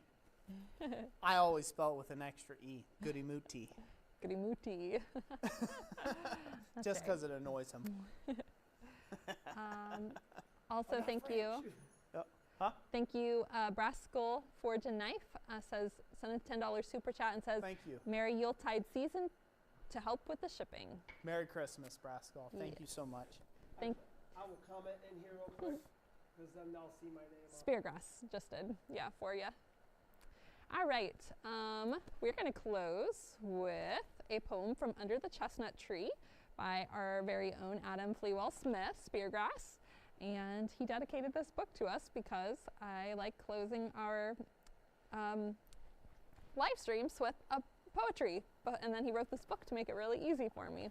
Speaker 1: I always spell it with an extra E. Goody mooty.
Speaker 2: Goody mooty.
Speaker 1: Just because it annoys him.
Speaker 2: Also, thank you.
Speaker 1: Huh?
Speaker 2: Thank you, Brass Skull Forge and Knife says, send a $10 super chat and says,
Speaker 1: Thank you.
Speaker 2: Merry Yuletide season to help with the shipping.
Speaker 1: Merry Christmas, Brascal. Thank you
Speaker 2: Yes.
Speaker 1: so much.
Speaker 3: I will comment in here real quick because then they'll see my name.
Speaker 2: Speargrass just did, yeah, for you. All right, we're going to close with a poem from Under the Chestnut Tree by our very own Adam Fleewell Smith, Speargrass. And he dedicated this book to us because I like closing our live streams with a poetry. And then he wrote this book to make it really easy for me.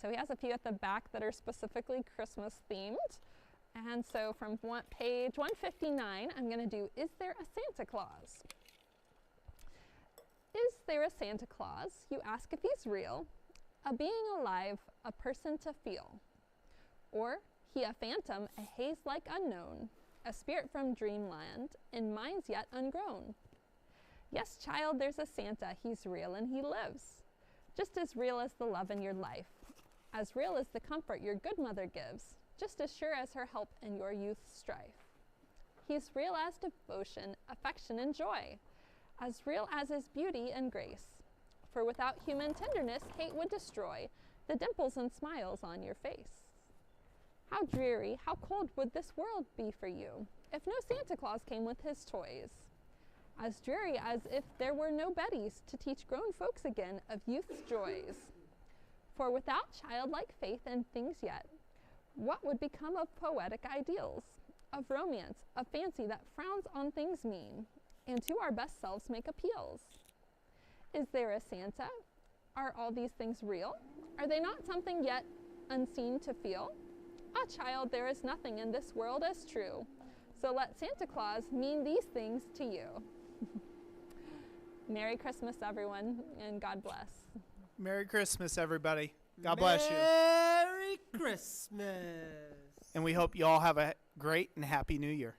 Speaker 2: So he has a few at the back that are specifically Christmas themed. And so from page 159, I'm going to do, Is There a Santa Claus? Is there a Santa Claus? You ask if he's real, a being alive, a person to feel. Or he a phantom, a haze-like unknown, a spirit from dreamland, in minds yet ungrown. Yes, child, there's a Santa, he's real and he lives. Just as real as the love in your life, as real as the comfort your good mother gives, just as sure as her help in your youth's strife. He's real as devotion, affection, and joy, as real as his beauty and grace. For without human tenderness, hate would destroy the dimples and smiles on your face. How dreary, how cold would this world be for you if no Santa Claus came with his toys? As dreary as if there were no Bettys to teach grown folks again of youth's joys. For without childlike faith in things yet, what would become of poetic ideals, of romance, of fancy that frowns on things mean, and to our best selves make appeals? Is there a Santa? Are all these things real? Are they not something yet unseen to feel? Ah, child, there is nothing in this world as true. So let Santa Claus mean these things to you. Merry Christmas, everyone, and God bless.
Speaker 1: Merry Christmas, everybody. God bless you.
Speaker 3: Merry Christmas.
Speaker 1: And we hope you all have a great and happy New Year.